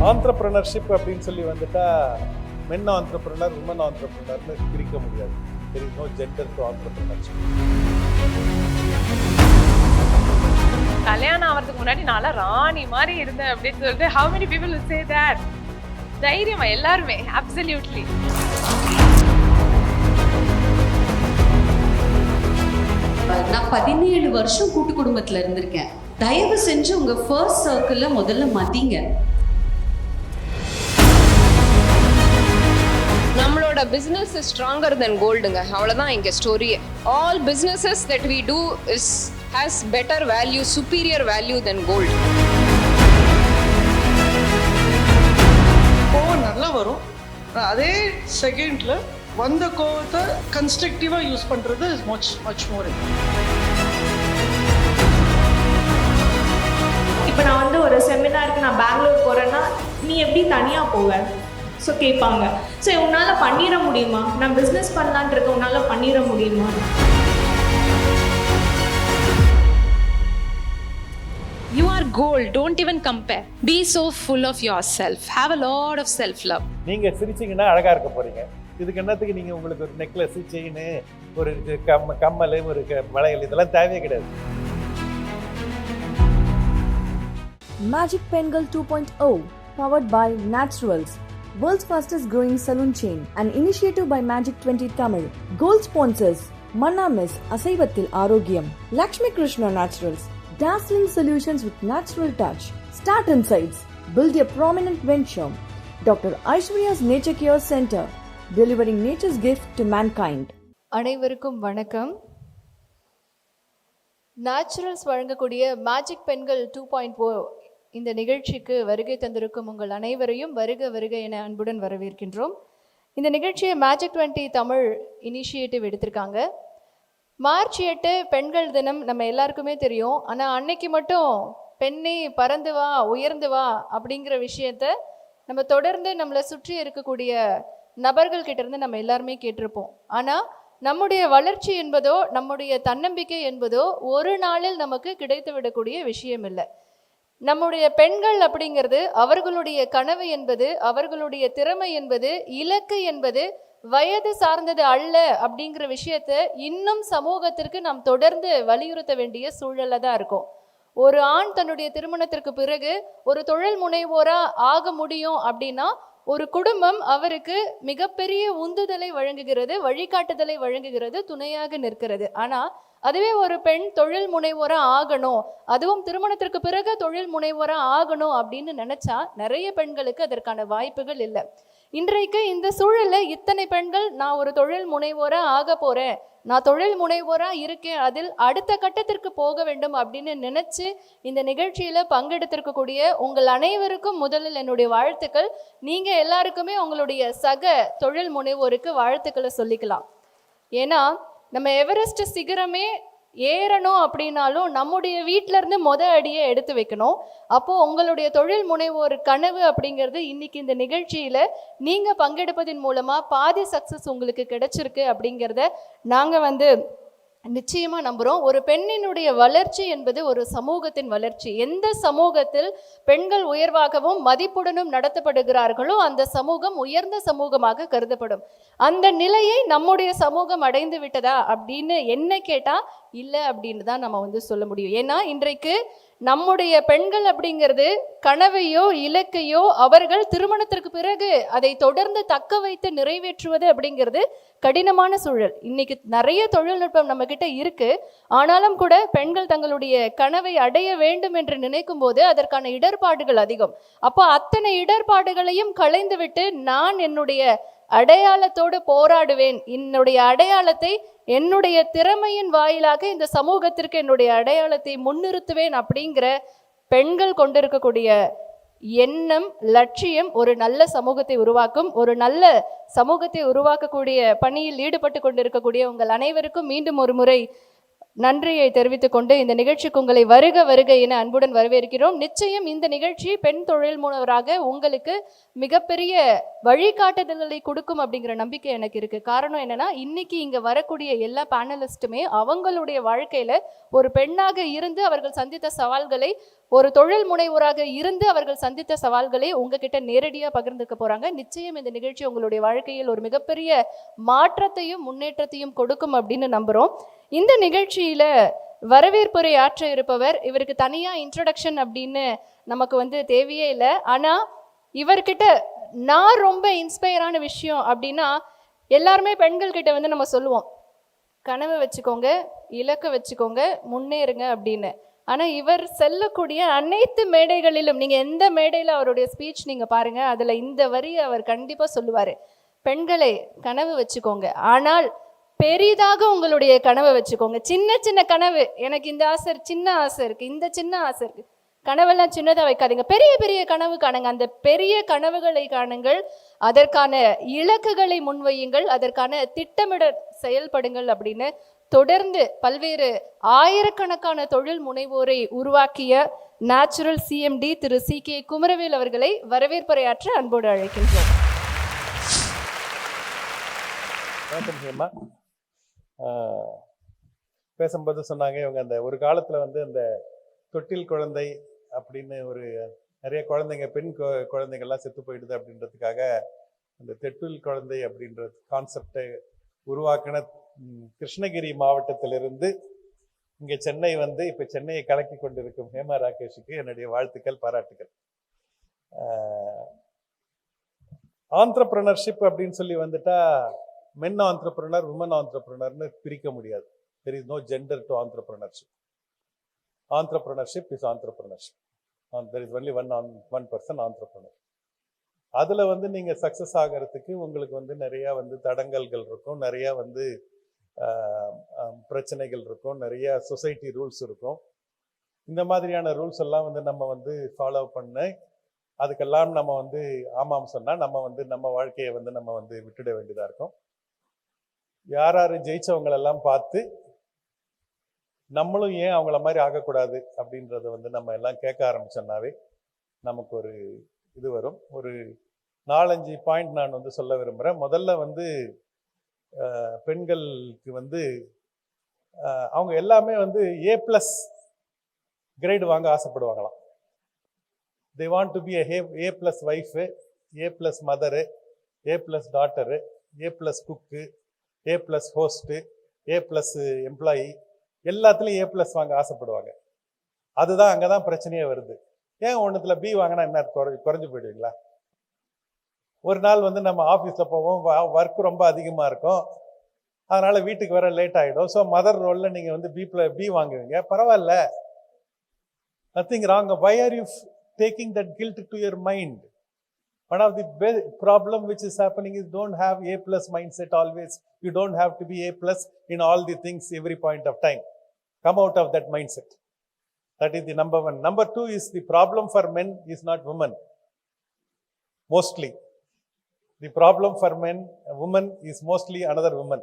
Entrepreneurship அப்படின்னு சொல்லி வந்துட்டா மென் ஆண்டர்பிரினர் உமன் ஆண்டர்பிரினர்னு பிரிக்க முடியாது. There is no gender to entrepreneurship. கல்யாணம் ஆகிறதுக்கு முன்னாடி நான் ராணி மாதிரி இருந்தேன் அப்படின்னு சொல்லிட்டு how many people will say that? தைரியமா எல்லாருமே absolutely. நான் 17 வருஷம் கூட்டு குடும்பத்துல இருந்திருக்கேன். தயவு செஞ்சு உங்க ஃபர்ஸ்ட் சர்க்கிள்ல முதல்ல மதிங்க. நம்மளோட business is stronger than goldங்க. அவ்வளவுதான் இங்க story. All businesses that we do has better value, superior value than gold. கோவம் நல்லா வரும். அதே செகண்ட்ல வந்த கோவத்தை கன்ஸ்ட்ரக்டிவா யூஸ் பண்றது இஸ் மச் மோர். இப்போ நான் ஒரு செமினாருக்கு நான் பெங்களூர் போகிறேன்னா நீ எப்படி தனியாக போவேன் ஸோ கேட்பாங்க. ஸோ உன்னால் பண்ணிட முடியுமா? நான் பிஸ்னஸ் பண்ணலான் இருக்க உன்னால் பண்ணிட முடியுமா? You are gold. Don't even compare. Be so full of yourself. Have a lot of self-love. நீங்க சிரிச்சீங்கன்னா அழகா இருக்க போறீங்க. இதுக்கு என்னத்துக்கு நீங்க உங்களுக்கு ஒரு நெக்லஸ், செயின், ஒரு கம்மல், ஒரு வளையல் இதெல்லாம் தேவையே கிடையாது. Magic Pengal 2.0 powered by Naturals, world's fastest growing salon chain, an initiative by Magic 20 Tamil. Gold sponsors Manna Mess, Asaivathil Arogyam, Lakshmi Krishna Naturals, Dazzling solutions with natural touch. Start insights. Build a prominent venture. Dr. Iswarya's Nature Care Center, delivering nature's gift to mankind. அனைவருக்கும் வணக்கம். Naturals வழங்கக்கூடிய magic பெண்கள் 2.0 இந்த நிகழ்ச்சிக்கு வருகை தந்திருக்கும் உங்கள் அனைவரையும் வருக வருக என அன்புடன் வரவேற்கின்றோம். இந்த நிகழ்ச்சியை மேஜிக் 20 தமிழ் இனிஷியேட்டிவ் எடுத்திருக்காங்க. மார்ச் 8 பெண்கள் தினம் நம்ம எல்லாருக்குமே தெரியும். ஆனால் அன்னைக்கு மட்டும் பெண்ணே பறந்து வா, உயர்ந்து வா அப்படிங்கிற விஷயத்த நம்ம தொடர்ந்து நம்மளை சுற்றி இருக்கக்கூடிய நபர்கள்கிட்ட இருந்து நம்ம எல்லாருமே கேட்டிருப்போம். ஆனால் நம்முடைய வளர்ச்சி என்பதோ நம்முடைய தன்னம்பிக்கை என்பதோ ஒரு நாளில் நமக்கு கிடைத்து விடக்கூடிய விஷயம் இல்லை. நம்முடைய பெண்கள் அப்படிங்கிறது அவர்களுடைய கனவு என்பது, அவர்களுடைய திறமை என்பது, இலக்கு என்பது வயது சார்ந்தது அல்ல அப்படிங்கிற விஷயத்த இன்னும் சமூகத்திற்கு நாம் தொடர்ந்து வலியுறுத்த வேண்டிய சூழல்ல தான் இருக்கும். ஒரு ஆண் தன்னுடைய திருமணத்திற்கு பிறகு ஒரு தொழில் முனைவோரா ஆக முடியும் அப்படின்னா ஒரு குடும்பம் அவருக்கு மிகப்பெரிய உந்துதலை வழங்குகிறது, வழிகாட்டுதலை வழங்குகிறது, துணையாக நிற்கிறது. ஆனால் அதுவே ஒரு பெண் தொழில் முனைவோரா ஆகணும், அதுவும் திருமணத்திற்கு பிறகு தொழில் முனைவோரா ஆகணும் அப்படின்னு நினைச்சா நிறைய பெண்களுக்கு அதற்கான வாய்ப்புகள் இல்லை. இன்றைக்கு இந்த சூழலில் இத்தனை பெண்கள் நான் ஒரு தொழில் முனைவோரா ஆக போறேன், நான் தொழில் முனைவோரா இருக்கேன், அதில் அடுத்த கட்டத்திற்கு போக வேண்டும் அப்படின்னு நினைச்சு இந்த நிகழ்ச்சியில பங்கெடுத்திருக்கக்கூடிய உங்கள் அனைவருக்கும் முதலில் என்னுடைய வாழ்த்துக்கள். நீங்க எல்லாருக்குமே உங்களுடைய சக தொழில் முனைவோருக்கு வாழ்த்துக்களை சொல்லிக்கலாம். ஏன்னா நம்ம எவரெஸ்ட் சிகரமே ஏறணும் அப்படின்னாலும் நம்முடைய வீட்டில இருந்து அடியை எடுத்து வைக்கணும். அப்போ உங்களுடைய தொழில் முனைவோர் கனவு அப்படிங்கிறது இன்னைக்கு இந்த நிகழ்ச்சியில நீங்க பங்கெடுப்பதன் மூலமா பாதி சக்சஸ் உங்களுக்கு கிடைச்சிருக்கு அப்படிங்கிறத நாங்க நிச்சயமா நம்புறோம். ஒரு பெண்ணினுடைய வளர்ச்சி என்பது ஒரு சமூகத்தின் வளர்ச்சி. எந்த சமூகத்தில் பெண்கள் உயர்வாகவும் மதிப்புடனும் நடத்தப்படுகிறார்களோ அந்த சமூகம் உயர்ந்த சமூகமாக கருதப்படும். அந்த நிலையை நம்முடைய சமூகம் அடைந்து விட்டதா அப்படின்னு என்ன கேட்டா இல்லை அப்படின்னு தான் நம்ம சொல்ல முடியும். ஏன்னா இன்றைக்கு நம்முடைய பெண்கள் அப்படிங்கிறது கனவையோ இலக்கையோ அவர்கள் திருமணத்திற்கு பிறகு அதை தொடர்ந்து தக்க வைத்து நிறைவேற்றுவது அப்படிங்கிறது கடினமான சூழல். இன்னைக்கு நிறைய தொழில்நுட்பம் நம்ம கிட்ட இருக்கு. ஆனாலும் கூட பெண்கள் தங்களுடைய கனவை அடைய வேண்டும் என்று நினைக்கும் போது அதற்கான இடர்பாடுகள் அதிகம். அப்போ அத்தனை இடர்பாடுகளையும் களைந்து விட்டு நான் என்னுடைய அடையாளத்தோடு போராடுவேன், என்னுடைய அடையாளத்தை என்னுடைய திறமையின் வாயிலாக இந்த சமூகத்திற்கு என்னுடைய அடையாளத்தை முன்னிறுத்துவேன் அப்படிங்கிற பெண்கள் கொண்டிருக்கக்கூடிய எண்ணம், லட்சியம் ஒரு நல்ல சமூகத்தை உருவாக்கும். ஒரு நல்ல சமூகத்தை உருவாக்கக்கூடிய பணியில் ஈடுபட்டு கொண்டிருக்கக்கூடிய உங்கள் அனைவருக்கும் மீண்டும் ஒரு முறை நன்றியை தெரிவித்துக் கொண்டு இந்த நிகழ்ச்சிக்கு உங்களை வருக வருக என அன்புடன் வரவேற்கிறோம். நிச்சயம் இந்த நிகழ்ச்சி பெண் தொழில் முனைவராக உங்களுக்கு மிகப்பெரிய வழிகாட்டுதல்களை கொடுக்கும் அப்படிங்கிற நம்பிக்கை எனக்கு இருக்கு. காரணம் என்னன்னா இன்னைக்கு இங்க வரக்கூடிய எல்லா பேனலிஸ்ட்டுமே அவங்களுடைய வாழ்க்கையில ஒரு பெண்ணாக இருந்து அவர்கள் சந்தித்த சவால்களை ஒரு தொழில் முனைவோராக இருந்து அவர்கள் சந்தித்த சவால்களை உங்ககிட்ட நேரடியாக பகிர்ந்துக்க போறாங்க. நிச்சயம் இந்த நிகழ்ச்சி உங்களுடைய வாழ்க்கையில் ஒரு மிகப்பெரிய மாற்றத்தையும் முன்னேற்றத்தையும் கொடுக்கும் அப்படின்னு நம்புறோம். இந்த நிகழ்ச்சியில வரவேற்புரை ஆற்ற இருப்பவர், இவருக்கு தனியா இன்ட்ரடக்ஷன் அப்படின்னு நமக்கு தேவையே இல்லை. ஆனா இவர்கிட்ட நான் ரொம்ப இன்ஸ்பயரான விஷயம் அப்படின்னா, எல்லாருமே பெண்கள் கிட்ட நம்ம சொல்லுவோம், கனவு வச்சுக்கோங்க, இலக்கு வச்சுக்கோங்க, முன்னேறுங்க அப்படின்னு. ஆனால் இவர் செல்லக்கூடிய அனைத்து மேடைகளிலும், நீங்கள் எந்த மேடையில் அவருடைய ஸ்பீச் நீங்கள் பாருங்கள், அதில் இந்த வரியை அவர் கண்டிப்பாக சொல்லுவார். பெண்களை கனவு வச்சுக்கோங்க, ஆனால் பெரிதாக உங்களுடைய கனவை வச்சுக்கோங்க. சின்ன சின்ன கனவு, எனக்கு இந்த ஆசை சின்ன ஆசை இருக்குது, இந்த சின்ன ஆசை இருக்குது, கனவெல்லாம் சின்னதாக வைக்காதீங்க, பெரிய பெரிய கனவு காணுங்க. அந்த பெரிய கனவுகளை காணுங்கள், அதற்கான இலக்குகளை முன்வையுங்கள், அதற்கான திட்டமிட செயல்படுங்கள் அப்படின்னு தொடர்ந்து பல்வேறு ஆயிரக்கணக்கான தொழில் முனைவோரை உருவாக்கிய நேச்சுரல் சிஎம்டி திரு CK குமரவேல் அவர்களை வரவேற்புரையாற்ற அன்போடு அழைக்கின்றோம். பேசும்போது சொன்னாங்க, இவங்க அந்த ஒரு காலத்தில் அந்த தொட்டில் குழந்தை அப்படின்னு நிறைய குழந்தைங்க, பெண் குழந்தைங்கள்லாம் செத்து போயிடுது அப்படின்றதுக்காக அந்த தொட்டில் குழந்தை அப்படின்ற கான்செப்டை உருவாக்கின கிருஷ்ணகிரி மாவட்டத்திலிருந்து இங்கே சென்னை இப்போ சென்னையை கலக்கி கொண்டிருக்கும் ஹேமா ராகேஷுக்கு என்னுடைய வாழ்த்துக்கள், பாராட்டுக்கள். ஆண்டர்பிரினர்ஷிப் அப்படின்னு சொல்லி வந்துட்டா மென் ஆண்டர்பிரினர், உமன் ஆண்டர்பிரினர்னு பிரிக்க முடியாது. There is no gender to entrepreneurship. Entrepreneurship is entrepreneurship. There is only one person entrepreneur. அதில் நீங்கள் சக்ஸஸ் ஆகிறதுக்கு உங்களுக்கு நிறையா தடங்கல்கள் இருக்கும், நிறையா பிரச்சனைகள் இருக்கும், நிறைய சொசைட்டி ரூல்ஸ் இருக்கும். இந்த மாதிரியான ரூல்ஸ் எல்லாம் நம்ம ஃபாலோ பண்ண, அதுக்கெல்லாம் நம்ம ஆமாம் சொன்னால் நம்ம வாழ்க்கையை நம்ம விட்டுட வேண்டியதாக இருக்கும். யார் யார் ஜெயிச்சவங்களெல்லாம் பார்த்து நம்மளும் ஏன் அவங்கள மாதிரி ஆகக்கூடாது அப்படின்றத நம்ம எல்லாம் கேட்க ஆரம்பிச்சோம்னாவே நமக்கு ஒரு இது வரும். ஒரு 4-5 பாயிண்ட் நான் சொல்ல விரும்புகிறேன். முதல்ல பெண்களுக்கு அவங்க எல்லாமே A+ கிரேடு வாங்க ஆசைப்படுவாங்களாம். they want to be A+ wife, A+ mother, A+ daughter, A+ cook, A+ host, A+ employee, எல்லாத்துலேயும் A+ வாங்க ஆசைப்படுவாங்க. அதுதான் அங்கே தான் பிரச்சனையே வருது. ஏன் ஒன்றுத்தில் B வாங்கினா என்ன குறைஞ்சு போயிடுவீங்களா? ஒரு நாள் நம்ம ஆஃபீஸில் போவோம், ஒர்க் ரொம்ப அதிகமாக இருக்கும், அதனால் வீட்டுக்கு வர லேட் ஆகிடும். ஸோ மதர் ரோலில் நீங்கள் B வாங்குவீங்க, பரவாயில்ல, nothing wrong. why are you taking that guilt to your mind? One of the problem which is happening is don't have A+ mindset always. You don't have to be A+ in all the things every point of time. Come out of that mindset. That is the number one. Number two is the problem for men is not women. Mostly. The problem for men, woman is mostly another woman.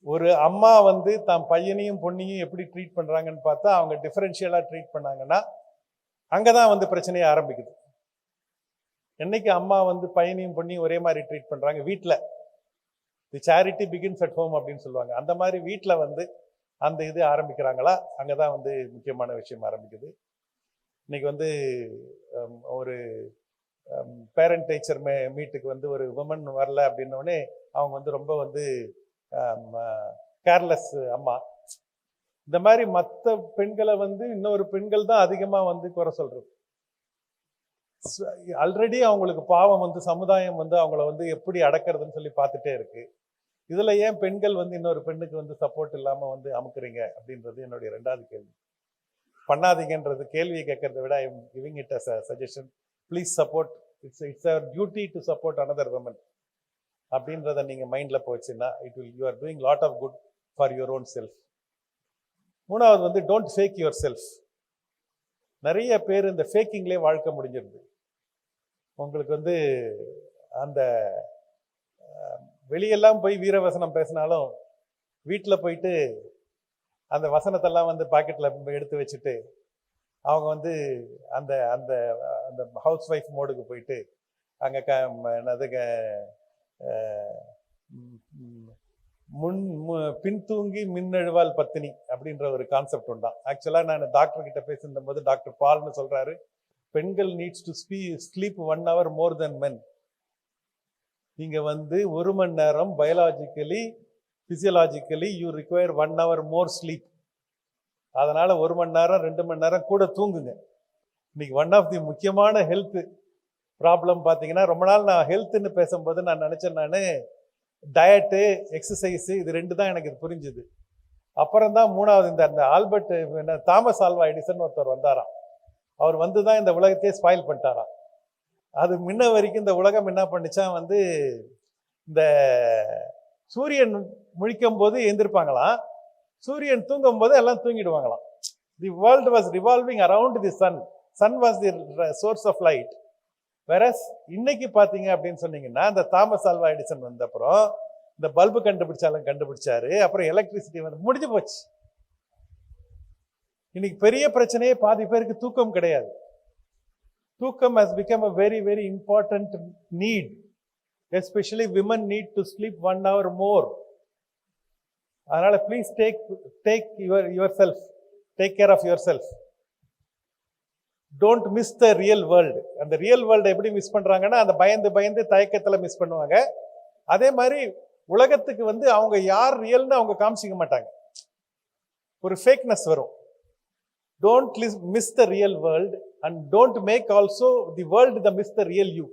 ஒரு அம்மா தான் பையனையும் பொண்ணையும் எப்படி treat பண்ணுறாங்கன்னு பார்த்தா அவங்க டிஃபரன்ஷியலாக treat பண்ணாங்கன்னா அங்கே தான் பிரச்சனையே ஆரம்பிக்குது. என்னைக்கு அம்மா பையனையும் பொண்ணையும் ஒரே மாதிரி ட்ரீட் பண்ணுறாங்க வீட்டில், தி சேரிட்டி பிகின்ஸ் அட் ஹோம் அப்படின்னு சொல்லுவாங்க, அந்த மாதிரி வீட்டில் அந்த இது ஆரம்பிக்கிறாங்களா, அங்கே தான் முக்கியமான விஷயம் ஆரம்பிக்குது. இன்னைக்கு ஒரு பேரண்ட் டீச்சர் மீட்டுக்கு ஒரு உமன் வரல அப்படின்னோடனே அவங்க ரொம்ப கேர்லெஸ் அம்மா. இந்த மாதிரி மற்ற பெண்களை இன்னொரு பெண்கள் தான் அதிகமாக குறை சொல்றது. ஆல்ரெடி அவங்களுக்கு பாவம் சமுதாயம் அவங்கள எப்படி அடக்கிறதுன்னு சொல்லி பார்த்துட்டே இருக்கு. இதுல ஏன் பெண்கள் இன்னொரு பெண்ணுக்கு சப்போர்ட் இல்லாம அமுக்குறீங்க அப்படின்றது என்னுடைய 2வது கேள்வி. பண்ணாதீங்கன்றது கேள்வியை கேட்கறத விட I am giving it as a suggestion. Please support. It's our duty to support another women அப்படின்றத நீங்க மைண்ட்ல போச்சுன்னா you are doing lot of good for your own self. 3வது டோன்ட் ஃபேக் யுவர் செல்ஃப். நிறைய பேர் இந்த ஃபேக்கிங்லேயே வாழ்க்கை முடிஞ்சிருது. உங்களுக்கு அந்த வெளியெல்லாம் போய் வீரவசனம் பேசினாலும் வீட்டில் போயிட்டு அந்த வசனத்தெல்லாம் பாக்கெட்டில் எடுத்து வச்சுட்டு அவங்க அந்த அந்த அந்த ஹவுஸ் ஒய்ஃப் மோடுக்கு போயிட்டு அங்கே என்னது பின்தூங்கி மின்னழுவால் பத்தினி அப்படின்ற ஒரு கான்செப்ட் உண்டான். ஆக்சுவலாக நான் டாக்டர் கிட்ட பேசியிருந்த போது டாக்டர் பால்னு சொல்றாரு, பெண்கள் needs to sleep 1 hour more than men. நீங்க 1 மணி நேரம் biologically physiologically you require 1 hour more sleep. அதனால 1 மணி நேரம் 2 மணி நேரம் கூட தூங்குங்க. இன்னைக்கு ஒன் ஆஃப் தி முக்கியமான ஹெல்த் ப்ராப்ளம் பார்த்தீங்கன்னா, ரொம்ப நாள் நான் ஹெல்த்னு பேசும்போது நான் நினச்சேன், நான் டயட்டு எக்ஸசைஸு இது 2 தான் எனக்கு புரிஞ்சுது. அப்புறம் தான் 3வது இந்த ஆல்பர்ட் தாமஸ் ஆல்வா எடிசன் ஒருத்தர் வந்தாராம். அவர் தான் இந்த உலகத்தையே ஸ்பாயில் பண்ணிட்டாராம். அது முன்ன வரைக்கும் இந்த உலகம் என்ன பண்ணிச்சா, இந்த சூரியன் முழிக்கும் போது எழுந்திருப்பாங்களாம், சூரியன் தூங்கும் போது எல்லாம் தூங்கிடுவாங்களாம். The world was revolving around the sun. Sun was the source of light. வேறஸ் இன்னைக்கு பார்த்தீங்க அப்படின்னு சொன்னீங்கன்னா, இந்த தாமஸ் ஆல்வா எடிசன் வந்தப்புறம் இந்த பல்பு கண்டுபிடிச்சாரு. அப்புறம் எலக்ட்ரிசிட்டி முடிஞ்சு போச்சு. இன்னைக்கு பெரிய பிரச்சனையே பாதி பேருக்கு தூக்கம் கிடையாது. தூக்கம் has become a very very important need. Especially women need to sleep 1 hour more. அதனால please take yourself, take care of yourself. Don't miss the real world. அந்த ரியல் வேர்ல்டை எப்படி மிஸ் பண்றாங்கன்னா, அந்த பயந்து தயக்கத்துல மிஸ் பண்ணுவாங்க. அதே மாதிரி உலகத்துக்கு அவங்க யார் ரியல்னு அவங்க காமிச்சிக்க மாட்டாங்க. ஒரு ஃபேக்னஸ் வரும். Don't miss the real world and don't make also the world the miss the real you.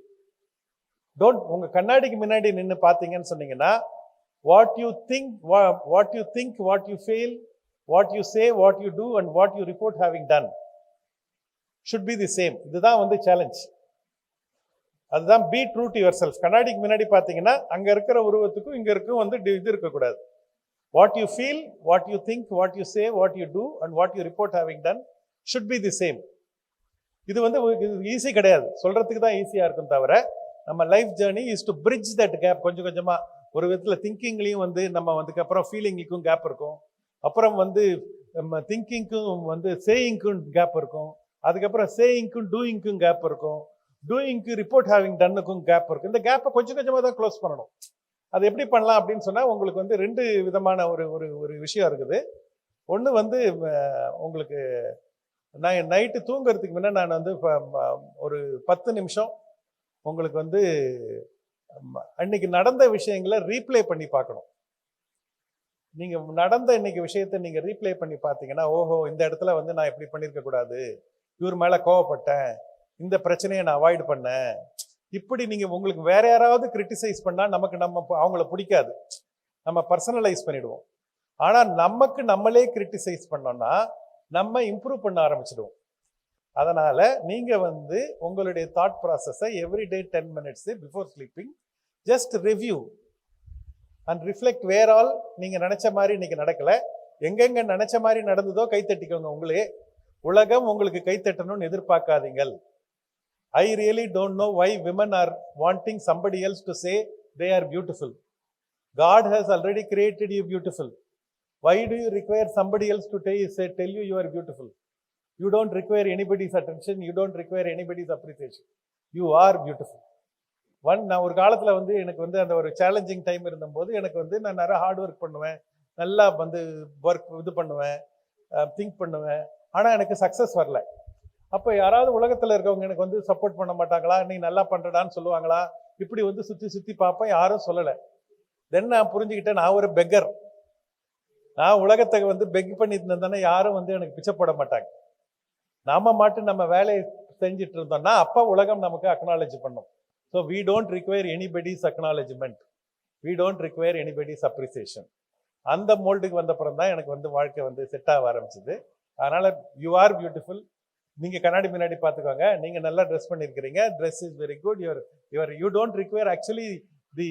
Don't உங்க கண்ணாடிக்கு முன்னாடி நின்று பார்த்தீங்கன்னு சொன்னீங்கன்னா, what you think, what you feel, what you say, what you do and what you report having done should be the same. இதுதான் challenge. அதுதான் be true to yourself. கண்ணாடிக்கு முன்னாடி பார்த்தீங்கன்னா, அங்க இருக்கிற உருவத்துக்கும் இங்க இருக்கும் இது இருக்கக்கூடாது. What you feel, what you think, what you say, what you do and what you report having done should be the same. இது ஈஸி கிடையாது, சொல்றதுக்கு தான் ஈஸியா இருக்கும் தவிர, நம்ம life journey is to bridge that gap. கொஞ்சம் கொஞ்சமா ஒரு விதத்துல திங்கிங்லையும் நம்ம அதுக்கப்புறம் ஃபீலிங்குக்கும் கேப் இருக்கும். அப்புறம் நம்ம திங்கிங்க்கும் சேயிங்க்கும் கேப் இருக்கும். அதுக்கப்புறம் சேயிங்க்கும் டூயிங்க்கும் கேப் இருக்கும். டூயிங்க்கு ரிப்போர்ட் ஹேவிங் டன்னுக்கும் கேப் இருக்கும். இந்த கேப்பை கொஞ்சம் கொஞ்சமா தான் க்ளோஸ் பண்ணணும். அது எப்படி பண்ணலாம் அப்படின்னு சொன்னால், உங்களுக்கு 2 விதமான ஒரு விஷயம் இருக்குது. ஒன்று உங்களுக்கு நான் நைட்டு தூங்குறதுக்கு முன்னே நான் ஒரு 10 நிமிஷம் உங்களுக்கு அன்னைக்கு நடந்த விஷயங்களை ரீப்ளே பண்ணி பார்க்கணும். நீங்கள் நடந்த இன்னைக்கு விஷயத்தை நீங்கள் ரீப்ளே பண்ணி பார்த்தீங்கன்னா, ஓஹோ இந்த இடத்துல நான் இப்படி பண்ணியிருக்க கூடாது, இவர் மேலே கோவப்பட்டேன், இந்த பிரச்சனையை நான் அவாய்ட் பண்ணேன். இப்படி நீங்கள் உங்களுக்கு வேற யாராவது கிரிட்டிசைஸ் பண்ணால் நம்ம அவங்கள பிடிக்காது, நம்ம பர்சனலைஸ் பண்ணிடுவோம். ஆனால் நமக்கு நம்மளே கிரிட்டிசைஸ் பண்ணோம்னா நம்ம இம்ப்ரூவ் பண்ண ஆரம்பிச்சிடுவோம். அதனால நீங்கள் உங்களுடைய தாட் ப்ராசஸை everyday 10 minutes before sleeping just review and reflect where all. நீங்கள் நினச்ச மாதிரி இன்னைக்கு நடக்கலை, எங்கெங்க நினச்ச மாதிரி நடந்ததோ கைத்தட்டிக்கோங்க. உங்களே உலகம் உங்களுக்கு கைத்தட்டணும்னு எதிர்பார்க்காதீங்கள். I really don't know why women are wanting somebody else to say they are beautiful. God has already created you beautiful. Why do you require somebody else to tell you you are beautiful? You don't require anybody's attention. You don't require anybody's appreciation. You are beautiful. நான் ஒரு காலத்தில் எனக்கு அந்த ஒரு challenging time இருந்தபோது எனக்கு நான் நிறைய ஹார்ட் ஒர்க் பண்ணுவேன், நல்லா ஒர்க் இது பண்ணுவேன், திங்க் பண்ணுவேன். ஆனால் எனக்கு சக்ஸஸ் வரல. அப்போ யாராவது உலகத்தில் இருக்கவங்க எனக்கு சப்போர்ட் பண்ண மாட்டாங்களா, நீ நல்லா பண்ணுறடான்னு சொல்லுவாங்களா, இப்படி சுற்றி பார்ப்பேன், யாரும் சொல்லலை. தென் நான் புரிஞ்சுக்கிட்டேன், நான் ஒரு பெக்கர். நான் உலகத்தை பெக் பண்ணிட்டு இருந்தேன்னா யாரும் எனக்கு பிச்சை போட மாட்டாங்க. நாம மட்டும் நம்ம வேலையை செஞ்சுட்டு இருந்தோம்னா அப்போ உலகம் நமக்கு அக்னாலேஜ் பண்ணும். So we don't require anybody's acknowledgement, we don't require anybody's appreciation. அந்த மோல்டுக்கு வந்தப்புறம் தான் எனக்கு வாழ்க்கை செட் ஆக ஆரம்பிச்சுது. அதனால யூ ஆர் பியூட்டிஃபுல். நீங்க கண்ணாடி முன்னாடி பார்த்துக்கோங்க, நீங்க நல்லா ட்ரெஸ் பண்ணியிருக்கிறீங்க, dress is very good. You don't require actually the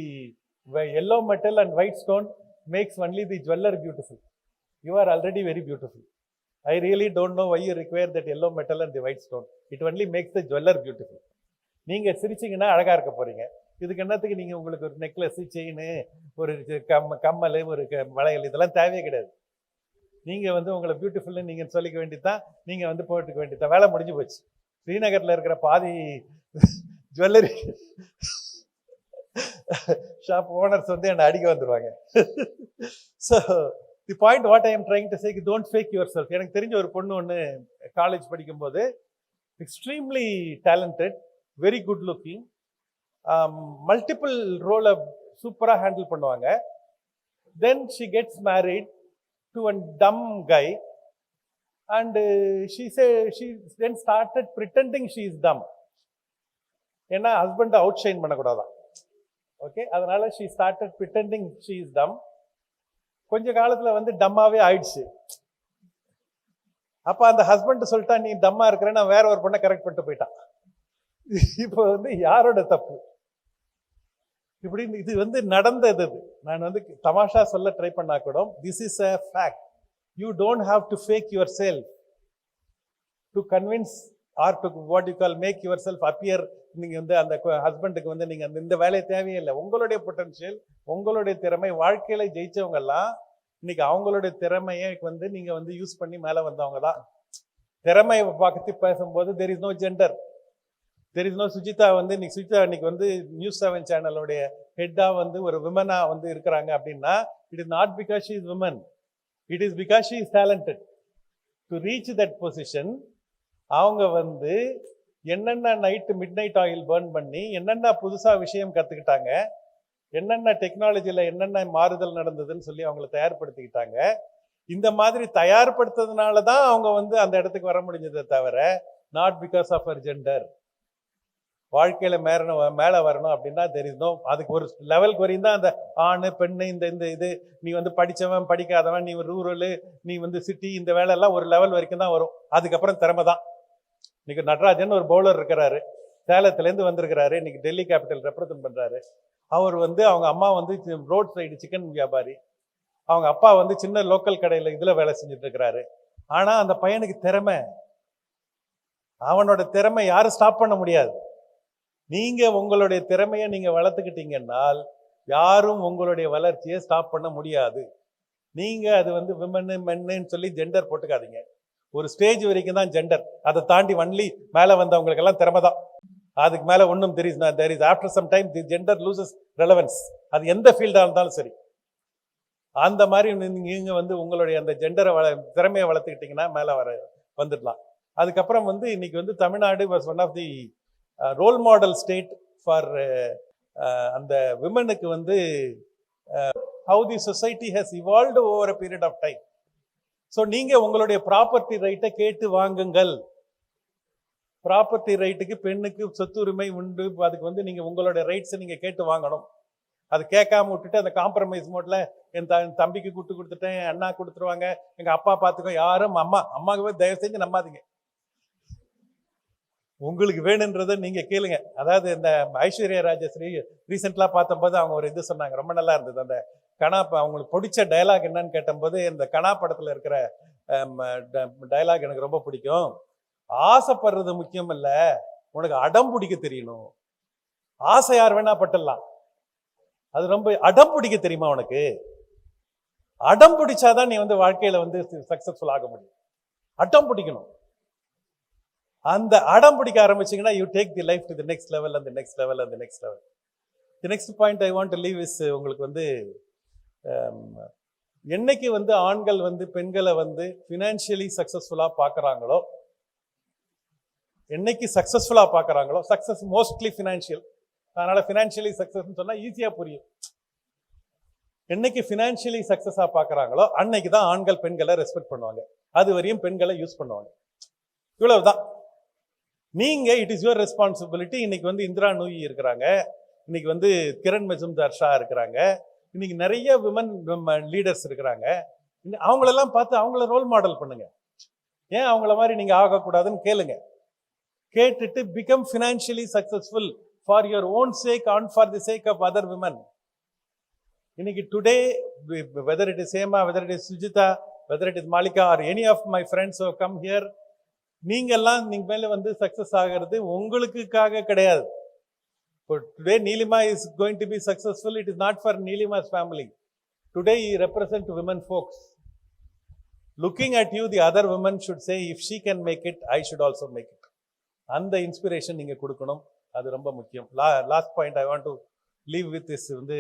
yellow metal and white stone makes only the jeweler beautiful. You are already very beautiful. I really don't know why you require that yellow metal and the white stone. It only makes the jeweler beautiful. நீங்க சிரிச்சிங்கன்னா அழகா இருக்க போறீங்க. இதுக்கு என்னத்துக்கு நீங்க உங்களுக்கு ஒரு necklace, chain, ஒரு கம்மல், ஒரு வளையல், இதெல்லாம் தேவையே கிடையாது. நீங்க உங்களை பியூட்டிஃபுல்னு நீங்க சொல்லிக்க வேண்டியதான், நீங்க போட்டுக்க வேண்டியதான், வேலை முடிஞ்சு போச்சு. ஸ்ரீநகர்ல இருக்கிற பாதி ஜுவல்லரி ஷாப் ஓனர்ஸ் வந்து என்னை அடிக்க வந்துடுவாங்க. So the point what I am trying to say, don't fake your self. எனக்கு தெரிஞ்ச ஒரு பொண்ணு ஒன்று காலேஜ் படிக்கும்போது extremely talented, very good looking, multiple ரோலை சூப்பராக ஹேண்டில் பண்ணுவாங்க. Then she gets married to a டம் கை and she then started pretending she is dumb. ஏன்னா ஹஸ்பண்ட் அவுட் ஷைன் பண்ணக்கூடாதான். ஓகே, அதனால she started pretending she is dumb. கொஞ்ச காலத்துல வந்து டம்மாவே ஆயிடுச்சு. அப்ப அந்த ஹஸ்பண்ட் சொல்லிட்டா, நீ டம்மா இருக்கிற, நான் வேற ஒரு பொண்ணை கரெக்ட் பண்ணிட்டு போயிட்டான். இப்போ வந்து யாரோட தப்பு? இப்படி இது வந்து நடந்தது. நான் வந்து தமாஷா சொல்ல ட்ரை பண்ணா கூட this is a fact. You don't have to fake yourself to convince or to what you call make yourself appear. நீங்க வந்து அந்த ஹஸ்பண்டுக்கு வந்து நீங்க இந்த வேலையை தேவையே இல்லை. உங்களுடைய பொட்டன்ஷியல், உங்களுடைய திறமை, வாழ்க்கையில ஜெயிச்சவங்க எல்லாம் இன்னைக்கு அவங்களுடைய திறமையை வந்து நீங்க வந்து யூஸ் பண்ணி மேல வந்தவங்க தான். திறமையை பத்தி பேசும்போது there is no gender, there is no Sujitha. வந்து இன்னைக்கு சுஜிதா இன்னைக்கு வந்து நியூஸ் 7 சேனலோடைய ஹெட்டா வந்து ஒரு விமனா வந்து இருக்கிறாங்க அப்படின்னா, it is not because she is women. It is because she is talented. To reach that position, அவங்க வந்து என்னென்ன night mid night oil burn பண்ணி என்னென்ன புதுசாக விஷயம் கற்றுக்கிட்டாங்க, என்னென்ன டெக்னாலஜியில் என்னென்ன மாறுதல் நடந்ததுன்னு சொல்லி அவங்கள தயார்படுத்திக்கிட்டாங்க. இந்த மாதிரி தயார்படுத்துறதுனால தான் அவங்க வந்து அந்த இடத்துக்கு வர முடிஞ்சதை தவிர not because of our gender. வாழ்க்கையில மேலே வரணும் அப்படின்னா தெர் இஸ் நோ, அதுக்கு ஒரு லெவலுக்கு வரையும் தான் அந்த ஆண் பெண்ணு இந்த இது நீ வந்து படித்தவன் படிக்காதவன், நீ ரூரலு, நீ வந்து சிட்டி, இந்த வேலையெல்லாம் ஒரு லெவல் வரைக்கும் தான் வரும். அதுக்கப்புறம் திறமை தான். இன்னைக்கு நடராஜன் ஒரு பவுலர் இருக்கிறாரு, சேலத்துலேருந்து வந்திருக்கிறாரு, இன்னைக்கு டெல்லி கேபிட்டல் ரெப்ரசன்ட் பண்ணுறாரு. அவர் வந்து அவங்க அம்மா வந்து ரோட் சைடு சிக்கன் வியாபாரி, அவங்க அப்பா வந்து சின்ன லோக்கல் கடையில் இதில் வேலை செஞ்சுட்டு இருக்கிறாரு. ஆனால் அந்த பையனுக்கு திறமை, அவனோட திறமை யாரும் ஸ்டாப் பண்ண முடியாது. நீங்க உங்களுடைய திறமையை நீங்க வளர்த்துக்கிட்டீங்கன்னால் யாரும் உங்களுடைய வளர்ச்சியை ஸ்டாப் பண்ண முடியாது. நீங்க அது வந்து விமனு மென்னு சொல்லி ஜெண்டர் போட்டுக்காதீங்க. ஒரு ஸ்டேஜ் வரைக்கும் தான் ஜெண்டர். அதை தாண்டி ஒன்லி மேலே வந்தவங்களுக்கெல்லாம் திறமை தான். அதுக்கு மேலே ஒன்றும் there is after some time the gender loses relevance. அது எந்த ஃபீல்டாக இருந்தாலும் சரி. அந்த மாதிரி நீங்கள் வந்து உங்களுடைய அந்த ஜெண்டரை திறமையை வளர்த்துக்கிட்டிங்கன்னா மேலே வந்துடலாம். அதுக்கப்புறம் வந்து இன்னைக்கு வந்து Tamil Nadu was one of the role model state for அந்த விமனுக்கு வந்து how the society has evolved over a period of time. So நீங்கள் உங்களுடைய ப்ராப்பர்ட்டி ரைட்டை கேட்டு வாங்குங்கள். ப்ராப்பர்ட்டி ரைட்டுக்கு பெண்ணுக்கு சொத்துரிமை உண்டு. அதுக்கு வந்து நீங்கள் உங்களுடைய ரைட்ஸை நீங்கள் கேட்டு வாங்கணும். அது கேட்காம விட்டுட்டு அந்த காம்ப்ரமைஸ் மோட்ல என் தம்பிக்கு கொடுத்துட்டேன், என் அண்ணா கொடுத்துருவாங்க, எங்கள் அப்பா பார்த்துக்கோ, யாரும் அம்மாவுக்கு தயவு செஞ்சு நம்பாதீங்க. உங்களுக்கு வேணுன்றதை நீங்கள் கேளுங்க. அதாவது இந்த ஐஸ்வர்யா ராஜஸ்ரீ ரீசெண்டாக பார்த்தம்போது அவங்க ஒரு இது சொன்னாங்க, ரொம்ப நல்லா இருந்தது. அந்த கணா, அவங்களுக்கு பிடிச்ச டைலாக் என்னன்னு கேட்டபோது இந்த கணா படத்தில் இருக்கிற டைலாக் எனக்கு ரொம்ப பிடிக்கும். ஆசைப்படுறது முக்கியம் இல்லை, உனக்கு அடம் பிடிக்க தெரியணும். ஆசை யார் வேணா பட்டுடலாம், அது ரொம்ப அடம் பிடிக்க தெரியுமா உனக்கு? அடம் பிடிச்சாதான் நீ வந்து வாழ்க்கையில வந்து சக்சஸ்ஃபுல் ஆக முடியும். அடம் பிடிக்கணும். அந்த அடம் பிடிக்க ஆரம்பிச்சிங்கன்னா you take the life to the next level and the next level and the next level. The next point I want to leave is, உங்களுக்கு வந்து என்னைக்கு வந்து ஆண்கள் வந்து பெண்களை வந்து ஃபினான்ஷியலி சக்ஸஸ்ஃபுல்லாக பார்க்குறாங்களோ, என்னைக்கு சக்ஸஸ்ஃபுல்லாக பார்க்குறாங்களோ, சக்ஸஸ் மோஸ்ட்லி ஃபினான்ஷியல், அதனால் ஃபினான்ஷியலி சக்ஸஸ்ன்னு சொன்னால் ஈஸியாக புரியும். என்னைக்கு ஃபினான்ஷியலி சக்ஸஸாக பார்க்குறாங்களோ அன்னைக்கு தான் ஆண்கள் பெண்களை ரெஸ்பெக்ட் பண்ணுவாங்க. அது வரையும் பெண்களை யூஸ் பண்ணுவாங்க. இவ்வளவுதான். நீங்கள் இட் இஸ் யுவர் ரெஸ்பான்சிபிலிட்டி. இன்னைக்கு வந்து இந்திரா நூயி இருக்கிறாங்க, இன்னைக்கு வந்து கிரண் மஜும்தார் ஷா இருக்கிறாங்க, இன்னைக்கு நிறைய விமன் லீடர்ஸ் இருக்கிறாங்க. அவங்களெல்லாம் பார்த்து அவங்கள ரோல் மாடல் பண்ணுங்க. ஏன் அவங்கள மாதிரி நீங்கள் ஆகக்கூடாதுன்னு கேளுங்க. கேட்டுட்டு become financially successful for your own sake and for the sake of other women. இன்னைக்கு today whether it is Hema, whether it is Sujitha, whether it is Malika or any of my friends who come here, நீங்கள்லாம் நீங்கள் மேலே வந்து success ஆகிறது உங்களுக்காக கிடையாது. Today Neelima is going to be successful. It is not for Neelima's family. Today you represent women folks. Looking at you, the other women should say, if she can make it, I should also make it. And the inspiration நீங்க கொடுக்கணும். அது ரொம்ப முக்கியம். Last point I want to live with is வந்து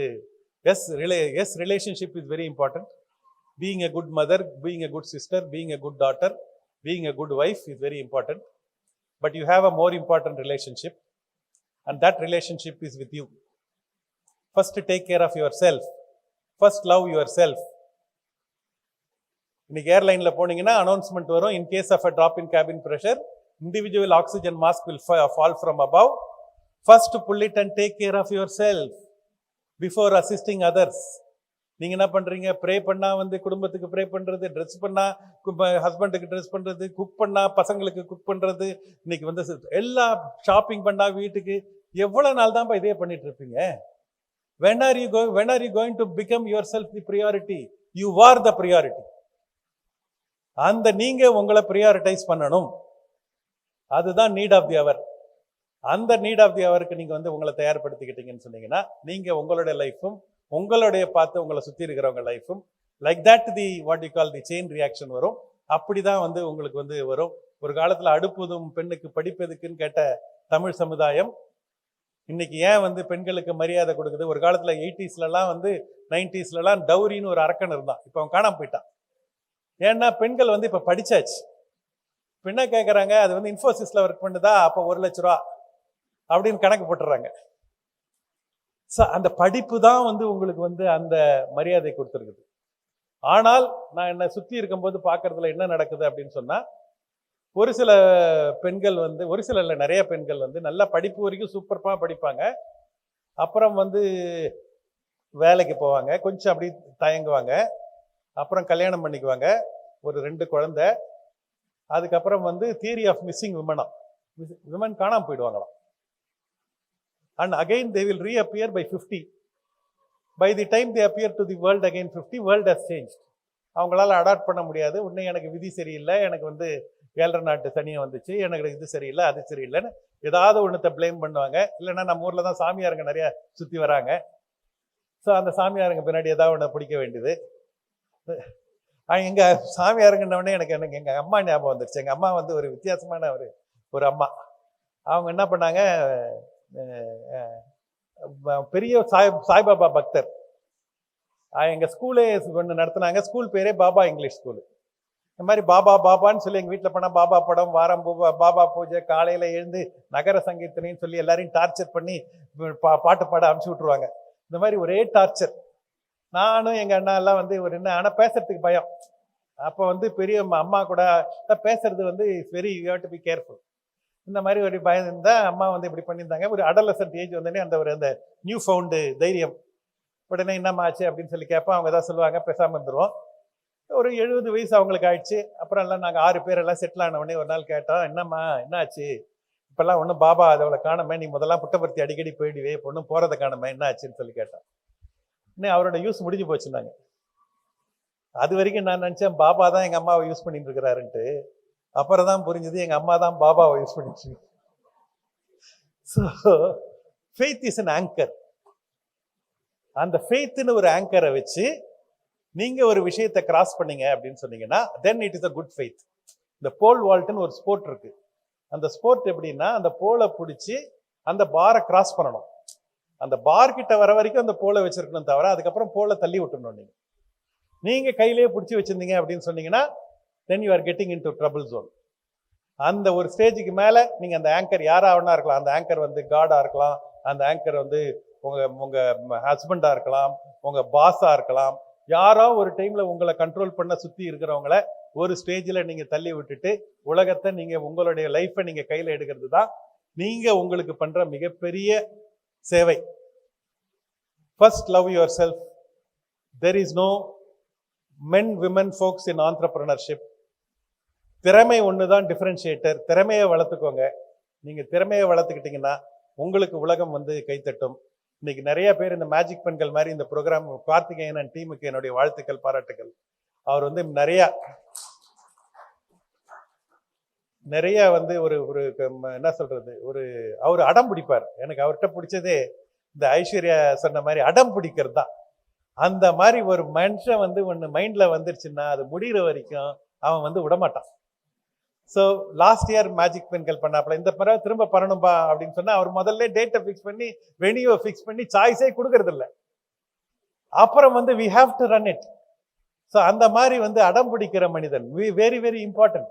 yes relationship is very important. Being a good mother, being a good sister, being a good daughter, being a good wife is very important. But you have a more important relationship, and that relationship is with you. First take care of yourself. First love yourself. இன்னைக்கு ஏர்லைனில் போனீங்கன்னா announcement வரும், in case of a drop in cabin pressure, individual oxygen mask will fall from above. First pull it and take care of your self before assisting others. நீங்கள் என்ன பண்ணுறீங்க? Pray பண்ணால் வந்து குடும்பத்துக்கு pray பண்ணுறது, ட்ரெஸ் பண்ணால் ஹஸ்பண்டுக்கு ட்ரெஸ் பண்ணுறது, குக் பண்ணால் பசங்களுக்கு குக் பண்ணுறது, இன்னைக்கு வந்து எல்லா ஷாப்பிங் பண்ணால் வீட்டுக்கு. எவ்வளோ நாள் தான்ப்பா இதே பண்ணிட்டு இருப்பீங்க? when are you going to become yourself the priority? You are the priority. அந்த நீங்க உங்களை ப்ரியாரிட்டைஸ் பண்ணணும். அதுதான் நீட் ஆஃப் தி அவர். அந்த நீட் ஆஃப் தி அவருக்கு நீங்க வந்து உங்களை தயார்படுத்திக்கிட்டீங்கன்னு சொன்னீங்கன்னா நீங்க உங்களுடைய லைஃப்பும் உங்களுடைய பார்த்து உங்களை சுற்றி இருக்கிறவங்க லைஃப்பும் like that the what you call the chain reaction வரும். அப்படிதான் வந்து உங்களுக்கு வந்து வரும். ஒரு காலத்துல அடுப்புதும் பெண்ணுக்கு படிப்பதுக்குன்னு கேட்ட தமிழ் சமுதாயம் இன்னைக்கு ஏன் வந்து பெண்களுக்கு மரியாதை கொடுக்குது? ஒரு காலத்துல 80ஸ்லாம் வந்து 90ஸ்லாம் டௌரின்னு ஒரு அரக்கன் இருந்தான். இப்போ அவன் காணாம போயிட்டான். ஏன்னா பெண்கள் வந்து இப்ப படிச்சாச்சு. என்ன கேட்கறாங்க? அது வந்து இன்ஃபோசிஸ்ல ஒர்க் பண்ணுதா, அப்போ 1 லட்ச ரூபா அப்படின்னு கணக்கு போட்டுறாங்க. அந்த படிப்பு தான் வந்து உங்களுக்கு வந்து அந்த மரியாதை கொடுத்துருக்குது. ஆனால் நான் என்னை சுற்றி இருக்கும்போது பார்க்கறதுல என்ன நடக்குது அப்படின்னு சொன்னா, ஒரு சில பெண்கள் வந்து, ஒரு சில இல்லை நிறைய பெண்கள் வந்து நல்லா படிப்பு வரைக்கும் சூப்பராக படிப்பாங்க. அப்புறம் வந்து வேலைக்கு போவாங்க, கொஞ்சம் அப்படி தயங்குவாங்க, அப்புறம் கல்யாணம் பண்ணிக்குவாங்க, ஒரு 2 குழந்தை. அதுக்கப்புறம் வந்து தியரி ஆஃப் மிஸ்ஸிங் விமன் காணாமல் போயிடுவாங்களாம். And again they will reappear by 50. By the time they appear to the world again 50, world has change. அவங்களால அடாப்ட் பண்ண முடியாது. உடனே எனக்கு விதி சரியில்லை, எனக்கு வந்து 7 நாட்டு சனியை வந்துச்சு, எனக்கு இது சரியில்லை அது சரியில்லைன்னு ஏதாவது ஒன்றத்தை பிளேம் பண்ணுவாங்க. இல்லைன்னா நம்ம ஊரில் தான் சாமியாருங்க நிறையா சுற்றி வராங்க. ஸோ அந்த சாமியாருங்க பின்னாடி ஏதாவது ஒன்று பிடிக்க வேண்டியது. எங்கள் சாமியாருங்கன்னொடனே எனக்கு எங்கள் அம்மா ஞாபகம் வந்துருச்சு. எங்கள் அம்மா வந்து ஒரு வித்தியாசமான ஒரு அம்மா. அவங்க என்ன பண்ணாங்க, பெரிய சாய்பாபா பக்தர். எங்கள் ஸ்கூலே ஒன்று நடத்துனாங்க. ஸ்கூல் பேரே பாபா இங்கிலீஷ் ஸ்கூலு. இந்த மாதிரி பாபான்னு சொல்லி எங்கள் வீட்டில் போனால் பாபா படம், வாரம் பாபா பூஜை, காலையில் எழுந்து நகர சங்கீர்த்தனைன்னு சொல்லி எல்லாரையும் டார்ச்சர் பண்ணி பாட்டு பாட அனுப்பிச்சி விட்ருவாங்க. இந்த மாதிரி ஒரே டார்ச்சர். நானும் எங்கள் அண்ணா எல்லாம் வந்து ஒரு என்ன, ஆனால் பேசுறதுக்கு பயம். அப்போ வந்து பெரிய அம்மா கூட பேசுறது வந்து it's very you have to be careful. இந்த மாதிரி ஒரு பயம் இருந்தால் அம்மா வந்து இப்படி பண்ணியிருந்தாங்க. ஒரு அடலசன்ட் ஏஜ் வந்தோடனே அந்த நியூ ஃபவுண்டு தைரியம். உடனே என்னம்மா ஆச்சு அப்படின்னு சொல்லி கேட்போம். அவங்க தான் சொல்லுவாங்க, பேசாமல் இருந்துருவோம். ஒரு 70 வயசு அவங்களுக்கு ஆயிடுச்சு. அப்புறம் எல்லாம் நாங்கள் 6 பேர் எல்லாம் செட்டில் ஆனவுடனே ஒரு நாள் கேட்டோம், என்னம்மா என்ன ஆச்சு? இப்போல்லாம் ஒன்றும் பாபா அதோட காணமே, நீ முதல்லாம் புட்டபர்த்தி அடிக்கடி போயிடுவே, பொண்ணும் போகிறத காணமே, என்ன ஆச்சுன்னு சொல்லி கேட்டோம். இன்னும் அவரோட யூஸ் முடிஞ்சு போச்சுன்னாங்க. அது வரைக்கும் நான் நினச்சேன் பாபா தான் எங்கள் அம்மாவை யூஸ் பண்ணிட்டு இருக்கிறாருன்ட்டு. அப்புறம் தான் புரிஞ்சது எங்கள் அம்மா தான் பாபாவை யூஸ் பண்ணிச்சு. So faith is an anchor. அந்த ஃபெய்த்னு ஒரு ஆங்கரை வச்சு நீங்க ஒரு விஷயத்தை கிராஸ் பண்ணீங்க அப்படின்னு சொன்னீங்கன்னா then it is a good faith. இந்த போல் வால்ட்னு ஒரு ஸ்போர்ட் இருக்கு. அந்த ஸ்போர்ட் எப்படின்னா, அந்த போலை பிடிச்சி அந்த பாரை கிராஸ் பண்ணணும். அந்த பார் கிட்ட வர வரைக்கும் அந்த போலை வச்சிருக்கணும், தவிர அதுக்கப்புறம் போலை தள்ளி விட்டுணும். நீங்க கையிலேயே பிடிச்சி வச்சிருந்தீங்க அப்படின்னு சொன்னீங்கன்னா then you are getting into trouble zone. அந்த ஒரு ஸ்டேஜுக்கு மேல நீங்க அந்த ஆங்கர் யாராவனா இருக்கலாம். அந்த ஆங்கர் வந்து காடா இருக்கலாம், அந்த ஆங்கர் வந்து உங்க ஹஸ்பண்டா இருக்கலாம், உங்க பாஸா இருக்கலாம். யாரோ ஒரு டைம்ல உங்களை கண்ட்ரோல் பண்ண சுத்தி இருக்கிறவங்கள ஒரு ஸ்டேஜில் நீங்க தள்ளி விட்டுட்டு உலகத்தை நீங்க உங்களுடைய லைஃப்பை நீங்க கையில எடுக்கிறது தான் நீங்க உங்களுக்கு பண்ற மிகப்பெரிய சேவை. First love your self. There is no men, women, folks in entrepreneurship. திறமை ஒன்று தான் டிஃபரன்ஷியேட்டர். திறமையை வளர்த்துக்கோங்க. நீங்கள் திறமையை வளர்த்துக்கிட்டீங்கன்னா உங்களுக்கு உலகம் வந்து கைத்தட்டும். இன்னைக்கு நிறைய பேர் இந்த மேஜிக் பெண்கள் மாதிரி இந்த ப்ரோக்ராம் கார்த்திகேயன் அண்ட் டீமுக்கு என்னுடைய வாழ்த்துக்கள், பாராட்டுகள். அவர் வந்து நிறைய வந்து ஒரு என்ன சொல்றது, அவர் அடம் பிடிப்பார். எனக்கு அவர்கிட்ட பிடிச்சதே இந்த ஐஸ்வர்யா சொன்ன மாதிரி அடம் பிடிக்கிறது தான். அந்த மாதிரி ஒரு மனுஷன் வந்து ஒன்று மைண்டில் வந்துருச்சுன்னா அது முடிகிற வரைக்கும் அவன் வந்து விடமாட்டான். ஸோ லாஸ்ட் இயர் மேஜிக் பெண்கள் பண்ணாப்புல, இந்த பிறகு திரும்ப பண்ணணும்பா அப்படின்னு சொன்னா அவர் முதல்ல டேட்டை ஃபிக்ஸ் பண்ணி வெனியூவை ஃபிக்ஸ் பண்ணி சாய்ஸே கொடுக்கறது இல்லை. அப்புறம் வந்து we have to run it. So அந்த மாதிரி வந்து அடம் பிடிக்கிற மனிதன் வெரி வெரி இம்பார்ட்டன்ட்.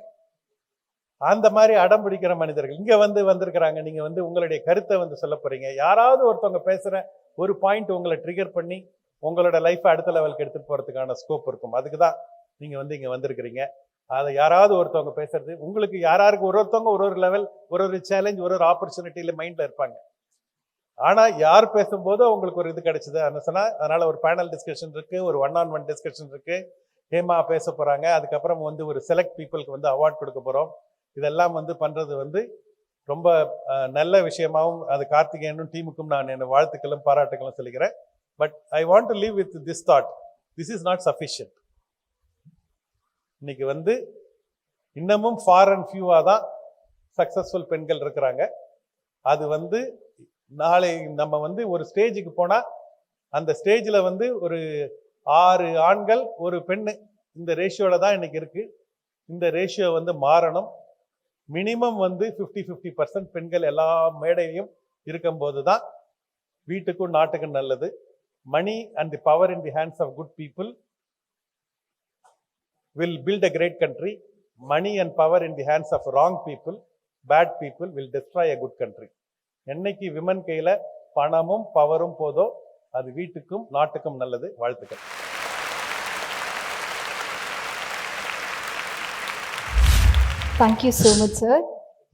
அந்த மாதிரி அடம் பிடிக்கிற மனிதர்கள் இங்க வந்திருக்கிறாங்க. நீங்க வந்து உங்களுடைய கருத்தை வந்து சொல்ல போறீங்க. யாராவது ஒருத்தவங்க பேசுற ஒரு பாயிண்ட் உங்களை ட்ரிகர் பண்ணி உங்களோட லைஃப்பை அடுத்த லெவலுக்கு எடுத்துட்டு போறதுக்கான ஸ்கோப் இருக்கும். அதுக்கு தான் நீங்க வந்து இங்க வந்திருக்கிறீங்க. அதை யாராவது ஒருத்தவங்க பேசுறது உங்களுக்கு யாராருக்கு ஒருத்தவங்க ஒரு லெவல், ஒரு சேலஞ்ச், ஒரு ஆப்பர்ச்சுனிட்டியில மைண்ட்ல இருப்பாங்க. ஆனா யார் பேசும்போது உங்களுக்கு ஒரு இது கிடைச்சது சொன்னா, அதனால ஒரு பேனல் டிஸ்கஷன் இருக்கு, ஒரு 1-on-1 டிஸ்கஷன் இருக்கு. ஹேமா பேச போறாங்க. அதுக்கப்புறம் வந்து ஒரு செலக்ட் பீப்புளுக்கு வந்து அவார்ட் கொடுக்க போறோம். இதெல்லாம் வந்து பண்றது வந்து ரொம்ப நல்ல விஷயமாவும் அது கார்த்திகேயனும் டீமுக்கும் நான் என்ன வாழ்த்துக்களும் பாராட்டுகளும் சொல்லிக்கிறேன். But I want to leave with this thought, this is not sufficient. இன்னைக்கு வந்து இன்னமும் ஃபார் அண்ட் ஃபியூவா தான் சக்சஸ்ஃபுல் பெண்கள் இருக்கிறாங்க. அது வந்து நாளை நம்ம வந்து ஒரு ஸ்டேஜுக்கு போனா அந்த ஸ்டேஜில் வந்து ஒரு 6 ஆண்கள் ஒரு பெண்ணு, இந்த ரேஷியோல தான் இன்னைக்கு இருக்கு. இந்த ரேஷியோ வந்து மாறணும். மினிமம் வந்து 50-50% பெண்கள் எல்லா மேடையிலையும் இருக்கும்போது தான் வீட்டுக்கும் நாட்டுக்கும் நல்லது. Money and the power in the hands of good people will build a great country. Money and power in the hands of wrong people, bad people will destroy a good country. என்னைக்கு women கையில பணமும் பவரும் போதோ அது வீட்டுக்கும் நாட்டுக்கும் நல்லது. வாழ்த்துக்கள். Thank you so much sir.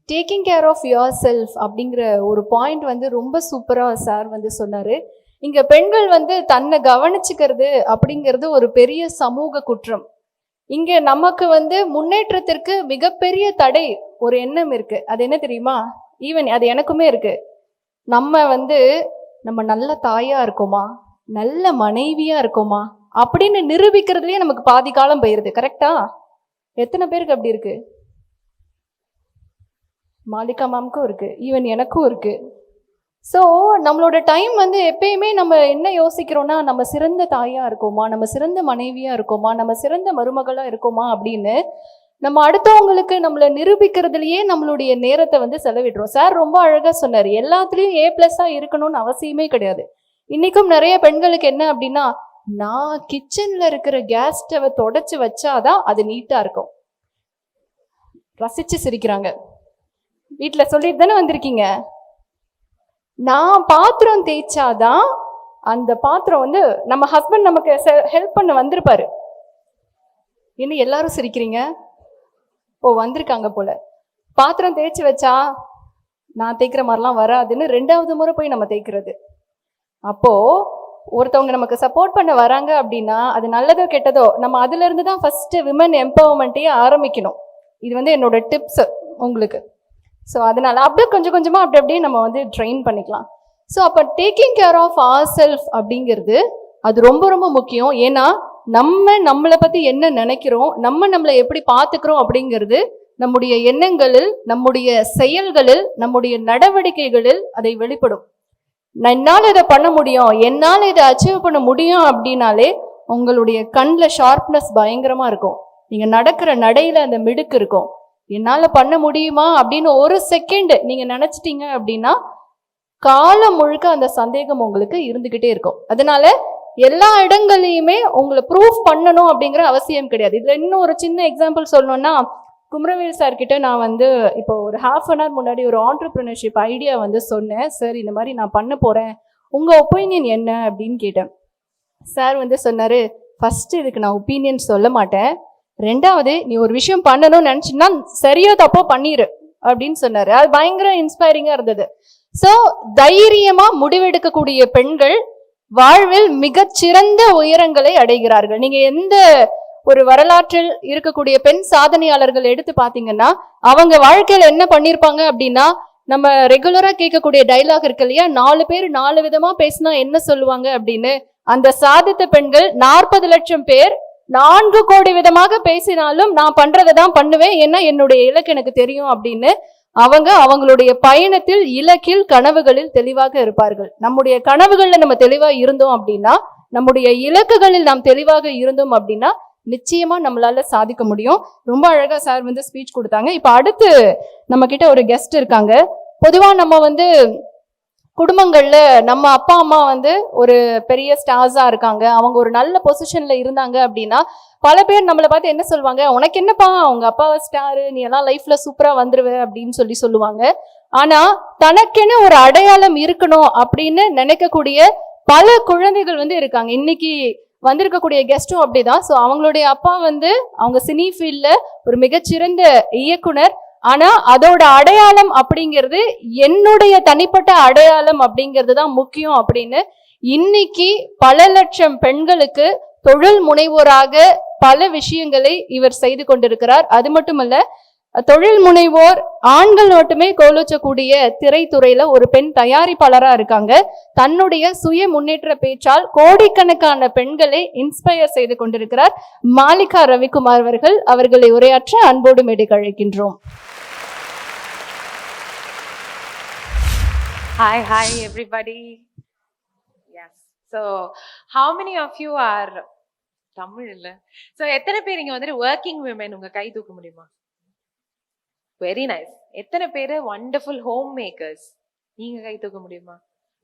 Taking care of your self அப்படிங்கிற ஒரு பாயிண்ட் வந்து ரொம்ப சூப்பராக சார் வந்து சொன்னார். இங்கே பெண்கள் வந்து தன்னை கவனிச்சுக்கிறது அப்படிங்கிறது ஒரு பெரிய சமூக குற்றம். இங்கே நமக்கு வந்து முன்னேற்றத்திற்கு மிகப்பெரிய தடை ஒரு எண்ணம் இருக்கு. அது என்ன தெரியுமா? ஈவன் அது எனக்குமே இருக்கு. நம்ம நல்ல தாயா இருக்கோமா, நல்ல மனைவியா இருக்கோமா அப்படின்னு நிரூபிக்கிறதுலயே நமக்கு பாதி காலம் போயிருது. கரெக்டா? எத்தனை பேருக்கு அப்படி இருக்கு? மாலிகா மேம்க்கும் இருக்கு, ஈவன் எனக்கும் இருக்கு. ஸோ நம்மளோட டைம் வந்து எப்பயுமே நம்ம என்ன யோசிக்கிறோம்னா, நம்ம சிறந்த தாயா இருக்கோமா, நம்ம சிறந்த மனைவியா இருக்கோமா, நம்ம சிறந்த மருமகளா இருக்கோமா அப்படின்னு நம்ம அடுத்தவங்களுக்கு நம்மளை நிரூபிக்கிறதுலயே நம்மளுடைய நேரத்தை வந்து செலவிடுறோம். சார் ரொம்ப அழகா சொன்னார், எல்லாத்துலேயும் A+ இருக்கணும்னு அவசியமே கிடையாது. இன்னைக்கும் நிறைய பெண்களுக்கு என்ன அப்படின்னா, நான் கிச்சன்ல இருக்கிற கேஸ் ஸ்டவை தொடச்சி வச்சாதான் அது நீட்டா இருக்கும். ரசிச்சு சிரிக்கிறாங்க. வீட்டில் சொல்லிட்டு தானே வந்திருக்கீங்க. நான் பாத்திரம் தேய்ச்சாதான் அந்த பாத்திரம் வந்து நம்ம ஹஸ்பண்ட் நமக்கு ஹெல்ப் பண்ண வந்திருப்பாரு. இன்னும் எல்லாரும் சிரிக்கிறீங்க. ஓ, வந்திருக்காங்க போல. பாத்திரம் தேய்ச்சி வச்சா நான் தேய்க்கிற மாதிரிலாம் வராதுன்னு 2வது முறை போய் நம்ம தேய்க்கிறது. அப்போ ஒருத்தவங்க நமக்கு சப்போர்ட் பண்ண வராங்க அப்படின்னா அது நல்லதோ கெட்டதோ நம்ம அதுல இருந்து தான் ஃபர்ஸ்ட் விமன் எம்பவர்மெண்ட்டையே ஆரம்பிக்கணும். இது வந்து என்னோட டிப்ஸ் உங்களுக்கு. ஸோ அதனால அப்படியே கொஞ்சம் கொஞ்சமாக அப்படியே நம்ம வந்து ட்ரெயின் பண்ணிக்கலாம். ஸோ அப்போ taking care of our self அப்படிங்கிறது அது ரொம்ப ரொம்ப முக்கியம். ஏன்னா நம்மளை பற்றி என்ன நினைக்கிறோம், நம்மளை எப்படி பார்த்துக்கிறோம் அப்படிங்கிறது நம்முடைய எண்ணங்களில், நம்முடைய செயல்களில், நம்முடைய நடவடிக்கைகளில் அதை வெளிப்படும். என்னால் இதை பண்ண முடியும், என்னால் இதை அச்சீவ் பண்ண முடியும் அப்படின்னாலே உங்களுடைய கண்ணில் ஷார்ப்னஸ் பயங்கரமாக இருக்கும். நீங்கள் நடக்கிற நடையில் அந்த மிடுக்கு இருக்கும். என்னால் பண்ண முடியுமா அப்படின்னு ஒரு செகண்ட் நீங்கள் நினச்சிட்டீங்க அப்படின்னா காலம் முழுக்க அந்த சந்தேகம் உங்களுக்கு இருந்துக்கிட்டே இருக்கும். அதனால எல்லா இடங்களையுமே உங்களை ப்ரூஃப் பண்ணணும் அப்படிங்கிற அவசியம் கிடையாது. இதில் இன்னும் ஒரு சின்ன எக்ஸாம்பிள் சொல்லணும்னா, குமரவேல் சார்கிட்ட நான் வந்து இப்போ ஒரு 1/2 hour முன்னாடி ஒரு ஆண்டர்ப்ரினர்ஷிப் ஐடியா வந்து சொன்னேன். சார் இந்த மாதிரி நான் பண்ண போகிறேன், உங்கள் ஒப்பீனியன் என்ன அப்படின்னு கேட்டேன். சார் வந்து சொன்னார், ஃபஸ்ட்டு இதுக்கு நான் ஒப்பீனியன் சொல்ல மாட்டேன், 2வது நீ ஒரு விஷயம் பண்ணணும்னு நினச்சின்னா சரியோ தப்போ பண்ணிடு அப்படின்னு சொன்னார். அது பயங்கர இன்ஸ்பைரிங்காக இருந்தது. ஸோ தைரியமாக முடிவெடுக்கக்கூடிய பெண்கள் வாழ்வில் மிகச்சிறந்த உயரங்களை அடைகிறார்கள். நீங்கள் எந்த ஒரு வரலாற்றில் இருக்கக்கூடிய பெண் சாதனையாளர்கள் எடுத்து பார்த்தீங்கன்னா அவங்க வாழ்க்கையில் என்ன பண்ணியிருப்பாங்க அப்படின்னா, நம்ம ரெகுலரா கேட்கக்கூடிய டைலாக் இருக்கு இல்லையா, 4 பேர் 4 விதமா பேசினா என்ன சொல்லுவாங்க அப்படின்னு. அந்த சாதித்த பெண்கள் 40 லட்சம் பேர் 4 கோடி விதமாக பேசினாலும் நான் பண்றதை தான் பண்ணுவேன், ஏன்னா என்னுடைய இலக்கு எனக்கு தெரியும் அப்படின்னு அவங்களுடைய பயணத்தில், இலக்கில், கனவுகளில் தெளிவாக இருப்பார்கள். நம்முடைய கனவுகள்ல நம்ம தெளிவா இருந்தோம் அப்படின்னா, நம்முடைய இலக்குகளில் நாம் தெளிவாக இருந்தோம் அப்படின்னா நிச்சயமா நம்மளால சாதிக்க முடியும். ரொம்ப அழகா சார் வந்து ஸ்பீச் கொடுத்தாங்க. இப்ப அடுத்து நம்ம கிட்ட ஒரு கெஸ்ட் இருக்காங்க. பொதுவா நம்ம குடும்பங்கள்ல நம்ம அப்பா அம்மா ஒரு பெரிய ஸ்டார்ஸா இருக்காங்க, அவங்க ஒரு நல்ல பொசிஷன்ல இருந்தாங்க அப்படின்னா பல பேர் நம்மளை பார்த்து என்ன சொல்லுவாங்க, உனக்கு என்னப்பா அவங்க அப்பாவை ஸ்டாரு, நீ எல்லாம் லைஃப்ல சூப்பரா வந்துருவ அப்படின்னு சொல்லுவாங்க. ஆனா தனக்கென ஒரு அடையாளம் இருக்கணும் அப்படின்னு நினைக்கக்கூடிய பல குழந்தைகள் இருக்காங்க. இன்னைக்கு வந்திருக்கக்கூடிய கெஸ்டும் அப்படிதான். ஸோ அவங்களுடைய அப்பா அவங்க சினி ஃபீல்ட்ல ஒரு மிகச்சிறந்த இயக்குனர். ஆனா அதோட அடையாளம் அப்படிங்கிறது என்னுடைய தனிப்பட்ட அடையாளம் அப்படிங்கிறது தான் முக்கியம் அப்படின்னு இன்னைக்கு பல லட்சம் பெண்களுக்கு தொழில் முனைவோராக பல விஷயங்களை இவர் செய்து கொண்டிருக்கிறார். அது மட்டுமல்ல, தொழில் முனைவோர் ஆண்கள் மட்டுமே கோலோச்சக்கூடிய திரைத்துறையில ஒரு பெண் தயாரிப்பாளரா இருக்காங்க. தன்னுடைய சுய முன்னேற்ற பேச்சால் கோடிக்கணக்கான பெண்களை இன்ஸ்பயர் செய்து கொண்டிருக்கிறார் மாலிகா ரவிக்குமார் அவர்கள். அவர்களை உரையாற்ற அன்போடு மேடைக்கு அழைக்கின்றோம். Hi everybody. Yes. So how many of you are Tamil இல்ல? So எத்தனை பேர் இங்க working women உங்க கை தூக்க முடியுமா? Very nice. எத்தனை பேர் wonderful homemakers நீங்க கை தூக்க முடியுமா?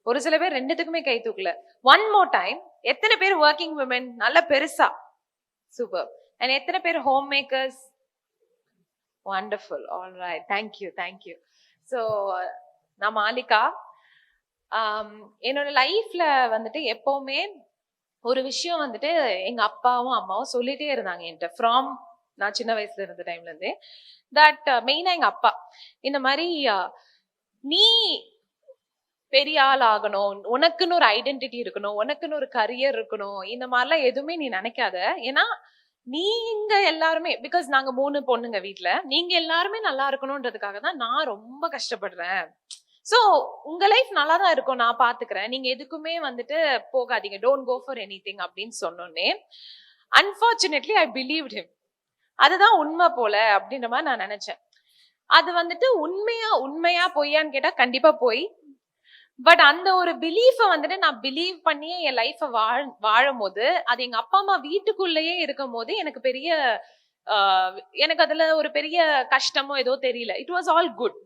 ஒரு சில பேர் ரெண்டுத்துக்குமே கை தூக்கல. One more time. எத்தனை பேர் working women நல்ல பெருசா? Super. And எத்தனை பேர் homemakers? Wonderful. All right. Thank you. So நான் மாலிகா. என்னோட லைஃப்ல எப்பவுமே ஒரு விஷயம் எங்க அப்பாவும் அம்மாவும் சொல்லிட்டே இருந்தாங்க என்கிட்ட ஃப்ரம் நான் சின்ன வயசுல இருந்த டைம்ல இருந்தே. தட் மெயினா எங்க அப்பா இந்த மாதிரி நீ பெரிய ஆள் ஆகணும், உனக்குன்னு ஒரு ஐடென்டிட்டி இருக்கணும், உனக்குன்னு ஒரு கரியர் இருக்கணும், இந்த மாதிரிலாம் எதுவுமே நீ நினைக்காத. ஏன்னா நீங்க எல்லாருமே, பிகாஸ் நாங்க 3 பொண்ணுங்க வீட்டுல, நீங்க எல்லாருமே நல்லா இருக்கணும்ன்றதுக்காக தான் நான் ரொம்ப கஷ்டப்படுறேன். சோ உங்க லைஃப் நல்லா தான் இருக்கும், நான் பாத்துக்கிறேன், நீங்க எதுக்குமே போகாதீங்க, டோன்ட் கோ ஃபார் எனிதிங் அப்படின்னு சொன்னோன்னே அன்பார்ச்சுனேட்லி ஐ பிலீவ்ட் ஹிம். அதுதான் உண்மை போல அப்படின்ற மாதிரி நான் நினைச்சேன். அது உண்மையா பொய்யான்னு கேட்டா கண்டிப்பா போய். பட் அந்த ஒரு பிலீஃபை நான் பிலீவ் பண்ணியே என் லைஃபை வாழும் போது, அது எங்க அப்பா அம்மா வீட்டுக்குள்ளேயே இருக்கும் போது எனக்கு அதுல ஒரு பெரிய கஷ்டமோ ஏதோ தெரியல. It was all good.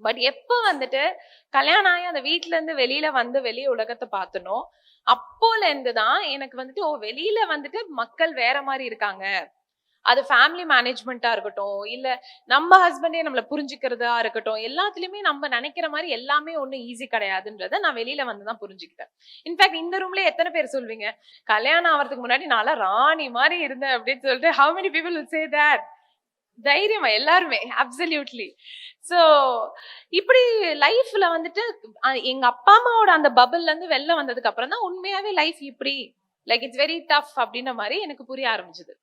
But எப்ப கல்யாணம் ஆகி அந்த வீட்டுல இருந்து வெளிய உலகத்தை பார்த்தனோ, அப்போல இருந்துதான் எனக்கு வெளியில மக்கள் வேற மாதிரி இருக்காங்க. அது ஃபேமிலி மேனேஜ்மெண்டா இருக்கட்டும், இல்ல நம்ம ஹஸ்பண்டே நம்மள புரிஞ்சுக்கிறதா இருக்கட்டும், எல்லாத்துலயுமே நம்ம நினைக்கிற மாதிரி எல்லாமே ஒண்ணு ஈஸி கிடையாதுன்றத நான் வெளியில வந்துதான் புரிஞ்சுக்கிட்டேன். இன்ஃபேக்ட் இந்த ரூம்ல எத்தனை பேர் சொல்வீங்க, கல்யாணம் ஆகிறதுக்கு முன்னாடி நான் ராணி மாதிரி இருந்தேன் அப்படின்னு சொல்லிட்டு? how many people will say that? தைரியமா எல்லாருமே, அப்சல்யூட்லி. சோ இப்படி லைஃப்ல எங்க அப்பா அம்மாவோட அந்த பபிள்ல இருந்து வெளில வந்ததுக்கு அப்புறம் தான் உண்மையாவே லைஃப் இப்படி இட்ஸ் வெரி டஃப் அப்படின்ற மாதிரி எனக்கு புரிய ஆரம்பிச்சது.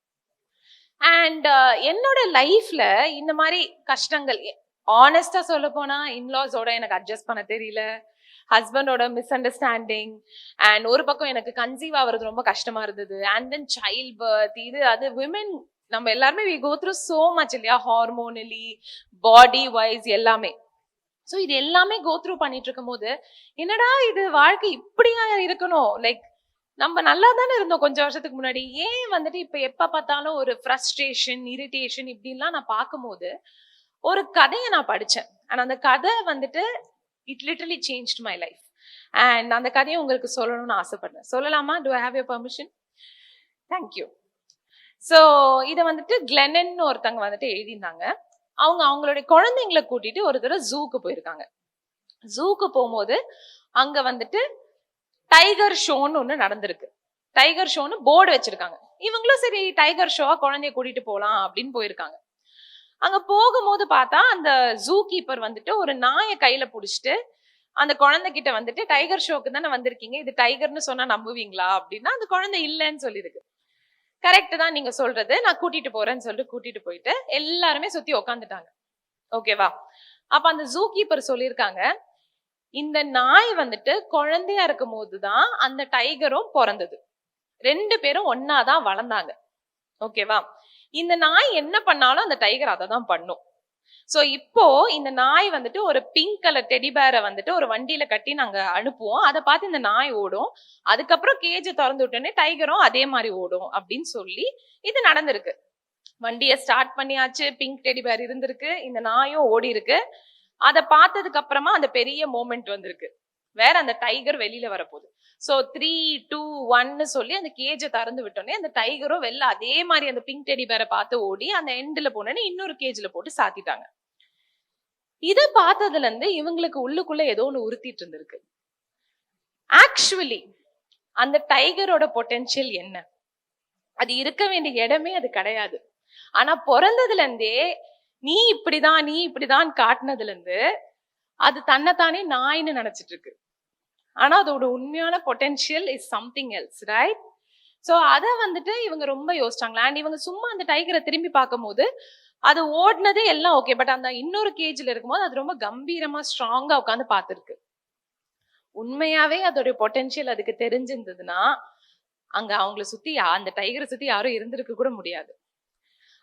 அண்ட் என்னோட லைஃப்ல இந்த மாதிரி கஷ்டங்கள், ஆனஸ்டா சொல்ல போனா இன்லாஸோட எனக்கு அட்ஜஸ்ட் பண்ண தெரியல, ஹஸ்பண்டோட மிஸ் அண்டர்ஸ்டாண்டிங், அண்ட் ஒரு பக்கம் எனக்கு கன்சீவ் ஆகுறது ரொம்ப கஷ்டமா இருந்தது, அண்ட் தென் சைல்ட் பர்த், இது அது விமென் நம்ம எல்லாருமே we go through so much இல்லையா, ஹார்மோனலி பாடி வைஸ் எல்லாமே. ஸோ இது எல்லாமே கோ த்ரூ பண்ணிட்டு இருக்கும் போது என்னடா இது வாழ்க்கை இப்படியா இருக்கணும், நம்ம நல்லா தானே இருந்தோம் கொஞ்சம் வருஷத்துக்கு முன்னாடி, ஏன் இப்ப எப்ப பார்த்தாலும் ஒரு ஃப்ரஸ்ட்ரேஷன், இரிட்டேஷன் இப்படின்லாம் நான் பார்க்கும்போது ஒரு கதையை நான் படிச்சேன். அண்ட் அந்த கதை it literally changed my life. And அந்த கதையை உங்களுக்கு சொல்லணும்னு ஆசைப்படுறேன். சொல்லலாமா? To I have your permission? Thank you. So இதை கிளெனன்னு ஒருத்தவங்க எழுதியிருந்தாங்க. அவங்களுடைய குழந்தைங்களை கூட்டிட்டு ஒரு தடவை ஜூக்கு போயிருக்காங்க. ஜூக்கு போகும்போது அங்க டைகர் ஷோன்னு ஒண்ணு நடந்திருக்கு. டைகர் ஷோன்னு போர்டு வச்சிருக்காங்க. இவங்களும் சரி டைகர் ஷோவா குழந்தைய கூட்டிட்டு போலாம் அப்படின்னு போயிருக்காங்க. அங்க போகும்போது பார்த்தா அந்த ஜூ கீப்பர் ஒரு நாயை கையில புடிச்சிட்டு அந்த குழந்தைகிட்ட டைகர் ஷோக்கு தானே வந்திருக்கீங்க, இது டைகர்னு சொன்னா நம்புவீங்களா அப்படின்னா அந்த குழந்தை இல்லைன்னு சொல்லிருக்கு. கரெக்ட் தான் நீங்க சொல்றது, நான் கூட்டிட்டு போறேன்னு சொல்லிட்டு கூட்டிட்டு போயிட்டு எல்லாருமே சுத்தி உக்காந்துட்டாங்க. ஓகேவா? அப்ப அந்த ஜூ கீப்பர் சொல்லியிருக்காங்க, இந்த நாய் குழந்தையா இருக்கும் போதுதான் அந்த டைகரும் பிறந்தது, 2 பேரும் ஒன்னாதான் வளர்ந்தாங்க. ஓகேவா? இந்த நாய் என்ன பண்ணாலும் அந்த டைகர் அதை தான் பண்ணும். ஸோ இப்போ இந்த நாய் வந்துட்டு ஒரு பிங்க் கலர் டெடி பேரை வந்துட்டு ஒரு வண்டியில கட்டி நாங்க அனுப்புவோம். அதை பார்த்து இந்த நாய் ஓடும். அதுக்கப்புறம் கேஜை திறந்து விட்டோன்னே டைகரும் அதே மாதிரி ஓடும் அப்படின்னு சொல்லி இது நடந்திருக்கு. வண்டியை ஸ்டார்ட் பண்ணியாச்சு, பிங்க் டெடி பேர் இருந்திருக்கு, இந்த நாயும் ஓடி இருக்கு. அதை பார்த்ததுக்கு அப்புறமா அந்த பெரிய மோமெண்ட் வந்திருக்கு, வேற அந்த டைகர் வெளியில வரப்போகுது. ஸோ 3, 2, 1 சொல்லி அந்த கேஜை திறந்து விட்டோன்னே அந்த டைகரும் வெளில அதே மாதிரி அந்த பிங்க் டெடி பேரை பார்த்து ஓடி அந்த எண்டில் போனோன்னு இன்னொரு கேஜில் போட்டு சாத்திட்டாங்க. இதை பார்த்ததுல இருந்து இவங்களுக்கு உள்ளுக்குள்ள ஏதோ ஒன்று உறுத்திட்டு இருந்திருக்கு. ஆக்சுவலி அந்த டைகரோட பொட்டென்ஷியல் என்ன? அது இருக்க வேண்டிய இடமே அது கிடையாது. ஆனா பிறந்ததுல இருந்தே நீ இப்படிதான் காட்டினதுல இருந்து அது தன்னைத்தானே நாயின்னு நினைச்சிட்டு இருக்கு. ஆனா அதோட உண்மையான potential is something else, right? So அதை வந்துட்டு இவங்க ரொம்ப யோசிச்சாங்களா. அண்ட் இவங்க சும்மா அந்த டைகரை திரும்பி பார்க்கும் போது அது ஓடினதே எல்லாம் ஓகே, பட் அந்த இன்னொரு கேஜில் இருக்கும்போது அது ரொம்ப கம்பீரமா ஸ்ட்ராங்கா உட்காந்து பார்த்துருக்கு. உண்மையாவே அதோட பொட்டென்ஷியல் அதுக்கு தெரிஞ்சிருந்ததுன்னா அங்க அவங்கள சுத்தி அந்த டைகரை சுத்தி யாரும் இருந்திருக்க கூட முடியாது.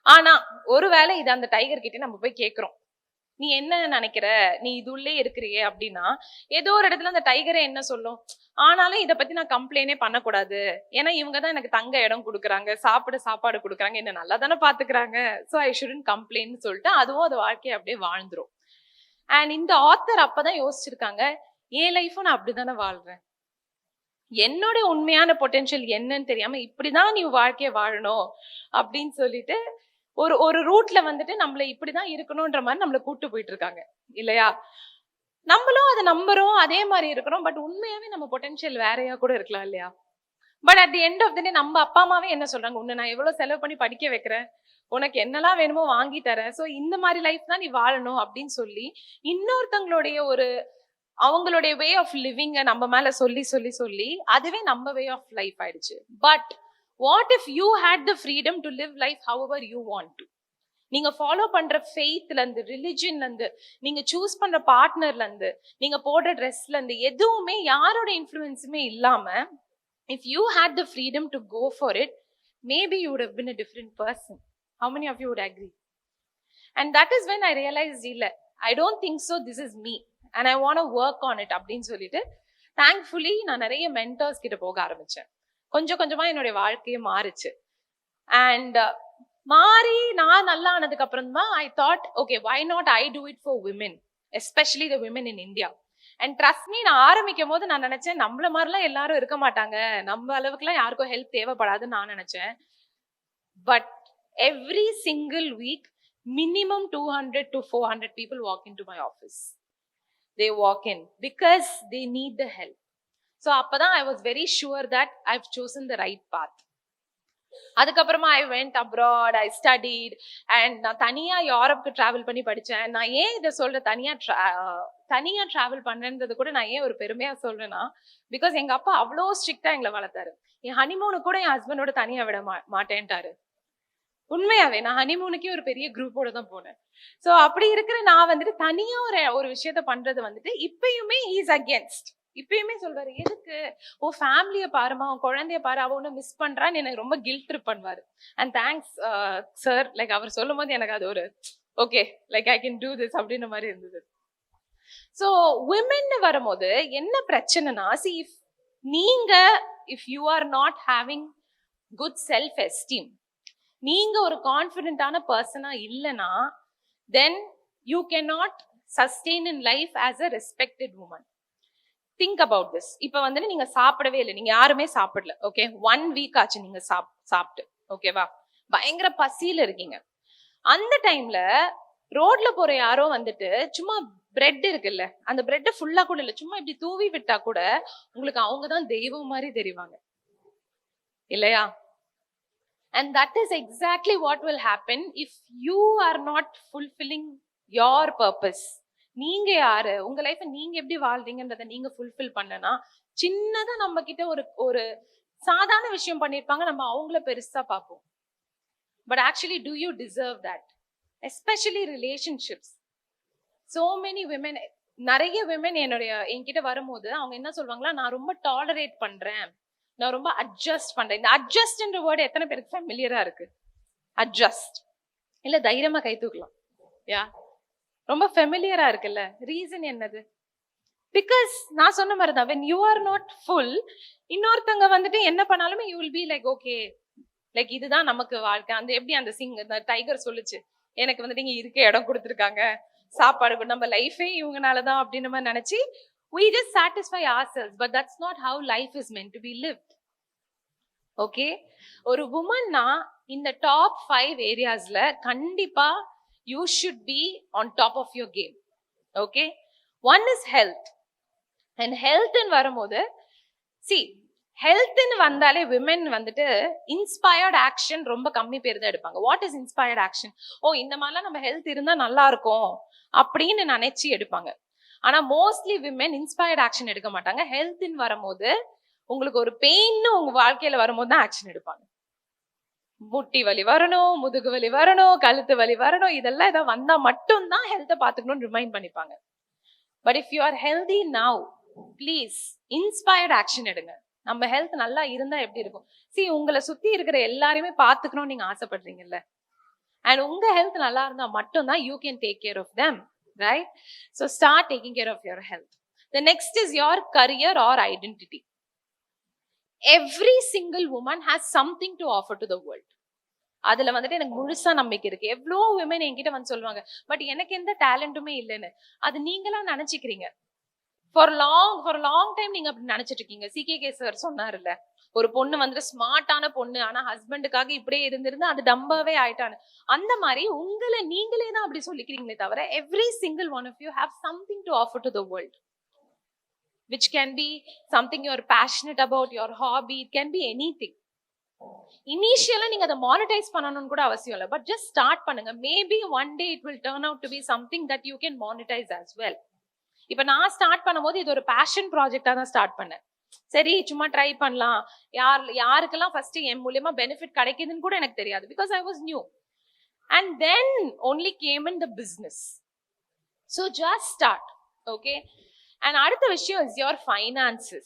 ஆனா ஒருவேளை இது அந்த டைகர் கிட்ட நம்ம போய் கேட்கிறோம், நீ என்ன நினைக்கிற, நீ இதுள்ளே இருக்கிறியே அப்படின்னா ஏதோ ஒரு இடத்துல அந்த டைகரே என்ன சொல்லும், ஆனாலும் இதை பத்தி நான் கம்ப்ளைண்டே பண்ணக்கூடாது, ஏன்னா இவங்கதான் எனக்கு தங்க இடம் கொடுக்குறாங்க, சாப்பாடு கொடுக்குறாங்க, என்ன நல்லா தானே பாத்துக்கிறாங்க, ஸோ ஐ ஷுடன்ட் கம்ப்ளைண்ட் சொல்லிட்டு அதுவும் அது வாழ்க்கையை அப்படியே வாழ்ந்துரும். அண்ட் இந்த ஆத்தர் அப்பதான் யோசிச்சிருக்காங்க, என் லைஃபும் நான் அப்படிதானே வாழ்றேன், என்னோட உண்மையான பொட்டென்ஷியல் என்னன்னு தெரியாம இப்படிதான் நீ வாழ்க்கைய வாழணும் அப்படின்னு சொல்லிட்டு ஒரு ரூட்ல வந்துட்டு நம்மள இப்படிதான் இருக்கணும்ன்ற மாதிரி நம்மள கூட்டு போயிட்டு இருக்காங்க இல்லையா? நம்மளும் அதை நம்புறோம், அதே மாதிரி இருக்கிறோம். பட் உண்மையாவே நம்ம பொட்டென்ஷியல் வேறையா கூட இருக்கலாம் இல்லையா? But at the end of the day நம்ம அப்பா அம்மாவே என்ன சொல்றாங்க, உன்னை நான் எவ்வளவு செலவு பண்ணி படிக்க வைக்கிறேன், உனக்கு என்னெல்லாம் வேணுமோ வாங்கி தரேன், ஸோ இந்த மாதிரி லைஃப் தான் நீ வாழணும் அப்படின்னு சொல்லி இன்னொருத்தங்களுடைய அவங்களுடைய வே ஆஃப் லிவிங்க நம்ம மேல சொல்லி அதுவே நம்ம வே ஆஃப் லைஃப் ஆயிடுச்சு. But what if you had the freedom to live life however you want to? நீங்க ஃபாலோ பண்ற ஃபெய்த்ல இருந்து, ரிலிஜன்ல இருந்து, நீங்க சூஸ் பண்ற பார்ட்னர்ல இருந்து, நீங்க போடுற ட்ரெஸ்ல இருந்து, எதுவுமே யாரோட இன்ஃப்ளூயன்ஸுமே இல்லாம if you had the freedom to go for it, maybe you would have been a different person. How many of you would agree? And that is when I realized, I don't think so, this is me and I want to work on it அப்படின்னு சொல்லிட்டு thankfully நான் நிறைய mentors கிட்ட போக ஆரம்பிச்சேன். கொஞ்சம் கொஞ்சமா என்னுடைய வாழ்க்கையே மாறிச்சு. அண்ட் மாறி நான் நல்லா ஆனதுக்கு அப்புறம் தான் I thought, okay, why not I do it for women, especially the women in India. And trust me, நான் ஆரம்பிக்கும் போது நான் நினைச்சேன் நம்மள மாதிரிலாம் எல்லாரும் இருக்க மாட்டாங்க, நம்ம அளவுக்குலாம் யாருக்கும் ஹெல்ப் தேவைப்படாதுன்னு நான் நினைச்சேன். But every single week minimum 200 to 400 people walk into my office. They walk in because they need the help. So appadan I was very sure that I've chosen the right path. அதுக்கப்புறமா I went abroad, I studied, and நான் தனியா யூரோப்க்கு travel பண்ணி படிச்சேன். நான் ஏன் இதை சொல்றேன், தனியா டிராவல் பண்றேன்றது கூட நான் ஏன் ஒரு பெருமையா சொல்றேன்னா, பிகாஸ் எங்க அப்பா அவ்வளோ ஸ்ட்ரிக்டா எங்களை வளர்த்தாரு. என் ஹனிமூனு கூட என் ஹஸ்பண்டோட தனியா விட மாட்டேன்ட்டாரு. உண்மையாவே நான் ஹனிமூனுக்கே ஒரு பெரிய குரூப்போட தான் போனேன். ஸோ அப்படி இருக்கிற நான் வந்துட்டு தனியா ஒரு விஷயத்த பண்றது வந்துட்டு இப்பயுமே இஸ் அகேன்ஸ்ட். இப்பயுமே சொல்றாரு, எதுக்கு ஓ ஃபேமிலிய பாருமா, உன் குழந்தைய பாரு, அவ ஒண்ணு மிஸ் பண்றான்னு எனக்கு ரொம்ப கில்ட் ட்ரிப் பண்ணுவாரு. அண்ட் தேங்க்ஸ் சார், லைக் அவர் சொல்லும் போது எனக்கு அது ஒரு okay, like I can do this அப்படின்ற மாதிரி இருந்தது. ஸோ விமென் வரும்போது என்ன பிரச்சனைனா, see if you are not having good self esteem, நீங்க ஒரு கான்ஃபிடென்டான பர்சனா இல்லைன்னா, then you can not sustain in life as a respected woman. Think about this. இப்ப வந்துட்டு நீங்க சாப்பிடவே இல்லை, நீங்க யாருமே சாப்பிடல, ஓகே, 1 வீக் ஆச்சு நீங்க சாப்பிட்டு, ஓகேவா, பயங்கர பசியில இருக்கீங்க. அந்த டைம்ல ரோட்ல போற யாரோ வந்துட்டு சும்மா பிரெட் இருக்குல்ல, அந்த பிரெட் ஃபுல்லா கூட இல்ல, சும்மா இப்படி தூவி விட்டா கூட உங்களுக்கு அவங்கதான் தெய்வம் மாதிரி தெரிவாங்க இல்லையா? And that is exactly what will happen if you are not fulfilling your purpose. நீங்க யாரு, உங்க லைஃப் நீங்க எப்படி வாழ்றீங்கன்றத நீங்க ஃபுல்ஃபில் பண்ணனா, சின்னதா நம்ம கிட்ட ஒரு சாதாரண விஷயம் பண்ணிருப்பாங்க, நம்ம அவங்கள பெருசா பார்ப்போம். But actually do you deserve that? Especially relationships. So many women, நிறைய women என்கிட்ட வரும்போது அவங்க என்ன சொல்வாங்களா, நான் ரொம்ப டாலரேட் பண்றேன், நான் ரொம்ப அட்ஜஸ்ட் பண்றேன். இந்த அட்ஜஸ்ட்ன்ற வேர்டு எத்தனை பேருக்கு ஃபெமிலியரா இருக்கு? அட்ஜஸ்ட் இல்ல தைரியமா கை தூக்கலாம். யா, ரொம்ப ஃபெமிலியரா இருக்குல்ல. ரீசன் என்னது? பிகாஸ் நான் சொன்ன மாதிரி தான், when you are not full, இன்னொருத்தங்க வந்துட்டு என்ன பண்ணாலுமே you will be like okay, like இதுதான் நமக்கு வாழ்க்கை. அந்த எப்படி அந்த அந்த டைகர் சொல்லுச்சு, எனக்கு வந்துட்டு இங்க இருக்க இடம் கொடுத்துருக்காங்க, சாப்பாடு, நம்ம லைஃபே இவங்கனாலதான் அப்படின்னு நம்ம நினைச்சு we just satisfy ourselves, but that's not how life is meant to be lived. Okay, ஒரு உமன்னா இந்த டாப் 5 ஏரியாஸ்ல கண்டிப்பா you should be on top of your game. Okay, one is health. And health ன்னு வரும்போது see, health ன்னு வந்தாலே women வந்துட்டு inspired action ரொம்ப கம்மி பேர் தான் எடுப்பாங்க. What is inspired action? ஓ இந்த மாதிரிலாம் நம்ம ஹெல்த் இருந்தா நல்லா இருக்கும் அப்படின்னு நினைச்சு எடுப்பாங்க. ஆனா மோஸ்ட்லி விமென் இன்ஸ்பயர்ட் ஆக்ஷன் எடுக்க மாட்டாங்க. ஹெல்த்ன்னு வரும்போது உங்களுக்கு ஒரு பெயின் உங்க வாழ்க்கையில வரும்போது தான் ஆக்ஷன் எடுப்பாங்க. முட்டி வலி வரணும், முதுகு வலி வரணும், கழுத்து வலி வரணும், இதெல்லாம் ஏதாவது வந்தா மட்டும்தான் ஹெல்த்தை பாத்துக்கணும்னு ரிமைண்ட் பண்ணிப்பாங்க. But if you R healthy now, please inspired action எடுங்க. நம்ம ஹெல்த் நல்லா இருந்தா எப்படி இருக்கும்? சி, உங்களை சுத்தி இருக்கிற எல்லாரையுமே பாத்துக்கணும்னு நீங்க ஆசைப்படுறீங்கல்ல, அண்ட் உங்க ஹெல்த் நல்லா இருந்தா மட்டும்தான் you can take care of them, right? So start taking care of your health. The next is your career or identity. Every single woman has something to offer to the world. அதுல வந்துட்டு எனக்கு முழுசா நம்பிக்கை இருக்கு. எவ்வளோ women என்கிட்ட வந்து சொல்லுவாங்க, பட் எனக்கு எந்த டேலண்ட்டுமே இல்லைன்னு. அது நீங்களா நினைச்சுக்கிறீங்க. ஃபார் லாங் டைம் நீங்க அப்படி நினைச்சிட்டு இருக்கீங்க. CKK சார் சொன்னாருல்ல, ஒரு பொண்ணு வந்துட்டு ஸ்மார்ட்டான பொண்ணு, ஆனா ஹஸ்பண்டுக்காக இப்படியே இருந்திருந்து அது டம்பாவே ஆயிட்டான்னு. அந்த மாதிரி உங்களை நீங்களே தான் அப்படி சொல்லிக்கிறீங்களே தவிர every single one of you have something to offer to the world, which can be something you're passionate about, your hobby, it can be anything. Initially நீங்க அதை monetize பண்ணணும்னு கூட அவசியம் இல்லை, but just start பண்ணுங்க. Maybe one day it will turn out to be something that you can monetize as well. இப்ப நான் start பண்ணும்போது இது ஒரு பேஷன் ப்ராஜெக்டா தான் ஸ்டார்ட் பண்ணேன். சரி சும்மா ட்ரை பண்ணலாம், யாருக்கெல்லாம் ஃபர்ஸ்ட் என் மூலியமா பெனிஃபிட் கிடைக்குதுன்னு கூட எனக்கு தெரியாது, because I was new. And then only came in the business. So just start, okay? And அடுத்த விஷயம் is your finances.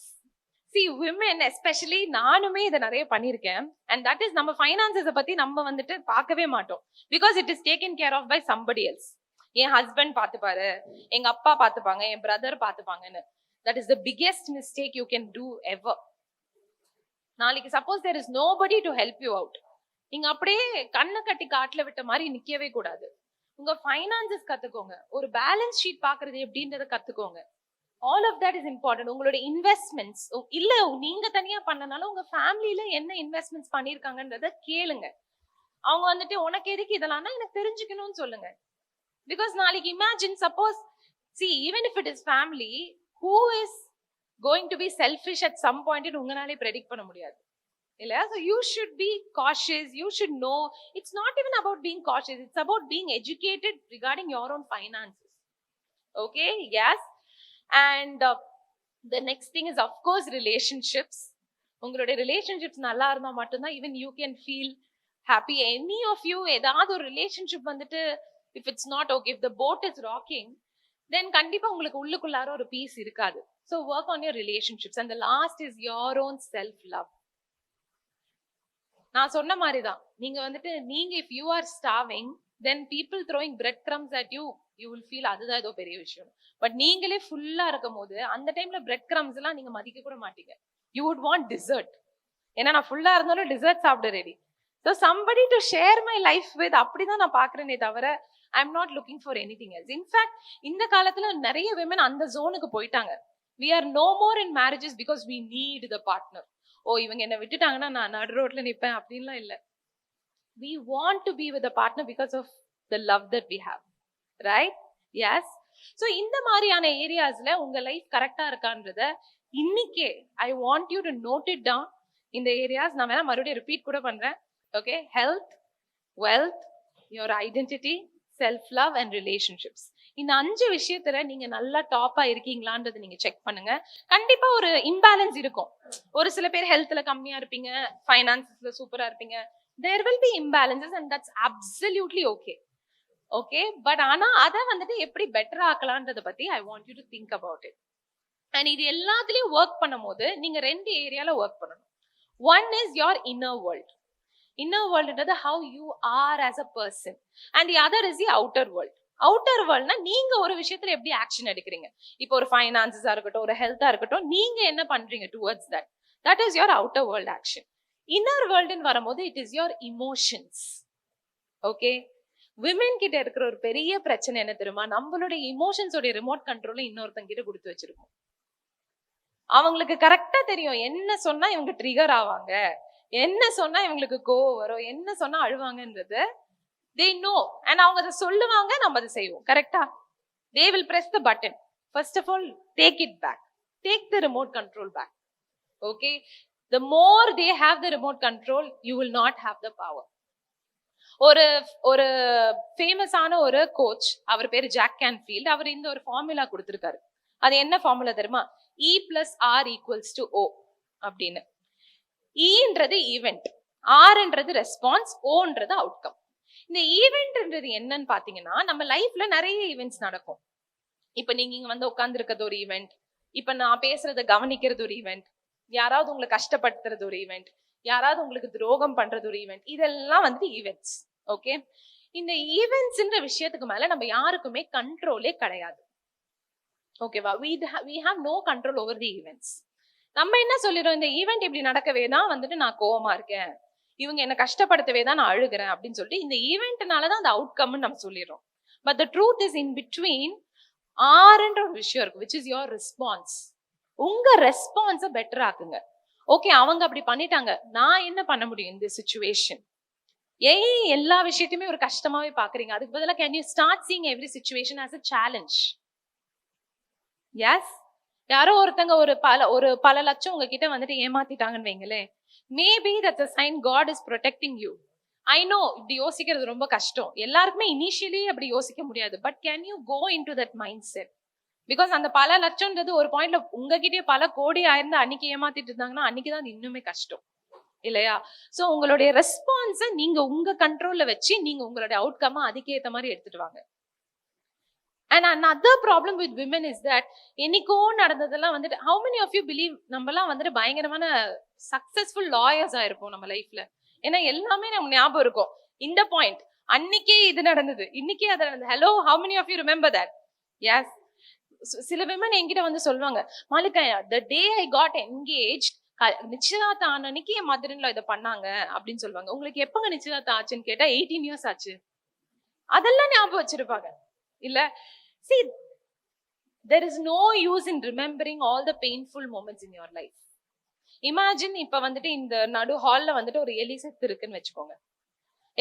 See, women especially, நானுமே இதை நிறைய பண்ணியிருக்கேன். And that is, நம்ம finances பத்தி நம்ம வந்துட்டு பார்க்கவே மாட்டோம், because it is taken care of by somebody else. என் ஹஸ்பண்ட் பார்த்துப்பாரு, எங்க அப்பா பார்த்துப்பாங்க, என் பிரதர் பார்த்துப்பாங்கன்னு. That is the biggest mistake you can do ever. நாளைக்கு suppose there is nobody to help you out, நீங்க அப்படியே கண்ணை கட்டி காட்டுல விட்ட மாதிரி நிக்கவே கூடாது. உங்க ஃபைனான்சஸ் கத்துக்கோங்க, ஒரு பேலன்ஸ் ஷீட் பாக்குறது எப்படின்றத கத்துக்கோங்க. All of that is important. உங்களோட இன்வெஸ்ட்மெண்ட்ஸ் இல்ல நீங்க தனியா பண்ணனால உங்க ஃபேமிலியில என்ன இன்வெஸ்ட்மெண்ட்ஸ் பண்ணிருக்காங்கன்றத கேளுங்க. அவங்க வந்துட்டு உனக்கு எதுக்கு இதெல்லாம் எனக்கு தெரிஞ்சுக்கணும்னு சொல்லுங்க. பிகாஸ் நாளைக்கு imagine suppose, see, even if it is family, who is going to be selfish at some point in உங்களாலே predict பண்ண முடியாது இல்ல. So you should be cautious, you should know. It's not even about being cautious, it's about being educated regarding your own finances. Okay, yes. And the next thing is of course relationships. உங்களுடைய relationships நல்லா இருந்தா மட்டும்தான் even you can feel happy. Any of you ஏதாவது ஒரு relationship வந்துட்டு if it's not okay, if the boat is rocking, then கண்டிப்பா உங்களுக்கு உள்ளுக்குள்ளார ஒரு peace இருக்காது. So work on your relationships. And the last is your own self love. நான் சொன்ன மாதிரி தான், நீங்க வந்துட்டு if you are starving, then people throwing breadcrumbs at you, you will feel அதுதான் ஏதோ பெரிய விஷயம். பட் நீங்களே ஃபுல்லா இருக்கும் போது அந்த டைம்ல பிரெட் கிரம்ஸ் எல்லாம் நீங்க மதிக்க கூட மாட்டீங்க. You would want dessert. ஏன்னா நான் ஃபுல்லா இருந்தாலும் டிசர்ட் சாப்பிட ready. So somebody to share my life with, அப்படிதான் நான் பாக்குறேனே தவிர I am not looking for anything else. In fact இந்த காலத்துல நிறைய விமன் அந்த ஜோனுக்கு போயிட்டாங்க. We are no more in marriages because we need the partner. ஓ இவங்க என்ன விட்டுட்டாங்கன்னா நான் நடு ரோட்ல நிற்பேன் அப்படின்லாம் இல்லை. We want to be with a partner because of the love that we have, right? Yes. So இந்த மாதிரியான ஏரியாஸ்ல உங்க லைஃப் கரெக்டா இருக்கான்றத இன்னைக்கே I want you to note it down. இந்த ஏரியாஸ் நான் வேணா மறுபடியும் ரிப்பீட் கூட பண்றேன். Okay, health, wealth, your identity, self love and relationships. இந்த 5 விஷயத்துல நீங்க நல்லா டாப்பா இருக்கீங்களான்றது நீங்க செக் பண்ணுங்க. கண்டிப்பா ஒரு இம்பேலன்ஸ் இருக்கும். ஒரு சில பேர் ஹெல்த்ல கம்மியா இருப்பீங்க, ஃபைனான்சஸ்ல சூப்பரா இருப்பீங்க. There will be imbalances and that's absolutely okay. Okay, but ஆனா அதை வந்துட்டு எப்படி பெட்டர் ஆக்கலான்றத பத்தி I want you to think about it. And இது எல்லாத்துலயும் ஒர்க் பண்ணும் போது நீங்க 2 ஏரியால ஒர்க் பண்ணணும். One is your inner world. Inner வேர்ல்டுன்றது how you are as a person, and the other is the outer world. Outer வேர்ல்ட்னா நீங்க ஒரு விஷயத்துல எப்படி ஆக்ஷன் எடுக்கிறீங்க. இப்போ ஒரு ஃபைனான்ஸா இருக்கட்டும், ஒரு ஹெல்த்தா இருக்கட்டும், நீங்க என்ன பண்றீங்க towards that. That is your outer world action. Inner வேர்ல்டுன்னு வரும்போது it is your emotions. Okay, women கிட்ட இருக்கிற ஒரு பெரிய பிரச்சனை என்ன தெரியுமா, நம்மளுடைய இமோஷன்ஸோட ரிமோட் கண்ட்ரோல இன்னொருத்தங்க கிட்ட கொடுத்து வச்சிருக்கோம். அவங்களுக்கு கரெக்டா தெரியும் என்ன சொன்னா இவங்க ட்ரிகர் ஆவாங்க, என்ன சொன்னா இவங்களுக்கு கோவம் வரும், என்ன சொன்னா அழுவாங்கன்றது they know. and அவங்க அதை சொல்லுவாங்க, நம்ம அதை செய்வோம். கரெக்டா? they will press the button. first of all, take it back, take the remote control back. okay, the more they have the remote control, you will not have the power. ஒரு ஃபேமஸான ஒரு கோச், அவர் பேரு jack Canfield. அவர் இந்த ஒரு formula கொடுத்திருக்காரு. அது என்ன formula தெரியுமா? E+R = O அப்படின்னு. ஈன்றது ஈவெண்ட், ஆர்ன்றது ரெஸ்பான்ஸ், ஓன்றது அவுட்கம். இந்த ஈவெண்ட்ன்றது என்னன்னு பாத்தீங்கன்னா, நம்ம லைஃப்ல நிறைய ஈவெண்ட்ஸ் நடக்கும். இப்ப நீங்க இங்க வந்து உட்கார்ந்து இருக்கிறது ஒரு ஈவெண்ட், இப்ப நான் பேசுறத கவனிக்கிறது ஒரு ஈவெண்ட், யாராவது உங்களை கஷ்டப்படுத்துறது ஒரு ஈவெண்ட், யாராவது உங்களுக்கு துரோகம் பண்றது ஒரு ஈவெண்ட், இதெல்லாம் வந்து ஈவெண்ட்ஸ். ஓகே, இந்த ஈவெண்ட்ஸ்ன்ற விஷயத்துக்கு மேல நம்ம யாருக்குமே கண்ட்ரோலே கிடையாது. ஓகேவா? we have no control over the events. நம்ம என்ன சொல்லிடுறோம், இந்த ஈவெண்ட் இப்படி நடக்கவே தான் வந்துட்டு நான் கோவமா இருக்கேன், இவங்க என்ன கஷ்டப்படுத்தவே தான் நான் அழுகிறேன் அப்படின்னு சொல்லிட்டு இந்த ஈவெண்ட்னாலதான் அந்த அவுட்கம்னு நம்ம சொல்லிடுறோம். But the truth is in between. ஆர்ன்ற ஒரு விஷயம் இருக்கு, which is your response. உங்க ரெஸ்பான்ஸை பெட்டர் ஆக்குங்க. ஓகே, அவங்க அப்படி பண்ணிட்டாங்க, நான் என்ன பண்ண முடியும் இந்த சிச்சுவேஷன்? ஏன் எல்லா விஷயத்தையுமே ஒரு கஷ்டமாவே பாக்குறீங்க? அதுக்கு பதிலா can you start seeing every situation as a challenge? Yes, யாரோ ஒருத்தங்க ஒரு பல லட்சம் உங்ககிட்ட வந்துட்டு ஏமாத்திட்டாங்கன்னு வைங்களே, maybe that's a sign God is protecting you. I know இப்படி யோசிக்கிறது ரொம்ப கஷ்டம், எல்லாருக்குமே இனிஷியலி அப்படி யோசிக்க முடியாது. But can you go into that mindset? Because அந்த பல லட்சம்ன்றது ஒரு பாயிண்ட்ல உங்ககிட்டயே பல கோடி ஆயிருந்து அன்னைக்கு ஏமாத்திட்டு இருந்தாங்கன்னா அன்னைக்குதான் அது இன்னுமே கஷ்டம் இல்லையா? சோ உங்களுடைய ரெஸ்பான்ஸை நீங்க உங்க கண்ட்ரோல்ல வச்சு நீங்க உங்களுடைய அவுட்கம் அதுக்கேற்ற மாதிரி எடுத்துட்டு வாங்க. And another problem with women is that என்னைக்கோ நடந்ததெல்லாம் வந்துட்டு how many of you believe நம்மலாம் வந்துட்டு பயங்கரமான சக்சஸ்ஃபுல் லாயர்ஸ் ஆயிருப்போம் நம்ம லைஃப்ல? ஏன்னா எல்லாமே நம்ம ஞாபகம் இருக்கும். இந்த பாயிண்ட் அன்னைக்கே இது நடந்தது, இன்னைக்கே அது நடந்தது. Hello, how many of you remember that? Yes. சில விமன் என்கிட்ட வந்து சொல்லுவாங்க, Malika, the day I got engaged, நிச்சயதார்த்தம் ஆன அன்னைக்கு என் மதர்-இன்-லா இதை பண்ணாங்க அப்படின்னு சொல்லுவாங்க. உங்களுக்கு எப்பங்க நிச்சயதார்த்தம் ஆச்சுன்னு கேட்டா 18 years ஆச்சு. அதெல்லாம் ஞாபகம் வச்சிருப்பாங்க இல்ல? See, there is no use in remembering all the painful moments in your life. Imagine இப்ப வந்துட்டு இந்த நடு ஹால்ல வந்துட்டு ஒரு எலி செத்து இருக்குன்னு வச்சுக்கோங்க,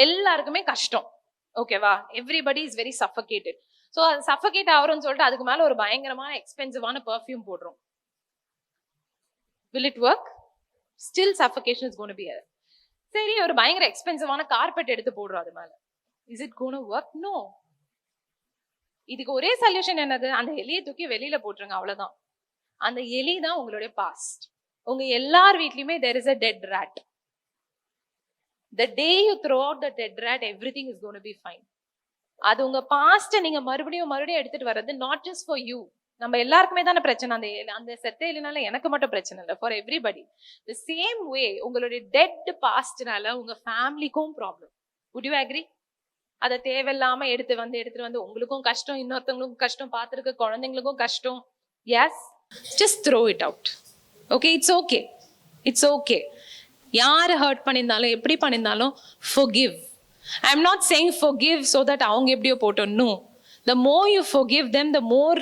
எல்லாருக்குமே கஷ்டம். ஓகேவா? Everybody is very suffocated. So அது சஃபகேட் ஆகுறோம்னு சொல்லிட்டு அதுக்கு மேல ஒரு பயங்கரமான எக்ஸ்பென்சிவான பெர்ஃப்யூம் போடுறோம். will it work? still suffocation is going to be there. சரி, ஒரு பயங்கர எக்ஸ்பென்சிவான கார்பெட் எடுத்து போடுறோம் அது மேல, is it going to work? no. இதுக்கு ஒரே சொல்யூஷன் என்னது? அந்த எலியை தூக்கி வெளியில போட்டுருங்க, அவ்வளவுதான். அந்த எலி தான் உங்களுடைய பாஸ்ட். உங்க எல்லார் வீட்லயுமே there is a dead rat. the day you throw out the dead rat, everything is going to be fine. அது உங்க பாஸ்ட நீங்க மறுபடியும் எடுத்துட்டு வர்றது not just for you. நம்ம எல்லாருக்குமே தானே பிரச்சனை. அந்த செத்த எலினால எனக்கு மட்டும் பிரச்சனை இல்லை, for everybody. the same way உங்களுடைய டெட் பாஸ்ட்னால உங்க ஃபேமிலிக்கும் ப்ராப்ளம். would you agree? அதை தேவையில்லாம எடுத்து வந்து உங்களுக்கும் கஷ்டம், இன்னொருத்தவங்களுக்கும் கஷ்டம், பார்த்திருக்க குழந்தைங்களுக்கும் கஷ்டம். yes, just throw it out. okay, it's okay. யாரு ஹர்ட் பண்ணியிருந்தாலும் எப்படி பண்ணியிருந்தாலும் forgive. I'm not saying forgive so that அவங்க எப்படியோ போட்டோம். no, the more you forgive them, the more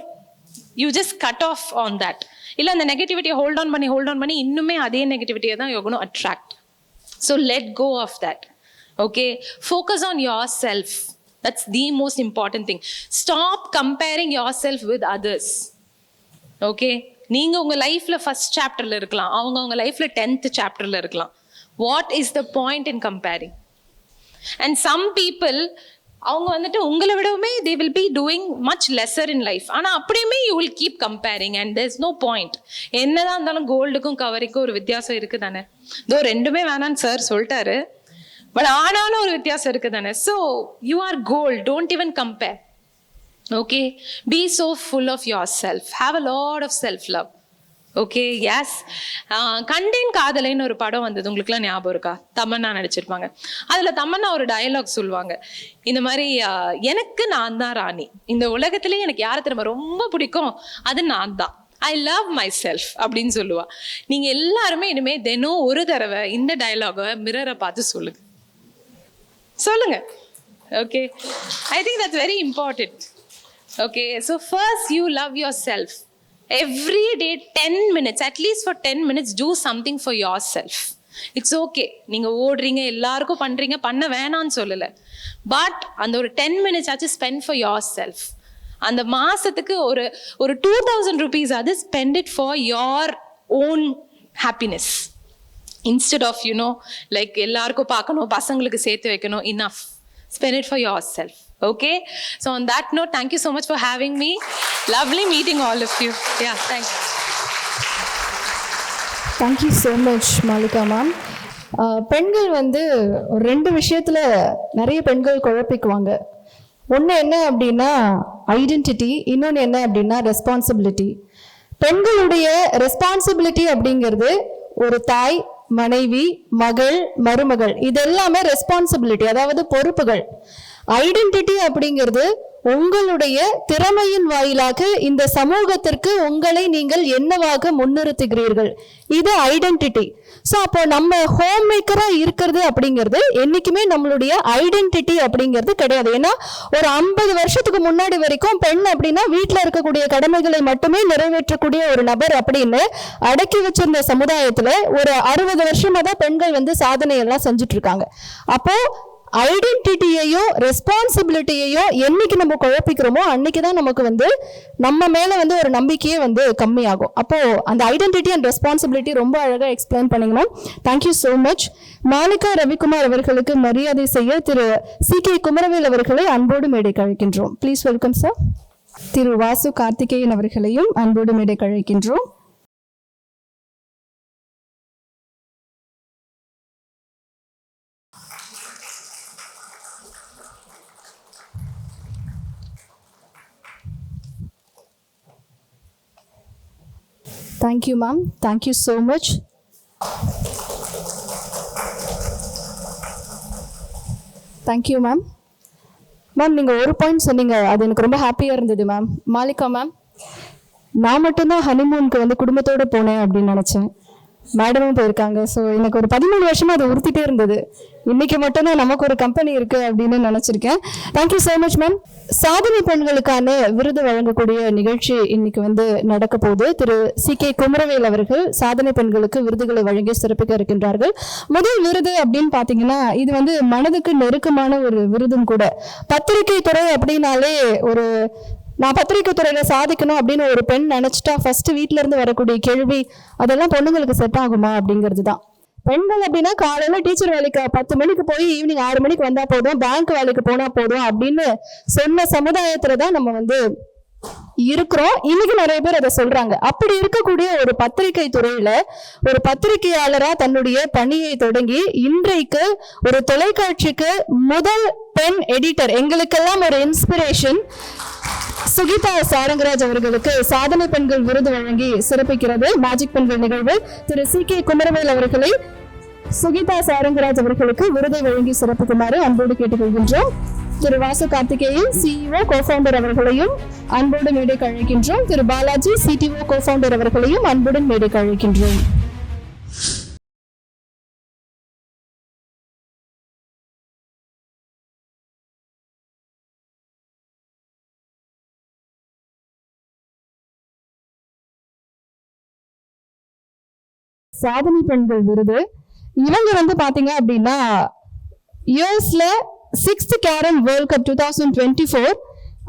you just cut off on that. இல்ல அந்த நெகட்டிவிட்டியை ஹோல்ட் ஆன் பண்ணி இன்னுமே அதே நெகட்டிவிட்டியை தான் you're going to attract. so let go of that. okay, focus on yourself. that's the most important thing. stop comparing yourself with others. okay, நீங்க உங்க லைஃப்ல first சாப்டர்ல இருக்கலாம், அவங்க லைஃப்ல 10th சாப்டர்ல இருக்கலாம். what is the point in comparing? and some people அவங்க வந்துட்டு உங்களை விடவுமே they will be doing much lesser in life. ஆனா அப்படியுமே you will keep comparing and there's no point. என்னதான் இருந்தாலும் கோல்டுக்கும் கவரிக்கும் ஒரு வித்தியாசம் இருக்கு தானே. இதோ ரெண்டுமே வேணான்னு சார் சொல்லிட்டாரு, பட் ஆனாலும் ஒரு வித்தியாசம் இருக்கு தானே. so you are gold, don't even compare. okay, be so full of yourself, have a lot of self love. Okay, yes. கண்டேன் காதலைன்னு ஒரு படம் வந்தது, உங்களுக்குலாம் ஞாபகம் இருக்கா? தமன்னா நடிச்சிருப்பாங்க. அதில் தமன்னா ஒரு டயலாக் சொல்லுவாங்க, இந்த மாதிரி எனக்கு நான் தான் ராணி, இந்த உலகத்திலே எனக்கு யாரை திரும்ப ரொம்ப பிடிக்கும் அது நான் தான், ஐ லவ் மை செல்ஃப் அப்படின்னு சொல்லுவா. நீங்கள் எல்லாருமே இனிமேல் தினம் ஒரு தடவை இந்த டயலாகை மிரரை பார்த்து சொல்லுங்க. Okay, I think that's very important. Okay, so first you love your self. Every day 10 minutes, at least for 10 minutes, do something for yourself. It's okay. நீங்கள் ஓடுறீங்க, எல்லாருக்கும் பண்ணுறீங்க, பண்ண வேணான்னு சொல்லலை. பட் அந்த ஒரு 10 minutes ஆச்சு ஸ்பெண்ட் ஃபார் யோர் செல்ஃப். அந்த மாதத்துக்கு ஒரு 2000 rupees அது spend it for your own happiness. Instead of like எல்லாருக்கும் பார்க்கணும், பசங்களுக்கு சேர்த்து வைக்கணும். Enough. Spend it for yourself. Okay? So on that note, thank you so much for having me. Lovely meeting all of you. Yeah, thanks. Thank you so much, Maalica ma'am. பெண்கள் வந்து ஒரு 2 விஷயத்தில் நிறைய பெண்கள் குழப்பிக்குவாங்க. ஒன்று என்ன அப்படின்னா ஐடென்டிட்டி, இன்னொன்று என்ன அப்படின்னா ரெஸ்பான்சிபிலிட்டி. பெண்களுடைய ரெஸ்பான்சிபிலிட்டி அப்படிங்கிறது ஒரு தாய், மனைவி, மகள், மருமகள், இதெல்லாமே ரெஸ்பான்சிபிலிட்டி, அதாவது பொறுப்புகள். ஐடென்டிட்டி அப்படிங்கிறது உங்களுடைய திறமையின் வாயிலாக இந்த சமூகத்திற்கு உங்களை நீங்கள் என்னவாக முன்னிறுத்துகிறீர்கள், இது ஐடென்டிட்டி. ஸோ அப்போ நம்ம ஹோம் மேக்கரா இருக்கிறது அப்படிங்கிறது என்னைக்குமே நம்மளுடைய ஐடென்டிட்டி அப்படிங்கிறது கிடையாது. ஏன்னா ஒரு 50 வருஷத்துக்கு முன்னாடி வரைக்கும் பெண் அப்படின்னா வீட்டில் இருக்கக்கூடிய கடமைகளை மட்டுமே நிறைவேற்றக்கூடிய ஒரு நபர் அப்படின்னு அடக்கி வச்சிருந்த சமுதாயத்துல ஒரு 60 வருஷமா தான் பெண்கள் வந்து சாதனையெல்லாம் செஞ்சுட்டு இருக்காங்க. அப்போ ஐடென்டிட்டியையும் ரெஸ்பான்சிபிலிட்டியையும் என்னைக்கு நம்ம குழப்பிக்கிறோமோ அன்னைக்கு தான் நமக்கு வந்து நம்ம மேல வந்து ஒரு நம்பிக்கையே வந்து கம்மியாகும். அப்போ அந்த ஐடென்டிட்டி அண்ட் ரெஸ்பான்சிபிலிட்டி ரொம்ப அழகா எக்ஸ்பிளைன் பண்ணீங்க. Thank you so much. Malika Ravikumar அவர்களுக்கு மரியாதை செய்ய திரு சி.கே. குமரவேல் அவர்களை அன்போடு மேடைக்கு அழைக்கின்றோம். Please welcome sir. திரு வாசு கார்த்திகேயன் அவர்களையும் அன்போடு மேடைக்கு அழைக்கின்றோம். Thank you, ma'am. Thank you so much. Thank you, ma'am. Ma'am நீங்கள் ஒரு பாயிண்ட் சொன்னீங்க, அது எனக்கு ரொம்ப ஹாப்பியாக இருந்தது மேம். மாலிகா மேம், நான் மட்டும்தான் ஹனிமூனுக்கு வந்து குடும்பத்தோடு போனேன் அப்படின்னு நினச்சேன். மேடமும் போயிருக்காங்க. ஸோ எனக்கு ஒரு 13 வருஷமா அது உறுத்திட்டே இருந்தது. இன்னைக்கு மட்டும்தான் நமக்கு ஒரு கம்பெனி இருக்கு அப்படின்னு நினைச்சிருக்கேன். Thank you so much ma'am. சாதனை பெண்களுக்கான விருது வழங்கக்கூடிய நிகழ்ச்சி இன்னைக்கு வந்து நடக்க போது. திரு சி.கே. குமரவேல் அவர்கள் சாதனை பெண்களுக்கு விருதுகளை வழங்கி சிறப்பிக்க இருக்கின்றார்கள். முதல் விருது அப்படின்னு பாத்தீங்கன்னா இது வந்து மனதுக்கு நெருக்கமான ஒரு விருதும் கூட. பத்திரிகை துறை அப்படின்னாலே நான் பத்திரிகை துறையில சாதிக்கணும் அப்படின்னு ஒரு பெண் நினைச்சிட்டா ஃபர்ஸ்ட் வீட்டுல இருந்து வரக்கூடிய கேள்வி, அதெல்லாம் பொண்ணுங்களுக்கு செட் ஆகுமா அப்படிங்கிறது தான். பெண்கள் அப்படின்னா காலையில டீச்சர் வேலைக்கு 10 மணிக்கு போய் ஈவினிங் 6 மணிக்கு வந்தா போதும், பேங்க் வேலைக்கு போனா போதும் அப்படின்னு சொன்ன சமுதாயத்துலதான் நம்ம வந்து இருக்கிறோம். இன்னைக்கு நிறைய பேர் அதை சொல்றாங்க. அப்படி இருக்கக்கூடிய ஒரு பத்திரிகை துறையில ஒரு பத்திரிகையாளரா தன்னுடைய பணியை தொடங்கி இன்றைக்கு ஒரு தொலைக்காட்சிக்கு முதல் பெண் எடிட்டர், எங்களுக்கெல்லாம் ஒரு இன்ஸ்பிரேஷன், சுகிதா சாரங்கராஜ் அவர்களுக்கு சாதனை பெண்கள் விருது வழங்கி சிறப்பிக்கிறது மேஜிக் பெண்கள் நிகழ்வு. திரு சி.கே. குமரவேல் அவர்களை சுகிதா சாரங்கராஜ் அவர்களுக்கு விருதை வழங்கி சிறப்பிக்குமாறு அன்போடு கேட்டுக்கொள்கின்றோம். திரு வாசு கார்த்திகேயன் CEO co-founder அவர்களையும் அன்போடு மேடைக்கு அழைக்கின்றோம். திரு பாலாஜி CTO co-founder அவர்களையும் அன்புடன் மேடைக்கு அழைக்கின்றோம். சாதனை பெண்கள் விருது இவங்க வந்து பாத்தீங்க அப்படின்னா யூஎஸ்ல 6th கேரம் வேர்ல்ட் கப் 2024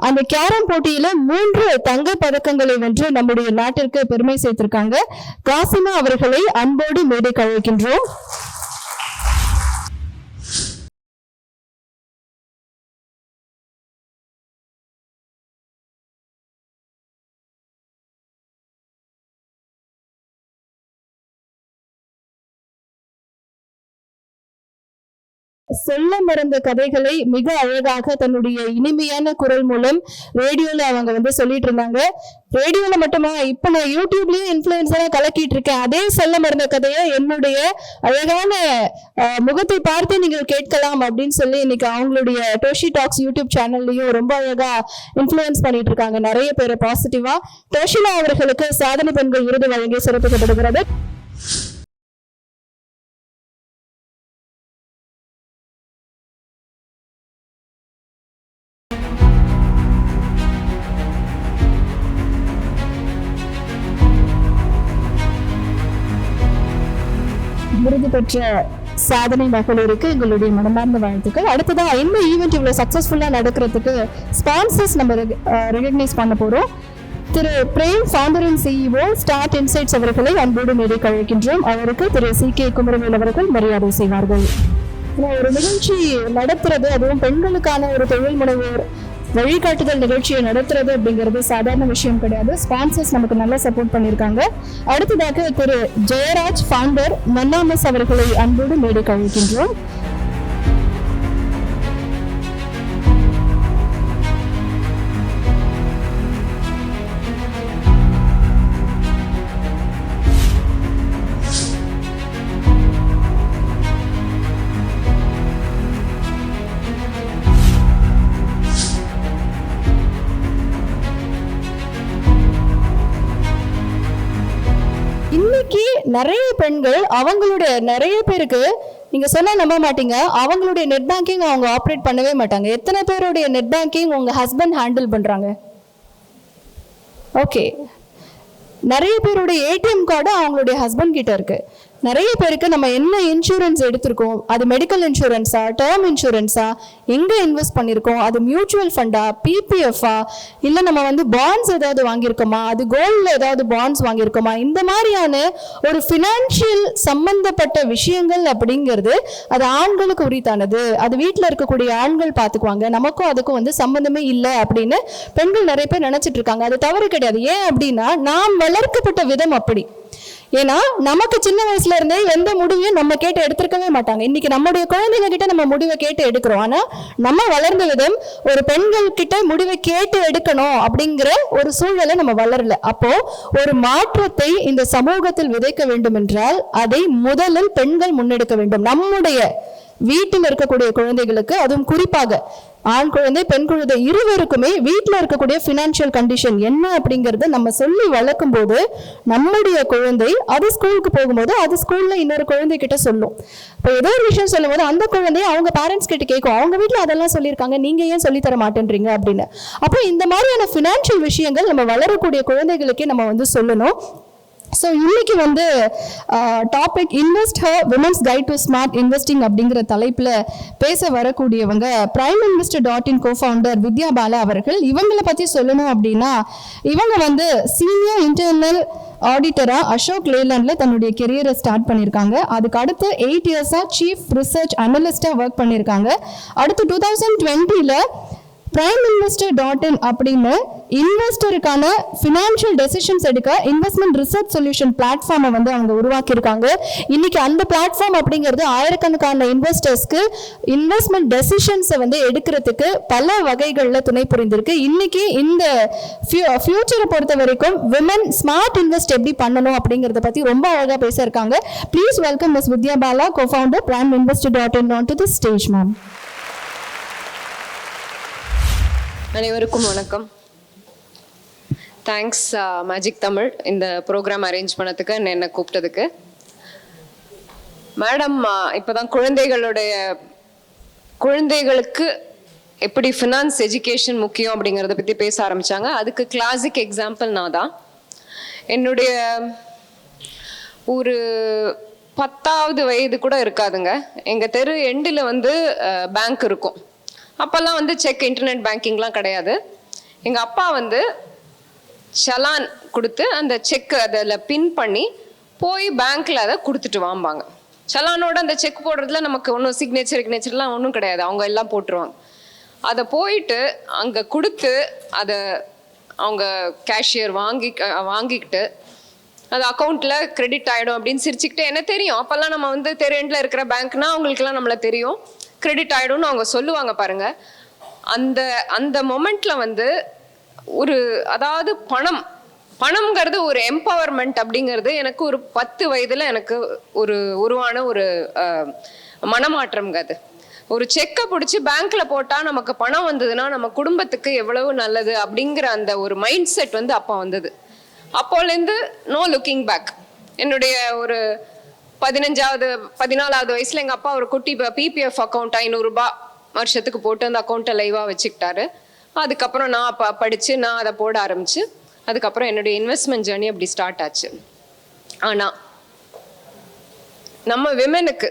அந்த கேரம் போட்டியில 3 தங்க பதக்கங்களை வென்று நம்முடைய நாட்டிற்கு பெருமை சேர்த்திருக்காங்க. காசிமா அவர்களை அன்போடு மேடைக்கு அழைக்கின்றோம். சொல்ல மறந்த கதைகளை மிக அழகாக தன்னுடைய இனிமையான குரல் மூலம் ரேடியோல அவங்க சொல்லிட்டு இருந்தாங்க. ரேடியோல மட்டுமா, இப்ப நான் யூடியூப்லயும் இன்ஃபுளுசரா கலக்கிட்டு இருக்கேன். அதே சொல்ல மறந்த கதையை என்னுடைய அழகான முகத்தை பார்த்து நீங்கள் கேட்கலாம் அப்படின்னு சொல்லி இன்னைக்கு அவங்களுடைய டோஷி டாக்ஸ் யூடியூப் சேனல்லையும் ரொம்ப அழகா இன்ஃபுளுன்ஸ் பண்ணிட்டு இருக்காங்க நிறைய பேரை பாசிட்டிவா. டோஷிலா அவர்களுக்கு சாதனை பெண்கள் விருது வழங்கி சிறப்பிக்கப்படுகிறது. விருது பெற்ற சாதனை மகளிருக்கு எங்களுடைய மனமார்ந்த வாழ்த்துக்கள். அடுத்ததா இந்த ஈவெண்ட் இவ்வளவு சக்சஸ்ஃபுல்லா நடக்கிறதுக்கு ஸ்பான்சர்ஸ் நம்ம ரெகக்னைஸ் பண்ண போறோம். திரு Prem founder and CEO start insights அவர்களை அன்போடு மேடை கழிக்கின்றோம். அவருக்கு திரு CK குமரவேல் அவர்கள் மரியாதை செய்வார்கள். ஒரு நிகழ்ச்சி நடத்துறது, அதுவும் பெண்களுக்கான ஒரு தொழில் முனைவோர் வழிகாட்டுதல் நிகழ்ச்சியை நடத்துறது அப்படிங்கிறது சாதாரண விஷயம் கிடையாது. ஸ்பான்சர்ஸ் நமக்கு நல்லா சப்போர்ட் பண்ணியிருக்காங்க. அடுத்ததாக திரு ஜெயராஜ் ஃபவுண்டர் மன்னா மெஸ் அவர்களை அன்போடு மேடை கழிக்கின்றோம். இன்னைக்கு நிறைய பெண்கள் அவங்களுடைய நிறைய பேருக்கு நீங்க சொன்னா நம்ப மாட்டீங்க, அவங்களுடைய நெட் பேங்கிங் அவங்க ஆப்ரேட் பண்ணவே மாட்டாங்க. எத்தனை பேருடைய நெட் பேங்கிங் உங்க ஹஸ்பண்ட் ஹேண்டில் பண்றாங்க? ஓகே, நிறைய பேருடைய ஏடிஎம் கார்டு அவங்களுடைய ஹஸ்பண்ட் கிட்ட இருக்கு. நிறைய பேருக்கு நம்ம என்ன இன்சூரன்ஸ் எடுத்திருக்கோம், அது மெடிக்கல் இன்சூரன்ஸா, டேர்ம் இன்சூரன்ஸா, எங்க இன்வெஸ்ட் பண்ணியிருக்கோம், அது மியூச்சுவல் ஃபண்டா, பிபிஎஃப்ஆ, இல்லை நம்ம பாண்ட்ஸ் ஏதாவது வாங்கியிருக்கோமா, அது கோல்டில் ஏதாவது பாண்ட்ஸ் வாங்கியிருக்கோமா, இந்த மாதிரியான ஒரு ஃபினான்ஷியல் சம்பந்தப்பட்ட விஷயங்கள் அப்படிங்கிறது அது ஆண்களுக்கு உரித்தானது. அது வீட்டில் இருக்கக்கூடிய ஆண்கள் பார்த்துக்குவாங்க, நமக்கும் அதுக்கும் சம்பந்தமே இல்லை அப்படின்னு பெண்கள் நிறைய பேர் நினைச்சிட்டு இருக்காங்க. அது தவறு கிடையாது. ஏன் அப்படின்னா, நாம் வளர்க்கப்பட்ட விதம் அப்படி. ஏன்னா நமக்கு சின்ன வயசுல இருந்தே எந்த முடிவையும் நம்ம கேட்டு எடுத்திருக்கவே மாட்டாங்க. இன்னைக்கு நம்முடைய குழந்தைங்க கிட்ட நம்ம முடிவை கேட்டு எடுக்கிறோம். ஆனா நம்ம வளர்ந்த விதம் ஒரு பெண்கள் கிட்ட முடிவை கேட்டு எடுக்கணும் அப்படிங்கிற ஒரு சூழலை நம்ம வளரல. அப்போ ஒரு மாற்றத்தை இந்த சமூகத்தில் விதைக்க வேண்டும் என்றால் அதை முதலில் பெண்கள் முன்னெடுக்க வேண்டும். நம்முடைய வீட்டில் இருக்கக்கூடிய குழந்தைகளுக்கு, அதுவும் குறிப்பாக ஆண் குழந்தை பெண் குழந்தை இருவருக்குமே வீட்டில் இருக்கக்கூடிய ஃபினான்ஷியல் கண்டிஷன் என்ன அப்படிங்கறத நம்ம சொல்லி வளர்க்கும் போது நம்முடைய குழந்தை அது ஸ்கூலுக்கு போகும்போது அது ஸ்கூல்ல இன்னொரு குழந்தை கிட்ட சொல்லும். இப்போ ஏதோ ஒரு விஷயம் சொல்லும் போது அந்த குழந்தை அவங்க பேரண்ட்ஸ் கிட்ட கேட்கும், அவங்க வீட்டில் அதெல்லாம் சொல்லியிருக்காங்க, நீங்க ஏன் சொல்லி தர மாட்டேன்றீங்க அப்படின்னு. அப்போ இந்த மாதிரியான ஃபினான்ஷியல் விஷயங்கள் நம்ம வளரக்கூடிய குழந்தைகளுக்கே நம்ம சொல்லணும். ஸோ இன்னைக்கு topic invest her women's guide to smart investing அப்படிங்கிற தலைப்பில் பேச வரக்கூடியவங்க பிரைம் இன்வெஸ்டர்.in கோஃபவுண்டர் வித்யா பாலா அவர்கள். இவங்களை பற்றி சொல்லணும் அப்படின்னா, இவங்க சீனியர் இன்டர்னல் ஆடிட்டரா அசோக் லேலண்ட்ல தன்னுடைய கெரியரை ஸ்டார்ட் பண்ணியிருக்காங்க. அதுக்கு அடுத்து 8 இயர்ஸா சீஃப் ரிசர்ச் அனலிஸ்டா ஒர்க் பண்ணியிருக்காங்க. அடுத்து 2020ல பிரைம் இன்வெஸ்டர்.in அப்படின்னு இன்வெஸ்டருக்கான ஃபினான்ஷியல் டெசிஷன்ஸ் எடுக்க இன்வெஸ்ட்மெண்ட் ரிசர்ச் சொல்யூஷன் பிளாட்ஃபார்மை அவங்க உருவாக்கியிருக்காங்க. இன்னைக்கு அந்த பிளாட்ஃபார்ம் அப்படிங்கிறது ஆயிரக்கணக்கான இன்வெஸ்டர்ஸ்க்கு இன்வெஸ்ட்மெண்ட் டெசிஷன்ஸை எடுக்கிறதுக்கு பல வகைகளில் துணை புரிந்திருக்கு. இன்னைக்கு இந்த ஃபியூச்சரை பொறுத்த வரைக்கும் விமன் ஸ்மார்ட் இன்வெஸ்ட் எப்படி பண்ணணும் அப்படிங்கிறத பற்றி ரொம்ப அழகாக பேச இருக்காங்க. Please welcome miss Vidya Bala, cofounder prime investor on to the stage, ma'am. அனைவருக்கும் வணக்கம். தேங்க்ஸ் மேஜிக் தமிழ் இந்த ப்ரோக்ராம் அரேஞ்ச் பண்ணதுக்கு, என்னை கூப்பிட்டதுக்கு. மேடம் இப்போதான் குழந்தைகளுக்கு எப்படி ஃபினான்ஸ் எஜுகேஷன் முக்கியம் அப்படிங்கிறத பற்றி பேச ஆரம்பித்தாங்க. அதுக்கு கிளாசிக் எக்ஸாம்பிள் நான் தான். என்னுடைய ஒரு 10வது வயது கூட இருக்காதுங்க, எங்கள் தெரு எண்டில் பேங்க் இருக்கும். அப்போல்லாம் செக் இன்டர்நெட் பேங்கிங்லாம் கிடையாது. எங்கள் அப்பா சலான் கொடுத்து அந்த செக் அதில் பின் பண்ணி போய் பேங்க்கில் அதை கொடுத்துட்டு வாம்பாங்க. சலானோட அந்த செக் போடுறதுல நமக்கு ஒன்றும் சிக்னேச்சர்லாம் ஒன்றும் கிடையாது, அவங்க எல்லாம் போட்டுருவாங்க. அதை போயிட்டு அங்கே கொடுத்து அதை அவங்க கேஷியர் வாங்கிக்கிட்டு அது அக்கௌண்ட்டில் கிரெடிட் ஆகிடும் அப்படின்னு சிரிச்சுக்கிட்டு, என்ன தெரியும் அப்போல்லாம் நம்ம தெரு எண்டில் இருக்கிற பேங்க்னா அவங்களுக்குலாம் நம்மளை தெரியும். கிரெடிட் ஆகிடும்னு அவங்க சொல்லுவாங்க பாருங்க. அந்த அந்த மொமெண்ட்ல வந்து ஒரு அதாவது பணம்ங்கிறது ஒரு எம்பவர்மெண்ட் அப்படிங்கிறது எனக்கு ஒரு 10 வயதுல எனக்கு உருவான ஒரு மனமாற்றம்ங்க. அது ஒரு செக்கை பிடிச்சி பேங்க்ல போட்டா நமக்கு பணம் வந்ததுன்னா நம்ம குடும்பத்துக்கு எவ்வளவு நல்லது அப்படிங்கிற அந்த ஒரு மைண்ட் செட் வந்து அப்போ வந்தது. அப்போலேருந்து நோ லுக்கிங் பேக். என்னுடைய ஒரு 14வது வயசுல எங்க அப்பா ஒரு குட்டி பிபிஎஃப் அக்கௌண்ட் 500 ரூபாய் வருஷத்துக்கு போட்டு அந்த அக்கௌண்ட்டை லைவா வச்சுக்கிட்டாரு. அதுக்கப்புறம் நான் படிச்சு நான் அதை போட ஆரம்பிச்சு அதுக்கப்புறம் என்னுடைய இன்வெஸ்ட்மெண்ட் ஜேர்னி அப்படி ஸ்டார்ட் ஆச்சு. ஆனா நம்ம விமெனுக்கு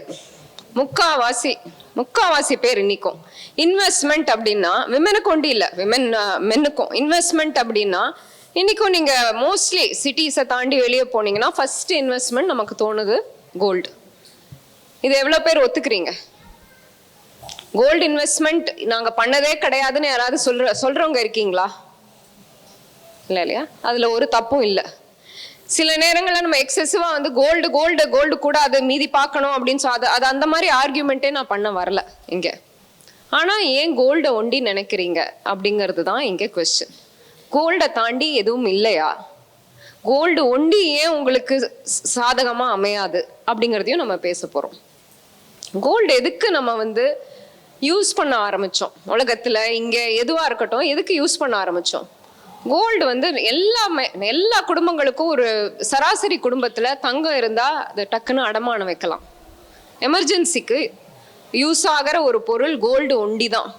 முக்காவாசி பேர் இன்னைக்கும் இன்வெஸ்ட்மெண்ட் அப்படின்னா விமெனுக்கு ஒண்டி இல்லை, மென்னுக்கும் இன்வெஸ்ட்மெண்ட் அப்படின்னா இன்னைக்கும் நீங்க மோஸ்ட்லி சிட்டிஸை தாண்டி வெளியே போனீங்கன்னா ஃபர்ஸ்ட் இன்வெஸ்ட்மெண்ட் நமக்கு தோணுது கோல்டு. இது எவ்வளவு பேர் ஒத்துக்கிறீங்க? கோல்டு இன்வெஸ்ட்மெண்ட் நாங்க பண்ணதே கிடையாதுன்னு யாராவது சொல்றவங்க இருக்கீங்களா? இல்லையா? அதுல ஒரு தப்பும் இல்லை. சில நேரங்களில் நம்ம எக்ஸசிவா வந்து கோல்டு கூடாது மீதி பார்க்கணும் அப்படின்னு அது அந்த மாதிரி ஆர்கியூமெண்ட்டே நான் பண்ண வரல இங்க. ஆனா ஏன் கோல்டை ஒண்டி நினைக்கிறீங்க அப்படிங்கிறது தான் இங்கே கொஸ்டின். கோல்டை தாண்டி எதுவும் இல்லையா? கோல்டு ஒண்டி ஏன் உங்களுக்கு சாதகமா அமையாது அப்படிங்கிறதையும் நம்ம பேச போறோம். கோல்டு எதுக்கு நம்ம வந்து யூஸ் பண்ண ஆரம்பிச்சோம் உலகத்துல, இங்க எதுவா இருக்கட்டும், எதுக்கு யூஸ் பண்ண ஆரம்பிச்சோம்? கோல்டு வந்து எல்லா குடும்பங்களுக்கும் ஒரு சராசரி குடும்பத்துல தங்கம் இருந்தா அது டக்குன்னு அடமானம் வைக்கலாம். எமர்ஜென்சிக்கு யூஸ் ஆகிற ஒரு பொருள் கோல்டு ஒண்டி தான்.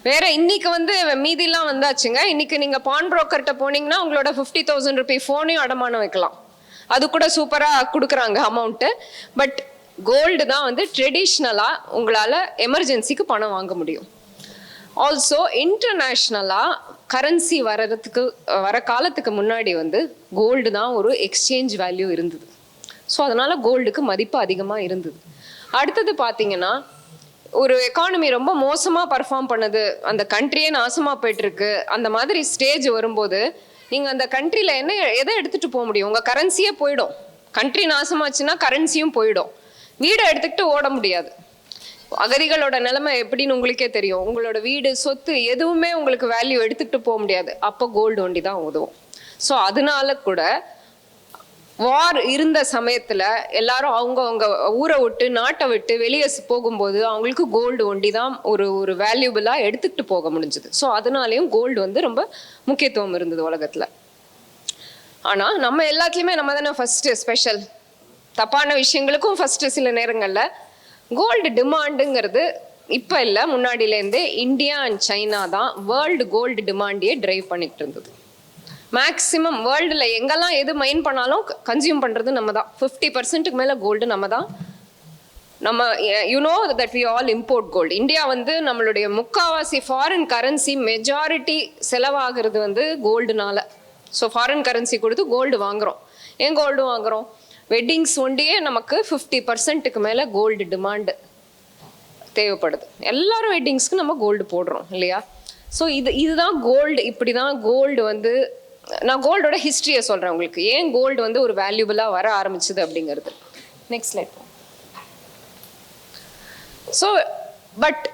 வேற இன்னைக்கு வந்து மீதிலாம் வந்தாச்சுங்க. இன்னைக்கு நீங்க பான் புரோக்கர்கிட்ட போனீங்கன்னா உங்களோட 50,000 ரூபாய் ஃபோனையும் அடமானம் வைக்கலாம். அது கூட சூப்பரா கொடுக்குறாங்க அமௌண்ட்டு. பட் கோல்டு தான் வந்து ட்ரெடிஷ்னலா உங்களால எமர்ஜென்சிக்கு பணம் வாங்க முடியும். ஆல்சோ இன்டர்நேஷ்னலா கரன்சி வர காலத்துக்கு முன்னாடி வந்து கோல்டு தான் ஒரு எக்ஸ்சேஞ்ச் வேல்யூ இருந்தது. ஸோ அதனால கோல்டுக்கு மதிப்பு அதிகமாக இருந்தது. அடுத்தது பார்த்தீங்கன்னா ஒரு எக்கானமி ரொம்ப மோசமாக பர்ஃபார்ம் பண்ணுது, அந்த கண்ட்ரியே நாசமாக போயிட்டு இருக்கு, அந்த மாதிரி ஸ்டேஜ் வரும்போது நீங்கள் அந்த கண்ட்ரியில் எதை எடுத்துகிட்டு போக முடியும்? உங்கள் கரன்சியே போயிடும். கண்ட்ரி நாசமாச்சுன்னா கரன்சியும் போயிடும். வீடை எடுத்துக்கிட்டு ஓட முடியாது. அகதிகளோட நிலைமை எப்படின்னு உங்களுக்கே தெரியும். உங்களோட வீடு சொத்து எதுவுமே உங்களுக்கு வேல்யூ எடுத்துக்கிட்டு போக முடியாது. அப்போ கோல்டு ஒண்டி தான் உதவும். ஸோ அதனால கூட வார் இருந்த சமயத்துல எல்லாரும் அவங்க ஊரை விட்டு நாட்டை விட்டு வெளியே போகும்போது அவங்களுக்கு கோல்டு ஒண்டி தான் ஒரு வேல்யூபிளா எடுத்துக்கிட்டு போக முடிஞ்சது. ஸோ அதனாலையும் கோல்டு வந்து ரொம்ப முக்கியத்துவம் இருந்தது உலகத்துல. ஆனா நம்ம எல்லாத்துலயுமே நம்ம தானே ஃபர்ஸ்ட் ஸ்பெஷல். தப்பான விஷயங்களுக்கும் ஃபர்ஸ்ட் சில நேரங்கள்ல கோல்டு டிமாண்டுங்கிறது இப்ப இல்ல, முன்னாடியிலேருந்தே இந்தியா அண்ட் சைனா தான் வேர்ல்டு கோல்டு டிமாண்டையே டிரைவ் பண்ணிட்டு இருந்தது. மேக்சிமம் வேர்ல்டுல எங்கெல்லாம் எது மைன் பண்ணாலும் கன்சியூம் பண்றது நம்ம தான். 50% மேல கோல்டு நம்ம தான். நம்ம you know that we all import gold. India வந்து நம்மளுடைய முக்காவாசி ஃபாரின் கரன்சி மெஜாரிட்டி செலவாகிறது வந்து கோல்டுனால. ஸோ ஃபாரின் கரன்சி கொடுத்து கோல்டு வாங்குறோம். ஏன் கோல்டு வாங்குறோம்? வெட்டிங்ஸ் ஒண்டியே நமக்கு 50%க்கு மேல கோல்டு டிமாண்டு தேவைப்படுது. எல்லாரும் வெட்டிங்ஸ்க்கு நம்ம கோல்டு போடுறோம் இல்லையா? ஸோ இதுதான் கோல்டு. இப்படிதான் கோல்டு வந்து, நான் கோல்டோட ஹிஸ்டரியை சொல்றேன் உங்களுக்கு, ஏன் கோல்டு வந்து ஒரு வேல்யூபிளா வர ஆரம்பிச்சது அப்படிங்கிறது. Next slide. ஸோ பட்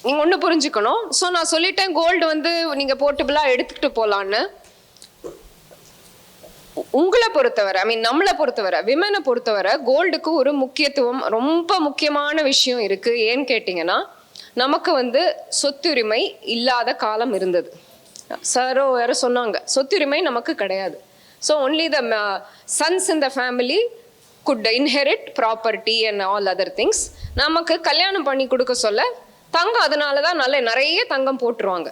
நீங்க ஒண்ணு புரிஞ்சுக்கணும். ஸோ நான் சொல்லிட்டேன் கோல்டு வந்து நீங்க போர்ட்டபிளா எடுத்துக்கிட்டு போலான்னு. உங்களை பொறுத்தவரை, நம்மளை பொறுத்தவரை, விமனை பொறுத்தவரை கோல்டுக்கு ஒரு முக்கியத்துவம், ரொம்ப முக்கியமான விஷயம் இருக்கு. ஏன்னு கேட்டீங்கன்னா நமக்கு வந்து சொத்துரிமை இல்லாத காலம் இருந்தது. சாரோ வேற சொன்னாங்க, சொத்துரிமை நமக்கு கிடையாது. So only the sons in the family good inherit property and all other things. நமக்கு கல்யாணம் பண்ணி கொடுக்க சொல்ல தங்கம், அதனாலதான் நிறைய தங்கம் போட்டுருவாங்க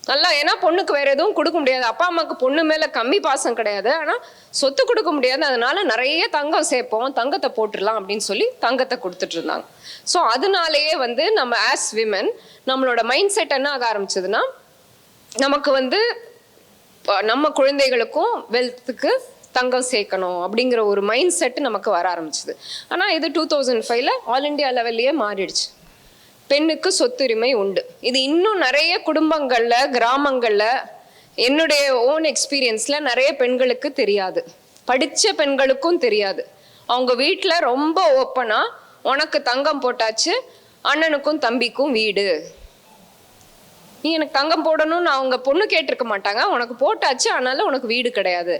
நல்லா. ஏன்னா பொண்ணுக்கு வேற எதுவும் கொடுக்க முடியாது. அப்பா அம்மாவுக்கு பொண்ணு மேல கம்மி பாசம் கிடையாது, ஆனா சொத்து கொடுக்க முடியாது. அதனால நிறைய தங்கம் சேர்ப்போம், தங்கத்தை போட்டுடலாம் அப்படின்னு சொல்லி தங்கத்தை கொடுத்துட்டு இருந்தாங்க. ஸோ அதனாலேயே வந்து நம்ம ஆஸ் விமன் நம்மளோட மைண்ட் செட் என்ன ஆக ஆரம்பிச்சதுன்னா, நமக்கு வந்து நம்ம குழந்தைகளுக்கும் வெல்த்துக்கு தங்கம் சேர்க்கணும் அப்படிங்கிற ஒரு மைண்ட் செட் நமக்கு வர ஆரம்பிச்சது. ஆனா இது 2005ல ஆல் இண்டியா லெவல்லையே மாறிடுச்சு. பெண்ணுக்கு சொத்துரிமை உண்டு. இது இன்னும் நிறைய குடும்பங்கள்ல, கிராமங்கள்ல, என்னுடைய ஓன் எக்ஸ்பீரியன்ஸ்ல நிறைய பெண்களுக்கு தெரியாது. படிச்ச பெண்களுக்கும் தெரியாது. அவங்க வீட்டுல ரொம்ப ஓப்பனா உனக்கு தங்கம் போட்டாச்சு, அண்ணனுக்கும் தம்பிக்கும் வீடு. நீ எனக்கு தங்கம் போடணும்னு அவங்க பொண்ணு கேட்டிருக்க மாட்டாங்க, உனக்கு போட்டாச்சு அதனால உனக்கு வீடு கிடையாது.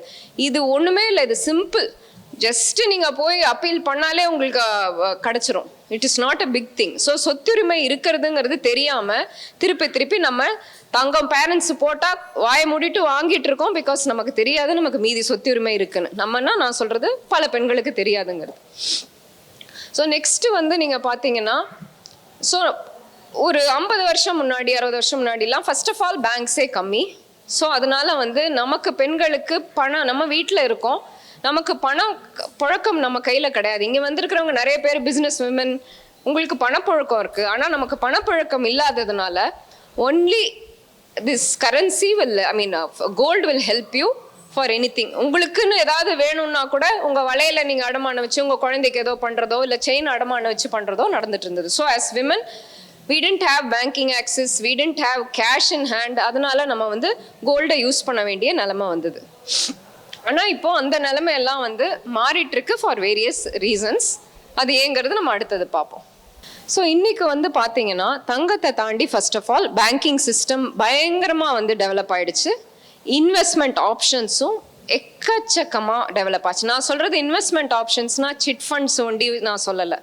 இது ஒண்ணுமே இல்லை, இது சிம்பிள். ஜஸ்ட் நீங்க போய் அப்பீல் பண்ணாலே உங்களுக்கு கிடைச்சிரும். It is not a big thing. So சொத்துரிமை இருக்கிறதுங்கிறது தெரியாம திருப்பி திருப்பி நம்ம தங்கம் பேரண்ட்ஸ் போட்டா வாயை மூடிட்டு வாங்கிட்டு இருக்கோம். பிகாஸ் நமக்கு தெரியாது நமக்கு மீதி சொத்துரிமை இருக்குன்னு. நம்மனா நான் சொல்றது பல பெண்களுக்கு தெரியாதுங்கிறது. ஸோ நெக்ஸ்ட் வந்து நீங்க பாத்தீங்கன்னா, ஸோ ஒரு 50 வருஷம் முன்னாடி 60 வருஷம் முன்னாடிலாம் ஃபர்ஸ்ட் ஆஃப் ஆல் பேங்க்ஸே கம்மி. ஸோ அதனால வந்து நமக்கு பெண்களுக்கு பணம், நம்ம வீட்டில் இருக்கோம், நமக்கு பணம் புழக்கம் நம்ம கையில் கிடையாது. இங்கே வந்திருக்கிறவங்க நிறைய பேர் பிஸ்னஸ் விமன், உங்களுக்கு பணப்புழக்கம் இருக்குது. ஆனால் நமக்கு பணப்புழக்கம் இல்லாததுனால only this currency will, I mean gold will help you for any thing. உங்களுக்குன்னு ஏதாவது வேணும்னா கூட உங்கள் வலையில் நீங்கள் அடமானம் வச்சு உங்கள் குழந்தைக்கு ஏதோ பண்ணுறதோ இல்லை செயின் அடமானம் வச்சு பண்ணுறதோ நடந்துட்டு இருந்தது. So as women we didn't have banking access, we didn't have cash in hand. அதனால நம்ம வந்து கோல்டை யூஸ் பண்ண வேண்டிய நிலைமை வந்தது. ஆனால் இப்போ அந்த நிலைமை எல்லாம் வந்து மாறிட்டு இருக்கு ஃபார் வேரியஸ் ரீசன்ஸ். அது ஏங்கிறது நம்ம அடுத்தது பார்ப்போம். ஸோ இன்னைக்கு வந்து பார்த்தீங்கன்னா தங்கத்தை தாண்டி first of all banking system பயங்கரமாக வந்து டெவலப் ஆயிடுச்சு. இன்வெஸ்ட்மெண்ட் ஆப்ஷன்ஸும் எக்கச்சக்கமாக டெவலப் ஆச்சு. நான் சொல்றது இன்வெஸ்ட்மெண்ட் ஆப்ஷன்ஸ்னா சிட் ஃபண்ட்ஸ் ஒண்டி நான் சொல்லலை,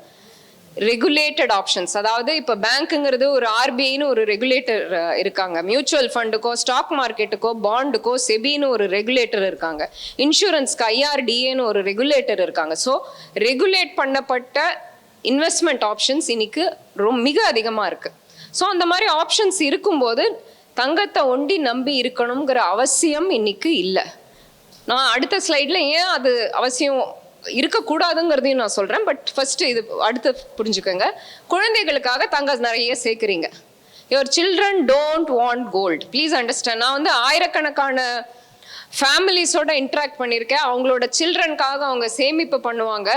ரெகுலேட்டட் ஆப்ஷன்ஸ். அதாவது இப்போ பேங்க்குங்கிறது ஒரு ஆர்பிஐன்னு ஒரு ரெகுலேட்டர் இருக்காங்க, மியூச்சுவல் ஃபண்டுக்கோ ஸ்டாக் மார்க்கெட்டுக்கோ பாண்டுக்கோ செபின்னு ஒரு ரெகுலேட்டர் இருக்காங்க, இன்சூரன்ஸ்க்கு ஐஆர்டிஏன்னு ஒரு ரெகுலேட்டர் இருக்காங்க. ஸோ ரெகுலேட் பண்ணப்பட்ட இன்வெஸ்ட்மெண்ட் ஆப்ஷன்ஸ் இன்னைக்கு மிக அதிகமாக இருக்கு. ஸோ அந்த மாதிரி ஆப்ஷன்ஸ் இருக்கும்போது தங்கத்தை ஒண்டி நம்பி இருக்கணுங்கிற அவசியம் இன்னைக்கு இல்லை. நான் அடுத்த ஸ்லைடில் ஏன் அது அவசியம் இருக்கக்கூடாதுங்கிறதையும் நான் சொல்றேன். பட் ஃபர்ஸ்ட் இது அடுத்து புரிஞ்சுக்கோங்க. குழந்தைகளுக்காக தங்கம் நிறைய சேர்க்குறீங்க. Your children don't want gold, please understand. நான் வந்து ஆயிரக்கணக்கான ஃபேமிலிஸோட இன்ட்ராக்ட் பண்ணியிருக்கேன். அவங்களோட சில்ட்ரனுக்காக அவங்க சேமிப்பு பண்ணுவாங்க.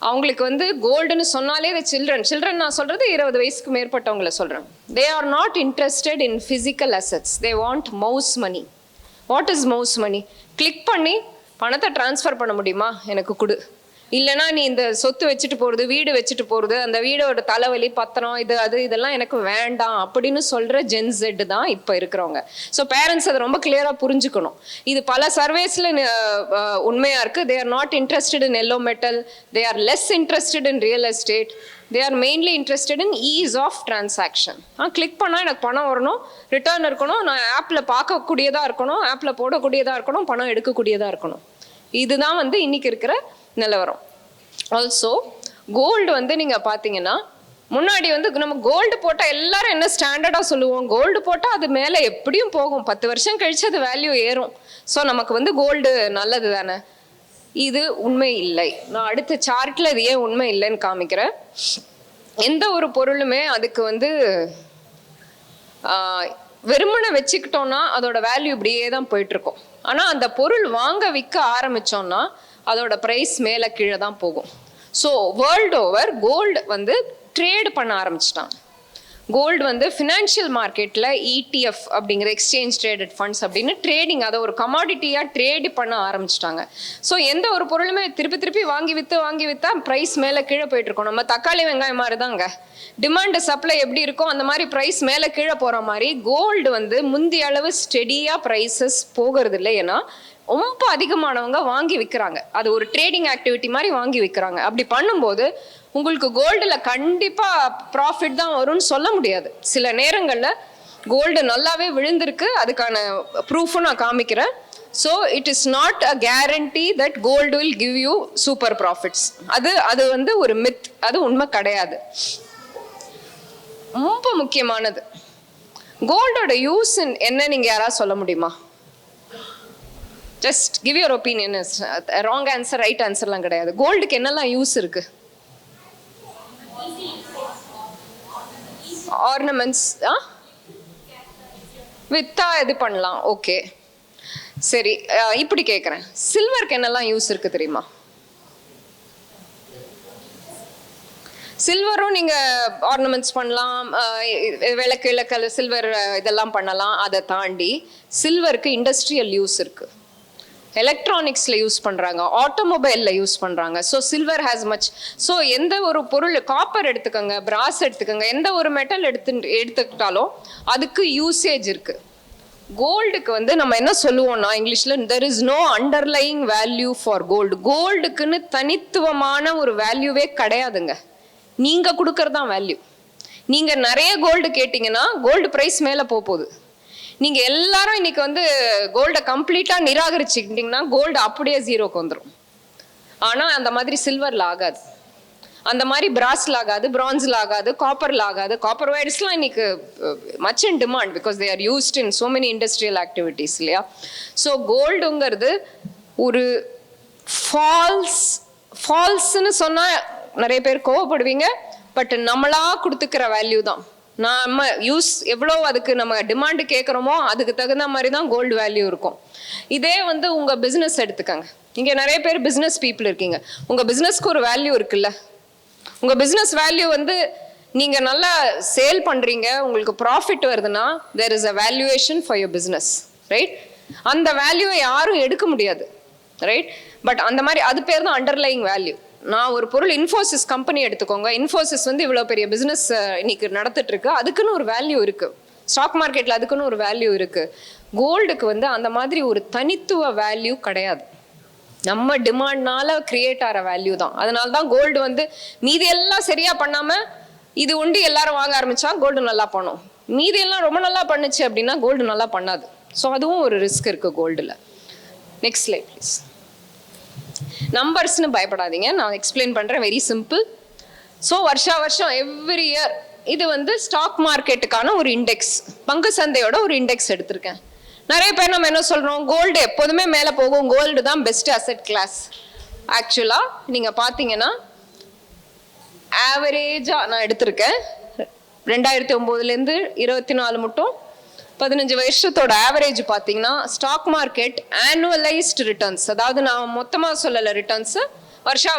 அவங்களுக்கு வந்து கோல்டுன்னு சொன்னாலே இது சில்ட்ரன் நான் சொல்றது 20 வயசுக்கு மேற்பட்டவங்களை சொல்றேன். They are not interested in physical assets, they want mouse money. What is mouse money? Click பண்ணி பணத்தை டிரான்ஸ்ஃபர் பண்ண முடியுமா, எனக்கு கொடு. இல்லைனா நீ இந்த சொத்து வச்சுட்டு போகிறது, வீடு வச்சுட்டு போகிறது, அந்த வீடோட தலைவலி பத்திரம் இதெல்லாம் எனக்கு வேண்டாம் அப்படின்னு சொல்கிற ஜென்செட் தான் இப்போ இருக்கிறவங்க. ஸோ பேரண்ட்ஸ் அதை ரொம்ப கிளியராக புரிஞ்சுக்கணும். இது பல சர்வேஸில் உண்மையாக இருக்குது. They are not interested in yellow metal, they are less interested in real estate, they are mainly interested in ease of transaction. Click பண்ணால் எனக்கு பணம் வரணும், ரிட்டர்ன் இருக்கணும், நான் ஆப்பில் பார்க்கக்கூடியதாக இருக்கணும், ஆப்பில் போடக்கூடியதாக இருக்கணும், பணம் எடுக்கக்கூடியதாக இருக்கணும். இதுதான் வந்து இன்னைக்கு இருக்கிற நிலவரம். ஆல்சோ கோல்டு வந்து நீங்க பாத்தீங்கன்னா முன்னாடி வந்து நம்ம கோல்டு போட்டால் எல்லாரும் என்ன ஸ்டாண்டர்டாக சொல்லுவோம், கோல்டு போட்டால் அது மேலே எப்படியும் போகும், 10 வருஷம் கழிச்சு அது வேல்யூ ஏறும், ஸோ நமக்கு வந்து கோல்டு நல்லது தானே. இது உண்மை இல்லை. நான் அடுத்த சார்ட்டில் இது ஏன் உண்மை இல்லைன்னு காமிக்கிறேன். எந்த ஒரு பொருளுமே அதுக்கு வந்து வெறுமனை வச்சுக்கிட்டோம்னா அதோட வேல்யூ இப்படியே தான் போயிட்டுருக்கோம். ஆனால் அந்த பொருள் வாங்க விற்க ஆரம்பித்தோம்னா அதோட ப்ரைஸ் மேலே கீழே தான் போகும். ஸோ வேர்ல்டு ஓவர் கோல்டு வந்து ட்ரேட் பண்ண ஆரம்பிச்சிட்டாங்க. கோல்டு வந்து ஃபினான்ஷியல் மார்க்கெட்டில் ETF அப்படிங்கிற எக்ஸ்சேஞ்ச் ட்ரேடட் ஃபண்ட்ஸ் அப்படின்னு ட்ரேடிங், அதை ஒரு கமாடிட்டியாக ட்ரேட் பண்ண ஆரம்பிச்சிட்டாங்க. ஸோ எந்த ஒரு பொருளுமே திருப்பி வாங்கி விற்றா ப்ரைஸ் மேலே கீழே போயிட்டுருக்கோம். நம்ம தக்காளி வெங்காயம் மாதிரி தாங்க, டிமாண்டு சப்ளை எப்படி இருக்கும் அந்த மாதிரி ப்ரைஸ் மேலே கீழே போகிற மாதிரி கோல்டு வந்து முந்திய அளவு ஸ்டெடியாக ப்ரைஸஸ் போகிறது இல்லை. ஏன்னா ரொம்ப அதிகமானவங்க வாங்கி விற்கிறாங்க, அது ஒரு ட்ரேடிங் ஆக்டிவிட்டி மாதிரி வாங்கி விற்கிறாங்க. அப்படி பண்ணும்போது உங்களுக்கு கோல்டில் கண்டிப்பாக ப்ராஃபிட் தான் வரும்னு சொல்ல முடியாது. சில நேரங்களில் கோல்டு நல்லாவே விழுந்திருக்கு, அதுக்கான ப்ரூஃபும் நான் காமிக்கிறேன். So it is not a guarantee that gold will give you super profits. அது வந்து ஒரு மித், அது உண்மை கிடையாது. ரொம்ப முக்கியமானது கோல்டோட யூஸ் என்ன, நீங்கள் யாராவது சொல்ல முடியுமா? Just give your opinion. Wrong answer right ஆன்சர்லாம் கிடையாது. கோல்டுக்கு என்னெல்லாம் யூஸ் இருக்கு? ஆர்னமெண்ட்ஸ் வித்தா இது பண்ணலாம். ஓகே சரி, இப்படி கேட்குறேன், சில்வருக்கு என்னெல்லாம் யூஸ் இருக்கு தெரியுமா? சில்வரும் நீங்கள் ஆர்னமெண்ட்ஸ் பண்ணலாம், விளக்கு சில்வர் இதெல்லாம் பண்ணலாம். அதை தாண்டி சில்வருக்கு இண்டஸ்ட்ரியல் யூஸ் இருக்குது. எலக்ட்ரானிக்ஸில் யூஸ் பண்ணுறாங்க, ஆட்டோமொபைலில் யூஸ் பண்ணுறாங்க. So silver has much. So எந்த ஒரு பொருள், காப்பர் எடுத்துக்கோங்க, பிராஸ் எடுத்துக்கோங்க, எந்த ஒரு மெட்டல் எடுத்துக்கிட்டாலும் அதுக்கு யூசேஜ் இருக்குது. கோல்டுக்கு வந்து நம்ம என்ன சொல்லுவோம்னா இங்கிலீஷில் there is no underlying value for gold. கோல்டுக்குன்னு தனித்துவமான ஒரு வேல்யூவே கிடையாதுங்க. நீங்கள் கொடுக்கறது தான் வேல்யூ. நீங்கள் நிறைய கோல்டு கேட்டிங்கன்னா கோல்டு ப்ரைஸ் மேலே போகுது. நீங்கள் எல்லாரும் இன்னைக்கு வந்து கோல்டை கம்ப்ளீட்டாக நிராகரிச்சுக்கிட்டிங்கன்னா கோல்டு அப்படியே ஜீரோக்கு வந்துடும். ஆனால் அந்த மாதிரி சில்வரில் ஆகாது, அந்த மாதிரி பிராஸ்ல ஆகாது, பிரான்ஸில் ஆகாது, காப்பரில் ஆகாது. காப்பர் வயர்ஸ்லாம் இன்னைக்கு much in demand because they are used in so many industrial activities இல்லையா. ஸோ கோல்டுங்கிறது ஒரு ஃபால்ஸ்ன்னு சொன்னால் நிறைய பேர் கோவப்படுவீங்க. பட் நம்மளா கொடுத்துக்கிற வேல்யூ தான். நம்ம யூஸ் எவ்வளோ அதுக்கு நம்ம டிமாண்டு கேட்குறோமோ அதுக்கு தகுந்த மாதிரி தான் கோல்டு வேல்யூ இருக்கும். இதே வந்து உங்கள் பிஸ்னஸ் எடுத்துக்கங்க. இங்கே நிறைய பேர் பிஸ்னஸ் பீப்புள் இருக்கீங்க. உங்கள் பிஸ்னஸ்க்கு ஒரு வேல்யூ இருக்குல்ல. உங்கள் பிஸ்னஸ் வேல்யூ வந்து நீங்கள் நல்லா சேல் பண்ணுறீங்க, உங்களுக்கு ப்ராஃபிட் வருதுன்னா there is a valuation for your business, right? அந்த வேல்யூவை யாரும் எடுக்க முடியாது, ரைட்? பட் அந்த மாதிரி அது பேர் தான் அண்டர்லைங் வேல்யூ. நான் ஒரு பொருள், இன்ஃபோசிஸ் கம்பெனி எடுத்துக்கோங்க. இன்ஃபோசிஸ் வந்து இவ்வளோ பெரிய பிஸ்னஸ் இன்னைக்கு நடத்திட்டு இருக்கு, அதுக்குன்னு ஒரு வேல்யூ இருக்கு. ஸ்டாக் மார்க்கெட்டில் அதுக்குன்னு ஒரு வேல்யூ இருக்கு. கோல்டுக்கு வந்து அந்த மாதிரி ஒரு தனித்துவ வேல்யூ கிடையாது. நம்ம டிமாண்ட்னால கிரியேட் ஆகிற வேல்யூ தான். அதனால தான் கோல்டு வந்து மீதி எல்லாம் சரியா பண்ணாம இது உண்டு எல்லாரும் வாங்க ஆரம்பிச்சா கோல்டு நல்லா பண்ணும். மீதி எல்லாம் ரொம்ப நல்லா பண்ணுச்சு அப்படின்னா கோல்டு நல்லா பண்ணாது. ஸோ அதுவும் ஒரு ரிஸ்க் இருக்கு கோல்டில். Next slide please. நம்பர்ஸ்னு பயப்படாதீங்க, நான் எக்ஸ்பிளைன் பண்ணுறேன், வெரி சிம்பிள். ஸோ வருஷம் எவ்ரி இயர் இது வந்து ஸ்டாக் மார்க்கெட்டுக்கான ஒரு இண்டெக்ஸ், பங்கு சந்தையோட ஒரு இண்டெக்ஸ் எடுத்திருக்கேன். நிறைய பேர் நம்ம என்ன சொல்கிறோம், கோல்டு எப்போதுமே மேலே போகும், கோல்டு தான் பெஸ்ட் அசெட் கிளாஸ். ஆக்சுவலாக நீங்கள் பார்த்தீங்கன்னா ஆவரேஜாக நான் எடுத்திருக்கேன் 2009 24 மட்டும் 15 வருஷத்தோட ஆவரேஜ் பார்த்தீங்கன்னா ஸ்டாக் மார்க்கெட் ஆனுவலைஸ்டு ரிட்டர்ன்ஸ், அதாவது நான் மொத்தமாக சொல்லலை ரிட்டர்ன்ஸு,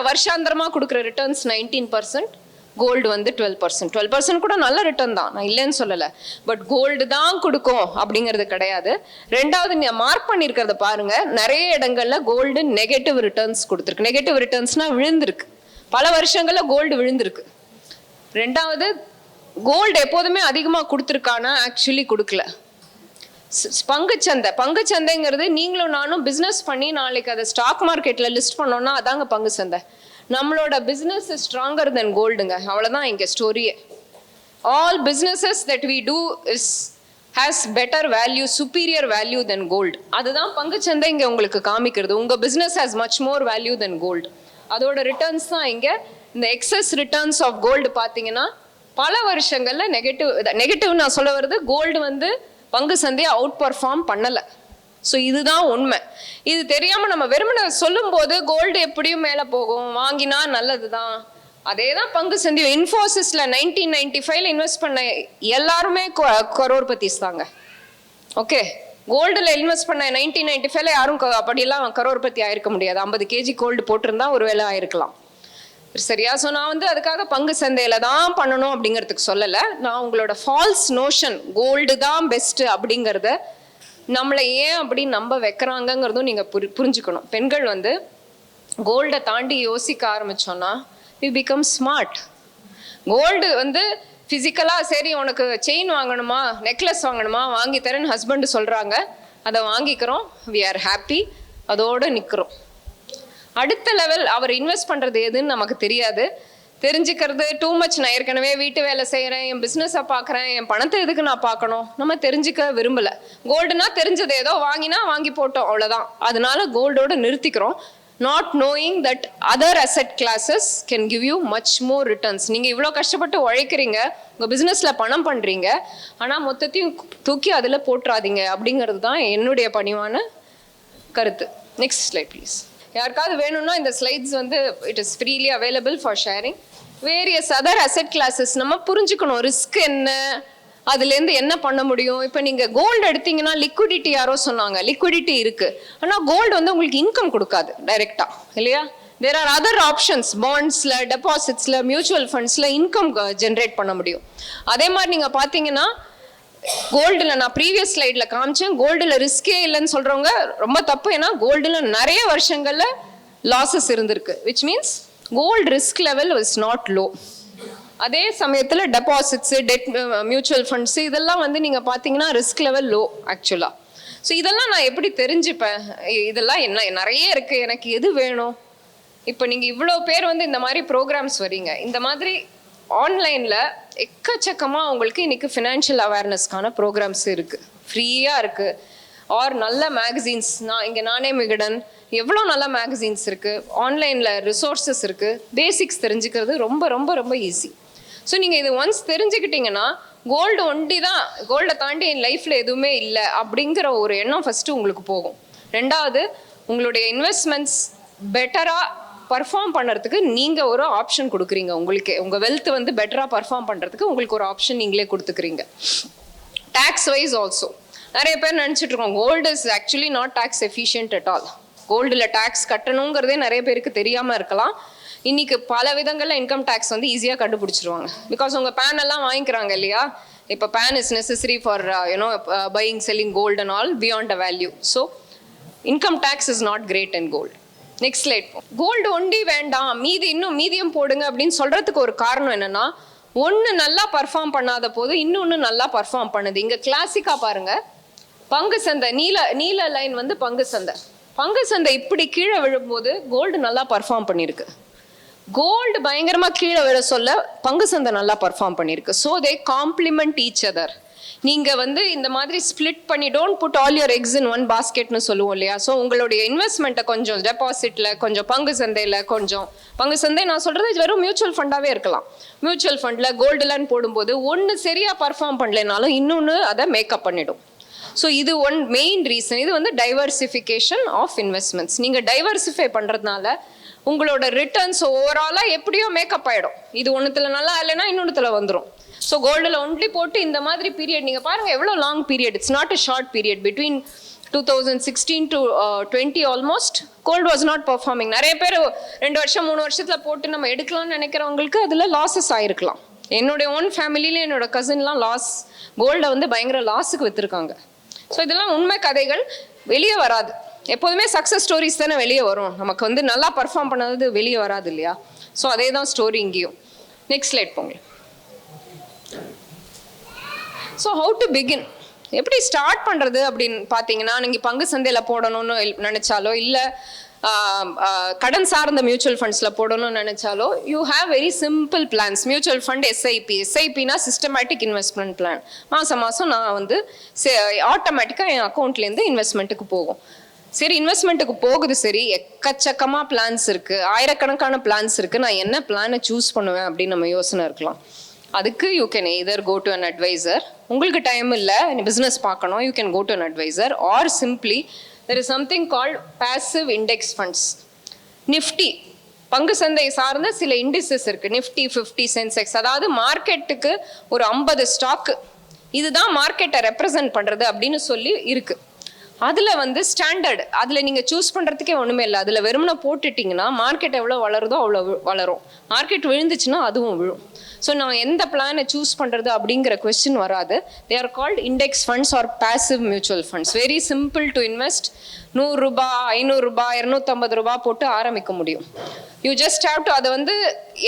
வருஷாந்திரமாக கொடுக்குற ரிட்டர்ன்ஸ் 19%, கோல்டு வந்து 12%. 12% கூட நல்ல ரிட்டர்ன் தான், நான் இல்லைன்னு சொல்லலை. பட் கோல்டு தான் கொடுக்கும் அப்படிங்கிறது கிடையாது. ரெண்டாவது நீங்கள் மார்க் பண்ணியிருக்கிறத பாருங்க, நிறைய இடங்கள்ல கோல்டு நெகட்டிவ் ரிட்டர்ன்ஸ் கொடுத்துருக்கு. நெகட்டிவ் ரிட்டர்ன்ஸ்னா விழுந்திருக்கு, பல வருஷங்களில் கோல்டு விழுந்திருக்கு. ரெண்டாவது கோல்டு எப்போதுமே அதிகமாக கொடுத்துருக்கானா, ஆக்சுவலி கொடுக்கல. பங்குச்சந்தைங்கிறது நீங்களும் நானும் பிஸ்னஸ் பண்ணி நாளைக்கு அதை ஸ்டாக் மார்க்கெட்டில் லிஸ்ட் பண்ணோம்னா அதாங்க பங்கு சந்தை. நம்மளோட பிஸ்னஸ் இஸ் ஸ்ட்ராங்கர் தென் கோல்டுங்க, அவ்வளோதான் இங்கே ஸ்டோரியே. All businesses that we do is has better value, superior value than gold. அதுதான் பங்குச்சந்தை இங்கே உங்களுக்கு காமிக்கிறது. உங்கள் business has much more value than gold. அதோட ரிட்டர்ன்ஸ் தான் இங்கே. இந்த எக்ஸஸ் ரிட்டர்ன்ஸ் ஆஃப் கோல்டு பார்த்தீங்கன்னா பல வருஷங்களில் நெகட்டிவ் நான் சொல்ல வருது, கோல்டு வந்து பங்கு சந்தையை அவுட் பர்ஃபார்ம் பண்ணலை. ஸோ இதுதான் உண்மை. இது தெரியாமல் நம்ம வெறுமனை சொல்லும் போது கோல்டு எப்படியும் மேலே போகும், வாங்கினா நல்லது தான், அதே தான் பங்கு சந்தையும். இன்ஃபோசிஸில் 1995 இன்வெஸ்ட் பண்ண எல்லாருமே கரோர்பதிஸ் தாங்க. ஓகே, கோல்டில் இன்வெஸ்ட் பண்ண 1995 யாரும் அப்படியெல்லாம் கரோர்பதி ஆயிருக்க முடியாது. 50 kg கோல்டு போட்டிருந்தா ஒரு வேலை ஆயிருக்கலாம், சரியா? ஸோ நான் வந்து அதுக்காக பங்கு சந்தையில தான் பண்ணணும் அப்படிங்கிறதுக்கு சொல்லலை. நான் உங்களோட ஃபால்ஸ் நோஷன் கோல்டு தான் பெஸ்ட்டு அப்படிங்கிறத நம்மளை ஏன் அப்படி நம்ப வைக்கிறாங்கங்கிறதும் நீங்கள் புரிஞ்சுக்கணும். பெண்கள் வந்து கோல்டை தாண்டி யோசிக்க ஆரம்பிச்சோன்னா வி பிகம் ஸ்மார்ட். கோல்டு வந்து ஃபிசிக்கலாக சரி உனக்கு செயின் வாங்கணுமா, நெக்லஸ் வாங்கணுமா, வாங்கி தரேன்னு ஹஸ்பண்டு சொல்கிறாங்க, அதை வாங்கிக்கிறோம், வி ஆர் ஹாப்பி, அதோடு நிற்கிறோம். அடுத்த லெவல் அவர் இன்வெஸ்ட் பண்ணுறது எதுன்னு நமக்கு தெரியாது. தெரிஞ்சுக்கிறது டூ மச். நான் ஏற்கனவே வீட்டு வேலை செய்கிறேன், என் பிஸ்னஸை பார்க்குறேன், என் பணத்தை எதுக்கு நான் பார்க்கணும், நம்ம தெரிஞ்சுக்க விரும்பலை. கோல்டுனா தெரிஞ்சது ஏதோ வாங்கினா வாங்கி போட்டோம், அவ்வளோதான். அதனால கோல்டோடு நிறுத்திக்கிறோம். Not knowing that other asset classes can give you much more returns. நீங்கள் இவ்வளோ கஷ்டப்பட்டு உழைக்கிறீங்க, உங்கள் பிஸ்னஸில் பணம் பண்ணுறீங்க, ஆனால் மொத்தத்தையும் தூக்கி அதில் போட்டுறாதீங்க அப்படிங்கிறது தான் என்னுடைய பணிவான கருத்து. Next slide please. யாருக்காவது வேணும்னா இந்த ஸ்லைட்ஸ் வந்து it is freely available for sharing. Various other asset classes நம்ம புரிஞ்சுக்கணும், ரிஸ்க் என்ன, அதுலேருந்து என்ன பண்ண முடியும். இப்போ நீங்கள் கோல்டு எடுத்தீங்கன்னா லிக்விடிட்டி, யாரோ சொன்னாங்க லிக்விடிட்டி இருக்குது, ஆனால் கோல்டு வந்து உங்களுக்கு இன்கம் கொடுக்காது டைரெக்டாக, இல்லையா? தேர் ஆர் அதர் ஆப்ஷன்ஸ், பாண்ட்ஸில், டெபாசிட்ஸில், மியூச்சுவல் ஃபண்ட்ஸில் இன்கம் ஜென்ரேட் பண்ண முடியும். அதே மாதிரி நீங்கள் பார்த்தீங்கன்னா கோல்டில் நான் ப்ரீவியஸ் ஸ்லைடில் காமிச்சேன், கோல்டில் ரிஸ்கே இல்லைன்னு சொல்கிறவங்க ரொம்ப தப்பு. ஏன்னா கோல்டில் நிறைய வருஷங்களில் லாஸஸ் இருந்திருக்கு, which means gold risk level is not low. அதே சமயத்தில் டெபாசிட்ஸு, டெட், மியூச்சுவல் ஃபண்ட்ஸு இதெல்லாம் வந்து நீங்கள் பார்த்தீங்கன்னா ரிஸ்க் லெவல் லோ ஆக்சுவலாக. ஸோ இதெல்லாம் நான் எப்படி தெரிஞ்சுப்பேன்? இதெல்லாம் என்ன நிறைய இருக்குது, எனக்கு எது வேணும்? இப்போ நீங்கள் இவ்வளோ பேர் வந்து இந்த மாதிரி ப்ரோக்ராம்ஸ் வரீங்க, இந்த மாதிரி ஆன்லைனில் எக்கச்சக்கமாக உங்களுக்கு இன்றைக்கி ஃபினான்ஷியல் அவேர்னஸ்க்கான ப்ரோக்ராம்ஸ் இருக்குது, ஃப்ரீயாக இருக்குது. ஆர் நல்ல மேகசின்ஸ், நானே மிகடன், எவ்வளோ நல்ல மேகசின்ஸ் இருக்குது, ஆன்லைனில் ரிசோர்ஸஸ் இருக்குது. பேசிக்ஸ் தெரிஞ்சுக்கிறது ரொம்ப ரொம்ப ரொம்ப ஈஸி. ஸோ நீங்கள் இது ஒன்ஸ் தெரிஞ்சுக்கிட்டிங்கன்னா கோல்டு ஒண்டி தான், கோல்டை தாண்டி என் லைஃப்பில் எதுவுமே இல்லை அப்படிங்கிற ஒரு எண்ணம் ஃபஸ்ட்டு உங்களுக்கு போகும். ரெண்டாவது, உங்களுடைய இன்வெஸ்ட்மெண்ட்ஸ் பெட்டராக பர்ஃபார்ம் பண்ணுறதுக்கு நீங்கள் ஒரு ஆப்ஷன் கொடுக்குறீங்க. உங்களுக்கே உங்கள் வெல்த் வந்து பெட்டராக பர்ஃபார்ம் பண்ணுறதுக்கு உங்களுக்கு ஒரு ஆப்ஷன் நீங்களே கொடுத்துக்கிறீங்க. டேக்ஸ் வைஸ் ஆல்சோ நிறைய பேர் நினச்சிட்டு இருக்கோம் gold is actually not tax efficient at all. கோல்டில் டேக்ஸ் கட்டணுங்கிறதே நிறைய பேருக்கு தெரியாமல் இருக்கலாம். இன்னைக்கு பல விதங்களில் இன்கம் டேக்ஸ் வந்து ஈஸியாக கண்டுபிடிச்சிருவாங்க. பிகாஸ் உங்கள் பேன் எல்லாம் வாங்கிக்கிறாங்க இல்லையா? இப்போ PAN is necessary for buying selling gold and all beyond a value. So income tax is not great in gold. Next slide. Gold ஒண்டி வேண்டாம், மீதியம் போடுங்க அப்படின்னு சொல்றதுக்கு ஒரு காரணம் என்னன்னா, ஒன்று நல்லா பர்ஃபார்ம் பண்ணாத போது இன்னொன்று நல்லா பர்ஃபார்ம் பண்ணுது. இங்கே கிளாசிக்காக பாருங்க, பங்கு சந்தை நீல லைன் வந்து பங்கு சந்தை இப்படி கீழே விழும்போது கோல்டு நல்லா பர்ஃபார்ம் பண்ணியிருக்கு. கோல்டு பயங்கரமா கீழே விழ சொல்ல பங்கு சந்தை நல்லா பர்ஃபார்ம் பண்ணியிருக்கு. So they complement each other. நீங்க வந்து இந்த மாதிரி ஸ்பிளிட் பண்ணி don't put all your eggs in one பாஸ்கெட்னு சொல்லுவோம் இல்லையா? ஸோ உங்களுடைய இன்வெஸ்ட்மெண்ட்டை கொஞ்சம் டெபாசிட்ல, கொஞ்சம் பங்கு சந்தையில, கொஞ்சம் பங்கு சந்தை நான் சொல்றது வெறும் மியூச்சுவல் ஃபண்டாவே இருக்கலாம். மியூச்சுவல் ஃபண்ட்ல கோல்டுலன்னு போடும்போது ஒன்று சரியா பர்ஃபார்ம் பண்ணலைனாலும் இன்னொன்று அதை மேக்கப் பண்ணிடும். ஸோ இது ஒன் மெயின் ரீசன். இது வந்து டைவர்சிஃபிகேஷன் ஆஃப் இன்வெஸ்ட்மெண்ட்ஸ். நீங்கள் டைவர்சிஃபை பண்ணுறதுனால உங்களோட ரிட்டர்ன்ஸ் ஓவராலாக எப்படியோ மேக்கப் ஆகிடும். இது ஒன்றுத்துல நல்லா இல்லைன்னா இன்னொன்றுத்துல வந்துடும். ஸோ கோல்டில் ஒன்லி போட்டு இந்த மாதிரி பீரியட் நீங்கள் பாருங்கள் எவ்வளோ long period. It's not a short period. Between 2016 to 20 almost gold was not performing. நிறைய பேர் 2 வருஷம் 3 வருஷத்தில் போட்டு நம்ம எடுக்கலாம்னு நினைக்கிறவங்களுக்கு அதில் லாஸஸ் ஆகிருக்கலாம். என்னுடைய ஓன் ஃபேமிலியில என்னோட கசின்லாம் கோல்டை வந்து பயங்கர லாஸுக்கு விற்றுருக்காங்க. ஸோ இதெல்லாம் உண்மை கதைகள், வெளியே வராது. எப்போதுமே சக்ஸஸ் ஸ்டோரிஸ் தானே வெளியே வரும். நமக்கு வந்து நல்லா பர்ஃபார்ம் பண்ணது வெளியே வராது இல்லையா? ஸோ அதே தான் ஸ்டோரி இங்கேயும். நெக்ஸ்ட் ஸ்லைட் போங்க. ஸோ ஹவு டு பிகின், எப்படி ஸ்டார்ட் பண்ணுறது அப்படின்னு பார்த்தீங்கன்னா, நீங்கள் பங்கு சந்தையில் போடணும்னு நினச்சாலோ இல்லை கடன் சார்ந்த மியூச்சுவல் ஃபண்ட்ஸில் போடணும்னு நினச்சாலோ you have very simple plans. Mutual fund எஸ்ஐபினா சிஸ்டமேட்டிக் இன்வெஸ்ட்மெண்ட் பிளான். மாதம் நான் வந்து ஆட்டோமேட்டிக்காக என் அக்கௌண்ட்லேருந்து இன்வெஸ்ட்மெண்ட்டுக்கு போகும். சரி, இன்வெஸ்ட்மெண்ட்டுக்கு போகுது, சரி, எக்கச்சக்கமாக பிளான்ஸ் இருக்குது, ஆயிரக்கணக்கான பிளான்ஸ் இருக்குது, நான் என்ன பிளானை சூஸ் பண்ணுவேன் அப்படின்னு நம்ம யோசனை இருக்கலாம். அதுக்கு you can either go to an advisor. உங்களுக்கு டைம் இல்லை, பிஸ்னஸ் பார்க்கணும், you can go to an advisor. Or simply there is something called passive index funds. Nifty பங்கு சந்தை சார்ந்த சில இண்டிசஸ் இருக்கு. நிஃப்டி 50 சென்செக்ஸ், அதாவது மார்க்கெட்டுக்கு ஒரு 50 ஸ்டாக், இதுதான் மார்க்கெட்டை ரெப்ரசன்ட் பண்றது அப்படின்னு சொல்லி இருக்கு. அதுல வந்து ஸ்டாண்டர்ட், அதுல நீங்க சூஸ் பண்றதுக்கே ஒண்ணுமே இல்லை. அதுல வெறும்னா போட்டுட்டீங்கன்னா மார்க்கெட் எவ்வளவு வளருதோ அவ்வளவு வளரும், மார்க்கெட் விழுந்துச்சுன்னா அதுவும் விழும். ஸோ நான் எந்த பிளானை சூஸ் பண்ணுறது அப்படிங்கிற கொஸ்டின் வராது. They are called index funds or passive mutual funds. Very simple to invest. 100 ரூபாய், 500 ரூபாய், 250 ரூபாய் போட்டு ஆரம்பிக்க முடியும். யூ ஜஸ்ட் ஹேவ் டு, அதை வந்து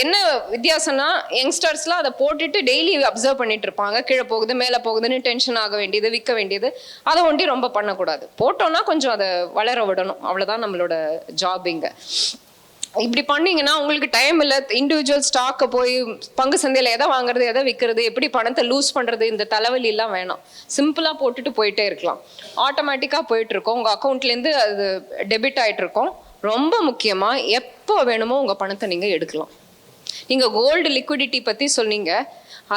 என்ன வித்தியாசம்னா, யங்ஸ்டர்ஸ்லாம் அதை போட்டுட்டு டெய்லி அப்சர்வ் பண்ணிட்டு இருப்பாங்க. கீழே போகுது மேலே போகுதுன்னு டென்ஷன் ஆக வேண்டியது, விற்க வேண்டியது, அதை ஒண்டி ரொம்ப பண்ணக்கூடாது. போட்டோன்னா கொஞ்சம் அதை வளர விடணும், அவ்வளோதான் நம்மளோட ஜாப் இங்கே. இப்படி பண்ணீங்கன்னா உங்களுக்கு டைம் இல்லை. இண்டிவிஜுவல் ஸ்டாக்கை போய் பங்கு சந்தையில் எதை வாங்குறது, எதை விற்கிறது, எப்படி பணத்தை லூஸ் பண்ணுறது, இந்த தலைவலியெல்லாம் வேணாம். சிம்பிளாக போட்டுட்டு போயிட்டே இருக்கலாம். ஆட்டோமேட்டிக்காக போயிட்டுருக்கோம், உங்கள் அக்கௌண்ட்லேருந்து அது டெபிட் ஆகிட்டுருக்கோம். ரொம்ப முக்கியமாக எப்போ வேணுமோ உங்கள் பணத்தை நீங்கள் எடுக்கலாம். நீங்கள் கோல்டு லிக்விடிட்டி பற்றி சொன்னீங்க,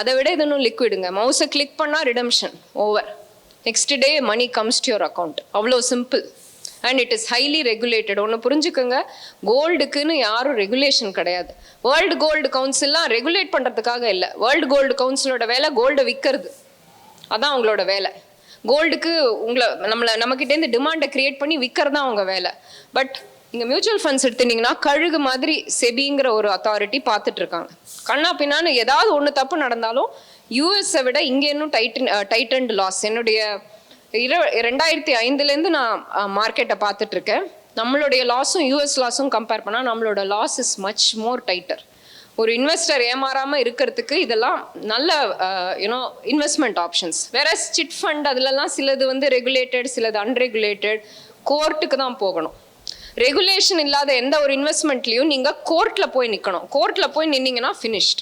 அதை விட இது இன்னும் லிக்விடுங்க. மவுஸை கிளிக் பண்ணால் redemption over, next day money comes to your account. அவ்வளோ simple. And it is highly regulated. ஒன்று புரிஞ்சுக்கோங்க, கோல்டுக்குன்னு யாரும் ரெகுலேஷன் கிடையாது. வேர்ல்டு கோல்டு கவுன்சில்லாம் ரெகுலேட் பண்ணுறதுக்காக இல்லை. வேர்ல்டு கோல்டு கவுன்சிலோட வேலை கோல்டை விற்கிறது, அதான் அவங்களோட வேலை. கோல்டுக்கு நம்மக்கிட்டேருந்து டிமாண்டை கிரியேட் பண்ணி விற்கிறது தான் அவங்க வேலை. பட் இங்கே மியூச்சுவல் ஃபண்ட்ஸ் எடுத்துட்டிங்கன்னா கழுகு மாதிரி செபிங்கிற ஒரு அத்தாரிட்டி பார்த்துட்டு இருக்காங்க. கண்ணா பின்னான்னு ஏதாவது ஒன்று தப்பு நடந்தாலும் யூஎஸை விட இங்கே இன்னும் டைட்டன்ட் லாஸ். என்னுடைய 2005 நான் மார்க்கெட்டை பார்த்துட்டு இருக்கேன். நம்மளுடைய லாஸும் யூஎஸ் லாஸும் கம்பேர் பண்ணால் நம்மளோட loss is much more tighter. ஒரு இன்வெஸ்டர் ஏமாறாமல் இருக்கிறதுக்கு இதெல்லாம் நல்ல இன்வெஸ்ட்மெண்ட் ஆப்ஷன்ஸ். வேற சிட் ஃபண்ட் அதுலலாம் சிலது வந்து ரெகுலேட்டட், சிலது அன்ரெகுலேட்டட், கோர்ட்டுக்கு தான் போகணும். ரெகுலேஷன் இல்லாத எந்த ஒரு இன்வெஸ்ட்மெண்ட்லையும் நீங்கள் கோர்ட்டில் போய் நிற்கணும். கோர்ட்டில் போய் நின்னீங்கன்னா finished.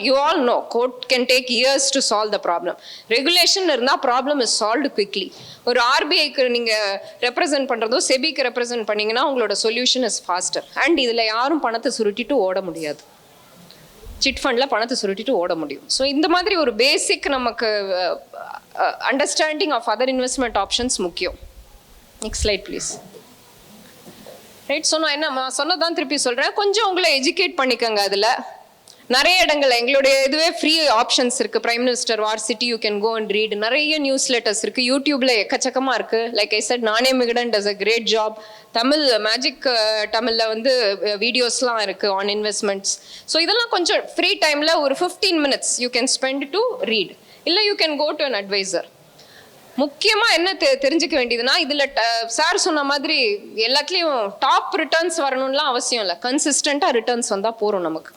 You all know court can take years to solve the problem. Regulation இருந்தால் ப்ராப்ளம் இஸ் சால்வ்டு குவிக்லி. ஒரு ஆர்பிஐக்கு நீங்கள் ரெப்ரசென்ட் பண்ணுறதோ செபிக்கு ரெப்ரசென்ட் பண்ணிங்கன்னா உங்களோட சொல்யூஷன் இஸ் ஃபாஸ்டர். அண்ட் இதில் யாரும் பணத்தை சுருட்டிட்டு ஓட முடியாது. சிட் ஃபண்டில் பணத்தை சுருட்டிட்டு ஓட முடியும். ஸோ இந்த மாதிரி ஒரு பேசிக் நமக்கு understanding of other investment options முக்கியம். Next slide please. Right. So நான் சொன்னதான் திருப்பி சொல்கிறேன். கொஞ்சம் உங்களை எஜுகேட் பண்ணிக்கோங்க. அதில் நிறைய இடங்கள் எங்களுடைய இதுவே ஃப்ரீ ஆப்ஷன்ஸ் இருக்குது. Prime minister war city you can go and read. நிறைய நியூஸ் லெட்டர்ஸ் இருக்குது. யூடியூப்ல எக்கச்சக்கமாக இருக்குது. லைக் ஐ செட், நானே மிகடன் does a great job. Tamil magic தமிழில் வந்து வீடியோஸ்லாம் இருக்குது ஆன் இன்வெஸ்ட்மெண்ட்ஸ். ஸோ இதெல்லாம் கொஞ்சம் ஃப்ரீ டைமில் ஒரு 15 minutes you can spend to read. இல்லை you can go to an advisor. முக்கியமாக என்ன தெரிஞ்சுக்க வேண்டியதுன்னா, இதில் சார் சொன்ன மாதிரி எல்லாத்துலேயும் டாப் ரிட்டர்ன்ஸ் வரணும்லாம் அவசியம் இல்லை. கன்சிஸ்டண்ட்டாக ரிட்டர்ன்ஸ் வந்தால் போகிறோம். நமக்கு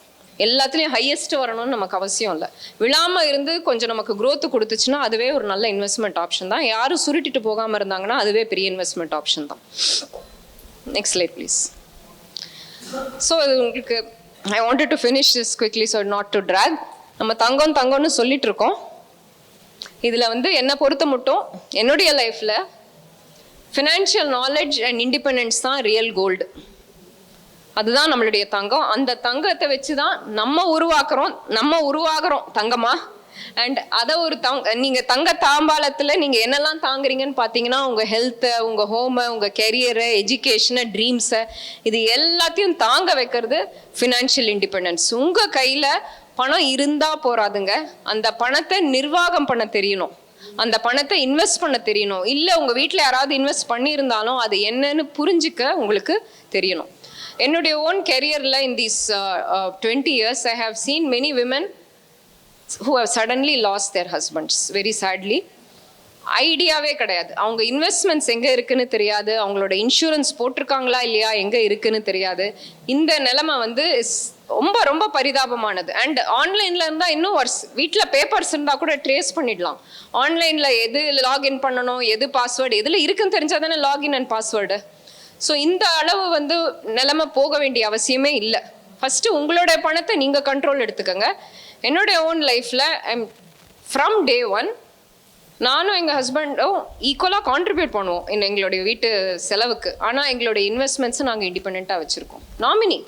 எல்லாத்துலேயும் ஹையஸ்ட் வரணும்னு நமக்கு அவசியம் இல்லை. விழாமல் இருந்து கொஞ்சம் நமக்கு growth கொடுத்துச்சுன்னா அதுவே ஒரு நல்ல இன்வெஸ்ட்மெண்ட் ஆப்ஷன் தான். யாரும் சுருட்டிட்டு போகாமல் இருந்தாங்கன்னா அதுவே பெரிய இன்வெஸ்ட்மெண்ட் ஆப்ஷன் தான். Next slide please. ஸோ அது உங்களுக்கு I wanted to finish this quickly so not to drag. நம்ம தங்கம்னு சொல்லிட்டு இருக்கோம். இதில் வந்து என்னை பொறுத்த மட்டும் என்னுடைய லைஃப்பில் ஃபினான்ஷியல் நாலேஜ் அண்ட் இண்டிபெண்டன்ஸ் தான் ரியல் கோல்டு. அதுதான் நம்மளுடைய தங்கம். அந்த தங்கத்தை வச்சு தான் நம்ம உருவாகிறோம் தங்கமா. அண்ட் அதை ஒரு நீங்கள் தங்க தாம்பாளத்தில் நீங்கள் என்னெல்லாம் தாங்குறீங்கன்னு பார்த்தீங்கன்னா, உங்கள் ஹெல்த்தை, உங்கள் ஹோமை, உங்கள் கெரியரை, எஜுகேஷனை, ட்ரீம்ஸை, இது எல்லாத்தையும் தாங்க வைக்கிறது ஃபினான்ஷியல் இண்டிபெண்டன்ஸ். உங்கள் கையில் பணம் இருந்தால் போறாதுங்க. அந்த பணத்தை நிர்வாகம் பண்ண தெரியணும். அந்த பணத்தை இன்வெஸ்ட் பண்ண தெரியணும். இல்லை உங்கள் வீட்டில் யாராவது இன்வெஸ்ட் பண்ணியிருந்தாலும் அது என்னன்னு புரிஞ்சுக்க உங்களுக்கு தெரியணும். என்னுடைய ஓன் கெரியரில் in these 20 years I have seen many women who have suddenly lost their husbands very sadly. ஐடியாவே கிடையாது. அவங்க இன்வெஸ்ட்மெண்ட்ஸ் எங்கே இருக்குன்னு தெரியாது. அவங்களோட இன்சூரன்ஸ் போட்டிருக்காங்களா இல்லையா எங்கே இருக்குன்னு தெரியாது. இந்த நிலைமை வந்து ரொம்ப ரொம்ப பரிதாபமானது. அண்ட் ஆன்லைனில் இருந்தால் இன்னும் வீட்டில் பேப்பர்ஸ் இருந்தால் கூட ட்ரேஸ் பண்ணிடலாம். ஆன்லைனில் எது லாகின் பண்ணணும், எது பாஸ்வேர்டு, எதில் இருக்குன்னு தெரிஞ்சால் தானே லாகின் அண்ட் பாஸ்வேர்டு. ஸோ இந்த அளவு வந்து நிலைமை போக வேண்டிய அவசியமே இல்லை. ஃபஸ்ட்டு உங்களோட பணத்தை நீங்கள் கண்ட்ரோல் எடுத்துக்கோங்க. என்னுடைய ஓன் லைஃப்பில் ஃப்ரம் டே 1 நானும் எங்கள் ஹஸ்பண்டும் ஈக்குவலாக கான்ட்ரிபியூட் பண்ணுவோம் எங்களுடைய வீட்டு செலவுக்கு. ஆனால் எங்களுடைய இன்வெஸ்ட்மெண்ட்ஸை நாங்கள் இண்டிபெண்ட்டாக வச்சுருக்கோம். நாமினி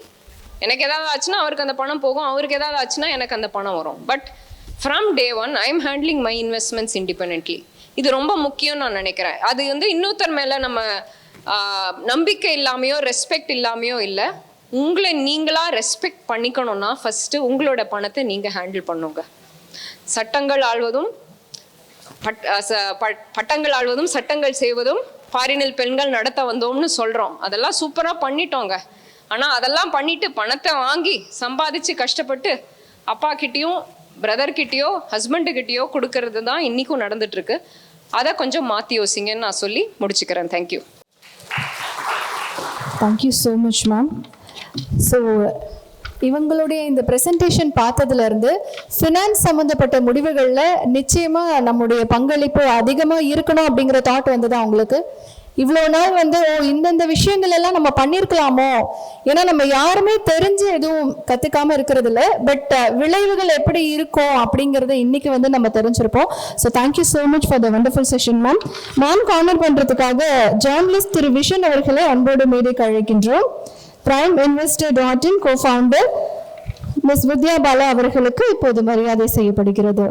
எனக்கு ஏதாவது ஆச்சுன்னா அவருக்கு அந்த பணம் போகும், அவருக்கு ஏதாவது ஆச்சுன்னா எனக்கு அந்த பணம் வரும். But from day 1 I am handling my investments independently. இது ரொம்ப முக்கியம்னு நான் நினைக்கிறேன். அது வந்து இன்னொருத்தர் மேலே நம்ம நம்பிக்கை இல்லாமையோ ரெஸ்பெக்ட் இல்லாமையோ இல்லை. உங்களை நீங்களாக ரெஸ்பெக்ட் பண்ணிக்கணும்னா ஃபஸ்ட்டு உங்களோட பணத்தை நீங்கள் ஹேண்டில் பண்ணுங்க. சட்டங்கள் ஆள்வதும் பட்டங்கள் ஆள்வதும் சட்டங்கள் செய்வதும் பாரினில் பெண்கள் நடத்த வந்தோம்னு சொல்கிறோம். அதெல்லாம் சூப்பராக பண்ணிட்டோங்க. ஆனால் அதெல்லாம் பண்ணிட்டு பணத்தை வாங்கி சம்பாதிச்சு கஷ்டப்பட்டு அப்பா கிட்டேயும் பிரதர்கிட்டயோ ஹஸ்பண்டுக்கிட்டேயோ கொடுக்கறது தான் இன்றைக்கும் நடந்துட்டுருக்கு. அதை கொஞ்சம் மாற்றி யோசிங்கன்னு நான் சொல்லி முடிச்சுக்கிறேன். Thank you. Thank you so much ma'am. So இவங்களுடைய இந்த ப்ரெசன்டேஷன் பார்த்ததுலேருந்து ஃபினான்ஸ் சம்மந்தப்பட்ட முடிவுகளில் நிச்சயமாக நம்முடைய பங்களிப்பு அதிகமாக இருக்கணும் அப்படிங்கிற தாட் வந்தது அவங்களுக்கு. இவ்வளோ நாள் வந்து இந்தந்த விஷயங்கள் எல்லாம் நம்ம பண்ணியிருக்கலாமோ, ஏன்னா நம்ம யாருமே தெரிஞ்சு எதுவும் கற்றுக்காமல் இருக்கிறது இல்லை. பட் விளைவுகள் எப்படி இருக்கும் அப்படிங்கிறத இன்னைக்கு வந்து நம்ம தெரிஞ்சிருப்போம். So thank you so much for the wonderful session ma'am. Ma'am கார்னர் பண்ணுறதுக்காக ஜேர்னலிஸ்ட் திரு விஷன் அவர்களை அன்போடு மேடைக்கு அழைக்கின்றோம். Prime investor co-founder miss Vidya Bala அவர்களுக்கு இப்போது மரியாதை செய்யப்படுகிறது.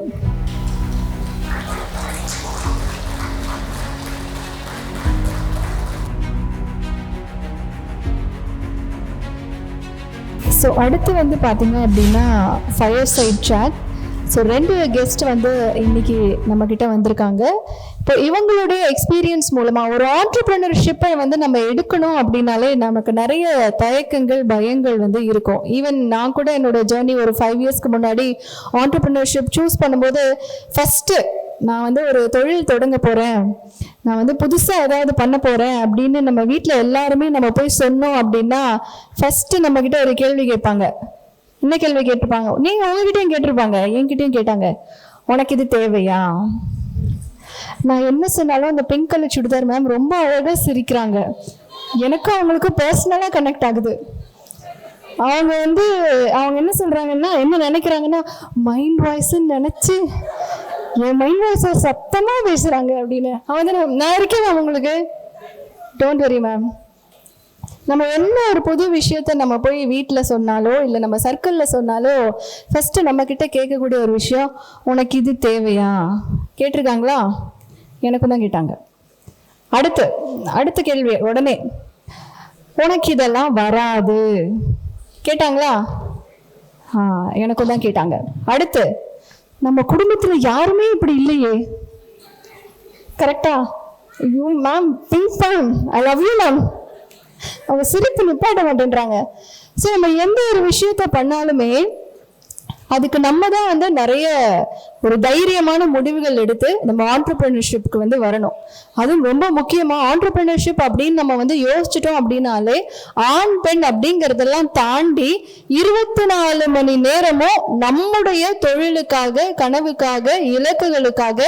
ஸோ அடுத்து வந்து பார்த்தீங்க அப்படின்னா fireside chat. So 2 guest வந்து இன்னைக்கு நம்மக்கிட்ட வந்திருக்காங்க. இப்போ இவங்களுடைய எக்ஸ்பீரியன்ஸ் மூலமாக ஒரு ஆண்டர்ப்ரெனர்ஷிப்பை வந்து நம்ம எடுக்கணும் அப்படின்னாலே நமக்கு நிறைய தயக்கங்கள் பயங்கள் வந்து இருக்கும். ஈவன் நான் கூட என்னோட ஜேர்னி ஒரு 5 இயர்ஸ்க்கு முன்னாடி ஆண்டர்ப்ரெனர்ஷிப் சூஸ் பண்ணும்போது ஃபஸ்ட்டு நான் வந்து ஒரு தொழில் தொடங்க போகிறேன், நான் வந்து புதுசாக ஏதாவது பண்ண போகிறேன் அப்படின்னு நம்ம வீட்டில் எல்லாருமே நம்ம போய் சொன்னோம் அப்படின்னா ஃபஸ்ட்டு நம்மக்கிட்ட ஒரு கேள்வி கேட்பாங்க. என்ன கேள்வி கேட்டிருப்பாங்க? நீங்கள் உங்ககிட்டயும் கேட்டிருப்பாங்க, என்கிட்டயும் கேட்டாங்க, உனக்கு இது தேவையா? நான் என்ன சொன்னாலும் அந்த பிங்க் கலர் சுடிதார் மேம் ரொம்ப அழகாக சிரிக்கிறாங்க. எனக்கும் அவங்களுக்கும் பர்சனலாக கனெக்ட் ஆகுது. அவங்க என்ன சொல்கிறாங்கன்னா, என்ன நினைக்கிறாங்கன்னா, மைண்ட் வாய்ஸ்ன்னு நினச்சி என் மைண்ட் வாய்ஸை சத்தமாக பேசுகிறாங்க அப்படின்னு. அவங்க நான் இருக்கேன் மேம் உங்களுக்கு, டோன்ட் வரி மேம். நம்ம என்ன ஒரு புது விஷயத்த நம்ம போய் வீட்டில் சொன்னாலோ இல்லை நம்ம சர்க்கிளில் சொன்னாலோ ஃபஸ்ட்டு நம்மக்கிட்ட கேட்கக்கூடிய ஒரு விஷயம், உனக்கு இது தேவையா? கேட்டிருக்காங்களா? எனக்கும் தான் கேட்டாங்க. அடுத்த கேள்வி உடனே, உனக்கு இதெல்லாம் வராது கேட்டாங்களா? எனக்கும் தான் கேட்டாங்க. அடுத்து, நம்ம குடும்பத்தில் யாருமே இப்படி இல்லையே, கரெக்டா? ஐயோ ma'am, pink ma'am, I love you ma'am. அவங்க சிரிப்பு நிப்பாட்ட மாட்டேன்றாங்க. ஸோ நம்ம எந்த ஒரு விஷயத்த பண்ணாலுமே அதுக்கு நம்ம தான் வந்து நிறைய ஒரு தைரியமான முடிவுகள் எடுத்து நம்ம ஆண்டர்ப்ரெனர்ஷிப்க்கு வந்து வரணும். அதுவும் ரொம்ப முக்கியமாக ஆண்டர்ப்ரெனர்ஷிப் அப்படின்னு நம்ம வந்து யோசிச்சிட்டோம் அப்படின்னாலே ஆண் பெண் அப்படிங்கிறதெல்லாம் தாண்டி 24 மணி நேரமும் நம்முடைய தொழிலுக்காக, கனவுக்காக, இலக்குகளுக்காக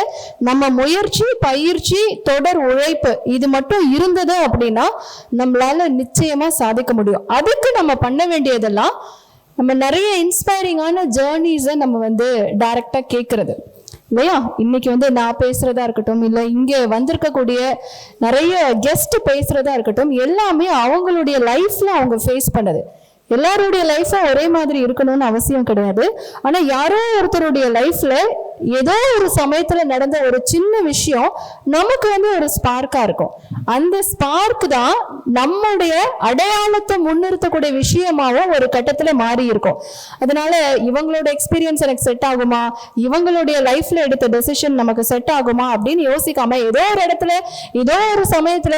நம்ம முயற்சி, பயிற்சி, தொடர் உழைப்பு இது மட்டும் இருந்தது அப்படின்னா நம்மளால நிச்சயமா சாதிக்க முடியும். அதுக்கு நம்ம பண்ண வேண்டியதெல்லாம் நம்ம நிறைய இன்ஸ்பைரிங்கான ஜேர்னிஸை நம்ம வந்து டைரக்டாக கேட்கறது இல்லையா? இன்னைக்கு வந்து நான் பேசுறதா இருக்கட்டும், இல்லை இங்கே வந்திருக்கக்கூடிய நிறைய கெஸ்ட் பேசுறதா இருக்கட்டும், எல்லாமே அவங்களுடைய லைஃப்ல அவங்க ஃபேஸ் பண்ணது. எல்லாருடைய லைஃப்பும் ஒரே மாதிரி இருக்கணும்னு அவசியம் கிடையாது. ஆனால் யாரோ ஒருத்தருடைய லைஃப்ல ஏதோ ஒரு சமயத்துல நடந்த ஒரு சின்ன விஷயம் நமக்கு வந்து ஒரு ஸ்பார்க்கா இருக்கும். அந்த ஸ்பார்க் தான் நம்முடைய அடையாளத்தை முன்னிறுத்தக்கூடிய விஷயமாவும் ஒரு கட்டத்துல மாறி இருக்கும். அதனால இவங்களோட எக்ஸ்பீரியன்ஸ் எனக்கு செட் ஆகுமா, இவங்களுடைய லைஃப்ல எடுத்த டெசிஷன் நமக்கு செட் ஆகுமா அப்படின்னு யோசிக்காம ஏதோ ஒரு இடத்துல ஏதோ ஒரு சமயத்துல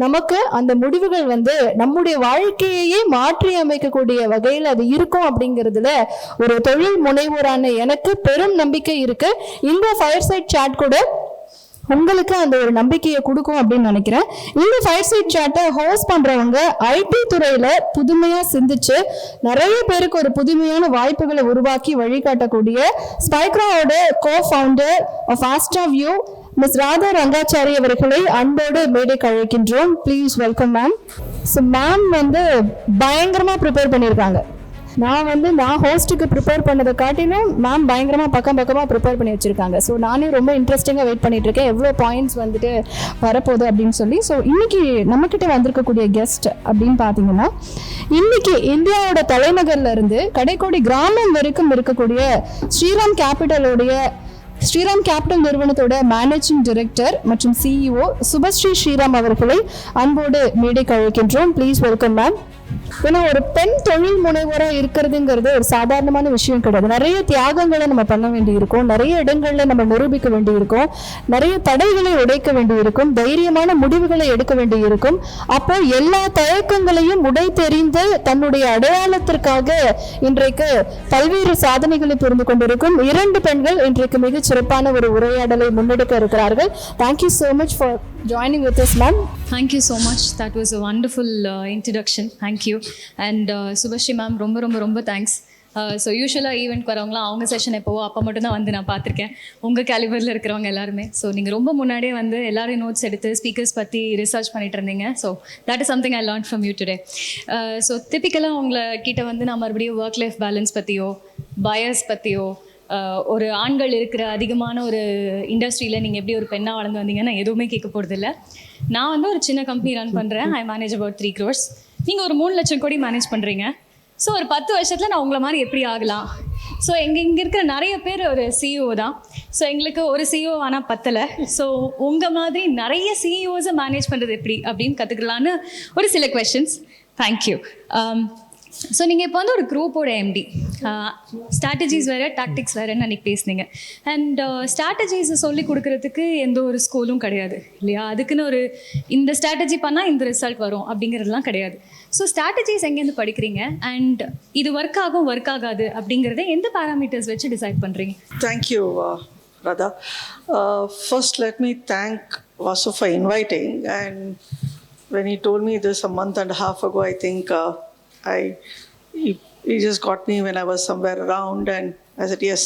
நமக்கு அந்த முடிவுகள் வந்து நம்முடைய வாழ்க்கையே மாற்றி அமைக்கக்கூடிய வகையில் அது இருக்கும் அப்படிங்கிறதுல ஒரு தொழில் முனைவோரான எனக்கு பெரும் நம்பிக்கை இருக்கு. இந்த ஃபயர்சைட் சாட் கூட உங்களுக்கு அந்த ஒரு நம்பிக்கையை கொடுக்கும் அப்படின்னு நினைக்கிறேன். இந்த ஃபயர்சைட் சாட்டை ஹோஸ்ட் பண்றவங்க ஐடி துறையில புதுமையா சிந்திச்சு நிறைய பேருக்கு ஒரு புதுமையான வாய்ப்புகளை உருவாக்கி வழிகாட்டக்கூடிய ஸ்பைக்ராவோட கோ-ஃபவுண்டர் ஆஃப் ஆஸ்ட்ராவியூ மிஸ் ராதா ரங்காச்சாரி அவர்களை அன்போடு மேடைக்கு அழைக்கின்றோம். Please welcome ma'am. So ma'am வந்து பயங்கரமா ப்ரிப்பேர் பண்ணியிருக்காங்க. நான் ஹோஸ்ட்டுக்கு ப்ரிப்பேர் பண்ணதை காட்டிலும் மேம் பயங்கரமாக பக்கமாக ப்ரிப்பேர் பண்ணி வச்சுருக்காங்க. ஸோ நானே ரொம்ப இன்ட்ரெஸ்டிங்காக வெயிட் பண்ணிட்டு இருக்கேன் எவ்வளோ பாயிண்ட்ஸ் வந்துட்டு வரப்போகுது அப்படின்னு சொல்லி. ஸோ இன்னைக்கு நம்மக்கிட்ட வந்திருக்கக்கூடிய கெஸ்ட் அப்படின்னு பார்த்தீங்கன்னா, இன்னைக்கு இந்தியாவோட தலைநகர்ல இருந்து கடைக்கோடி கிராமம் வரைக்கும் இருக்கக்கூடிய ஸ்ரீராம் கேபிட்டல் நிறுவனத்தோட மேனேஜிங் டைரக்டர் மற்றும் சிஇஓ சுபஸ்ரீ ஸ்ரீராம் அவர்களை அன்போடு மேடைக்கு அழைக்கின்றோம். Please welcome ma'am. ஏன்னா ஒரு பெண் தொழில் முனைவோராக இருக்கிறதுங்கிறது ஒரு சாதாரணமான விஷயம் கிடையாது. நிறைய தியாகங்களை நம்ம பண்ண வேண்டி இருக்கும், நிறைய இடங்கள்ல நம்ம நிரூபிக்க வேண்டி இருக்கும், நிறைய தடைகளை உடைக்க வேண்டி இருக்கும், தைரியமான முடிவுகளை எடுக்க வேண்டி இருக்கும். அப்போ எல்லா தயக்கங்களையும் உடைத்தெறிந்து தன்னுடைய அடையாளத்திற்காக இன்றைக்கு பல்வேறு சாதனைகளை புரிந்து கொண்டிருக்கும் 2 பெண்கள் இன்றைக்கு மிக சிறப்பான ஒரு உரையாடலை முன்னெடுக்க இருக்கிறார்கள். Thank you so much for joining with us, ma'am. Thank you so much. That was a wonderful introduction. Thank you. And Subhasri ma'am, ரொம்ப thanks. ஸோ யூஸ்வலாக ஈவெண்ட் வரவங்களாம் அவங்க செஷன் எப்போவோ அப்போ மட்டும் தான் வந்து நான் பார்த்துருக்கேன், உங்கள் கேலிபரில் இருக்கிறவங்க எல்லாருமே. ஸோ நீங்கள் ரொம்ப முன்னாடியே வந்து எல்லாரும் நோட்ஸ் எடுத்து ஸ்பீக்கர்ஸ் பற்றி ரிசர்ச் பண்ணிட்டு இருந்தீங்க. So that is something I learn from you today. So டிப்பிக்கலாக உங்களை கிட்ட வந்து நான் மறுபடியும் ஒர்க் லைஃப் பேலன்ஸ் பற்றியோ பயர்ஸ் பற்றியோ ஒரு ஆண்கள் இருக்கிற அதிகமான ஒரு இண்டஸ்ட்ரியில் நீங்கள் எப்படி ஒரு பெண்ணாக வளர்ந்து வந்தீங்கன்னா எதுவுமே கேட்க போகிறதில்ல. நான் வந்து ஒரு சின்ன கம்பெனி ரன் பண்ணுறேன். ஐ மேனேஜ் அபவுட் 3 crores. நீங்கள் ஒரு 3 லட்சம் கோடி மேனேஜ் பண்ணுறீங்க. ஸோ ஒரு 10 வருஷத்தில் நான் உங்களை மாதிரி எப்படி ஆகலாம்? ஸோ இங்கே இருக்கிற நிறைய பேர் ஒரு சிஇஓ தான். ஸோ எங்களுக்கு ஒரு சிஇஓ ஆனால் பத்தலை. ஸோ உங்கள் மாதிரி நிறைய சிஇஓஸை மேனேஜ் பண்ணுறது எப்படி அப்படின்னு கற்றுக்கலான்னு ஒரு சில கொஷின்ஸ். தேங்க்யூ. ஸோ நீங்கள் இப்போ வந்து ஒரு குரூப்போட எம்டி, ஸ்ட்ராட்டஜிஸ் வேறு டாக்டிக்ஸ் வேறுன்னு அன்றைக்கி பேசுனீங்க. அண்ட் ஸ்ட்ராட்டஜிஸை சொல்லி கொடுக்குறதுக்கு எந்த ஒரு ஸ்கூலும் கிடையாது இல்லையா? அதுக்குன்னு ஒரு இந்த ஸ்ட்ராட்டஜி பண்ணால் இந்த ரிசல்ட் வரும் அப்படிங்கிறதுலாம் கிடையாது. ஸோ ஸ்ட்ராட்டஜிஸ் எங்கேருந்து படிக்கிறீங்க அண்ட் இது ஒர்க் ஆகும் ஒர்க் ஆகாது அப்படிங்கிறத எந்த பேராமீட்டர்ஸ் வச்சு டிசைட் பண்ணுறீங்க? Thank you Radha. First, let me thank Vasu for inviting. And when he told me this a month and a half ago, I think he just got me when I was somewhere around, and I said yes.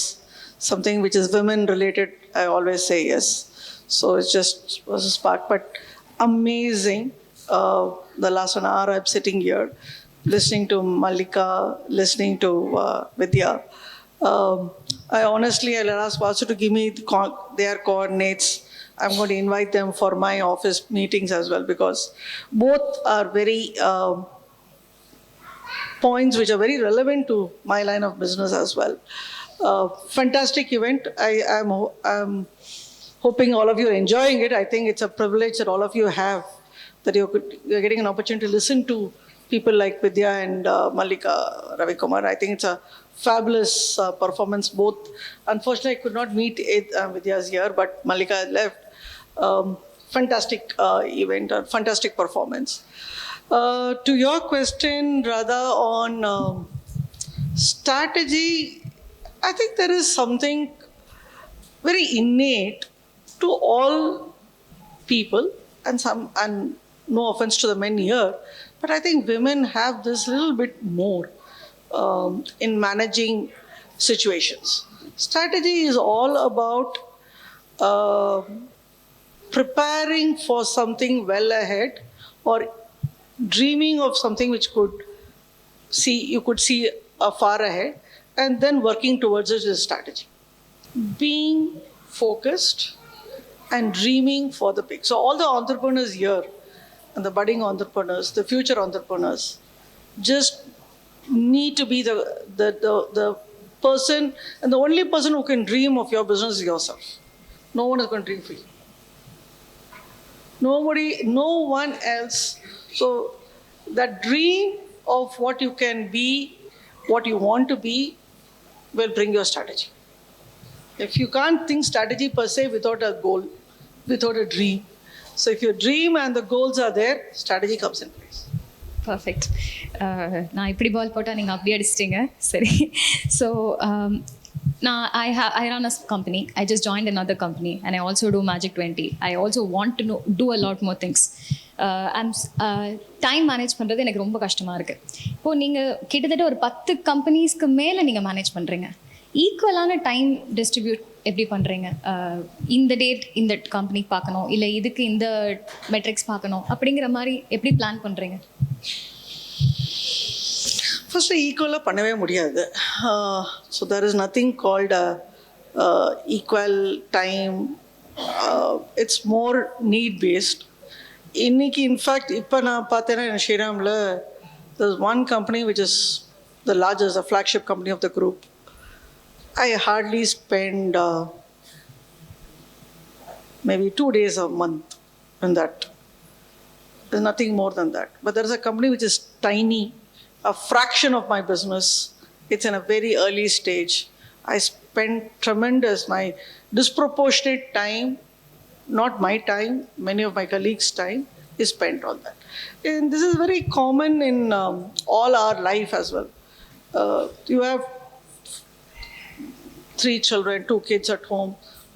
Something which is women related, I always say yes. So it just was a spark. But amazing. The last 1 hour I'm sitting here, listening to Maalica, listening to Vidya. I honestly, I'll ask Vasu to give me their coordinates. I'm going to invite them for my office meetings as well, because both are very points which are very relevant to my line of business as well. Fantastic event. I'm hoping all of you are enjoying it. I think it's a privilege that all of you have, that you're getting an opportunity to listen to people like Vidya and Maalica, Ravikumar. I think it's a fabulous performance. Both, unfortunately, I could not meet Vidya's here, but Maalica had left. Fantastic event, fantastic performance. To your question, Radha, on strategy, I think there is something very innate to all people, and no offense to the men here, but I think women have this little bit more in managing situations. Strategy is all about preparing for something well ahead, or dreaming of something which you could see far ahead, and then working towards it is strategy. Being focused and dreaming for the big. So all the entrepreneurs here, and the budding entrepreneurs, the future entrepreneurs, just need to be the person, and the only person who can dream of your business is yourself. No one is going to dream for you. No one else. So that dream of what you can be, what you want to be, will bring your strategy. If you can't think strategy per se without a goal, without a dream. So if your dream and the goals are there, strategy comes in place. Perfect. நான் இப்படி பால் போட்டால் நீங்கள் அப்படி அடிச்சிட்டிங்க. சரி. So நான் I run a company. I just joined another company and I also do Magic 20. I also want to do a lot more things. Time manage பண்ணுறது எனக்கு ரொம்ப கஷ்டமாக இருக்குது. இப்போது நீங்கள் கிட்டத்தட்ட ஒரு 10 கம்பெனிஸ்க்கு மேலே நீங்கள் மேனேஜ் பண்ணுறீங்க. ஈக்குவலான டைம் டிஸ்ட்ரிபியூட் எப்படி பண்ணுறீங்க? இந்த டேட் இந்த கம்பெனிக்கு பார்க்கணும், இல்லை இதுக்கு இந்த மெட்ரிக்ஸ் பார்க்கணும், அப்படிங்கிற மாதிரி எப்படி பிளான் பண்ணுறீங்க? ஃபர்ஸ்ட் ஈக்குவலாக பண்ணவே முடியாது. So there is nothing called equal time. It's more need based. இன்னைக்கு இன்ஃபேக்ட் இப்போ நான் பார்த்தேன்னா ஸ்ரீராமில் there's one company which is the largest, the flagship company of the group. I hardly spend maybe 2 days a month in that. There's nothing more than that. But there's a company which is tiny, a fraction of my business. It's in a very early stage. I spend my disproportionate time, not my time, many of my colleagues' time is spent on that. And this is very common in all our life as well. You have 3 children, 2 kids at home.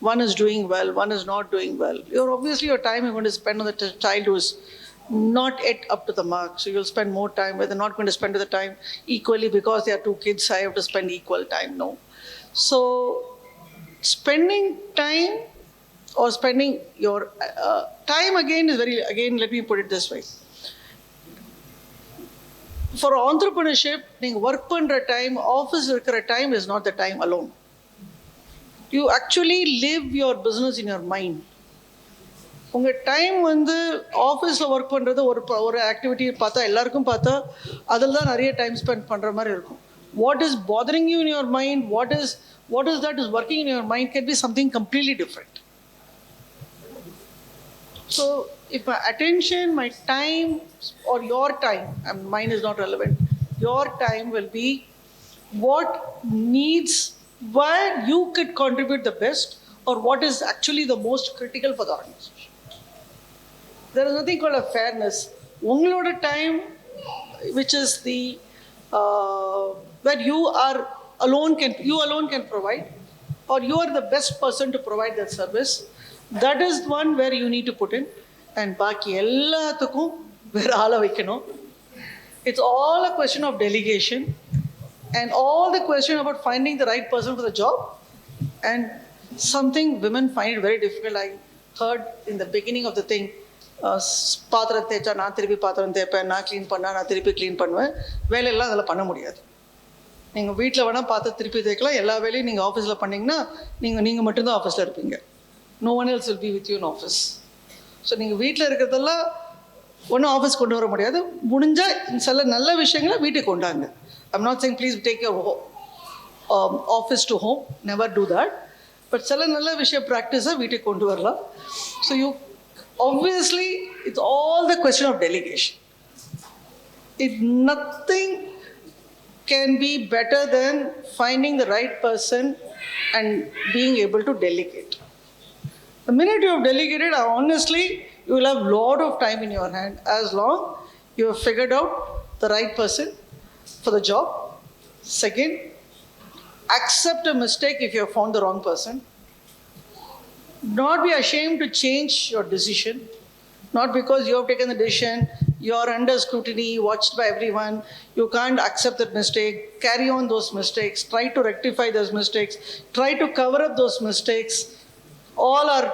One is doing well, one is not doing well. Obviously your time you're going to spend on the child who is not yet up to the mark. So you'll spend more time, but they're not going to spend the time equally because they are 2 kids. I have to spend equal time. No. So spending time or spending your time again is let me put it this way. For entrepreneurship, work பண்ற time, office இருக்கிற time is not the time alone. You actually live your business in your mind. உங்கள் time ஆஃபீஸில் work பண்ணுறது ஒரு activity பார்த்தா எல்லாருக்கும் பார்த்தா அதில் தான் நிறைய டைம் ஸ்பெண்ட் பண்ணுற மாதிரி இருக்கும். What is bothering you in your mind, what is that is working in your mind can be something completely different. So if my attention, my time or your time, and mine is not relevant, your time will be what needs, where you could contribute the best, or what is actually the most critical for the organization. There is nothing called a fairness. Ungaloda time, which is the where you alone can provide, or you are the best person to provide that service, that is one where you need to put in. And baki ellathukkum vera aala vekkano. It's all a question of delegation, and all the question about finding the right person for the job. And something women find it very difficult. I heard in the beginning of the thing, பாத்திரம் தேய்ச்சா நான் திருப்பி பாத்திரம் தேய்ப்பேன், நான் clean பண்ணால் நான் திருப்பி clean பண்ணுவேன், வேலையெல்லாம் அதில் பண்ண முடியாது. நீங்கள் வீட்டில் வேணால் பார்த்து திருப்பி தேய்க்கலாம், எல்லா வேலையும் நீங்கள் ஆஃபீஸில் பண்ணிங்கன்னா நீங்கள் மட்டும்தான் ஆஃபீஸில் இருப்பீங்க. No one else will be with you in office. So நீங்கள் வீட்டில் இருக்கிறதெல்லாம் ஒன்றும் ஆஃபீஸ் கொண்டு வர முடியாது. முடிஞ்சால் சில நல்ல விஷயங்களை வீட்டுக்கு கொண்டாங்க. I'm not saying please take your office to home, never do that. But சில நல்ல விஷயம் ப்ராக்டிஸாக வீட்டுக்கு கொண்டு வரலாம். So obviously it's all the question of delegation. Nothing can be better than finding the right person and being able to delegate. The minute you have delegated, honestly, you will have a lot of time in your hand, as long you have figured out the right person for the job. Second, accept a mistake if you have found the wrong person. Not be ashamed to change your decision. Not because you have taken the decision, you are under scrutiny, watched by everyone, you can't accept that mistake. Carry on those mistakes. Try to rectify those mistakes. Try to cover up those mistakes. All are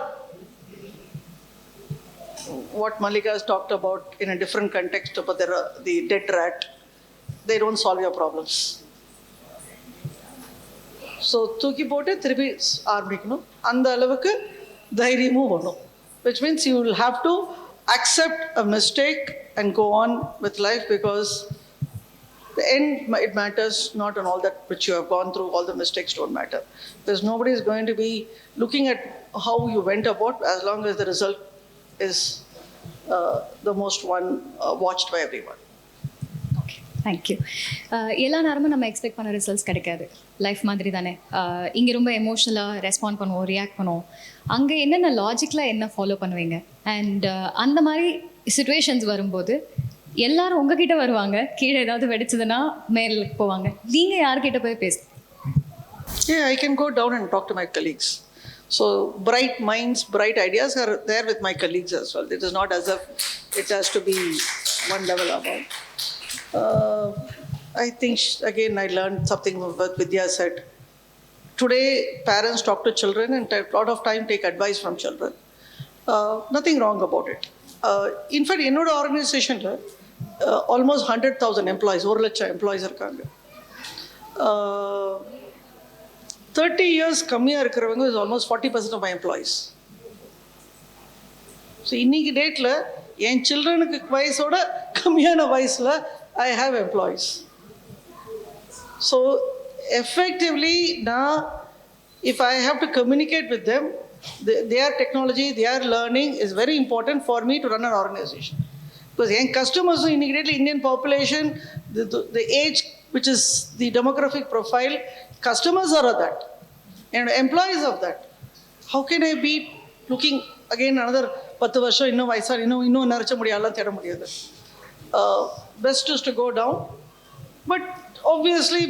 what Maalica has talked about in a different context about the dead rat. They don't solve your problems. So தூக்கி போட்டு திருப்பி ஆரம்பிக்கணும். அந்த அளவுக்கு தைரியமும் வேணும். Which means you will have to accept a mistake and go on with life, because the end, it matters not on all that which you have gone through. All the mistakes don't matter, because nobody is going to be looking at how you went about, as long as the result is the most one watched by everyone. Thank you. எல்லா நேரமும் நம்ம expect பண்ண results கிடைக்காது. Life மாதிரி தானே. இங்கே ரொம்ப எமோஷ்னலாக ரெஸ்பாண்ட் பண்ணுவோம், ரியாக்ட் பண்ணுவோம். அங்கே என்னென்ன லாஜிக்கில் என்ன ஃபாலோ பண்ணுவீங்க? அண்ட் அந்த மாதிரி சுச்சுவேஷன்ஸ் வரும்போது எல்லாரும் உங்ககிட்ட வருவாங்க, கீழே ஏதாவது வெடிச்சதுன்னா மேலே போவாங்க, நீங்கள் யார்கிட்ட போய் பேசுங்க? Yeah, I can go down and talk to my colleagues. So bright minds, bright ideas are there with my colleagues as well. It is not as if it has to be one level above. I think, again, I learned something what Vidya said. Today, parents talk to children and a lot of time take advice from children. Nothing wrong about it. In fact, in our organization, almost 100,000 employees, 1 lakh employees are coming. 30 years kammiya irukravanga is almost 40% of my employees. So, இன்னைக்கு டேட்ல என் சில்ட்ரனுக்கு வயசோட கம்மியான வயசுல I have employees. So effectively now, if I have to communicate with them, their technology, their learning is very important for me to run an organization. Because young customers, immediately Indian population, the age, which is the demographic profile, customers are of that, and employees of that. How can I be looking again another 10 வருஷம் இன்னும் வயசா இன்னும் நினைச்ச முடியாதெல்லாம் தேட முடியாது. Best is to go down, but obviously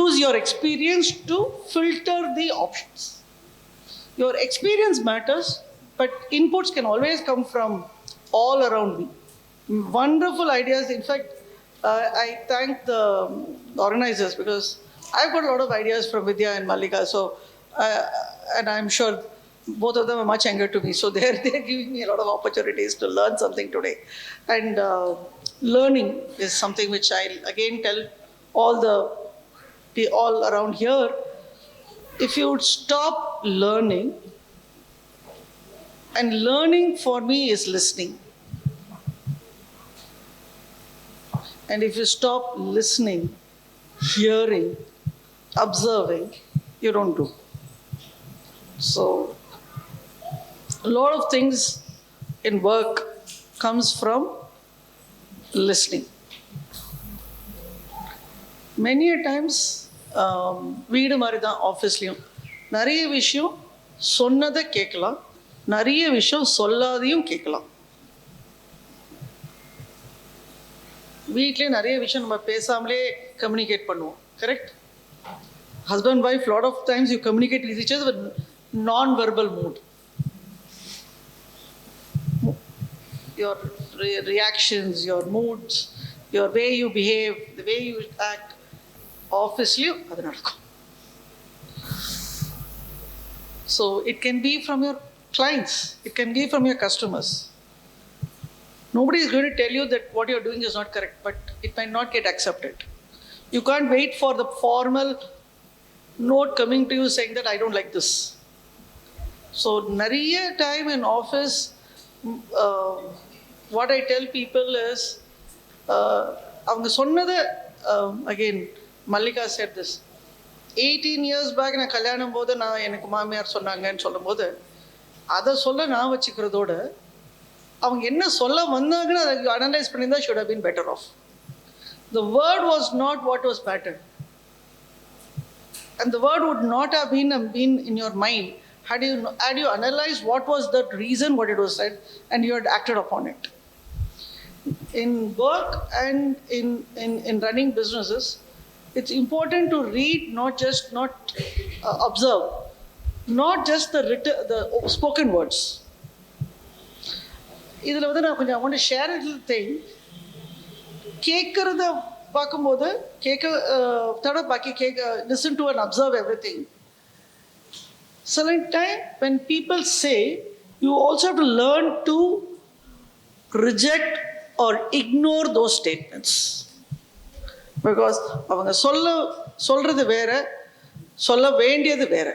use your experience to filter the options. Your experience matters, but inputs can always come from all around me. Wonderful ideas. In fact, I thank the organizers, because I've got a lot of ideas from Vidya and Maalica. So, and I'm sure both of them are much younger to me, so they're giving me a lot of opportunities to learn something today. And learning is something which I again tell all around here. If you would stop learning, and learning for me is listening, and if you stop listening, hearing, observing, you don't do. So a lot of things in work comes from listening. many a times வீடு மாதிரி தான் ஆஃபீஸ்லேயும் நிறைய விஷயம் சொன்னதை கேட்கலாம், நிறைய விஷயம் சொல்லாதையும் கேட்கலாம். வீட்லேயே நிறைய விஷயம் நம்ம பேசாமலே கம்யூனிகேட் பண்ணுவோம், correct? Husband, wife, lot of times you communicate with each other with non-verbal mood. Your reactions, your moods, your way you behave, the way you act, obviously, adu nadakkum. So it can be from your clients, it can be from your customers. Nobody is going to tell you that what you are doing is not correct, but it might not get accepted. You can't wait for the formal note coming to you saying that I don't like this. So nariya time in office, what I tell people is avanga sonnada, again Maalica said this, 18 years back na kalyanam bodu na enakku maamiyar sonnanga nu solumbodhu adha solla na vechikkiradhoda avanga enna solla vandanga adha analyze pannida should have been better off. The word was not what was patterned, and the word would not have been in your mind had you analyzed what was the reason what it was said and you had acted upon it. In work and in running businesses, it's important to read, not observe, not just the spoken words. Idhula vandu na konjam I want to share a little thing. கேட்கறத பார்க்கும்போது listen to and observe everything. Certain time when people say, you also have to learn to reject or ignore those statements, because அவங்க சொல்றது வேற, சொல்ல வேண்டியது வேற.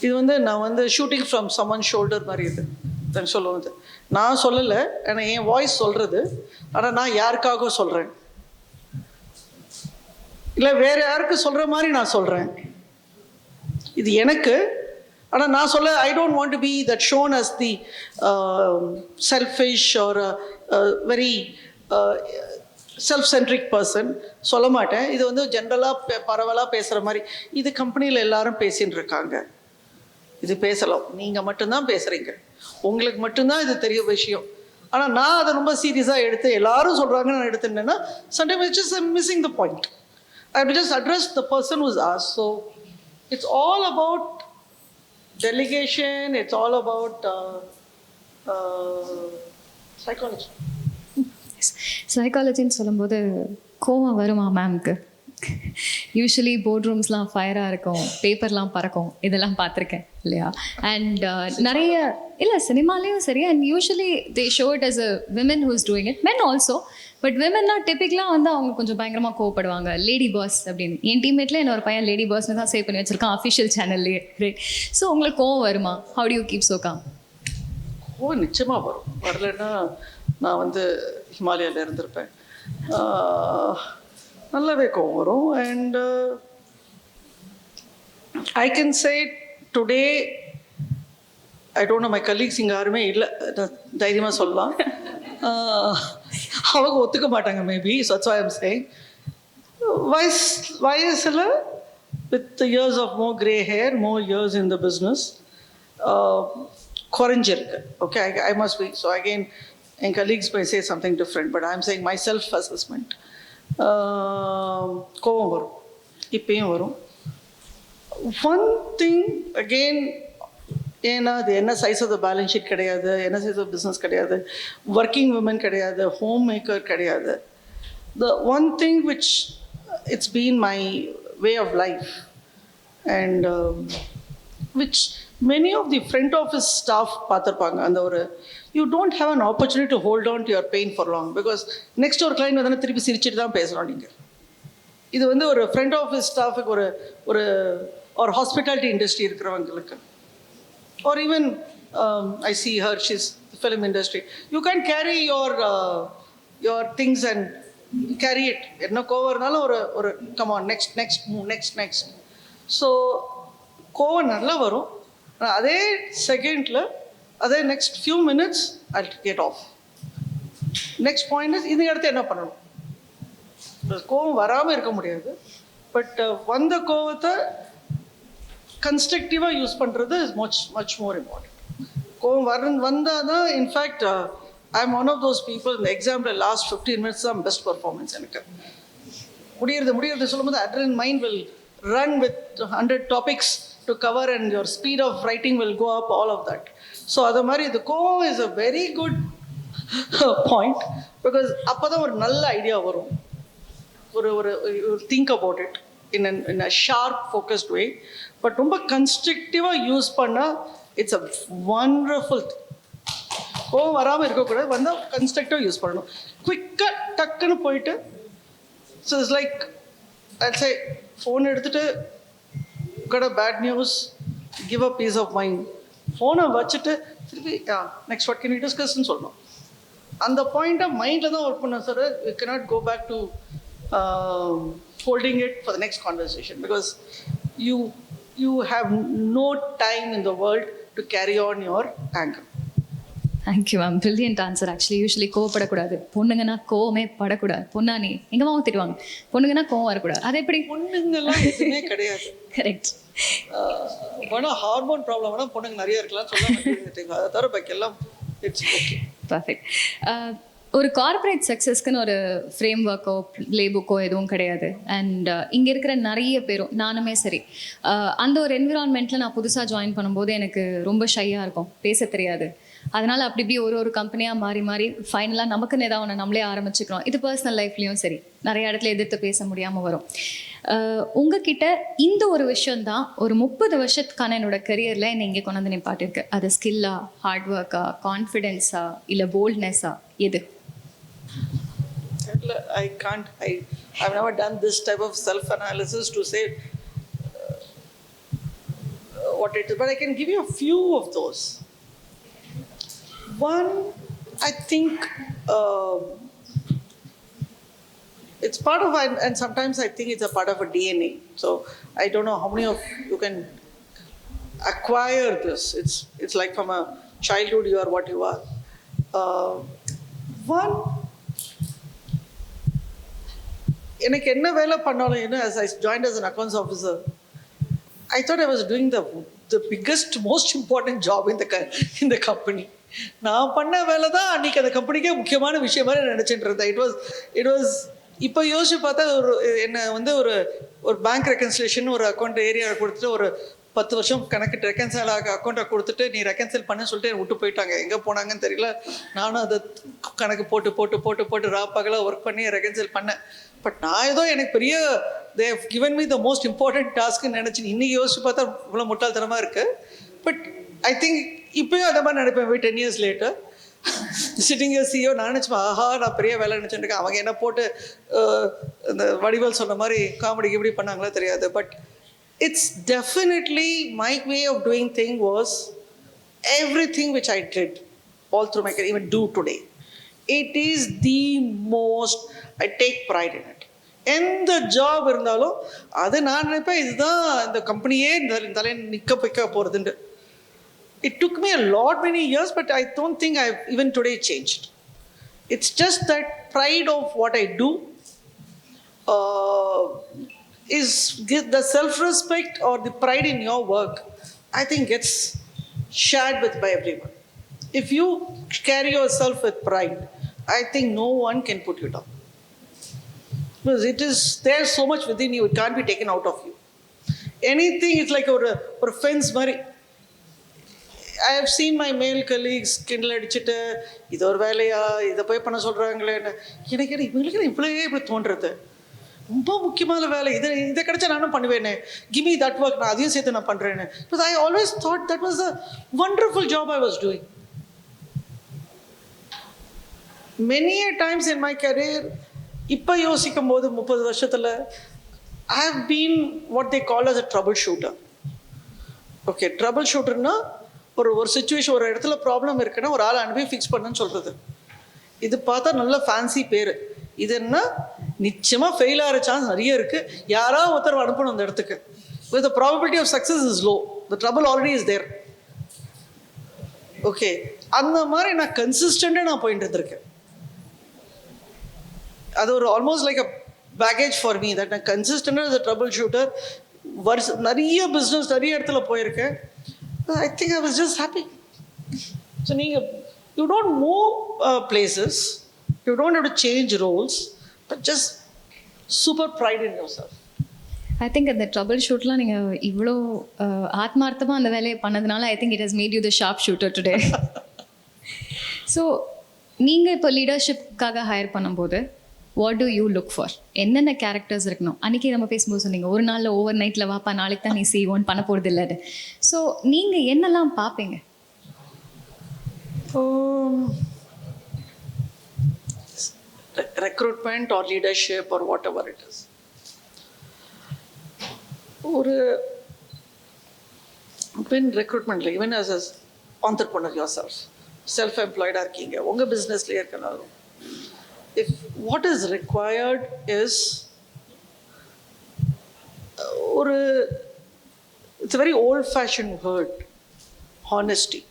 இது வந்து நான் ஷூட்டிங் ஃப்ரம் சம்மன் ஷோல்டர் மாதிரி இது சொல்லுவது. நான் சொல்லலை, ஆனால் என் வாய்ஸ் சொல்கிறது, ஆனால் நான் யாருக்காக சொல்கிறேன், இல்லை வேறு யாருக்கு சொல்கிற மாதிரி நான் சொல்கிறேன். இது எனக்கு, ஆனால் நான் சொல்ல I don't want to be that shown as the selfish or very self-centric person சொல்ல மாட்டேன். இது வந்து ஜென்ரலாக பரவலாக பேசுகிற மாதிரி. இது கம்பெனியில் எல்லாரும் பேசின்னு இருக்காங்க, இது பேசலாம், நீங்கள் மட்டும்தான் பேசுகிறீங்க, உங்களுக்கு மட்டும்தான் இது தெரிய விஷயம். ஆனால் நான் அதை ரொம்ப சீரியஸாக எடுத்து எல்லாரும் சொல்கிறாங்கன்னு நான் எடுத்துட்டேன்னா sometimes it's just missing the point. I have to just address the person who's asked. So it's all about delegation, it's all about psychology. சைக்காலஜின்னு சொல்லும்போது கோவம் வருமா மேம்க்கு? யூஸ்வலி போர்ட் ரூம்ஸ்லாம் ஃபயராக இருக்கும், பேப்பர்லாம் பறக்கும், இதெல்லாம் பார்த்துருக்கேன் இல்லையா? அண்ட் நிறைய இல்லை சினிமாலேயும் சரி, and usually they show it as a women who is doing it, men also. But விமன்னா டிப்பிக்கலாக வந்து அவங்க கொஞ்சம் பயங்கரமாக கோவப்படுவாங்க, லேடி பாஸ் அப்படின்னு. என் டீம்மேட்டில் என்னோட பையன் லேடி பாஸ்னு தான் சேவ் பண்ணி வச்சுருக்கான் அஃபிஷியல் சேனல்லையே, ரைட்? ஸோ உங்களுக்கு கோவம் வருமா? How to you keep so com? கோவம் நிச்சயமாக வரும். வரலன்னா நான் வந்து ஹிமாலயாவில் இருந்திருப்பேன். நல்லாவே கோவம் வரும். And I can say today, I don't know my colleagues இங்கே யாருமே இல்லை, தைரியமாக சொல்லலாம். அவங்க ஒத்துக்க மாட்டாங்க மேபி. So that's why I am saying வயசில் with years of more grey hair, more years in the business குறைஞ்சிருக்கு. Okay, I must be. So again என் colleagues may say something different, but I am saying my self assessment. கோவம் வரும், இப்பயும் வரும். One thing again, ஏன்னா அது என்ன size of the balance sheet கிடையாது, என்ன சைஸ் ஆஃப் பிஸ்னஸ் கிடையாது, ஒர்க்கிங் உமன் கிடையாது, ஹோம் மேக்கர் கிடையாது. The one thing which it's been my way of life and which many of the front office staff பார்த்துருப்பாங்க. அந்த ஒரு you don't have an opportunity to hold on to your pain for long, because next ஒரு client வந்து திருப்பி சிரிச்சுட்டு தான் பேசுகிறோம் நீங்கள். இது வந்து ஒரு ஃப்ரண்ட் ஆஃபீஸ் ஸ்டாஃபுக்கு ஒரு ஹாஸ்பிட்டாலிட்டி இண்டஸ்ட்ரி இருக்கிறவங்களுக்கு, or even I see her, she's the film industry. You can't carry your things and carry it. என்ன கோவம் இருந்தாலும் ஒரு come on, next move, next. So கோவம் நல்லா வரும். அதே செகண்டில், அதே next few minutes I'll get off. Next point is இந்த இடத்த என்ன பண்ணணும். கோவம் வராமல் இருக்க முடியாது, பட் வந்த கோவத்தை கன்ஸ்ட்ரக்டிவாக யூஸ் பண்ணுறது இஸ் மச் மோர் இம்பார்ட்டன்ட். கோவம் வந்தால் தான் in fact I am one of those people. இந்த எக்ஸாம்பிள் லாஸ்ட் 15 minutes தான் பெஸ்ட் பர்ஃபார்மன்ஸ் எனக்கு. முடியறது சொல்லும்போது adrenaline mind will run with 100 topics to cover and your speed of writing will go up, all of that. So அது மாதிரி the கோவம் is a very good point because அப்போ தான் ஒரு நல்ல ஐடியா வரும். ஒரு think about it in a sharp focused way, but ரொம்ப கன்ஸ்ட்ரக்டிவாக யூஸ் பண்ணால் இட்ஸ் அ வண்டர்ஃபுல். கோவம் வராமல் இருக்கக்கூடாது, வந்தால் கன்ஸ்ட்ரக்டிவாக யூஸ் பண்ணணும். குவிக்காக டக்குன்னு போயிட்டு so it's like I'd say phone எடுத்துகிட்டு got a bad news, give a peace of mind. ஃபோனை வச்சுட்டு திருப்பி நெக்ஸ்ட் வாட் கேன் வி டிஸ்கஸ்ன்னு சொல்லணும். அந்த பாயிண்ட்டை மைண்டில் தான் ஒர்க் பண்ண sir. You cannot go back to holding it for the next conversation because you have no time in the world to carry on your anger. Thank you ma'am, brilliant answer. Actually usually கோவப்படக்கூடாது, பொண்ணுங்கன்னா கோவமே படக்கூடாது. பொண்ணா நீ எங்க மாவும் திட்டுவாங்க, பொண்ணுங்கன்னா கோவம் வரக்கூடாது. அது எப்படி? பொண்ணுங்கெல்லாம் எதுவுமே கிடையாது. கரெக்ட். வேணா ஹார்மோன் ப்ராப்ளம் வேணா பொண்ணுங்க நிறைய இருக்கலாம் சொல்ல, அதை தவிர பாக்கி எல்லாம் இட்ஸ் ஓகே. பர்ஃபெக்ட். ஒரு கார்ப்பரேட் சக்ஸஸ்க்குன்னு ஒரு ஃப்ரேம் ஒர்க்கோ ப்ளே புக்கோ எதுவும் கிடையாது. அண்ட் இங்கே இருக்கிற நிறைய பேரும், நானுமே சரி, அந்த ஒரு என்விரான்மெண்ட்டில் நான் புதுசாக ஜாயின் பண்ணும்போது எனக்கு ரொம்ப ஷையாக இருக்கும், பேச தெரியாது. அதனால் அப்படி இப்படி ஒரு கம்பெனியாக மாறி மாறி ஃபைனலாக நமக்குன்னு ஏதாவது ஒன்று நம்மளே ஆரம்பிச்சுக்கிறோம். இது பர்சனல் லைஃப்லேயும் சரி, நிறைய இடத்துல எதிர்த்து பேச முடியாமல் வரும். உங்ககிட்ட இந்த ஒரு விஷயந்தான் ஒரு 30 வருஷத்துக்கான என்னோட கரியரில் என்னை இங்கே கொண்டு வந்து நிப்பாட்டிருக்கு. அது ஸ்கில்லா, ஹார்ட் ஒர்க்கா, கான்ஃபிடென்ஸா, இல்லை போல்ட்னஸா, எது? I've never done this type of self-analysis to say what it is, but I can give you a few of those. One, I think it's part of, and sometimes I think it's a part of a DNA. So I don't know how many of you can acquire this. It's like from a childhood you are what you are. One, எனக்கு என்ன வேலை பண்ணாலும், as I joined as an accounts officer, I thought I was doing the biggest, most important job in the company. நான் பண்ண வேலை தான் அன்றைக்கி அந்த கம்பெனிக்கே முக்கியமான விஷயம் மாதிரி நினச்சிட்டு இருந்தேன். இட் வாஸ் இப்போ யோசிச்சு பார்த்தா என்னை ஒரு பேங்க் ரெக்கன்சிலேஷன் ஒரு அக்கௌண்ட் ஏரியா கொடுத்துட்டு ஒரு 10 வருஷம் கணக்கு ரெக்கன்சைல் அக்கௌண்ட்டை கொடுத்துட்டு நீ ரெக்கன்சைல் பண்ண சொல்லிட்டு விட்டு போயிட்டாங்க. எங்கே போனாங்கன்னு தெரியல. நானும் அதை கணக்கு போட்டு போட்டு போட்டு போட்டு ராப்பகலாக ஒர்க் பண்ணி ரெக்கன்சைல் பண்ணேன். பட் நான் ஏதோ எனக்கு பெரிய they have given me the most important டாஸ்க்குன்னு நினச்சி இன்றைக்கி யோசிச்சு பார்த்தா இவ்வளோ முட்டாள்தனமாக இருக்குது. பட் ஐ திங்க் இப்போயும் அதை மாதிரி நினைப்பேன். 10 years later சிட்டிங் CEO நான் நினச்சேன், ஆஹா நான் பெரிய வேலை நினச்சிட்டு இருக்கேன். அவங்க என்ன போட்டு இந்த வடிவல் சொன்ன மாதிரி காமெடிக்கு எப்படி பண்ணாங்களோ தெரியாது. But it's definitely my way of doing thing was everything which I did all through my career, even do today. It is the most, I take pride in it. எந்த ஜாப் இருந்தாலும் அது நான் நினைப்பேன் இதுதான் இந்த கம்பெனியே இந்த தலையை நிற்க வைக்க போகிறதுண்டு. It took me a lot many years, but I don't think I've even today changed. It's just that pride of what I do is the self-respect or the pride in your work, I think gets shared by everyone. If you carry yourself with pride, I think no one can put you down. Because it is there so much within you, it can't be taken out of you. Anything is like a fence mari. I have seen my male colleagues kindle அடிச்சுட்டு இது ஒரு வேலையா இதை போய் பண்ண சொல்கிறாங்களே, எனக்கு இவங்களுக்கு இப்படி தோன்றுறது ரொம்ப முக்கியமான வேலை, இதை கிடைச்சா நானும் பண்ணுவேனே, கிவ் மீ தட் ஒர்க், நான் அதையும் சேர்த்து நான் பண்ணுறேன்னு. Because I always thought that was a wonderful job I was doing. Many a times in my career இப்போ யோசிக்கும் போது 30 வருஷத்தில் I have been what they call as a trouble shooter. Okay, trouble ஷூட்டர்னா ஒரு சுச்சுவேஷன், ஒரு இடத்துல problem இருக்குன்னா ஒரு ஆள் அனுப்பி ஃபிக்ஸ் பண்ணுன்னு சொல்கிறது. இது பார்த்தா நல்ல ஃபேன்சி பேர். இது என்ன, நிச்சயமாக ஃபெயில் ஆகிற சான்ஸ் நிறைய இருக்குது. யாராவது ஒருத்தர் அனுப்பணும் அந்த இடத்துக்கு. But the probability of success is low. The trouble already is there. Okay, அந்த மாதிரி நான் கன்சிஸ்டண்ட்டாக நான் போயிட்டு இருந்திருக்கேன். அது ஒரு almost like a baggage for me that நான் கன்சிஸ்டண்டாக as a troubleshooter நிறைய பிஸ்னஸ் நிறைய இடத்துல போயிருக்கேன். I think I was just happy. So நீங்கள் you don't move places, you don't have to change roles, but just super pride in your self. I think அந்த trouble ஷூட்லாம் நீங்கள் இவ்வளோ ஆத்மார்த்தமாக அந்த வேலையை பண்ணதுனால I think it has made you the sharp shooter today. So நீங்கள் இப்போ லீடர்ஷிப்காக ஹையர் பண்ணும்போது what to you look for? என்னென்ன கேரக்டர்ஸ் இருக்கணும்? அன்றைக்கி நம்ம பேசும்போது சொன்னீங்க ஒரு நாளில் ஓவர் நைட்டில் வாப்பா நாளைக்கு தான் நீ செய்வோன்னு பண்ண போகிறது இல்லை. ஸோ நீங்கள் என்னெல்லாம் பார்ப்பீங்க? Recruitment or leadership or whatever it is. Or when recruitment, even as an entrepreneur yourself, self-employed இருக்கீங்க, உங்க பிஸ்னஸ்லேயே இருக்கனாலும், if what is required is it's a very old-fashioned word, honesty.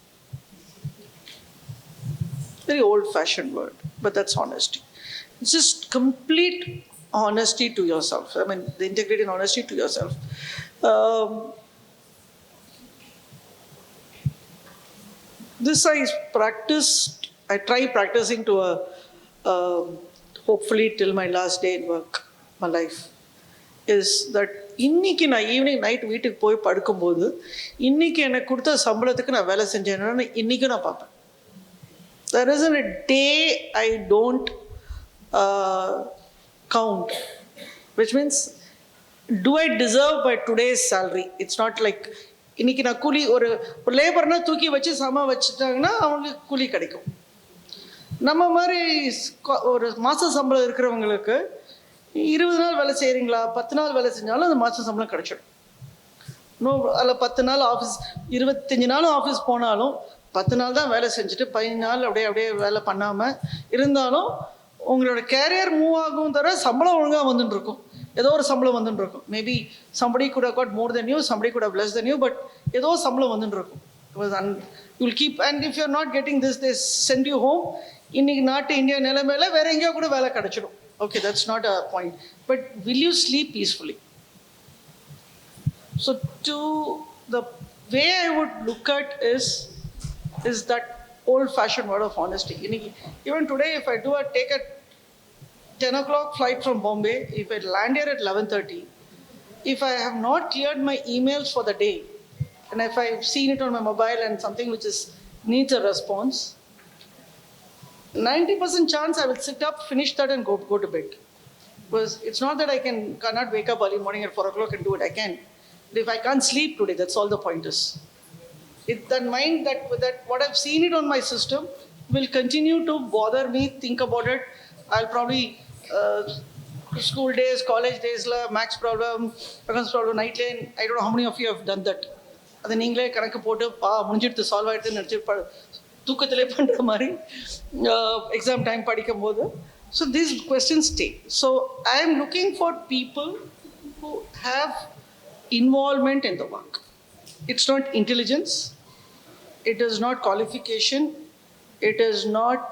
Very old-fashioned word, but that's honesty. It's just complete honesty to yourself. I mean, the integrity and honesty to yourself. This I practiced. I try practicing to hopefully till my last day in work, my life, is that இன்னைக்கு நான் evening night வீட்டுக்கு போய் படுக்கும்போது இன்னைக்கு எனக்கு கொடுத்த சம்பளத்துக்கு நான் வேலை செஞ்சேன்னா இன்னைக்கும் நான் பார்ப்பேன். There isn't a day I don't count, which means do I deserve by today's salary? It's not like இன்னைக்கு நான் கூலி ஒரு லேபர்னா தூக்கி வச்சு சம வச்சுட்டாங்கன்னா அவங்களுக்கு கூலி கிடைக்கும். நம்ம மாதிரி ஒரு மாத சம்பளம் இருக்கிறவங்களுக்கு 20 நாள் வேலை செய்கிறீங்களா, 10 நாள் வேலை செஞ்சாலும் அந்த மாத சம்பளம் கிடைச்சிடும். இன்னும் அதில் 10 நாள் ஆஃபீஸ் 25 நாளும் ஆஃபீஸ் போனாலும் 10 நாள் தான் வேலை செஞ்சுட்டு 15 நாள் அப்படியே வேலை பண்ணாமல் இருந்தாலும் உங்களோட கேரியர் மூவ் ஆகும் தவிர சம்பளம் ஒழுங்காக வந்துட்டு இருக்கும். ஏதோ ஒரு சம்பளம் வந்துட்டு இருக்கும். Maybe somebody could have got more than you, somebody could have less than you, but ஏதோ சம்பளம் வந்துட்டு இருக்கும். You'll keep, and if you're not getting this, they send you home. இன்னைக்கு நாட்டு இந்தியா நிலைமையில வேற எங்கேயோ கூட வேலை கிடைச்சிடும். Okay, that's not a point. But will you sleep peacefully? So the way I would look at is that old-fashioned word of honesty. Even today, if I take a 10 o'clock flight from Bombay, if I land here at 11:30, if I have not cleared my emails for the day, and if I've seen it on my mobile and something which needs a response, 90% chance I will sit up, finish that and go to bed. Because it's not that I cannot wake up early morning at 4 o'clock and do it. I can. But if I can't sleep today, that's all the point is. That mind, that what I've seen it on my system will continue to bother me, think about it. I'll probably, school days, college days, max problem, accounts problem, night lane. I don't know how many of you have done that. அதை நீங்களே கணக்கு போட்டு முடிஞ்சிட்டு solve ஆகிடுதுன்னு நினச்சி தூக்கத்திலே பண்ணுற மாதிரி exam time படிக்கும் போது. So these questions stay. So I am looking for people who have involvement in the work. It's not intelligence. It is not qualification. It is not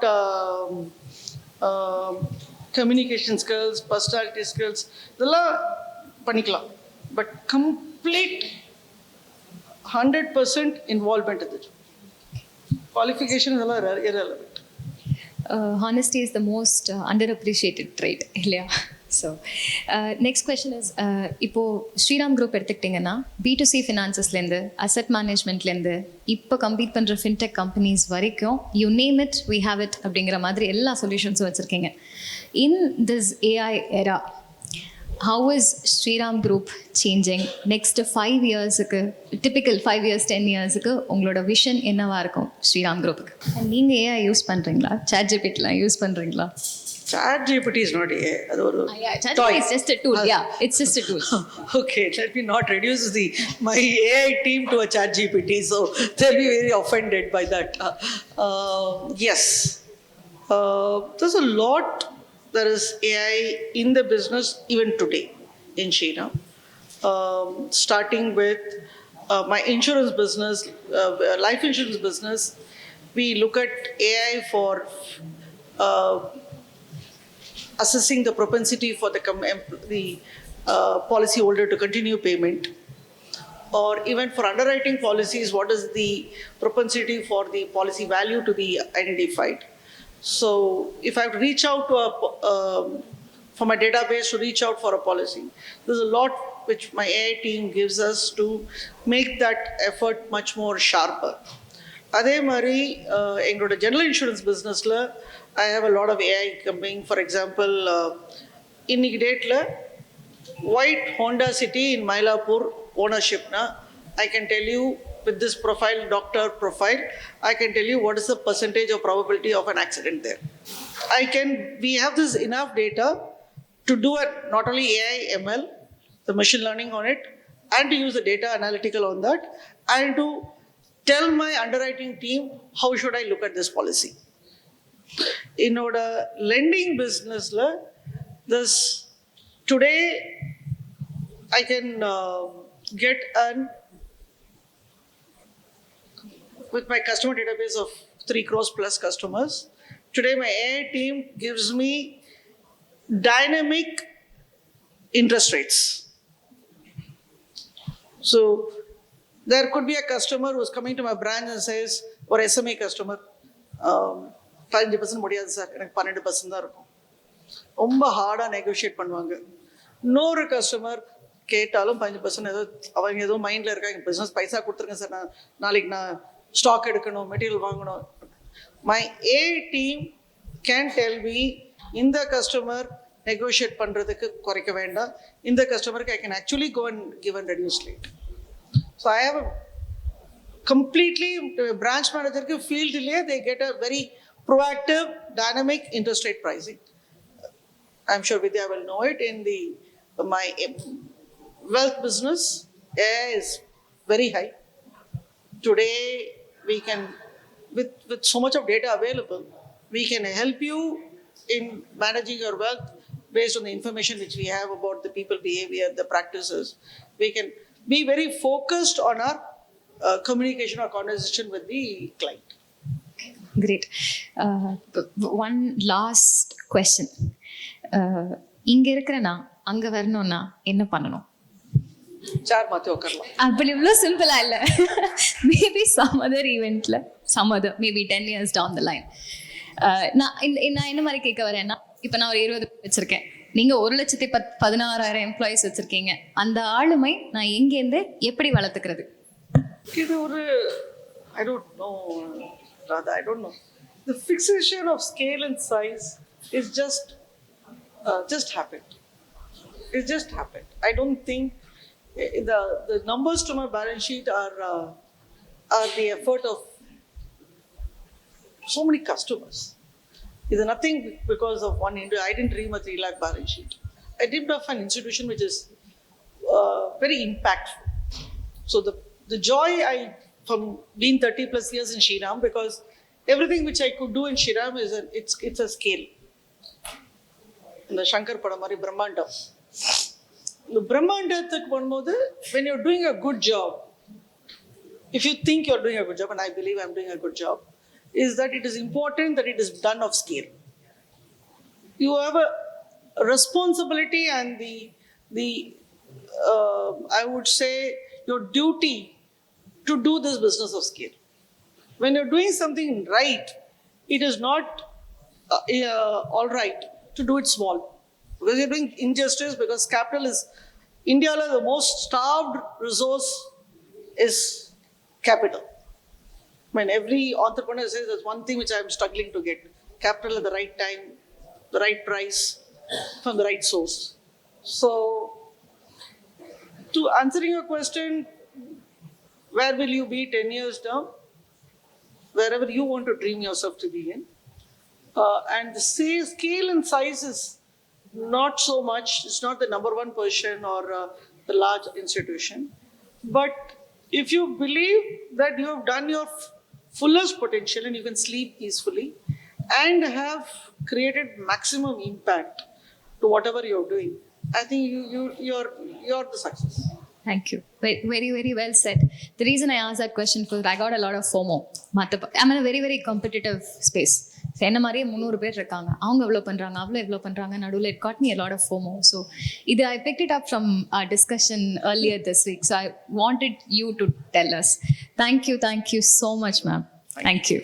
communication skills, personality skills. இதெல்லாம் பண்ணிக்கலாம். But complete 100% involvement in the job. Qualification இதெல்லாம் irrelevant. Honesty is the most underappreciated trait இல்லையா? So next question is, இப்போது Sriram group எடுத்துக்கிட்டிங்கன்னா B2C ஃபினான்சஸ்லேருந்து asset மேனேஜ்மெண்ட்லேருந்து இப்போ compete பண்ணுற fintech companies வரைக்கும் you name it we have it அப்படிங்கிற மாதிரி எல்லா சொல்யூஷன்ஸும் வச்சுருக்கீங்க. In this AI era, how is Sriram Group changing? Next 5 yearsக்கு, typical 5 years 10 yearsக்கு உங்களோட விஷன் என்னவா இருக்கும் ஸ்ரீராம் குரூப்புக்கு? நீங்கள் AI யூஸ் பண்ணுறீங்களா? ChatGPTலாம் யூஸ் பண்ணுறீங்களா? ChatGPT is not AI. அது ஒரு ChatGPT is just a tool. Yeah, it's just a tool. Okay, let me not reduce my AI team to a ChatGPT, so they'll be very offended by that. Yes, there's a lot. There is AI in the business even today in Shriram. Starting with my insurance business, life insurance business, we look at AI for assessing the propensity for the policyholder to continue payment, or even for underwriting policies, what is the propensity for the policy value to be identified. So if I have to reach out to from my database to reach out for a policy, there's a lot which my AI team gives us to make that effort much more sharper. அதே மாதிரி எங்களோட general insurance பிஸ்னஸில் I have a lot of AI coming. For example, இன்னைக்கு டேட்டில் white Honda City in Mylapore ownershipனா, I can tell you with this profile, doctor profile, I can tell you what is the percentage of probability of an accident there. We have this enough data to do not only AI, ML, the machine learning on it, and to use the data analytical on that, and to tell my underwriting team how should I look at this policy. In order lending business, this today I can get with my customer database of 3 crores plus customers. Today my AI team gives me dynamic interest rates. So there could be a customer who is coming to my branch and says, or SMA customer, 5% முடியாது sir, எனக்கு 12% தான் இருக்கும். ரொம்ப ஹார்டாக negotiate பண்ணுவாங்க. இன்னொரு customer கேட்டாலும் 5% ஏதோ அவங்க ஏதோ மைண்டில் இருக்காங்க, பிஸ்னஸ் பைசா கொடுத்துருங்க சார், நாளைக்கு நான் ஸ்டாக் எடுக்கணும், மெட்டீரியல் வாங்கணும். My a team can tell me, இந்த கஸ்டமர் நெகோஷியேட் பண்ணுறதுக்கு குறைக்க வேண்டாம், இந்த கஸ்டமருக்கு I can actually go and give and reduce rate. So I have completely branch manager field liye they get a very proactive dynamic interest rate pricing. I'm sure Vidya will know it. In my wealth business, AI is very high. Today we can, with so much of data available, we can help you in managing your wealth based on the information which we have about the people behavior, the practices. We can be very focused on our communication or conversation with the client. Great. One last question. இங்க இருக்கிறனா அங்க வரணும்னா என்ன பண்ணணும்? Sir மாத்தி உட்காரலாம். அப்படி இவ்வளோ சிம்பிளா இல்ல. Maybe some other eventல, some other maybe 10 years down the line. நான் என்ன மாதிரி கேட்க வரேன்னா, இப்போ நான் ஒரு 20 வச்சிருக்கேன், நீங்க 1,16,000 எம்ப்ளாயிஸ் வச்சிருக்கீங்க. அந்த ஆளுமை நான் எங்கேருந்து எப்படி வளர்த்துக்கிறது? இது ஒரு I don't know, Radha, I don't know. The fixation of scale and size is just happened. It just happened. I don't think the numbers to my balance sheet are the effort of so many customers. It's nothing because of one India. I didn't dream a 3 lakh balance sheet. I dreamed of an institution which is very impactful. So the joy from being 30 plus years in Shriram, because everything which I could do in Shriram is it's a scale. In the Shankar Padamari Brahmandam. The Brahmandathuk vanmodhu, when you're doing a good job, if you think you're doing a good job, and I believe I'm doing a good job, is that it is important that it is done of scale. You have a responsibility and the I would say your duty to do this business of scale. When you're doing something right, it is not all right to do it small, because you're doing injustice, because capital is India, the most starved resource is capital. I mean, every entrepreneur says there's one thing which I'm struggling to get: capital at the right time, the right price, from the right source. So, to answering your question, where will you be 10 years down? Wherever you want to dream yourself to be in. And the scale and size is not so much, it's not the number one person or the large institution. But if you believe that you have done your fullest potential and you can sleep peacefully and have created maximum impact to whatever you're doing, I think you're the success. Thank you. Very, very well said. The reason I asked that question because I got a lot of FOMO. I'm in a very, very competitive space. என்ன மாதிரியே 300 பேர் இருக்காங்க, அவங்க எவ்வளோ பண்ணுறாங்க, அவ்வளோ எவ்வளோ பண்ணுறாங்க, நடுவில் it got me a lot of FOMO. So இது I picked it up from our discussion earlier this week. So I wanted you to tell us. Thank you so much, ma'am. Thank you.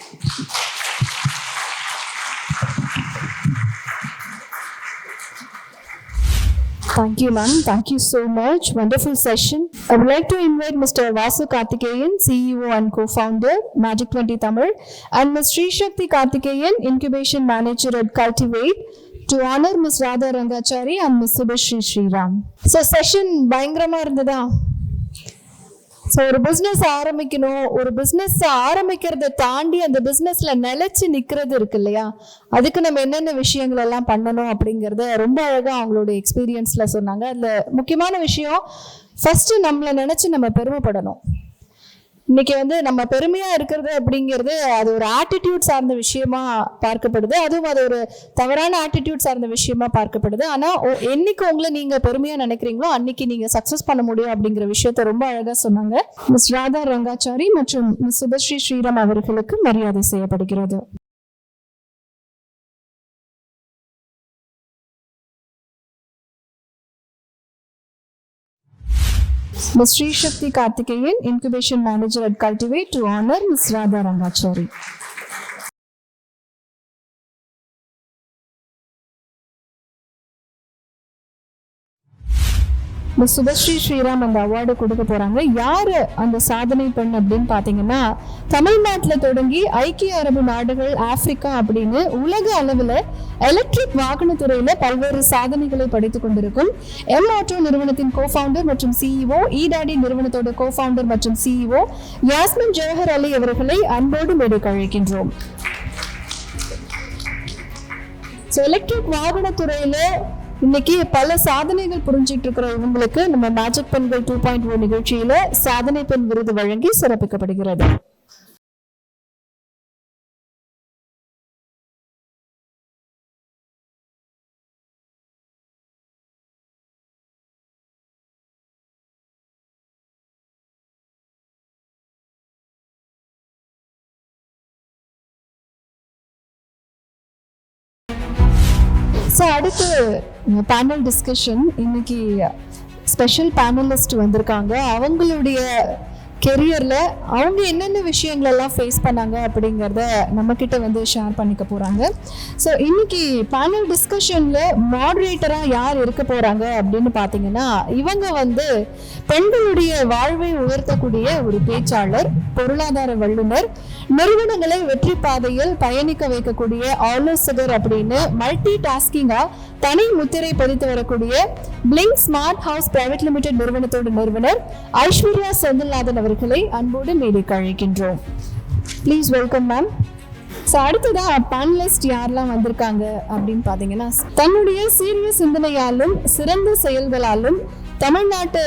Thank you, ma'am. Thank you so much. Wonderful session. I would like to invite Mr. Vasu Karthikeyan, CEO and co-founder, Magic 20 Tamil, and Ms. Sri Shakti Karthikeyan, Incubation Manager at Cultivate, to honor Ms. Radha Rangachari and Ms. Subhasri Sriram. So, session பயங்கரமா இருந்ததா? So ஒரு business ஆரம்பிக்கணும், ஒரு business ஆரம்பிக்கிறத தாண்டி அந்த பிஸ்னஸ்ல நிலைச்சு நிற்கிறது இருக்கு இல்லையா, அதுக்கு நம்ம என்னென்ன விஷயங்கள் எல்லாம் பண்ணணும் அப்படிங்கிறத ரொம்ப அழகாக அவங்களோட எக்ஸ்பீரியன்ஸ்ல சொன்னாங்க. அதில் முக்கியமான விஷயம், ஃபர்ஸ்ட் நம்மளை நினைச்சு நம்ம பெருமைப்படணும். இன்னைக்கு நம்ம பெருமையா இருக்கிறது அப்படிங்கிறது அது ஒரு ஆட்டிடியூட் சார்ந்த விஷயமா பார்க்கப்படுது, அதுவும் அது ஒரு தவறான ஆட்டிடியூட் சார்ந்த விஷயமா பார்க்கப்படுது. ஆனா என்னைக்கு உங்களை நீங்க பெருமையா நினைக்கிறீங்களோ அன்னைக்கு நீங்க சக்சஸ் பண்ண முடியும் அப்படிங்கிற விஷயத்த ரொம்ப அழகா சொன்னாங்க. மிஸ் ராதா ரங்காச்சாரி மற்றும் மிஸ் சுபஸ்ரீ ஸ்ரீராம் அவர்களுக்கு மரியாதை செய்யப்படுகிறது. Ms. Sri Shakti Karthikeyan, Incubation Manager at Cultivate, to honor Ms. Radha Rangachari. Miss Subhashree Sriram அந்த அவார்டு கொடுக்க போறாங்க. யாரு அந்த சாதனை பெண் அப்படின்னு பாத்தீங்கன்னா, தமிழ்நாட்டில் தொடங்கி ஐக்கிய அரபு நாடுகள், ஆப்பிரிக்கா அப்படின்னு உலக அளவில் எலக்ட்ரிக் வாகனத்துறையில பல்வேறு சாதனைகளை படித்துக் கொண்டிருக்கும் ஆட்டோ நிறுவனத்தின் கோஃபவுண்டர் மற்றும் சிஇஓ, டாடி நிறுவனத்தோட கோஃபவுண்டர் மற்றும் சிஇஓ யாஸ்மின் ஜோஹர் அலி அவர்களை அன்போடு மேடைக்கு அழைக்கின்றோம். எலக்ட்ரிக் வாகனத்துறையில இன்னைக்கு பல சாதனைகள் புரிஞ்சிட்டு இருக்கிற இவங்களுக்கு நம்ம மேஜிக் பெண்கள் 2.0 நிகழ்ச்சியில சாதனை பெண் விருது வழங்கி சிறப்பிக்கப்படுகிறது. ஸோ அடுத்து பேனல் டிஸ்கஷன். இன்னைக்கு ஸ்பெஷல் பேனலிஸ்ட் வந்திருக்காங்க. அவங்களுடைய கெரியரில் அவங்க என்னென்ன விஷயங்களெல்லாம் ஃபேஸ் பண்ணாங்க அப்படிங்கிறத நம்மக்கிட்ட ஷேர் பண்ணிக்க போகிறாங்க. ஸோ இன்னைக்கு பேனல் டிஸ்கஷனில் மாடரேட்டராக யார் இருக்க போகிறாங்க அப்படின்னு பார்த்தீங்கன்னா, இவங்க பெண்களுடைய வாழ்வை உயர்த்தக்கூடிய ஒரு பேச்சாளர், பொருளாதார வல்லுநர், நிறுவனங்களை வெற்றி பாதையில் பயணிக்க வைக்கக்கூடிய ஆலோசகர் அப்படின்னு மல்டி டாஸ்கிங்காக தனி முத்திரை பதித்து வரக்கூடிய blink smart house private limited நிறுவனத்தோட நிறுவனர் ஐஸ்வர்யா செந்தில்நாதன் அவர்களை அன்போடு மேடைக்கு அழைக்கின்றோம். Please welcome ma'am. ஸோ அடுத்ததான் பேனலிஸ்ட் யாரெல்லாம் வந்திருக்காங்க அப்படின்னு பார்த்தீங்கன்னா, தன்னுடைய சீரிய சிந்தனையாலும் சிறந்த செயல்களாலும் தமிழ்நாட்டு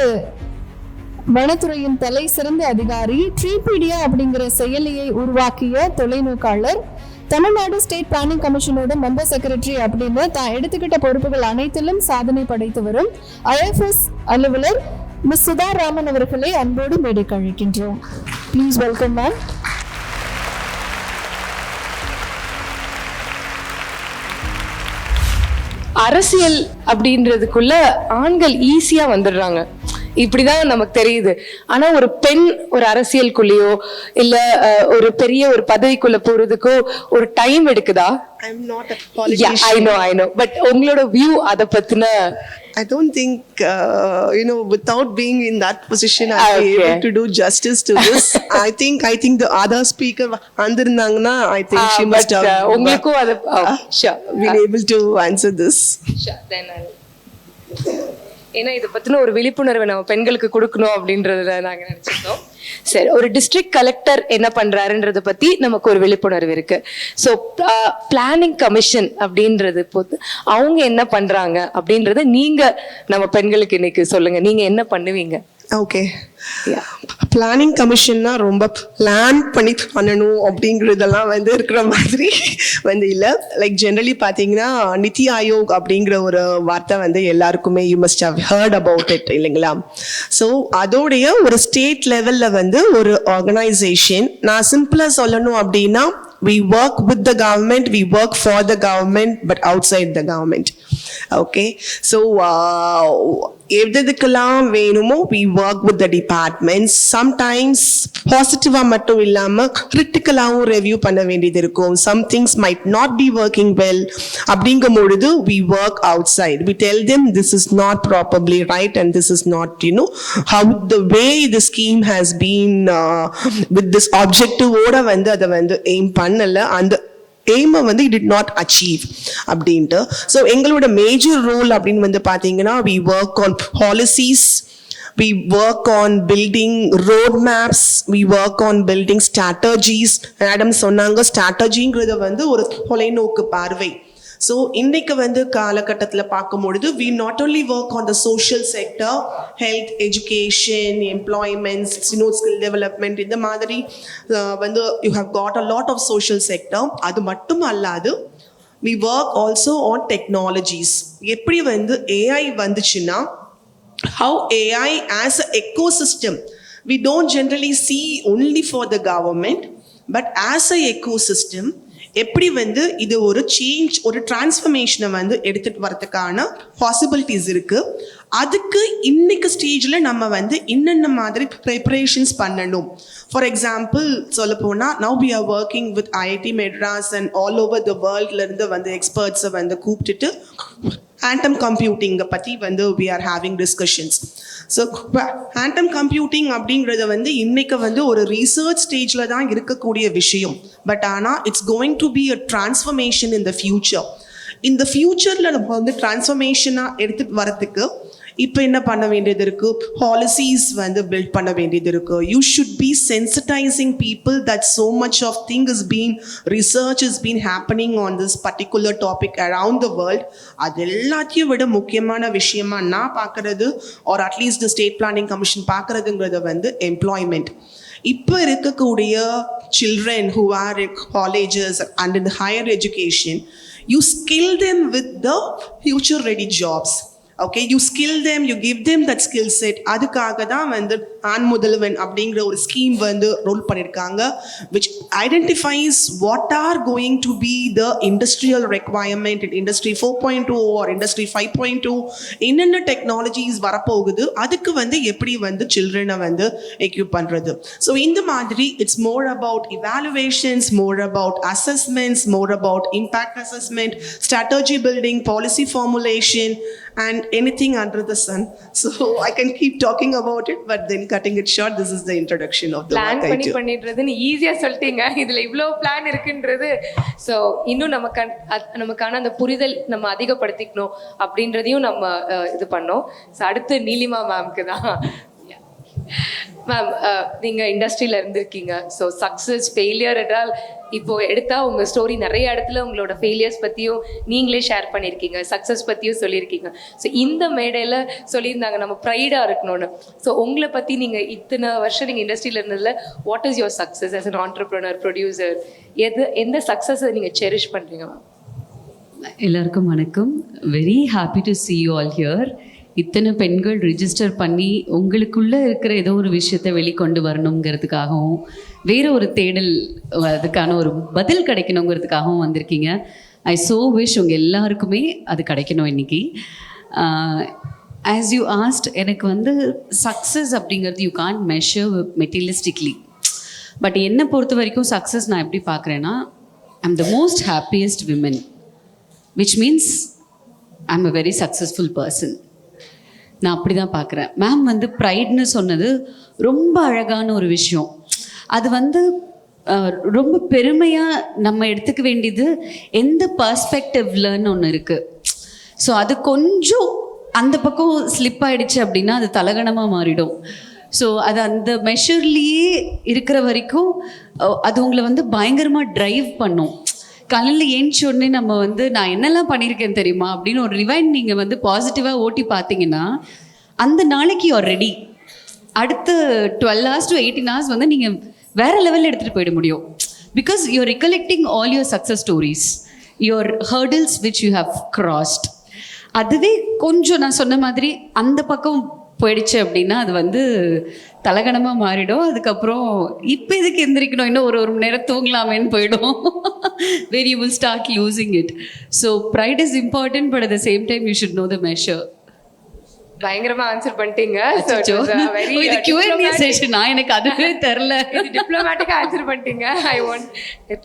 வனத்துறையின் தலை சிறந்த அதிகாரி, ட்ரீபீடியா அப்படிங்கிற செயலியை உருவாக்கிய தொலைநோக்காளர், தமிழ்நாடு ஸ்டேட் பிளானிங் கமிஷனோட மெம்பர் செக்ரட்டரி அப்படின்னு தான் எடுத்துக்கிட்ட பொறுப்புகள் அனைத்திலும் சாதனை படைத்து வரும் IFS அலுவலர் மிஸ் சுதா ராமன் அவர்களை அன்போடு மேடைக்கு அழைக்கின்றோம். Please welcome ma'am. அரசியல் அப்படின்றதுக்குள்ள ஆண்கள் ஈஸியா வந்துடுறாங்க, இப்படிதான் நமக்கு தெரியுது. ஆனா ஒரு பெண் ஒரு அரசியலுக்குள்ளேயோ இல்ல ஒரு பெரிய ஒரு பதவிக்குள்ள போறதுக்கோ ஒரு டைம் எடுக்குதா? I'm not a politician. Yeah, I know. But உங்களோட வியூ அத பத்தின? I don't think, without being in that position, I'll be able to do justice to this. I think the other speaker, Andirnangna, I think she must have been able to answer this. Sure, then ஏன்னா இதை பத்தின ஒரு விழிப்புணர்வை நம்ம பெண்களுக்கு கொடுக்கணும் அப்படின்றத நாங்க நினைச்சிருந்தோம். சரி, ஒரு டிஸ்ட்ரிக்ட் கலெக்டர் என்ன பண்றாருன்றத பத்தி நமக்கு ஒரு விழிப்புணர்வு இருக்கு. ஸோ பிளானிங் கமிஷன் அப்படின்றது போது அவங்க என்ன பண்றாங்க அப்படின்றத நீங்க நம்ம பெண்களுக்கு இன்னைக்கு சொல்லுங்க, நீங்க என்ன பண்ணுவீங்க? ஓகே, பிளானிங் கமிஷன்னா ரொம்ப பிளான் பண்ணி பண்ணணும் அப்படிங்கிறதெல்லாம் இருக்கிற மாதிரி இல்லை. லைக் ஜென்ரலி பார்த்தீங்கன்னா நிதி ஆயோக் அப்படிங்கிற ஒரு வார்த்தை எல்லாருக்குமே you must have heard about it இல்லைங்களா? ஸோ அதோடைய ஒரு ஸ்டேட் லெவலில் ஒரு ஆர்கனைசேஷன், நான் சிம்பிளாக சொல்லணும் அப்படின்னா we work with the government, we work for the government, but outside the government. Okay, so எதுக்கெல்லாம் வேணுமோ we work with the departments. Sometimes பாசிட்டிவா மட்டும் இல்லாம கிரிட்டிக்கலாவும் ரிவ்யூ பண்ண வேண்டியது இருக்கும். Some things might not be working well. அப்படிங்கும் பொழுது we work outside. We tell them this is not properly right and this is not, how the way the scheme has been with this objective ஓட வந்து அதை வந்து aim பண்ணல, அந்த எய்மை வந்து it did not achieve அப்படின்ட்டு. ஸோ எங்களோட major role அப்படின்னு வந்து பார்த்தீங்கன்னா we work on policies, we work on building road maps, we work on building strategies. Madam சொன்னாங்க ஸ்ட்ராட்டஜிங்கிறத வந்து ஒரு தொலைநோக்கு பார்வை. ஸோ இன்னைக்கு வந்து காலகட்டத்தில் பார்க்கும்பொழுது we not only work on the social sector, health, education, employment, skill development, இந்த மாதிரி வந்து you have got a lot of social sector. அது மட்டும் அல்லாது we work also on technologies. எப்படி வந்து AI வந்துச்சுன்னா how AI as an ecosystem, we don't generally see only for the government, but as a ecosystem எப்படி வந்து இது ஒரு சேஞ்ச், ஒரு டிரான்ஸ்ஃபர்மேஷனை வந்து எடுத்துட்டு வரதுக்கான பாசிபிலிட்டிஸ் இருக்கு. அதுக்கு இன்னைக்கு ஸ்டேஜில் நம்ம வந்து என்னென்ன மாதிரி ப்ரிப்பரேஷன்ஸ் பண்ணணும். ஃபார் எக்ஸாம்பிள் சொல்ல போனால் now we are working with IIT Madras and all over the worldலேருந்து வந்து எக்ஸ்பர்ட்ஸை வந்து கூப்பிட்டுட்டு ஆண்டம் கம்ப்யூட்டிங்கை பற்றி வந்து we are having discussions. So ஆண்டம் computing அப்படிங்கிறத வந்து இன்னைக்கு வந்து ஒரு ரீசர்ச் ஸ்டேஜில் தான் இருக்கக்கூடிய விஷயம். பட் ஆனால் it's going to be a transformation in the future. இந்த ஃபியூச்சரில் நம்ம வந்து டிரான்ஸ்ஃபர்மேஷனாக எடுத்துகிட்டு வரத்துக்கு இப்போ என்ன பண்ண வேண்டியது இருக்கு, பாலிசிஸ் வந்து பில்ட் பண்ண வேண்டியது இருக்கு. You should be sensitising people that so much of thing is being research is been happening on this particular topic around the world. அது எல்லாத்தையும் விட முக்கியமான விஷயமா நான் பார்க்கறது, or at least the state planning commission பார்க்கறதுங்கிறத வந்து எம்ப்ளாய்மெண்ட். இப்போ இருக்கக்கூடிய children who are in colleges and in higher education, you skill them with the future ready jobs. Okay, you skill them, you give them that skill set. அதுக்காக தான் வந்து ஆண் முதல்வன் அப்படிங்கிற ஒரு scheme வந்து ரோல் பண்ணியிருக்காங்க, which identifies what are going to be the industrial requirement in industry 4.2 or industry 5.2. என்னென்ன technologies வரப்போகுது, அதுக்கு வந்து எப்படி வந்து சில்ட்ரனை வந்து எக்யூப் பண்ணுறது. ஸோ இந்த மாதிரி it's more about evaluations, more about assessments, more about impact assessment, strategy building, policy formulation, and anything under the sun. So I can keep talking about it, but then cutting it short, this is the introduction of the plan work I do. பண்ணிடுறதுன்னு ஈஸியா சொல்லிட்டீங்க. இதுல இவ்வளோ plan இருக்குன்றது so இன்னும் நமக்கான அந்த புரிதல் நம்ம அதிகப்படுத்திக்கணும் அப்படின்றதையும் நம்ம இது பண்ணோம். ஸோ அடுத்து நீலிமா மேம்க்கு தான். மேம், நீங்கள் இண்டஸ்ட்ரியில் இருந்திருக்கீங்க. ஸோ சக்ஸஸ் ஃபெயிலியர் என்றால் இப்போ எடுத்தால் உங்கள் ஸ்டோரி நிறைய இடத்துல உங்களோட ஃபெயிலியர்ஸ் பற்றியும் நீங்களே ஷேர் பண்ணியிருக்கீங்க, சக்ஸஸ் பற்றியும் சொல்லியிருக்கீங்க. ஸோ இந்த மேடையில் சொல்லியிருந்தாங்க நம்ம ப்ரைடாக இருக்கணும்னு. ஸோ உங்களை பற்றி நீங்கள் இத்தனை வருஷம் நீங்கள் இண்டஸ்ட்ரியில் இருந்ததில் what is your success as an entrepreneur, producer? எந்த சக்ஸஸை நீங்கள் செரிஷ் பண்ணுறீங்க மேம்? எல்லாருக்கும் வணக்கம். Very happy to see you all here. இத்தனை பெண்கள் ரிஜிஸ்டர் பண்ணி உங்களுக்குள்ளே இருக்கிற ஏதோ ஒரு விஷயத்தை வெளிக்கொண்டு வரணுங்கிறதுக்காகவும், வேறு ஒரு தேடல், அதுக்கான ஒரு பதில் கிடைக்கணுங்கிறதுக்காகவும் வந்திருக்கீங்க. ஐ ஸோ விஷ் உங்கள் எல்லாருக்குமே அது கிடைக்கணும் இன்றைக்கி. ஆஸ் யூ ஆஸ்ட், எனக்கு வந்து சக்ஸஸ் அப்படிங்கிறது you can't measure materialistically. But என்னை பொறுத்த வரைக்கும் சக்ஸஸ் நான் எப்படி பார்க்குறேன்னா, I'm the most happiest women, which means I'm a very successful person. நான் அப்படி தான் பார்க்குறேன். மேம் வந்து ப்ரைட்னு சொன்னது ரொம்ப அழகான ஒரு விஷயம். அது வந்து ரொம்ப பெருமையாக நம்ம எடுத்துக்க வேண்டியது எந்த பர்ஸ்பெக்டிவ்லன்னு ஒன்று இருக்குது. ஸோ அது கொஞ்சம் அந்த பக்கம் ஸ்லிப் ஆகிடுச்சு அப்படின்னா அது தலகணமாக மாறிடும். ஸோ அது அந்த மெஷர்லேயே இருக்கிற வரைக்கும் அது உங்களை வந்து பயங்கரமாக ட்ரைவ் பண்ணும். காலையில் ஏஞ்சி உடனே நம்ம வந்து நான் என்னெல்லாம் பண்ணியிருக்கேன் தெரியுமா அப்படின்னு ஒரு ரிவைண்ட் நீங்கள் வந்து பாசிட்டிவாக ஓட்டி பார்த்தீங்கன்னா அந்த நாளைக்கு யூஆர் ரெடி. அடுத்த 12 hours to 18 hours வந்து நீங்கள் வேறு லெவலில் எடுத்துகிட்டு போயிட முடியும். Because you're recollecting all your success stories, your hurdles which you have crossed. அதுவே கொஞ்சம் நான் சொன்ன மாதிரி அந்த பக்கம் போயிடுச்சு அப்படின்னா அது வந்து தலகணமாக மாறிடும். அதுக்கப்புறம் இப்போ எதுக்கு எந்திரிக்கணும், இன்னும் ஒரு மணி நேரம் தூங்கலாமேன்னு போயிடும். Very you will start losing it. So fried is important, but at the same time you should know the measure. பயங்கரமா ஆன்சர் பண்ணிட்டீங்க. இது Q&A செஷன், எனக்கு அதுவே தெரியல. டிப்ளமேட்டிக்கா ஆன்சர் பண்ணிட்டீங்க. ஐ வாண்ட்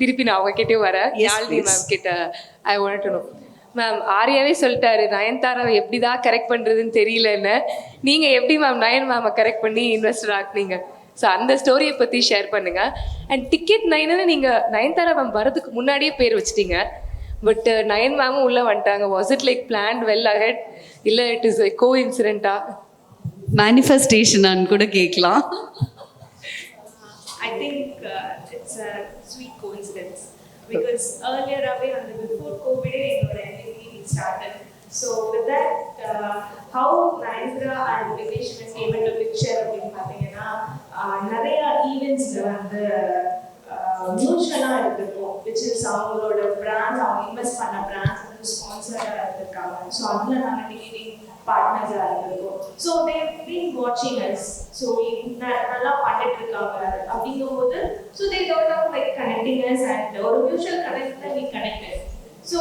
திருப்பி நான் அவங்க கிட்டே வரேன். யாழ்னி மேம் கிட்ட I want to know. Ma'am ஆர்யாவே சொல்லிட்டாரு நயன்தாராவை எப்படிதான் கரெக்ட் பண்றதுன்னு தெரியலன்னு. நீங்க எப்படி மேம் நயன் மேமை கரெக்ட் பண்ணி இன்வெஸ்டர் ஆக்குனீங்க? ஸோ அந்த ஸ்டோரியை பத்தி ஷேர் பண்ணுங்க. அண்ட் டிக்கெட் நைன்னு நீங்க நயன்தாரா மேம் வரதுக்கு முன்னாடியே பேர் வச்சிட்டீங்க. பட் நயன் மேமும் உள்ள வந்துட்டாங்க. Was it like plant well ahead, இல்லை இட் இஸ் கோ இன்சிடென்ட்டா? மேனிஃபெஸ்டேஷனான்னு கூட கேட்கலாம். I think it's a sweet coincidence because earlier away on the before COVID we started. So with that, how Maalica and Vignesh came into picture அப்படின்னு பார்த்தீங்கன்னா நிறைய events வந்து மியூச்சுவலாக எடுத்துருக்கோம், which is அவங்களோட பிராண்ட்ஸ், அவங்க இன்வெஸ்ட் பண்ண பிராண்ட்ஸ் வந்து ஸ்பான்சராக எடுத்திருக்காங்க. ஸோ அதில் நாங்கள் டிக்கெட்டிங் பார்ட்னர்ஸாக இருந்திருக்கோம். ஸோ தேவ் பீன் வாட்சிங் அஸ். ஸோ நல்லா பண்ணிட்டு இருக்காங்க அப்படிங்கும்போது so they thought of like connecting us and ஒரு mutual connect we connected. So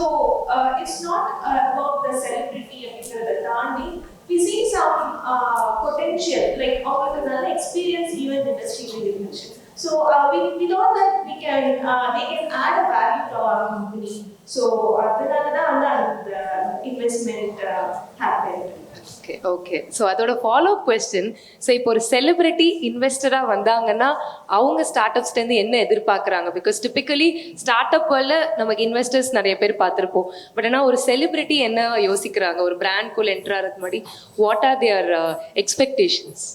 it's not about the celebrity அப்படிங்கிறத தாண்டி we see some potential, like அவங்களுக்கு நல்ல எக்ஸ்பீரியன்ஸ் ஈவென்ட் இண்டஸ்ட்ரியில் இருந்துச்சு. So we thought that they can add a value to our company. So அதனால தான் அந்த இன்வெஸ்ட்மெண்ட் happened. ஓகே. ஸோ அதோட ஃபாலோ அப் கொஸ்டின், ஸோ இப்போ ஒரு செலிபிரிட்டி இன்வெஸ்டராக வந்தாங்கன்னா அவங்க ஸ்டார்ட் அப்ஸ்லேருந்து என்ன எதிர்பார்க்குறாங்க? பிகாஸ் டிப்பிக்கலி ஸ்டார்ட் அப்பில் நமக்கு இன்வெஸ்டர்ஸ் நிறைய பேர் பார்த்துருப்போம். பட் ஆனால் ஒரு செலிபிரிட்டி என்ன யோசிக்கிறாங்க ஒரு பிராண்ட்குள்ளே என்ட்ரு ஆகிறதுக்கு முன்னாடி? What are their expectations?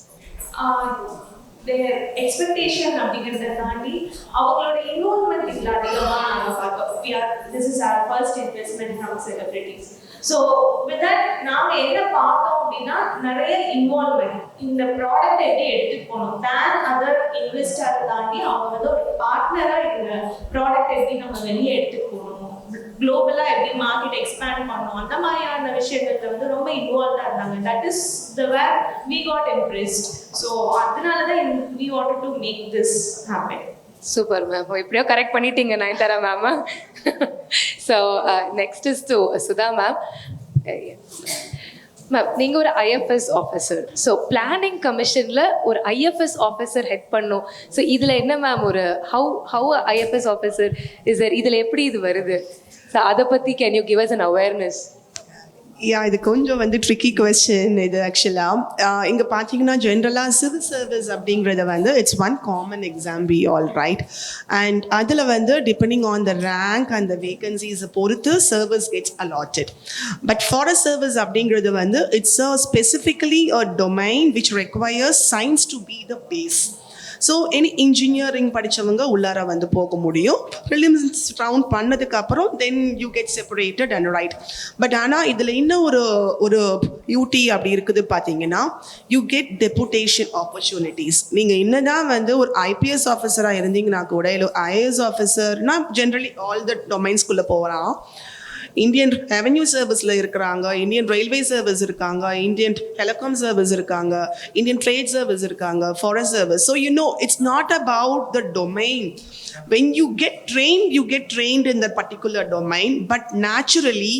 Their expectation அப்படிங்கிறத தாண்டி அவங்களோட இன்வால்மெண்ட் இதில் அதிகமாக நாங்கள் பார்த்தோம். This is our first investment from celebrities. So with that நாங்கள் என்ன பார்த்தோம் அப்படின்னா நிறைய இன்வால்மெண்ட், இந்த ப்ராடக்ட் எப்படி எடுத்துட்டு போகணும், தேன் அதர் இன்வெஸ்டரை தாண்டி அவங்க வந்து ஒரு பார்ட்னராக இந்த ப்ராடக்ட் எப்படி நம்ம வெளியே எடுத்துட்டு போகணும், குளோபலாக எப்படி மார்க்கெட் எக்ஸ்பேண்ட் பண்ணணும், அந்த மாதிரியான விஷயங்கள்ல வந்து ரொம்ப இன்வால்வ்டாக இருந்தாங்க. That is the where we got impressed. So அதனால தான் we wanted to make this happen. Super ma'am, இப்படியோ கரெக்ட் பண்ணிட்டீங்க Nayanthara ma'am. So next is to Sudha ma'am. Ma'am நீங்கள் ஒரு ஐஎஃப்எஸ் ஆஃபீஸர். ஸோ பிளானிங் கமிஷனில் ஒரு ஐஎஃப்எஸ் ஆஃபீஸர் ஹெட் பண்ணும். So இதில் என்ன மேம் ஒரு ஹவு ஐஎஃப்எஸ் ஆஃபீஸர் இஸ் இதில் எப்படி இது வருது? ஸோ அதை பற்றி can you give us an awareness? இது கொஞ்சம் வந்து ட்ரிக்கி கொஸ்டின் இது. ஆக்சுவலாக இங்கே பார்த்தீங்கன்னா ஜென்ரலாக சிவில் சர்வீஸ் அப்படிங்கிறத வந்து it's one common exam we all write. And அதில் வந்து depending on the rank and the வேகன்சிஸை பொறுத்து service gets allotted. But forest service அப்படிங்கிறது வந்து it's a specifically a domain which requires science to be the base. So any engineering படித்தவங்க உள்ளார வந்து போக முடியும். ப்ரிலிம்ஸ் ரவுண்ட் பண்ணதுக்கப்புறம் then you get separated and write. But ஆனால் இதில் இன்னும் ஒரு யூடி அப்படி இருக்குது பார்த்தீங்கன்னா, யூ கெட் டெபுட்டேஷன் ஆப்பர்ச்சுனிட்டிஸ். நீங்கள் என்னதான் வந்து ஒரு ஐபிஎஸ் ஆஃபீஸராக இருந்தீங்கன்னா கூட, இல்லை ஐஏஎஸ் ஆஃபீஸர்னா ஜென்ரலி ஆல் த டொமைன்ஸ்குள்ளே போகலாம். இந்தியன் ரெவென்யூ சர்வீஸில் இருக்கிறாங்க, இந்தியன் ரயில்வே சர்வீஸ் இருக்காங்க, இந்தியன் டெலிகாம் சர்வீஸ் இருக்காங்க, இந்தியன் ட்ரேட் சர்வீஸ் இருக்காங்க, forest service. So it's not about the domain. When you get trained in that particular domain. But naturally,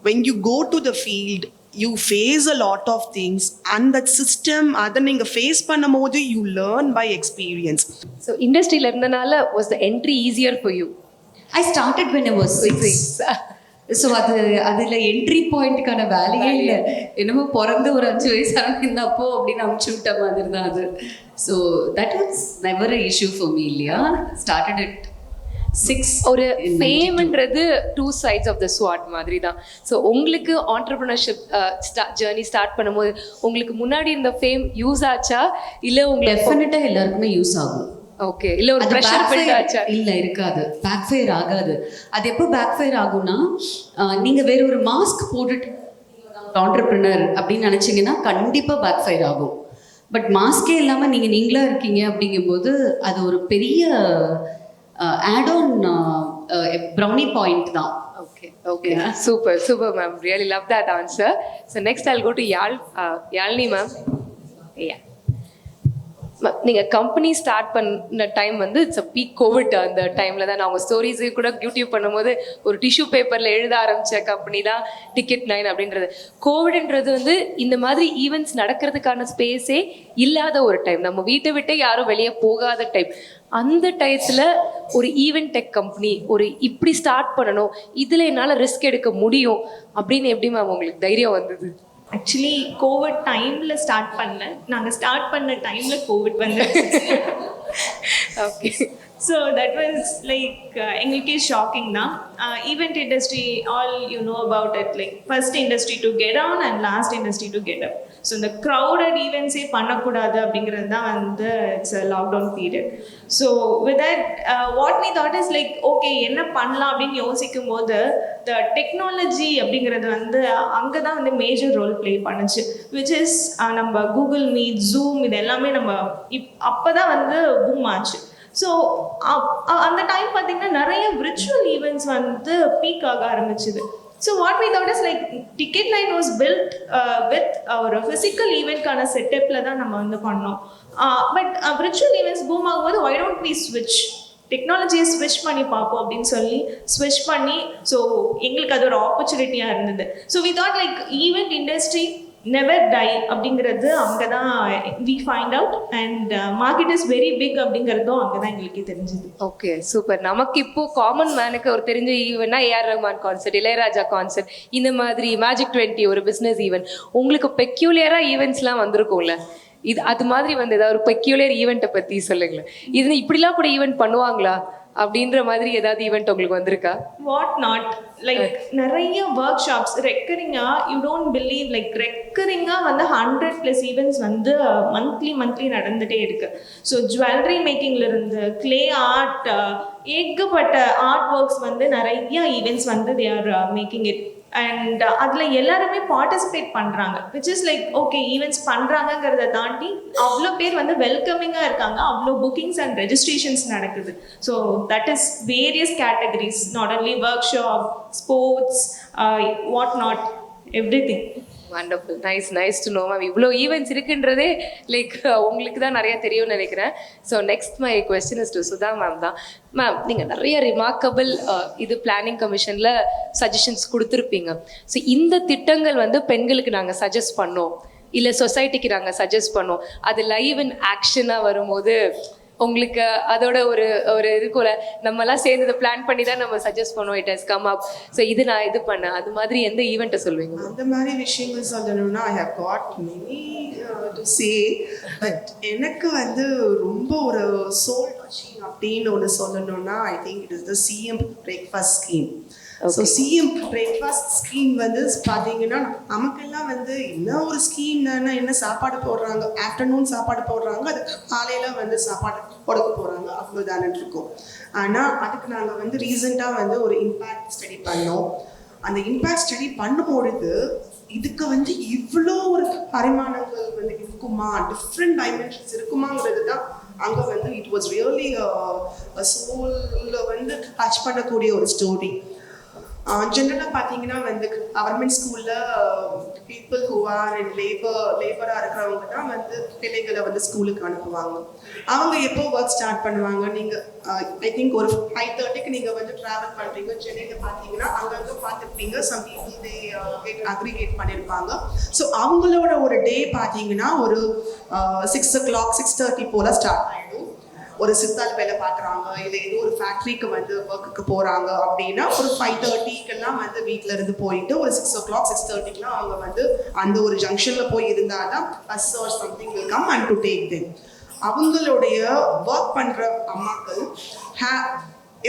when you go to the field, you face a lot of things, and that system அதை நீங்கள் face பண்ணும் போது you learn by experience. So இண்டஸ்ட்ரியில் இருந்தனால was the entry easier for you? I started when I was 6. So அதில் entry பாயிண்ட்டுக்கான வேலையே இல்லை. என்னமோ பிறந்து ஒரு 5 வயசு இருந்தப்போ அப்படின்னு அமுச்சு விட்ட மாதிரி தான் அது. So that was never a issue for me இல்லையா. Started at 6. ஒரு ஃபேம்ன்றது 2 sides of the sword மாதிரி தான். ஸோ உங்களுக்கு ஆண்டர்பிரினர்ஷிப் ஜேர்னி ஸ்டார்ட் பண்ணும்போது உங்களுக்கு முன்னாடி இருந்த ஃபேம் யூஸ் ஆச்சா இல்லை உங்களுக்கு? டெஃபினட்டாக எல்லாருக்குமே யூஸ் ஆகும். ஓகே, இல்லை ஒரு ப்ரெஷர் பண்ணிட்டாச்சா? இல்லை, இருக்காது. பேக் ஃபயர் ஆகாது. அது எப்போ பேக் ஃபயர் ஆகும்னா, நீங்கள் வேற ஒரு மாஸ்க் போட்டுட்டு ஆண்டர்பிரினர் அப்படின்னு நினச்சிங்கன்னா கண்டிப்பாக பேக் ஃபயர் ஆகும். பட் மாஸ்கே இல்லாமல் நீங்களாக இருக்கீங்க அப்படிங்கும்போது அது ஒரு பெரிய ஆட் ஆன் ப்ரௌனி பாயிண்ட் தான். Okay, super ma'am, really love that answer. So next I'll go to Yalni ma'am. Yeah. நீங்கள் கம்பெனி ஸ்டார்ட் பண்ண டைம் வந்து இட்ஸ் அ பீக் கோவிட். அந்த டைமில் தான் நான் உங்கள் ஸ்டோரிஸு கூட யூடியூப் பண்ணும்போது ஒரு டிஷ்யூ பேப்பரில் எழுத ஆரம்பித்த கம்பெனி தான் Ticket 9 அப்படின்றது. கோவிட்ன்றது வந்து இந்த மாதிரி ஈவெண்ட்ஸ் நடக்கிறதுக்கான ஸ்பேஸே இல்லாத ஒரு டைம், நம்ம வீட்டை விட்டே யாரும் வெளியே போகாத டைம். அந்த டயத்தில் ஒரு ஈவெண்ட் டெக் கம்பெனி ஒரு இப்படி ஸ்டார்ட் பண்ணணும், இதில் என்னால் ரிஸ்க் எடுக்க முடியும் அப்படின்னு எப்படி மேம் உங்களுக்கு தைரியம் வந்தது? ஆக்சுவலி கோவிட் டைமில் ஸ்டார்ட் பண்ணேன். நாங்கள் ஸ்டார்ட் பண்ண டைமில் கோவிட் வந்து okay. So that was like எங்களுக்கே ஷாக்கிங் தான். Event industry all you know about it, like first industry to get on and last industry to get up. So இந்த crowded ஈவெண்ட்ஸே பண்ணக்கூடாது அப்படிங்கிறது தான் வந்து it's a lockdown period. So with that what me thought is like okay என்ன பண்ணலாம் அப்படின்னு யோசிக்கும் போது த டெக்னாலஜி அப்படிங்கிறது வந்து அங்கே தான் வந்து மேஜர் ரோல் ப்ளே பண்ணுச்சு. விச் இஸ் நம்ம கூகுள் மீட், ஜூம் இது எல்லாமே நம்ம அப்போ தான் வந்து பூம் ஆச்சு. ஸோ அந்த டைம் பார்த்தீங்கன்னா நிறைய விர்ச்சுவல் ஈவெண்ட்ஸ் வந்து பீக் ஆக ஆரம்பிச்சுது. So what we thought is like Ticket 9 was built with ஒரு ஃபிசிக்கல் ஈவெண்ட்கான செட்டப்பில் தான் நம்ம வந்து பண்ணோம். பட் விர்ச்சுவல் ஈவெண்ட்ஸ் பூம் ஆகும்போது why don't we switch டெக்னாலஜியை ஸ்விட்ச் பண்ணி பார்ப்போம் அப்படின்னு சொல்லி ஸ்விட்ச் பண்ணி ஸோ எங்களுக்கு அது ஒரு ஆப்பர்ச்சுனிட்டியாக இருந்தது. So we thought like event industry never die அப்படிங்கிறது அங்கே தான் we find out and market is very big அப்படிங்கிறதும் அங்கே தான் எங்களுக்கு தெரிஞ்சுது. Okay super. நமக்கு இப்போ காமன் மேனுக்கு ஒரு தெரிஞ்ச ஈவெண்ட்னா AR Rahman concert, Ilaiyaraaja concert, இந்த மாதிரி மேஜிக் 20 ஒரு பிஸ்னஸ் ஈவெண்ட். உங்களுக்கு பெக்யூலியராக ஈவெண்ட்ஸ்லாம் வந்திருக்கும்ல, இது அது மாதிரி வந்து ஏதாவது ஒரு பெக்யூலியர் ஈவெண்ட்டை பற்றி சொல்லுங்களேன். இது இப்படிலாம் கூட ஈவெண்ட் பண்ணுவாங்களா அப்படின்ற மாதிரி ஏதாவது ஈவெண்ட் உங்களுக்கு வந்திருக்கா? வாட் நாட் லைக் நிறைய ஒர்க் ஷாப்ஸ் ரெக்கரிங்காக, யூ டோன்ட் பிலீவ் லைக் ரெக்கரிங்காக வந்து 100+ ஈவெண்ட்ஸ் வந்து மந்த்லி நடந்துகிட்டே இருக்கு. ஸோ ஜுவல்லரி மேக்கிங்லேருந்து கிளே ஆர்ட், ஏகப்பட்ட ஆர்ட் ஒர்க்ஸ் வந்து நிறைய ஈவெண்ட்ஸ் வந்து they are making it. And அதில் எல்லாருமே பார்ட்டிசிபேட் பண்ணுறாங்க. Which is like okay events பண்ணுறாங்கங்கிறத தாண்டி அவ்வளோ பேர் வந்து வெல்கமிங்காக இருக்காங்க, அவ்வளோ புக்கிங்ஸ் அண்ட் ரெஜிஸ்ட்ரேஷன்ஸ் நடக்குது. So that is various categories, not only work shop, sports, what not, everything. Wonderful, nice to know ma'am. இவ்வளோ ஈவெண்ட்ஸ் இருக்குன்றதே லைக் உங்களுக்கு தான் நிறைய தெரியும்னு நினைக்கிறேன். So next my question is to Sudha ma'am தான். மேம் நீங்கள் நிறைய ரிமார்க்கபிள் இது பிளானிங் கமிஷனில் சஜஷன்ஸ் கொடுத்துருப்பீங்க. ஸோ இந்த திட்டங்கள் வந்து பெண்களுக்கு நாங்கள் சஜஸ்ட் பண்ணோம், இல்லை சொசைட்டிக்கு நாங்கள் சஜஸ்ட் பண்ணோம், அது லைவ் இன் ஆக்ஷனாக வரும்போது உங்களுக்கு அதோட ஒரு ஒரு இருக்கும்ல, நம்மலாம் சேர்ந்து இதை பிளான் பண்ணி தான் நம்ம சஜஸ்ட் பண்ணோம், it has come up, so இது நான் இது பண்ணேன், அது மாதிரி எந்த ஈவெண்ட்டை சொல்லுவீங்க? அந்த மாதிரி விஷயங்கள் சொல்லணும்னா I have got many to say, but எனக்கு வந்து ரொம்ப ஒரு சோல் டச்சிங் அப்படின்னு ஒன்று சொல்லணும்னா I think it is the CM breakfast scheme. So CM breakfast scheme வந்து பார்த்தீங்கன்னா நமக்கெல்லாம் வந்து என்ன ஒரு ஸ்கீம் தானே, என்ன சாப்பாடு போடுறாங்க, ஆஃப்டர்நூன் சாப்பாடு போடுறாங்க, அது காலையில் வந்து சாப்பாடு கொடுக்க போகிறாங்க, அவ்வளோதானே இருக்கும். ஆனால் அதுக்கு நாங்கள் வந்து ரீசெண்டாக வந்து ஒரு இம்பேக்ட் ஸ்டடி பண்ணோம். அந்த இம்பேக்ட் ஸ்டடி பண்ணும்பொழுது இதுக்கு வந்து இவ்வளோ ஒரு பரிமாணங்கள் வந்து இருக்குமா, டிஃப்ரெண்ட் டைமென்ஷன்ஸ் இருக்குமாங்கிறது தான் அங்கே வந்து இட் வாஸ் ரியலி சோலில் வந்து டச் பண்ணக்கூடிய ஒரு ஸ்டோரி. ஜென்ரலாக பார்த்தீங்கன்னா வந்து கவர்மெண்ட் ஸ்கூலில் பீப்புள் ஹூ ஆர் இன் லேபராக இருக்கிறவங்க தான் வந்து பிள்ளைகளை வந்து ஸ்கூலுக்கு அனுப்புவாங்க. அவங்க எப்போ ஒர்க் ஸ்டார்ட் பண்ணுவாங்க, நீங்கள் ஐ திங்க் ஒரு 5:30க்கு நீங்கள் வந்து ட்ராவல் பண்ணுறீங்க, சென்னையில் பார்த்தீங்கன்னா அங்கங்கே பார்த்துருப்பீங்க, some people they get aggregate பண்ணியிருப்பாங்க. ஸோ அவங்களோட ஒரு டே பார்த்தீங்கன்னா ஒரு 6 o'clock 6:30 போல் ஸ்டார்ட் ஆகிடும். ஒரு சித்தால் வேலை பார்க்குறாங்க, இல்லை ஏதோ ஒரு ஃபேக்ட்ரிக்கு வந்து ஒர்க்குக்கு போகிறாங்க அப்படின்னா ஒரு 5:30க்கெல்லாம் வந்து வீட்டில் இருந்து போயிட்டு ஒரு 6 o'clock 6:30க்குலாம் அவங்க வந்து அந்த ஒரு ஜங்ஷனில் போய் இருந்தால் தான் bus or something will come and to take them. அவங்களுடைய ஒர்க் பண்ணுற அம்மாக்கள்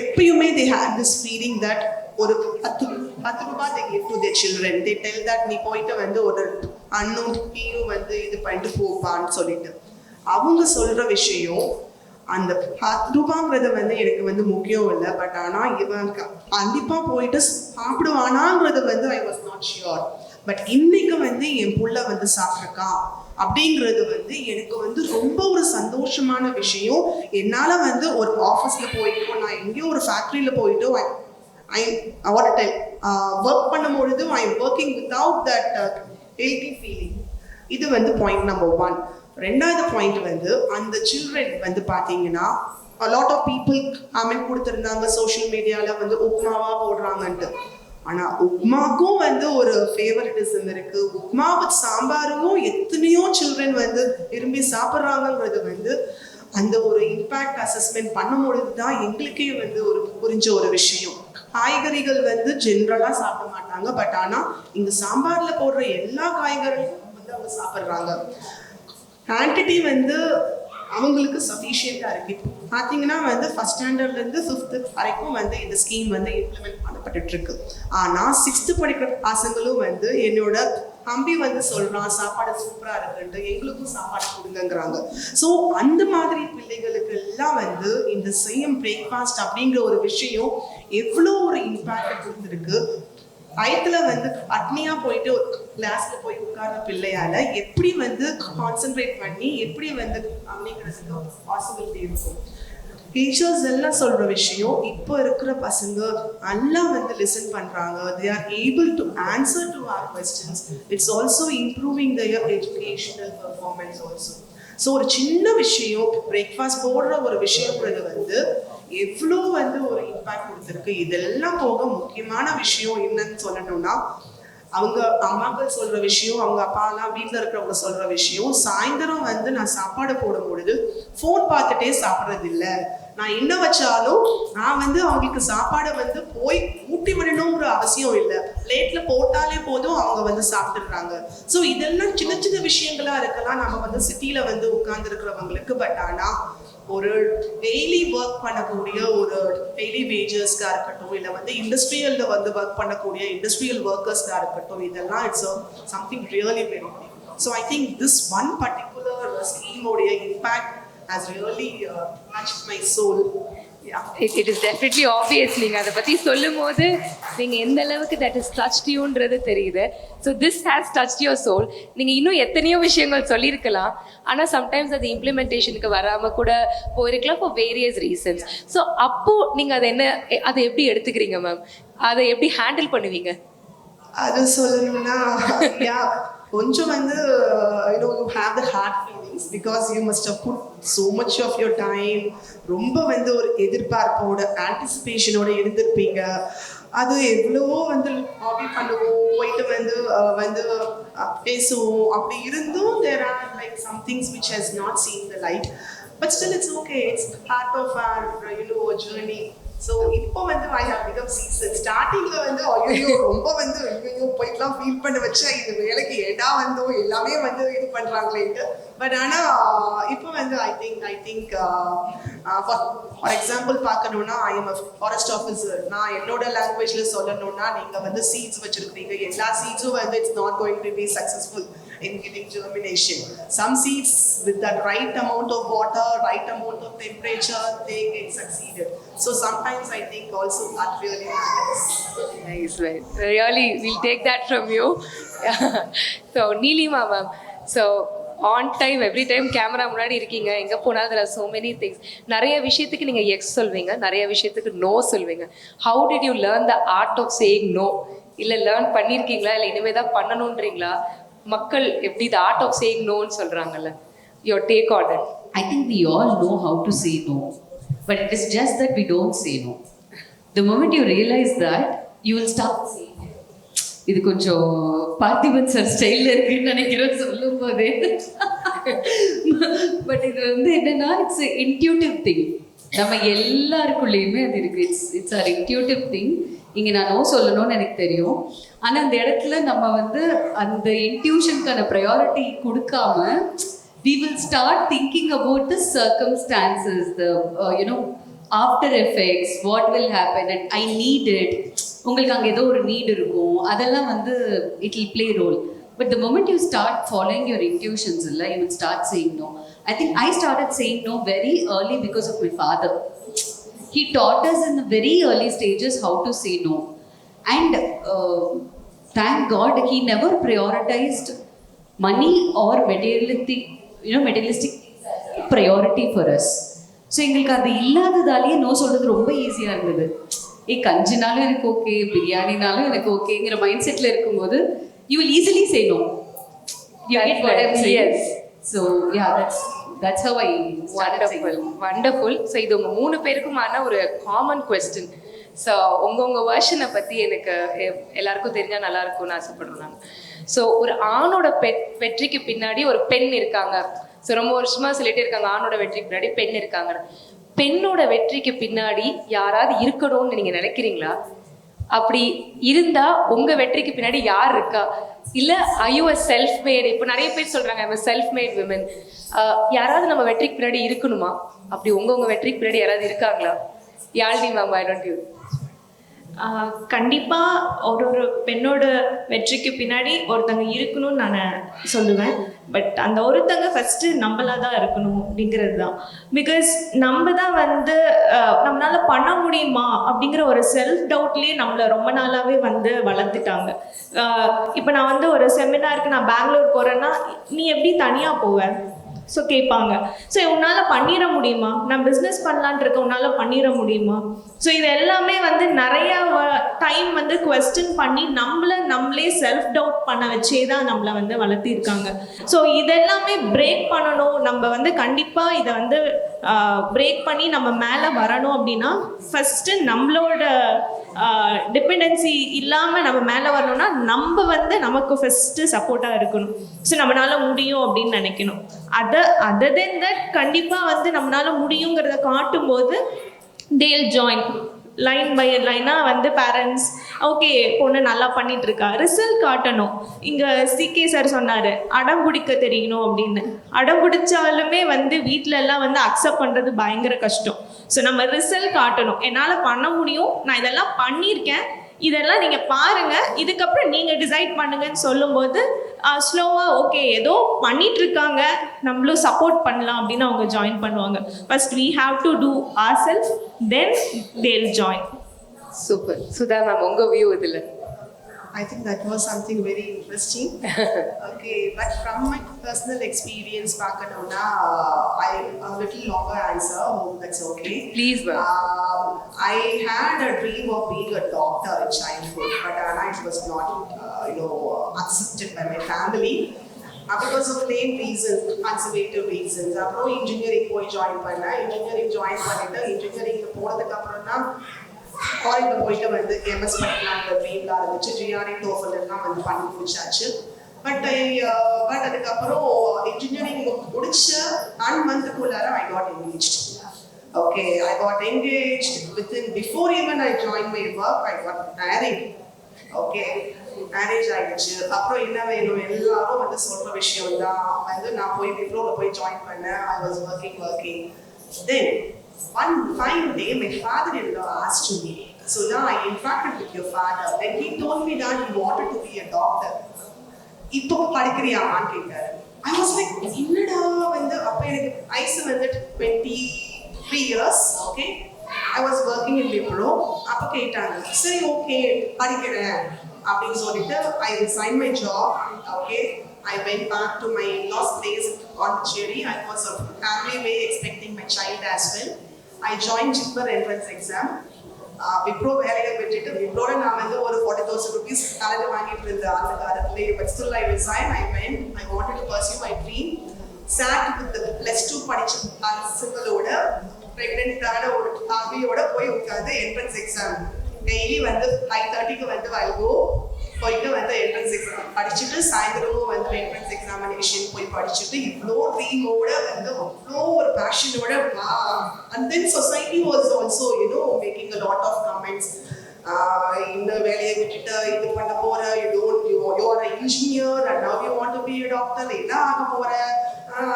எப்பயுமே they have this feeling that ஒரு 10 ரூபாய் they give to their children. They tell that நீ போயிட்டு வந்து ஒரு அன்னோன் டீயும் வந்து இது பண்ணிட்டு போப்பான்னு சொல்லிட்டு அவங்க சொல்கிற விஷயம். அந்த 10 ரூபாங்கிறது வந்து எனக்கு வந்து முக்கியம் இல்லை, பட் ஆனால் இவன் கண்டிப்பாக போயிட்டு சாப்பிடுவானாங்கிறது வந்து I was not sure. But இன்னைக்கு வந்து என் புள்ள வந்து சாப்பிட்ருக்கான் அப்படிங்கிறது வந்து எனக்கு வந்து ரொம்ப ஒரு சந்தோஷமான விஷயம். என்னால் வந்து ஒரு ஆஃபீஸில் போயிட்டோ, நான் எங்கேயோ ஒரு ஃபேக்ட்ரியில் போயிட்டோ ஒர்க் பண்ணும்பொழுது I am working without that guilty feeling. இது வந்து பாயிண்ட் நம்பர் 1. ரெண்டாவது பாயிண்ட் வந்து அந்த சில்ட்ரன் வந்து பார்த்தீங்கன்னா a lot of people comment கொடுத்துருந்தாங்க சோஷியல் மீடியாவில் வந்து உப்மாவா போடுறாங்கன்ட்டு. ஆனால் உப்மாக்கும் வந்து ஒரு ஃபேவரட்டிசம் இருக்கு. உப்மா வித் சாம்பாரும் எத்தனையோ சில்ட்ரன் வந்து விரும்பி சாப்பிட்றாங்கன்றது வந்து அந்த ஒரு இம்பேக்ட் அசஸ்மெண்ட் பண்ணும்பொழுது தான் எங்களுக்கே வந்து ஒரு புரிஞ்ச ஒரு விஷயம். காய்கறிகள் வந்து ஜென்ரலாக சாப்பிட மாட்டாங்க, பட் ஆனால் இங்கே சாம்பாரில் போடுற எல்லா காய்கறிகளும் வந்து அவங்க சாப்பிட்றாங்க. குவான்டிட்டி வந்து அவங்களுக்கு சஃபிஷியண்டாக இருக்கு. பார்த்தீங்கன்னா வந்து ஃபர்ஸ்ட் ஸ்டாண்டர்ட்லேருந்து 5th வரைக்கும் வந்து இந்த ஸ்கீம் வந்து இம்ப்ளிமெண்ட் பண்ணப்பட்டு இருக்கு. ஆனால் 6th படிக்கிற பசங்களும் வந்து என்னோட தம்பி வந்து சொல்கிறான் சாப்பாடு சூப்பராக இருக்குன்ட்டு, எங்களுக்கும் சாப்பாடு கொடுங்கங்கிறாங்க. ஸோ அந்த மாதிரி பிள்ளைகளுக்கு எல்லாம் வந்து இந்த சேம் பிரேக்ஃபாஸ்ட் அப்படிங்கிற ஒரு விஷயம் எவ்வளோ ஒரு இம்பேக்ட் கொடுத்துருக்கு. வயத்துல வந்து பட்னியா போயிட்டு ஒரு கிளாஸ்ல போய் உட்கார்ற பிள்ளையால எப்படி வந்து கான்சென்ட்ரேட் பண்ணி எப்படி வந்து அப்படிங்கிறதுக்கு பாசிபிலிட்டி இருக்கும். டீச்சர்ஸ் எல்லாம் சொல்ற விஷயம், இப்போ இருக்கிற பசங்க எல்லாம் வந்து லிசன் பண்றாங்க. they are able to answer to our questions. it's also improving their educational performance also. So ஒரு சின்ன விஷயம் பிரேக்ஃபாஸ்ட் போடுற ஒரு விஷயங்கிறது வந்து எவ்வளோ வந்து ஒரு இம்பேக்ட் கொடுத்துருக்கு. இதெல்லாம் போக முக்கியமான விஷயம் என்னன்னு சொல்லணும்னா, அவங்க அம்மாக்கள் சொல்ற விஷயம், அவங்க அப்பாலாம் வீட்டில் இருக்கிறவங்க சொல்ற விஷயம், சாயந்தரம் வந்து நான் சாப்பாடு போடும் பொழுது ஃபோன் பார்த்துட்டே சாப்பிட்றது இல்லை. நான் என்ன வச்சாலும் நான் வந்து அவங்களுக்கு சாப்பாடை வந்து போய் ஊட்டி விடணுங்கிற அவசியம் இல்லை, பிளேட்ல போட்டாலே போதும் அவங்க வந்து சாப்பிட்டுடுறாங்க. ஸோ இதெல்லாம் சின்ன சின்ன விஷயங்களா இருக்கலாம் நம்ம வந்து சிட்டியில வந்து உட்கார்ந்து இருக்கிறவங்களுக்கு. பட் ஆனால் ஒரு டெய்லி ஒர்க் பண்ணக்கூடிய ஒரு டெய்லி வேஜர்ஸ்க்காக இருக்கட்டும், இல்லை வந்து இண்டஸ்ட்ரியலில் வந்து ஒர்க் பண்ணக்கூடிய இண்டஸ்ட்ரியல் ஒர்க்கர்ஸ்க்காக இருக்கட்டும், இதெல்லாம் it's something really very. So I think this one particular ஸ்கீமோடைய impact has really touched my soul. Yeah, it is definitely obvious. நீங்க அதை பத்தி சொல்லும்போது நீங்க எந்த அளவுக்கு that is touched youன்றது தெரியுது. So this has touched your soul. நீங்க இன்னும் எத்தனையோ விஷயங்கள் சொல்லியிருக்கலாம், ஆனா சம்டைம்ஸ் அது இம்ப்ளிமெண்டேஷனுக்கு வராம கூட போயிருக்கலாம் for various reasons. So அப்போ நீங்க அதை எப்படி எடுத்துக்கிறீங்க மேம்? அதை எப்படி ஹேண்டில் பண்ணுவீங்க? அது சொல்லணும்னா கொஞ்சம் வந்து you have the hard feelings because you must have put so much of your time. ரொம்ப வந்து ஒரு எதிர்பார்ப்போட ஆன்டிசிபேஷனோட இருந்திருப்பீங்க. அது எவ்வளவோ வந்து ஹாபி பண்ணுவோம், போயிட்டு வந்து வந்து பேசுவோம், அப்படி இருந்தும் there are like some things which has not seen the light, but still it's okay, it's part of our journey. So இப்போ வந்து ஐ ஹவ் பிகம் சீசன். ஸ்டார்டிங்கில் வந்து ஐயோ ரொம்ப வந்து ஐயோ போயிட்டுலாம் ஃபீல் பண்ண வச்சா இது வேலைக்கு ஏடா வந்தோம் எல்லாமே வந்து இது பண்ணுறாங்களேன்ட்டு. பட் ஆனால் இப்போ வந்து ஐ திங்க் ஃபார் எக்ஸாம்பிள் பார்க்கணுன்னா I am a forest officer. நான் என்னோட லாங்குவேஜில் சொல்லணும்னா நீங்கள் வந்து சீட்ஸ் வச்சுருக்கீங்க, எல்லா சீட்ஸும் வந்து it's not going to be successful in giving germination. Some seeds with that right amount of water, right amount of temperature, they get succeeded. So sometimes I think also that really matters. Nice, right? Really, we'll take that from you. So Neelima ma'am, so on time, every time camera முன்னாடி இருக்கீங்க, எங்கே போனால் there are so many things. நிறைய விஷயத்துக்கு நீங்கள் S சொல்வீங்க, நிறைய விஷயத்துக்கு நோ சொல்வீங்க. How did you learn the art of saying no? இல்லை லேர்ன் பண்ணியிருக்கீங்களா, இல்லை இனிமேல் தான் பண்ணணுன்றீங்களா? மக்கள் எப்படி the art of saying no ன்னு சொல்கிறாங்கல்ல, your take on it? I think we all know how to say no, but it is just that we don't say no. The moment you realize that, you will start saying no. இது கொஞ்சம் Parthiban sir ஸ்டைலில் இருக்குன்னு நினைக்கிறேன் சொல்லும் போதே. But இது வந்து என்னன்னா இட்ஸ் இன்ட்யூட்டிவ் திங். நம்ம எல்லாருக்குள்ளேயுமே அது இருக்கு. It's our intuitive thing. இங்கே நான் நோ சொல்லணும்னு எனக்கு தெரியும், ஆனால் அந்த இடத்துல நம்ம வந்து அந்த இன்ட்யூஷனுக்கான ப்ரையாரிட்டி கொடுக்காம we will start thinking about the circumstances, the after effects, what will happen and I need it. உங்களுக்கு அங்கே ஏதோ ஒரு நீட் இருக்கும், அதெல்லாம் வந்து it will play role. But the moment you start following your intuitions, you will start saying no. I think I started saying no very early because of my father. He taught us in the very early stages how to say no. And thank God he never prioritized money or materialistic priority for us. So எங்களுக்கு அது இல்லாததாலேயே no சொல்கிறது ரொம்ப ஈஸியாக இருந்தது. கஞ்சினாலும் எனக்கு okay, பிரியாணினாலும் எனக்கு ஓகேங்கிற mind settle இருக்கும்போது you will easily say no. You get what I'm saying? Yes. So yeah that's how I started saying. Wonderful. So இது உங்கள் 3 பேருக்குமான ஒரு காமன் கொஸ்டின். ஸோ உங்கள் வேர்ஷனை பற்றி எனக்கு எல்லாருக்கும் தெரிஞ்சால் நல்லா இருக்கும்னு ஆசைப்படுறேன் நான். ஸோ ஒரு ஆணோட வெற்றிக்கு பின்னாடி ஒரு பெண் இருக்காங்க. ஸோ ரொம்ப வருஷமாக சொல்லிட்டே இருக்காங்க ஆணோட வெற்றிக்கு பின்னாடி பெண் இருக்காங்க. பெண்ணோட வெற்றிக்கு பின்னாடி யாராவது இருக்கணும்னு நீங்கள் நினைக்கிறீங்களா? அப்படி இருந்தா உங்கள் வெற்றிக்கு பின்னாடி யார் இருக்கா? இல்லை ஐயோ செல்ஃப் மேட், இப்போ நிறைய பேர் சொல்கிறாங்க ஐம் செல்ஃப் மேட் விமன். யாராவது நம்ம வெற்றிக்கு பின்னாடி இருக்கணுமா? அப்படி உங்கள் வெற்றிக்கு பின்னாடி யாராவது இருக்காங்களா? Yazhini ma'am, I don't you. கண்டிப்பாக ஒரு பெண்ணோட வெற்றிக்கு பின்னாடி ஒருத்தங்க இருக்கணும்னு நான் சொல்லுவேன். பட் அந்த ஒருத்தங்க ஃபஸ்ட்டு நம்மளாக தான் இருக்கணும் அப்படிங்கிறது தான். பிகாஸ் நம்ம தான் வந்து நம்மளால் பண்ண முடியுமா அப்படிங்கிற ஒரு செல்ஃப் டவுட்லேயே நம்மளை ரொம்ப நாளாகவே வந்து வளர்த்துட்டாங்க. இப்போ நான் வந்து ஒரு செமினாருக்கு நான் பெங்களூர் போகிறேன்னா நீ எப்படி தனியாக போவேன் ஸோ கேட்பாங்க. ஸோ உன்னால் பண்ணிட முடியுமா? நான் பிஸ்னஸ் பண்ணலான்ட்டு இருக்கேன், உன்னால் பண்ணிட முடியுமா? ஸோ இது எல்லாமே வந்து நிறையா டைம் வந்து குவெஸ்டின் பண்ணி நம்மளே செல்ஃப் டவுட் பண்ண வச்சே தான் நம்மளை வந்து வளர்த்திருக்காங்க. ஸோ இதெல்லாமே பிரேக் பண்ணணும். நம்ம வந்து கண்டிப்பாக இதை வந்து பிரேக் பண்ணி நம்ம மேலே வரணும் அப்படின்னா ஃபஸ்ட்டு நம்மளோட டிபெண்டன்சி இல்லாமல் நம்ம மேலே வரணும்னா நம்ம வந்து நமக்கு ஃபஸ்ட்டு சப்போர்ட்டாக இருக்கணும். ஸோ நம்மளால் முடியும் அப்படின்னு நினைக்கணும். அதர் தென் தட் கண்டிப்பாக வந்து நம்மளால் முடியுங்கிறத காட்டும்போது they'll join லைன் பை லைனாக வந்து பேரண்ட்ஸ் ஓகே பொண்ணு நல்லா பண்ணிட்டு இருக்கா, ரிசல்ட் காட்டணும். இங்கே சிகே சார் சொன்னார் அடம் பிடிக்க தெரியணும் அப்படின்னு. அடம் பிடிச்சாலுமே வந்து வீட்டில எல்லாம் வந்து அக்செப்ட் பண்ணுறது பயங்கர கஷ்டம். ஸோ நம்ம ரிசல்ட் காட்டணும். என்னால் பண்ண முடியும், நான் இதெல்லாம் பண்ணியிருக்கேன், இதெல்லாம் நீங்கள் பாருங்கள், இதுக்கப்புறம் நீங்கள் டிசைட் பண்ணுங்கன்னு சொல்லும்போது ஸ்லோவாக ஓகே ஏதோ பண்ணிகிட்ருக்காங்க நம்மளும் சப்போர்ட் பண்ணலாம் அப்படின்னு அவங்க ஜாயின் பண்ணுவாங்க. First we have to do ourselves, then they'll join. Super. Sudha ma'am, உங்கள் வியூ இதில்? I think that was something very interesting. Okay, but from my personal experience, Pakanona, a little longer answer. Hope that's okay. Please, ma'am. I had a dream of being a doctor in childhood, but it was not, accepted by my family. Because of lame reasons, conservative reasons. Apro engineering join panna. Engineering join பண்ணிட்டு engineering போறதுக்கு அப்புறம் தான் காலேஜில் போயிட்டு வந்து MS படிக்கலாங்கிற ட்ரீம்லாம் இருந்துச்சு. GRE TOEFL எல்லாம் வந்து பண்ணி முடிச்சாச்சு. பட் அதுக்கப்புறம் இன்ஜினியரிங் முடிச்ச 1 மந்த்துக்குள்ளார I got engaged. Okay, I got engaged before even I joined my work, I got married. Okay, marriage ஆகிடுச்சு. அப்புறம் என்ன வேணும் எல்லாரும் வந்து சொல்கிற விஷயம் தான் வந்து நான் போய் விப்ரோவில் போய் ஜாயின் பண்ணேன். I was working. Then one fine day, my father-in-law asked me, "Sudha, I interacted with your father. Then he told me that he wanted to be a doctor. இப்போ படிக்கிறியாமான்னு கேட்டாரு. I was like, என்னடா வந்து அப்போ எனக்கு வயசு வந்து 23 years. Okay, I was working in Wipro. அப்போ கேட்டாங்க, சரி ஓகே படிக்கிறேன் அப்படின்னு சொல்லிட்டு I resigned my job. Okay, I went back to my in-laws place in Pondicherry. I was a family way expecting my child as well. I joined Jipper entrance exam. Wipro வேலையை விட்டுட்டு விப்ரோட நான் வந்து ஒரு 40,000 rupees salary வாங்கிட்டு இருந்தேன் அந்த காலத்துல. But still I resigned. I wanted to pursue my dream. Sat with the +2 படிச்ச பசங்களோட பிரெக்னென்ட்டான ஒரு தாவியோட போய் உட்காந்து என்ட்ரன்ஸ் எக்ஸாம் டெய்லி வந்து 5:30க்கு வந்து போயிட்டு வந்து என்ட்ரன்ஸ் எக்ஸாம் படிச்சுட்டு சாயந்தரமும் வந்து என்ட்ரன்ஸ் எக்ஸாமினேஷன் போய் படிச்சுட்டு இவ்வளோ ட்ரீமோட வந்து அவ்வளோ ஒரு பேஷனோட. And then society was also making a lot of comments. இந்த வேலையை விட்டுட்டு இது பண்ண போற, you are engineer and now you want to be a doctor, என்ன ஆக போற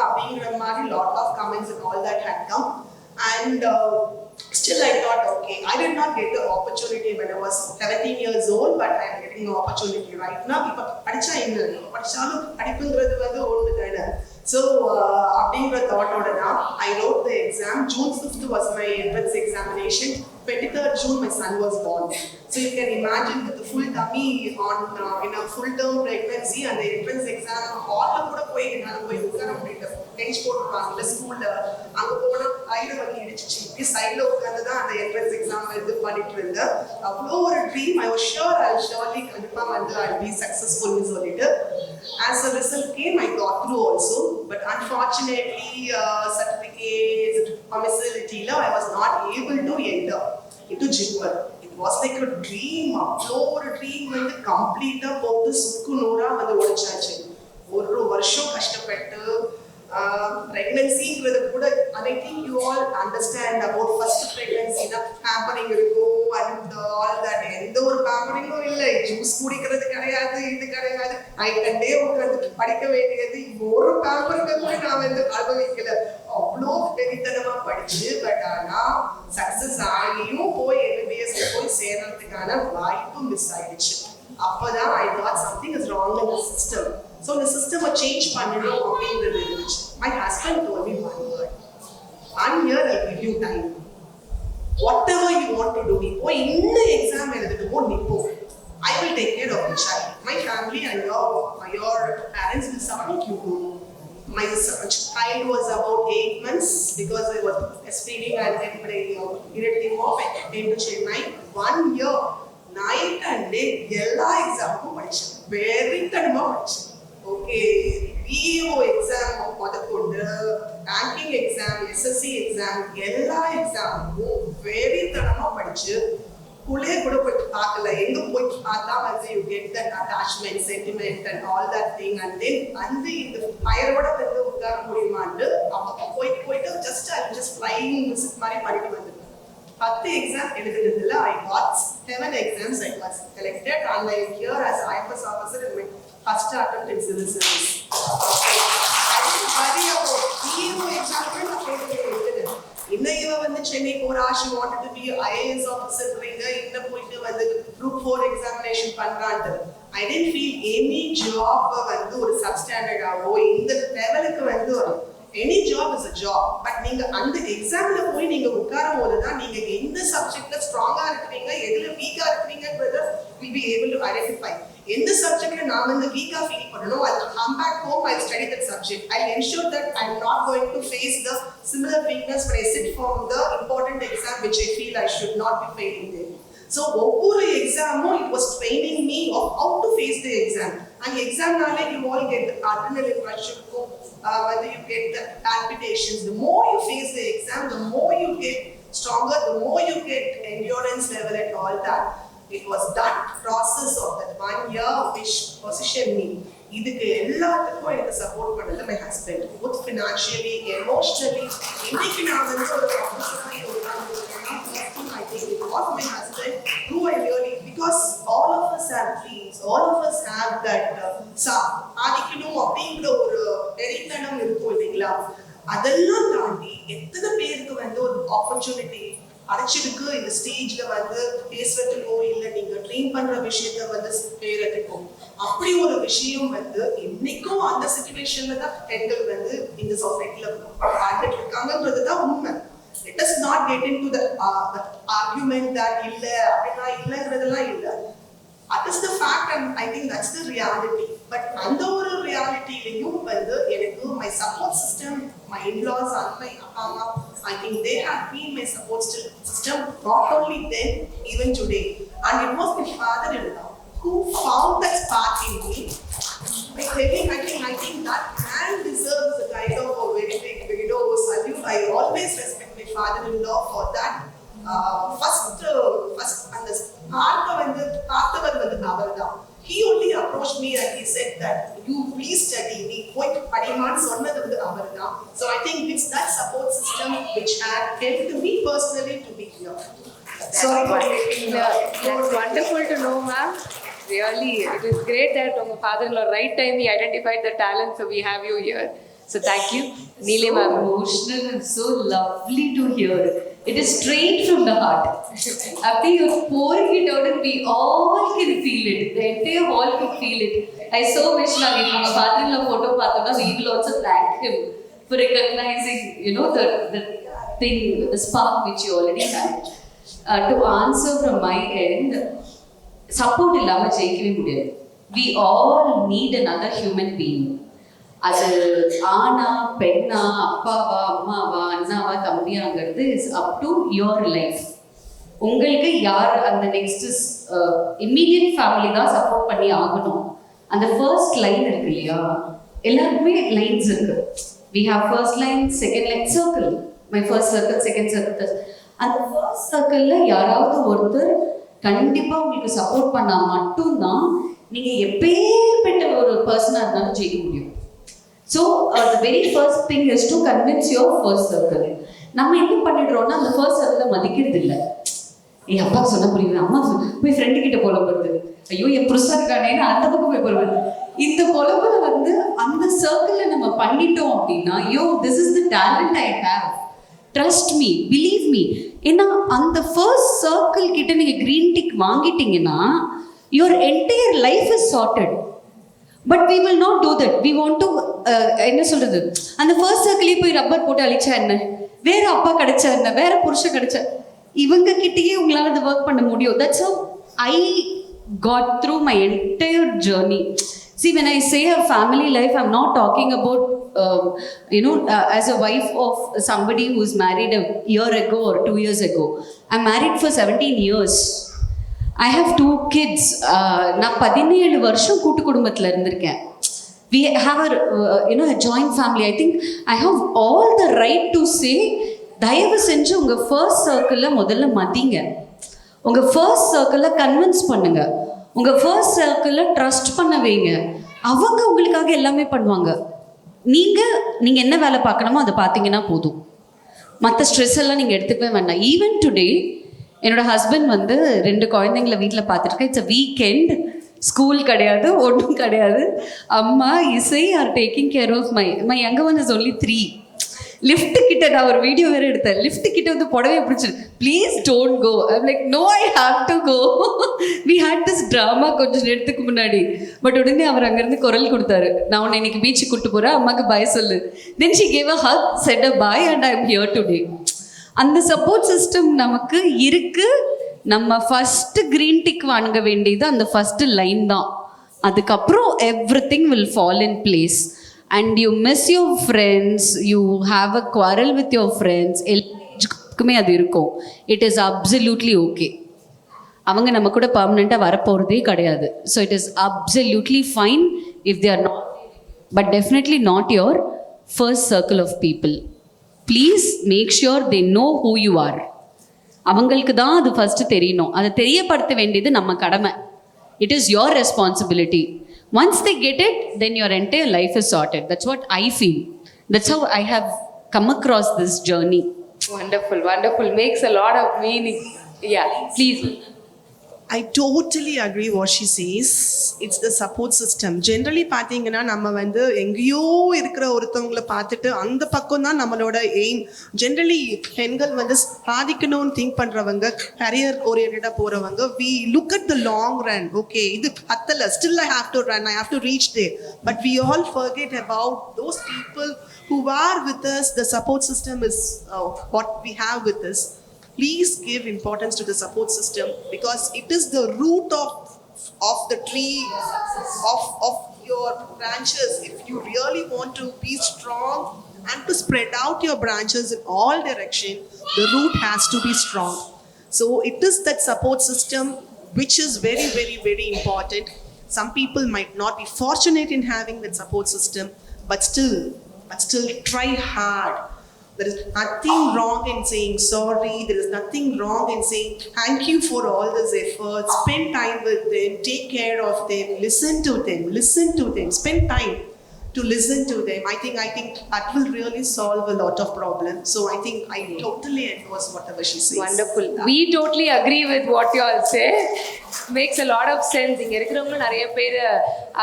அப்படிங்கிற மாதிரி lot of comments and all that hate come. And still I thought, okay, I did not get the opportunity when I was 17 years old, but I am getting the opportunity right now. Ipa padicha enna padichalu padipungradhu vandu onnu thana. So அப்படிங்கிற தாட்டோட தான் I wrote the exam. June 5th was my entrance examination. 23rd June my son was born. So you can imagine with the full tummy on in a full term pregnancy and the entrance exam hall கூட போய் நான் போய் உட்கார முடியல. Tense போட்டுருவாங்கல்ல ஸ்கூல்ல, அங்கே போனால் ஐடு வந்து இடிச்சிச்சு. இப்படி சைடில் உட்காந்து தான் அந்த என்ட்ரன்ஸ் எக்ஸாம் இது பண்ணிட்டு இருந்தேன். அவ்வளோ ஒரு ட்ரீம். ஐ வாஸ் ஷுர் ஐ ஷுர்லி கண்டிப்பாக வந்து ஐ பி சக்ஸஸ்ஃபுல்னு சொல்லிட்டு. As a result game I got through also. But unfortunately, certificates, domicility, I was not able to enter into Jipper. It was like a dream, a dream when the complete போது சுக்குநூறா வந்து உடைச்சாச்சு. ஒரு வருஷம் கஷ்டப்பட்டு pregnancy கூட I think you all understand about first pregnancy hampering இருக்கும் and all that. எந்த ஒரு pampering இல்ல, ஜூஸ் குடிக்கிறது கிடையாது, இது கிடையாது, நைட்டே உட்கார்ந்து படிக்க வேண்டியது, ஒரு pampering கூட நான் வந்து அனுபவிக்கல. அவ்வளோ பெரித்தனமா படிச்சு பட் ஆனா சக்சஸ் ஆகியும் போய் MBBS போய் சேர்றதுக்கான வாய்ப்பு மிஸ் ஆயிடுச்சு. அப்பதான் I thought something is wrong in the system. So the system change பண்ணணும் அப்படிங்கிறது இருந்துச்சு. My husband told me one word. I'm here, I'll give you time. Whatever you want to do, இப்போ இந்த exam எழுதிட்டு Nippo. I will take care of the child. My family and your parents will support you. My child was about 8 months because I was breastfeeding and then immediately off. I came to Chennai. 1 year, night and day, எல்லா எக்ஸாமும் படிச்சேன். Very தடமா படிச்சேன். Okay, PO exam முதற்கொண்டு banking exam, SSC exam, எல்லா எக்ஸாமும் very தடமா படிச்சு உள்ளே கூட போய் பார்க்கல. எங்க போய் பார்த்தா வந்து you get that attachment, sentiment and all that thing and then வந்து இந்த ஃபயரோட வந்து உட்கார முடியுமான்னு அவங்க போயிட்டு just flying visit மாதிரி பண்ணிட்டு வந்திருக்கேன். 10 exam எழுதுனதுல I got 7 exams I was selected and I am here as IFS officer in my first attempt in civil service. I didn't worry about PO exam இன்னைக்கு வந்து சென்னை போறா, she wanted to be IAS officer இன்ன போயிட்டு வந்து group 4 examination பண்றான்ட்டு. I didn't feel any job வந்து ஒரு substandard ஆவோ இந்த லெவலுக்கு வந்து any job is a job. But நீங்க அந்த எக்ஸாம்ல போய் நீங்க உட்காரும் போதுதான் நீங்க எந்த சப்ஜெக்ட்ல ஸ்ட்ராங்கா இருக்கீங்க, எதுல வீக்கா இருக்கீங்கன்றத will be able to identify. எந்த சப்ஜெக்ட்ல நான் வந்து வீக்கா feel பண்ணனோ I'll come back home, I'll study that subject. I'll ensure that I'm not going to face the similar weakness when I sit for the important exam which I feel I should not be failing there. So ஒவ்வொரு எக்ஸாமும் it was training me of how to face the exam. And examனாலே you all get the adrenaline rush, whether you get the palpitations. The more you face the exam, the more you get stronger, the more you get endurance level and all that. It was that process of that 1 year which positioned me. இதுக்கு எல்லாத்துக்கும் எனக்கு support பண்ணது my husband, both financially, emotionally. இன்னைக்கு நான் வந்து ஒரு ப்ரொஃபஷனலா I think it was my husband who I really, because all of us have dreams, all of us have that சாதிக்கணும் அப்படிங்கிற ஒரு வெறித்தனம் இருக்கும் இல்லைங்களா, அதெல்லாம் தாண்டி எத்தனை பேருக்கு வந்து ஒரு ஆப்பர்ச்சுனிட்டி அடைச்சிருக்கு இந்த ஸ்டேஜ்ல வந்து பேசுறதுக்கோ இல்ல நீங்க ட்ரீம் பண்ற விஷயத்த வந்து செய்யறதுக்கோ. அப்படி ஒரு விஷயம் வந்து இன்னைக்கும் அந்த சிச்சுவேஷன்ல தான் பெண்கள் வந்து இந்த சொசைட்டில வாழ்ந்துட்டு இருக்காங்கன்றதுதான் உண்மை. Let us not get into the argument that இல்ல அப்படின்னா இல்லைங்கிறதெல்லாம் இல்லை. That is the fact and I think that's the reality. But அந்த ஒரு ரியாலிட்டிலையும் வந்து எனக்கு my support system, my in-laws and my appa, I think they have been my support system not only then, even today. And it was my father-in-law who found that spark in me. I think that man deserves a kind of a very big salute. I always respect my father-in-law for that. First அந்த ஸ்பார்க்க வந்து பார்த்தவர் வந்து அவர்தான். He only approached me and he said that you please study, நீ போய் படிமான்னு சொன்னது வந்து அவர்தான். So I think it's that support system which had helped me personally to be here. So that's wonderful to know, ma'am. Really, it is great that your father-in-law right time he identified the talent, so we have you here. So thank you, Neeli ma'am. So emotional and so lovely to hear. It is straight from the heart. After you're pouring it out, and we all can feel it. The entire hall can feel it. I so wish now if my father-in-law photo pathona, we will also thank him for recognizing, the thing, the spark which you already had. To answer from my end, support illama jeikave mudiyadhu. We all need another human being. அது ஆனா பெண்ணா அப்பாவா அம்மாவா அண்ணாவா தம்பியாங்கிறது is up to your life. உங்களுக்கு யார் அந்த நெக்ஸ்ட் இம்மீடியட் ஃபேமிலி தான் சப்போர்ட் பண்ணி ஆகணும். அந்த ஃபர்ஸ்ட் லைன் இருக்கு இல்லையா, எல்லாருக்குமே லைன்ஸ் இருக்கு. We have first line, second line, circle. My first circle, second circle. அந்த ஃபர்ஸ்ட் சர்க்கிள்ல யாராவது ஒருத்தர் கண்டிப்பா உங்களுக்கு சப்போர்ட் பண்ணா மட்டும்தான் நீங்க எப்பேற்பட்ட ஒரு பர்சனா இருந்தாலும் ஜெயிக்க முடியும். So the very first thing is to convince your first circle. நம்ம என்ன பண்ணிடுறோம்னா அந்த ஃபர்ஸ்ட் சர்க்கிளை மதிக்கிறது இல்லை. என் அப்பா சொன்ன புரியுது, அம்மா போய் ஃப்ரெண்டு கிட்ட புலம்புறது, ஐயோ என் புருஷா இருக்கானேன்னு அந்த பக்கம் போய் புலம்புறது. இந்த புலம்புல வந்து அந்த சர்க்கிள்ல நம்ம பண்ணிட்டோம் அப்படின்னா, yo this is the talent I have, trust me, believe me. ஏன்னா அந்த ஃபர்ஸ்ட் சர்க்கிள் கிட்ட நீங்க கிரீன் டிக் வாங்கிட்டீங்கன்னா your entire life is charted. But we will not do that. We want to என்ன சொல்றது, அந்த ஃபர்ஸ்ட் சர்க்கிளே போய் ரப்பர் போட்டு அழிச்சா என்ன, வேற அப்பா கிடைச்சா என்ன, வேற புருஷன் கிடைச்சா, இவங்க கிட்டேயே உங்களால் அது ஒர்க் பண்ண முடியும். That's how I got through my entire journey. See, when I say a family life, I'm not talking about, as a wife of somebody who's married a year ago or 2 years ago. I'm married for 17 years. I have 2 kids. நான் 17 வருஷம் கூட்டு குடும்பத்தில் இருந்திருக்கேன். We have a joint family. I think I have all the right to say, தயவு செஞ்சு உங்கள் first சர்க்கிளில் முதல்ல மதிங்க, உங்கள் ஃபர்ஸ்ட் சர்க்கிளில் கன்வின்ஸ் பண்ணுங்க, உங்கள் ஃபர்ஸ்ட் சர்க்கிளில் ட்ரஸ்ட் பண்ண வைங்க. அவங்க உங்களுக்காக எல்லாமே பண்ணுவாங்க. நீங்கள் என்ன வேலை பார்க்கணுமோ அதை பார்த்தீங்கன்னா போதும். மற்ற ஸ்ட்ரெஸ் எல்லாம் நீங்கள் எடுத்துக்கவே வேண்டாம். ஈவன் டுடே என்னோட ஹஸ்பண்ட் வந்து 2 குழந்தைங்களை வீட்டில் பார்த்துருக்கேன். இட்ஸ் அ வீக்கெண்ட், ஸ்கூல் கிடையாது, ஒன்றும் கிடையாது. அம்மா Isai are taking care of my younger one is only 3. Lift கிட்ட நான் ஒரு வீடியோ வேற எடுத்தேன். லிஃப்ட் கிட்ட வந்து புடவையை பிடிச்சிரு, please don't go. I'm like no, I have to go. We had this drama கொஞ்சம் நேரத்துக்கு முன்னாடி. பட் உடனே அவர் அங்கேருந்து குரல் கொடுத்தாரு, நான் உன்னை இன்னைக்கு பீச்சுக்கு கூட்டு போகிறேன், அம்மாக்கு பாய் சொல்லு. Then she gave a hug, said a bye, and I am here today. அந்த சப்போர்ட் சிஸ்டம் நமக்கு இருக்கு. நம்ம ஃபர்ஸ்ட் கிரீன் டிக் வாங்க வேண்டியது அந்த ஃபர்ஸ்ட் லைன் தான். அதுக்கப்புறம் everything will fall in place. And you miss your friends, you have a quarrel with your friends, எல்லாருக்குமே அது இருக்கும். It is absolutely okay. அவங்க நம்ம கூட பர்மனெண்ட்டாக வரப்போகிறதே கிடையாது. So it is absolutely fine if they are not, but definitely not your first circle of people. Please make sure they know who you are. அவங்களுக்கு தான் அது ஃபஸ்ட்டு தெரியணும். அதை தெரியப்படுத்த வேண்டியது நம்ம கடமை. It is your responsibility. Once they get it, then your entire life is sorted. That's what I feel. That's how I have come across this journey. Wonderful, wonderful. Makes a lot of meaning. Yeah, please. I totally agree what she says. It's the support system. Generally பார்த்தீங்கன்னா நம்ம வந்து எங்கேயோ இருக்கிற ஒருத்தவங்களை பார்த்துட்டு அந்த பக்கம் தான் நம்மளோட எய்ம். ஜென்ரலி பெண்கள் வந்து சாதிக்கணும்னு திங்க் பண்ணுறவங்க, கரியர் ஓரியன்டாக போகிறவங்க, we look at the long run. Okay, இது பத்தல, still I have to run, I have to reach there. But we all forget about those people who are with us. The support system is what we have with us. Please give importance to the support system, because it is the root of the tree of your branches. If you really want to be strong and to spread out your branches in all directions, the root has to be strong. So it is that support system which is very, very, very important. Some people might not be fortunate in having that support system, but still try hard. There is nothing wrong in saying sorry. There is nothing wrong in saying thank you for all this effort. Spend time with them, take care of them, listen to them, spend time to listen to them. I think that will really solve a lot of problems. So I think I totally endorse whatever she says. Wonderful. We totally agree with what you all say. Makes a lot of sense. இங்கே இருக்கிறவங்க நிறைய பேர்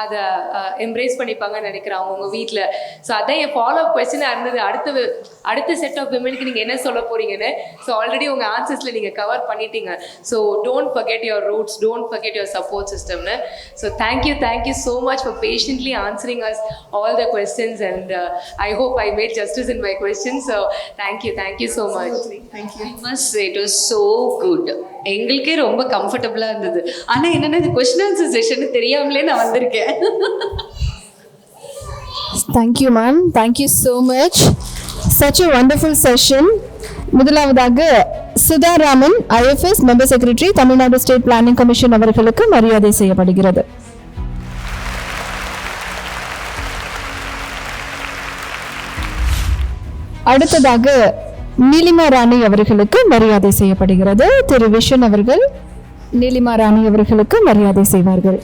அதை embrace பண்ணிப்பாங்கன்னு நினைக்கிறேன் அவங்க வீட்டில். So அதான் என் follow up கொஸ்டினாக இருந்தது, அடுத்த செட் ஆஃப் விமனுக்கு நீங்கள் என்ன சொல்ல போறீங்கன்னு. ஸோ ஆல்ரெடி உங்கள் ஆன்சர்ஸில் நீங்கள் கவர் பண்ணிட்டீங்க. So don't forget your roots, don't forget your support சிஸ்டம்னு. So thank you so much for patiently answering us all the questions, and I hope I made justice in my questions. So thank you so much. Thank you. I must say it was so good. எங்களுக்கே ரொம்ப கம்ஃபர்டபுளாக இருந்தது. ஆனால் என்னென்னா இந்த question answer session தெரியாமலே நான் வந்திருக்கேன். Thank you ma'am, thank you so much. Such a wonderful session. முதலாவதாக சுதாராமன் IFS member secretary, Tamil Nadu state planning commission அவர்களுக்கு மரியாதை செய்யப்படுகிறது. அடுத்ததாக நீலிமா ராணி அவர்களுக்கு மரியாதை செய்யப்படுகிறது. திரு விஷன் அவர்கள் நீலிமா ராணி அவர்களுக்கு மரியாதை செய்வார்கள்.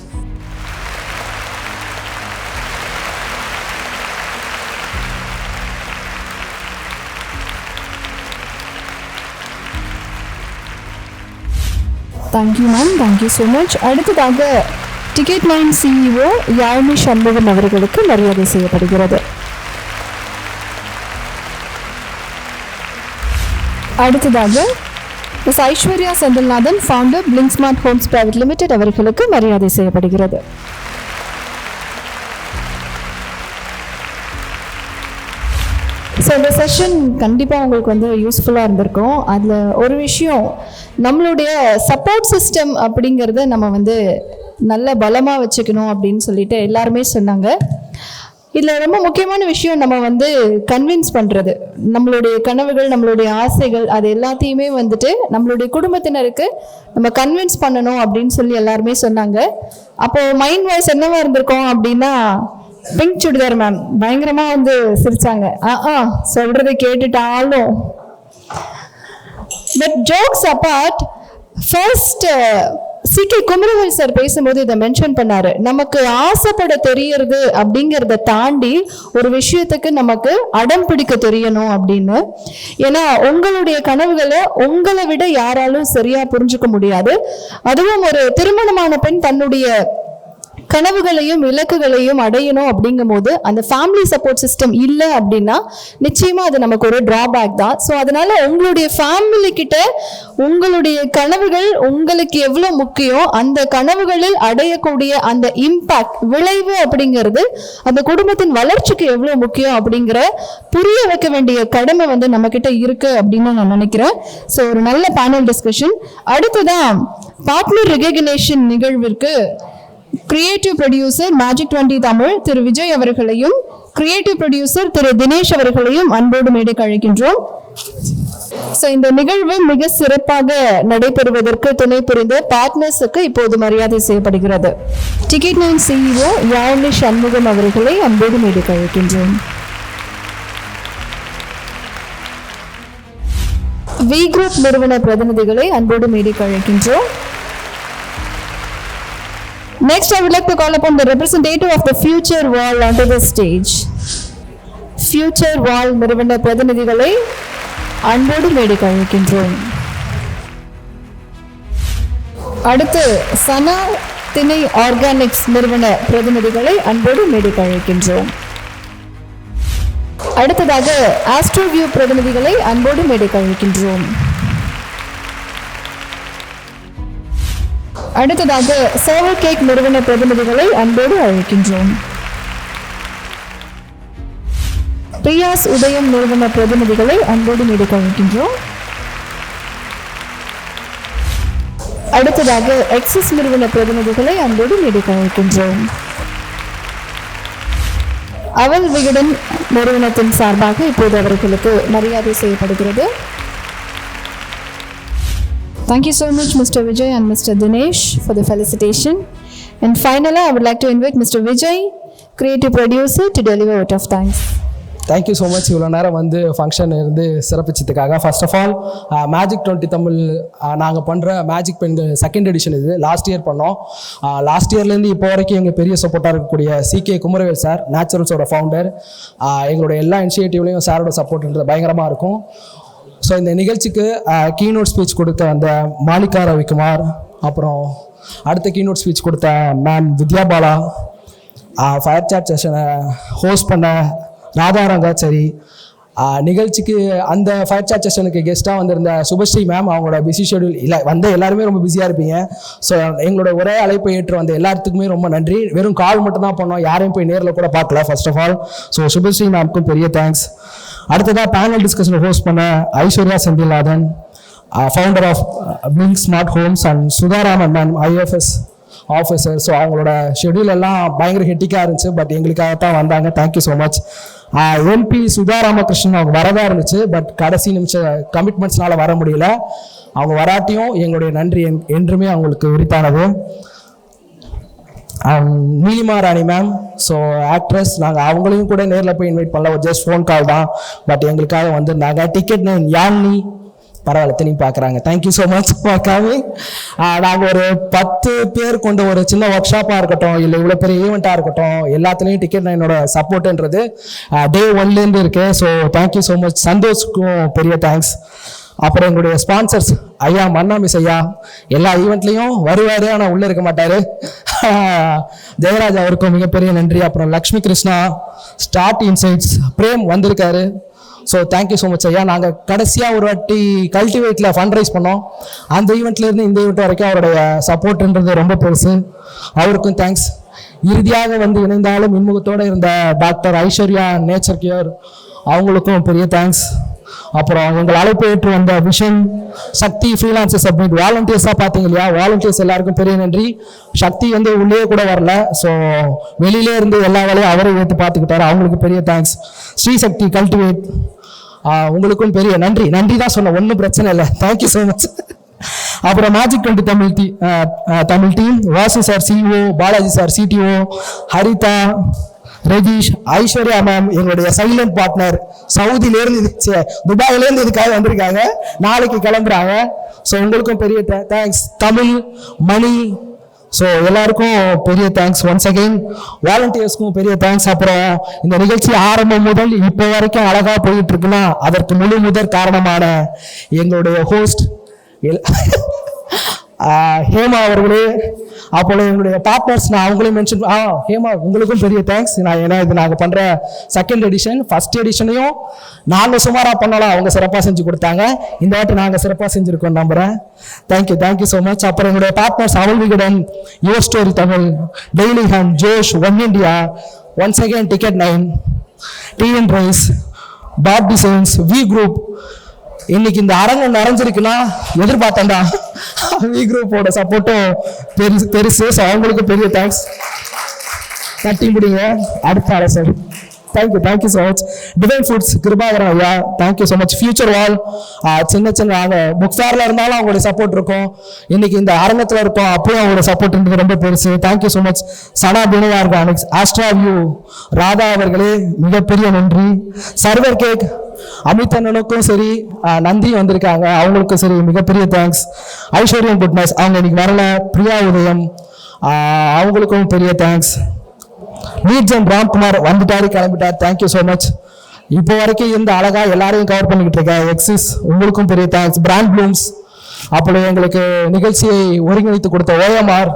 Thank you ma'am, thank you so much. அடுத்ததாக ticket line CEO Yazhni Shanmugam அவர்களுக்கு மரியாதை செய்யப்படுகிறது. அடுத்ததாக miss Aishwarya Senthilnathan founder Blink Smart Homes Private Limited அவர்களுக்கு மரியாதை செய்யப்படுகிறது. ஸோ இந்த செஷன் கண்டிப்பாக உங்களுக்கு வந்து யூஸ்ஃபுல்லாக இருந்திருக்கும். அதில் ஒரு விஷயம், நம்மளுடைய சப்போர்ட் சிஸ்டம் அப்படிங்கிறத நம்ம வந்து நல்ல பலமாக வச்சுக்கணும் அப்படின்னு சொல்லிட்டு எல்லாருமே சொன்னாங்க. இதில் ரொம்ப முக்கியமான விஷயம், நம்ம வந்து கன்வின்ஸ் பண்ணுறது, நம்மளுடைய கனவுகள், நம்மளுடைய ஆசைகள், அது எல்லாத்தையுமே வந்துட்டு நம்மளுடைய குடும்பத்தினருக்கு நம்ம கன்வின்ஸ் பண்ணணும் அப்படின்னு சொல்லி எல்லாருமே சொன்னாங்க. அப்போது மைண்ட் வாய்ஸ் என்னவா இருந்திருக்கோம் அப்படின்னா, பிங்க் சுடிதார் மேம் பயங்கரமா வந்து சிரிச்சாங்க. சொல்றதை கேட்டுட்டாலும். But jokes apart, first C K. Kumaravel sir பேசும்போது இதை மென்ஷன் பண்ணாரு. நமக்கு ஆசைப்பட தெரியறது அப்படிங்கிறத தாண்டி ஒரு விஷயத்துக்கு நமக்கு அடம் பிடிக்க தெரியணும் அப்படின்னு. ஏன்னா உங்களுடைய கனவுகளை உங்களை விட யாராலும் சரியா புரிஞ்சுக்க முடியாது. அதுவும் ஒரு திருமணமான பெண் தன்னுடைய கனவுகளையும் இலக்குகளையும் அடையணும் அப்படிங்கும் போது அந்த ஃபேமிலி சப்போர்ட் சிஸ்டம் இல்லை அப்படின்னா நிச்சயமா அது நமக்கு ஒரு டிராபேக் தான். ஸோ அதனால உங்களுடைய ஃபேமிலி கிட்ட உங்களுடைய கனவுகள் உங்களுக்கு எவ்வளவு முக்கியம், அந்த கனவுகளில் அடையக்கூடிய அந்த இம்பாக்ட், விளைவு அப்படிங்கிறது அந்த குடும்பத்தின் வளர்ச்சிக்கு எவ்வளவு முக்கியம் அப்படிங்கிற புரிய வைக்க வேண்டிய கடமை வந்து நம்ம கிட்ட இருக்கு அப்படின்னு நான் நினைக்கிறேன். ஸோ ஒரு நல்ல பேனல் டிஸ்கஷன். அடுத்ததான் பார்ட்னர் ரெகக்னேஷன் நிகழ்விற்கு கிரியேட்டிவ் ப்ரொடியூசர் மேஜிக் 20 தமிழ் திரு விஜய் அவர்களையும் கிரியேட்டிவ் ப்ரொடியூசர் திரு தினேஷ் அவர்களையும் அன்போடு மேடைக்கு அழைக்கின்றோம். ஸோ இந்த நிகழ்வு மிக சிறப்பாக நடைபெறுவதற்கு துணை புரிந்த பார்ட்னர்ஸுக்கு இப்போது மரியாதை செய்யப்படுகிறது. Ticket line CEO Yazhni Shanmugam அவர்களை அன்போடு மேடைக்கு அழைக்கின்றோம். வி குரூப் நிறுவன பிரதிநிதிகளை அன்போடு மேடைக்கு அழைக்கின்றோம். Next, I would like to call upon the representative of the Future Wall onto the stage. Future Wall நிறுவன பிரதிநிதிகளை அன்போடு மேடைக்கு அழைக்கின்றோம். அடுத்து சனா திணை ஆர்கானிக்ஸ் நிறுவன பிரதிநிதிகளை அன்போடு மேடைக்கு அழைக்கின்றோம். அடுத்ததாக ஆஸ்ட்ரோவியூ பிரதிநிதிகளை அன்போடு மேடைக்கு அழைக்கின்றோம். அடுத்ததாக சோவர் கேக் நிறுவன பிரதிநிதிகளை அன்போடு அழைக்கின்றோம். பிரியாஸ் உதயம் நிறுவன பிரதிநிதிகளை அன்போடு மேடைக்கு அழைக்கின்றோம். அடுத்ததாக எக்ஸஸ் நிறுவன பிரதிநிதிகளை அன்போடு மேடைக்கு அழைக்கின்றோம். அவல் விகடன் நிறுவனத்தின் சார்பாக இப்போது அவர்களுக்கு மரியாதை செய்யப்படுகிறது. Thank you so much, Mr. Vijay and Mr. Dinesh, for the felicitation. And finally, I would like to invite Mr. Vijay, creative producer, to deliver a vote of thanks. Thank you so much. இவ்வளோ நேரம் வந்து function இருந்து சிறப்பிச்சதுக்காக. First of all magic 20 Tamil நாங்கள் பண்ணுற மேஜிக் பெண்கள் second edition இது லாஸ்ட் இயர் பண்ணோம். லாஸ்ட் இயர்லேருந்து இப்போ வரைக்கும் எங்கள் பெரிய சப்போர்ட்டாக இருக்கக்கூடிய சி.கே. குமரவேல் சார், நேச்சுரல்ஸோட ஃபவுண்டர், எங்களோட எல்லா இனிஷியேட்டிவ்லையும் சாரோட சப்போர்ட்ன்றது பயங்கரமாக இருக்கும். ஸோ இந்த நிகழ்ச்சிக்கு கீனோட் ஸ்பீச் கொடுத்த அந்த மாலிகா ரவிக்குமார், அப்புறம் அடுத்த கீனோட் ஸ்பீச் கொடுத்த மேம் வித்யா பாலா, ஃபயர் சாட் செஷனை ஹோஸ்ட் பண்ண ராதாரங்காச்சேரி, நிகழ்ச்சிக்கு அந்த ஃபயர் சாட் செஷனுக்கு கெஸ்ட்டாக வந்திருந்த சுபஸ்ரீ மேம், அவங்களோட பிஸி ஷெடியூல் இல்லை வந்து எல்லாருமே ரொம்ப பிஸியாக இருப்பீங்க. ஸோ எங்களோட ஒரே அழைப்பை ஏற்று வந்த எல்லாத்துக்குமே ரொம்ப நன்றி. வெறும் கால் மட்டும் தான் பண்ணோம், யாரையும் போய் நேரில் கூட பார்க்கல first of all. So Subashree மேம்க்கும் பெரிய தேங்க்ஸ். அடுத்ததாக பேனல் டிஸ்கஷன் ஹோஸ்ட் பண்ண Aishwarya Senthilnathan, founder of Blink Smart Homes, and Sudharaman ma'am, IFS officer. So அவங்களோட ஷெடியூல் எல்லாம் பயங்கர ஹெட்டிக்காக இருந்துச்சு, பட் எங்களுக்காக தான் வந்தாங்க. Thank you so much. MP Sudharamakrishnan அவங்க வரதா இருந்துச்சு, பட் கடைசி நிமிஷம் கமிட்மெண்ட்ஸ்னால வர முடியல. அவங்க வராட்டியும் எங்களுடைய நன்றி என்றுமே அவங்களுக்கு உரித்தானது. நீலிமா ராணி மேம், ஸோ ஆக்ட்ரஸ். நாங்கள் அவங்களையும் கூட நேரில் போய் இன்வைட் பண்ணல, ஒரு ஜஸ்ட் ஃபோன் கால் தான். பட் எங்களுக்காக வந்திருந்தாங்க. டிக்கெட் நேம் யாழ்னி, பரவாயில்ல திரும்பி பார்க்குறாங்க. Thank you so much for coming. நாங்கள் ஒரு 10 பேர் கொண்ட ஒரு சின்ன ஒர்க் ஷாப்பாக இருக்கட்டும், இல்லை இவ்வளோ பெரிய ஈவெண்ட்டாக இருக்கட்டும், எல்லாத்துலேயும் டிக்கெட் என்னோட சப்போர்ட்டுன்றது டே 1லேருந்து இருக்கு. So thank you so much. சந்தோஷ்க்கும் பெரிய தேங்க்ஸ். அப்புறம் எங்களுடைய ஸ்பான்சர்ஸ் ஐயா மன்னா மிஸ் ஐயா, எல்லா ஈவெண்ட்லையும் வருவார், ஆனால் உள்ளே இருக்க மாட்டார். ஜெயராஜ் அவருக்கும் மிகப்பெரிய நன்றி. அப்புறம் லக்ஷ்மி கிருஷ்ணா, ஸ்டார்ட் இன்சைட்ஸ், பிரேம் வந்திருக்காரு. ஸோ தேங்க்யூ ஸோ மச் ஐயா. நாங்கள் கடைசியாக ஒரு வாட்டி கல்டிவேட்டில் ஃபண்ட் ரைஸ் பண்ணோம். அந்த ஈவெண்ட்லேருந்து இந்த ஈவெண்ட் வரைக்கும் அவருடைய சப்போர்ட்ன்றது ரொம்ப பெருசு. அவருக்கும் தேங்க்ஸ். இறுதியாக வந்து இணைந்தாலும் இன்முகத்தோடு இருந்த டாக்டர் ஐஸ்வர்யா நேச்சர் கியூர், அவங்களுக்கும் பெரிய தேங்க்ஸ். அப்புறம் எங்கள் அழைப்பு ஏற்று வந்த விஷன் சக்தி ஃப்ரீலான்சர்ஸ் சப்மிட் வாலண்டியர்ஸாக பார்த்தீங்க இல்லையா, வாலண்டியர்ஸ் எல்லாருக்கும் பெரிய நன்றி. சக்தி வந்து உள்ளே கூட வரல, ஸோ வெளியிலே இருந்து எல்லா வேலையும் அவரை ஏற்று பார்த்துக்கிட்டாரு, அவங்களுக்கு பெரிய தேங்க்ஸ். ஸ்ரீசக்தி கல்டிவேட், உங்களுக்கும் பெரிய நன்றி. நன்றி தான் சொன்னேன், ஒன்றும் பிரச்சனை இல்லை. Thank you so much. அப்புறம் magic 20 Tamil team, Vasu sir CEO, Balaji sir CTO, Haritha, Rajeesh, Aishwarya ma'am எங்களுடைய சைலண்ட் பார்ட்னர், சவுதியிலேருந்து துபாயிலேருந்து இதுக்காக வந்திருக்காங்க, நாளைக்கு கிளம்புறாங்க. ஸோ உங்களுக்கும் பெரிய தேங்க்ஸ். தமிழ் மணி, ஸோ எல்லாருக்கும் பெரிய தேங்க்ஸ். ஒன்ஸ் அகெயின் வாலண்டியர்ஸ்க்கும் பெரிய தேங்க்ஸ். அப்புறம் இந்த நிகழ்ச்சி ஆரம்பம் முதல் இப்போ வரைக்கும் அழகாக போயிட்டு இருக்குன்னா அதற்கு முழு முதற் காரணமான எங்களுடைய ஹோஸ்ட் ஹேமா அவர்களே, அப்போது எங்களுடைய பார்ட்னர்ஸ் நான் அவங்களையும் மென்ஷன் ஹேமா உங்களுக்கும் பெரிய தேங்க்ஸ். ஏன்னா இது நாங்கள் பண்ணுற செகண்ட் எடிஷன், ஃபர்ஸ்ட் எடிஷனையும் நாங்கள் சுமாராக பண்ணலாம், அவங்க சிறப்பாக செஞ்சு கொடுத்தாங்க. இந்த வாட்டி நாங்கள் சிறப்பாக செஞ்சுருக்கோம் நம்புகிறேன். Thank you so much. அப்புறம் எங்களுடைய partners Aval Vikatan, your story Tamil, daily hunt, Josh, one India, once again ticket 9, TN rise, dot designs, V group. இன்னைக்கு இந்த அரங்கம் நிறைஞ்சிருக்குன்னா எதிர்பார்த்தேன்டா. வி குரூப்போட சப்போர்ட்டும் பெருசு. ஸோ அவங்களுக்கு பெரிய தேங்க்ஸ். கட்டி முடிங்க. அடுத்த அரசர் thank you so much. Divine foods Kirubakaran ஐயா, தேங்க்யூ ஸோ மச். ஃபியூச்சர் வால், சின்ன நாங்கள் புக் ஃபேரில் இருந்தாலும் அவங்களுடைய சப்போர்ட் இருக்கும், இன்னைக்கு இந்த அரங்கத்தில் இருக்கோம், அப்போயும் அவங்களோட சப்போர்ட்ன்றது ரொம்ப பெருசு. Thank you so much. Sana Bino Organics, Astraview, Radha அவர்களே மிகப்பெரிய நன்றி. சர்வர் கேக், அமித் அண்ணனுக்கும் சரி, நந்தி வந்திருக்காங்க, அவங்களுக்கும் சரி மிகப்பெரிய தேங்க்ஸ். ஐஸ்வர்யம் குட்னஸ், அவங்க இன்னைக்கு வரல. பிரியா உதயம், அவங்களுக்கும் பெரிய தேங்க்ஸ். நீட்ஜன் ராம்குமார் வந்துட்டாரு, கிளம்பிட்டார். Thank you so much. இப்போ வரைக்கும் இந்த அழகா எல்லாரையும் கவர் பண்ணிக்கிட்டு இருக்கேன். எக்ஸிஸ், உங்களுக்கும் பெரிய தேங்க்ஸ். பிராண்ட் ப்ளூம்ஸ், அப்படி எங்களுக்கு நிகழ்ச்சியை ஒருங்கிணைத்து கொடுத்த ஓஎம்ஆர்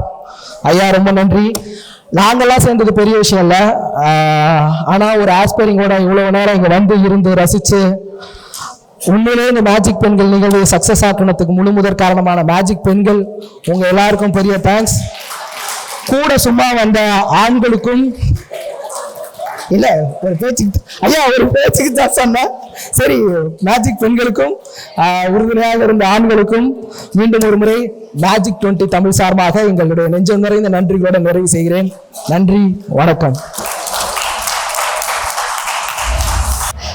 ஐயா ரொம்ப நன்றி. நாங்கள்லாம் சேர்ந்தது பெரிய விஷயம் இல்லை, ஆனால் ஒரு ஆஸ்பைரிங்கோட இவ்வளோ நேரம் இங்கே வந்து இருந்து ரசித்து உண்மையிலே இந்த மேஜிக் பெண்கள் நிகழ்வு சக்ஸஸ் ஆக்கினதுக்கு முழு முதற் காரணமான மேஜிக் பெண்கள் உங்கள் எல்லாருக்கும் பெரிய தேங்க்ஸ். கூட சும்மா வந்த ஆண்களுக்கும் இல்ல ஒரு பேச்சுக்கு தான் சொன்னேன். சரி, மேஜிக் பெண்களுக்கும் உறுதுணையாக இருந்த ஆண்களுக்கும் மீண்டும் ஒரு முறை மேஜிக் 20 தமிழ் சார்பாக எங்களுடைய நெஞ்சம் நிறைந்த நன்றிகளோட நிறைவு செய்கிறேன். நன்றி, வணக்கம்.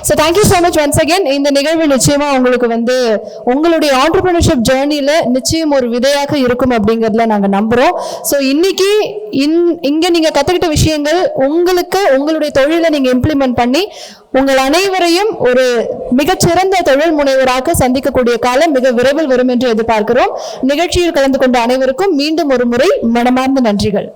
So thank you so much once again. இந்த நிகழ்வு நிச்சயமா உங்களுக்கு வந்து உங்களுடைய ஆண்டர்பிரினர்ஷிப் ஜேர்னியில் நிச்சயம் ஒரு விதையாக இருக்கும் அப்படிங்கிறதுல நாங்கள் நம்புகிறோம். ஸோ இன்னைக்கு இங்கே நீங்கள் கற்றுக்கிட்ட விஷயங்கள் உங்களுக்கு உங்களுடைய தொழிலை நீங்கள் இம்ப்ளிமெண்ட் பண்ணி உங்கள் அனைவரையும் ஒரு மிகச்சிறந்த தொழில் முனைவராக சந்திக்கக்கூடிய காலம் மிக விரைவில் வரும் என்று எதிர்பார்க்கிறோம். நிகழ்ச்சியில் கலந்து கொண்ட அனைவருக்கும் மீண்டும் ஒரு முறை மனமார்ந்த நன்றிகள்.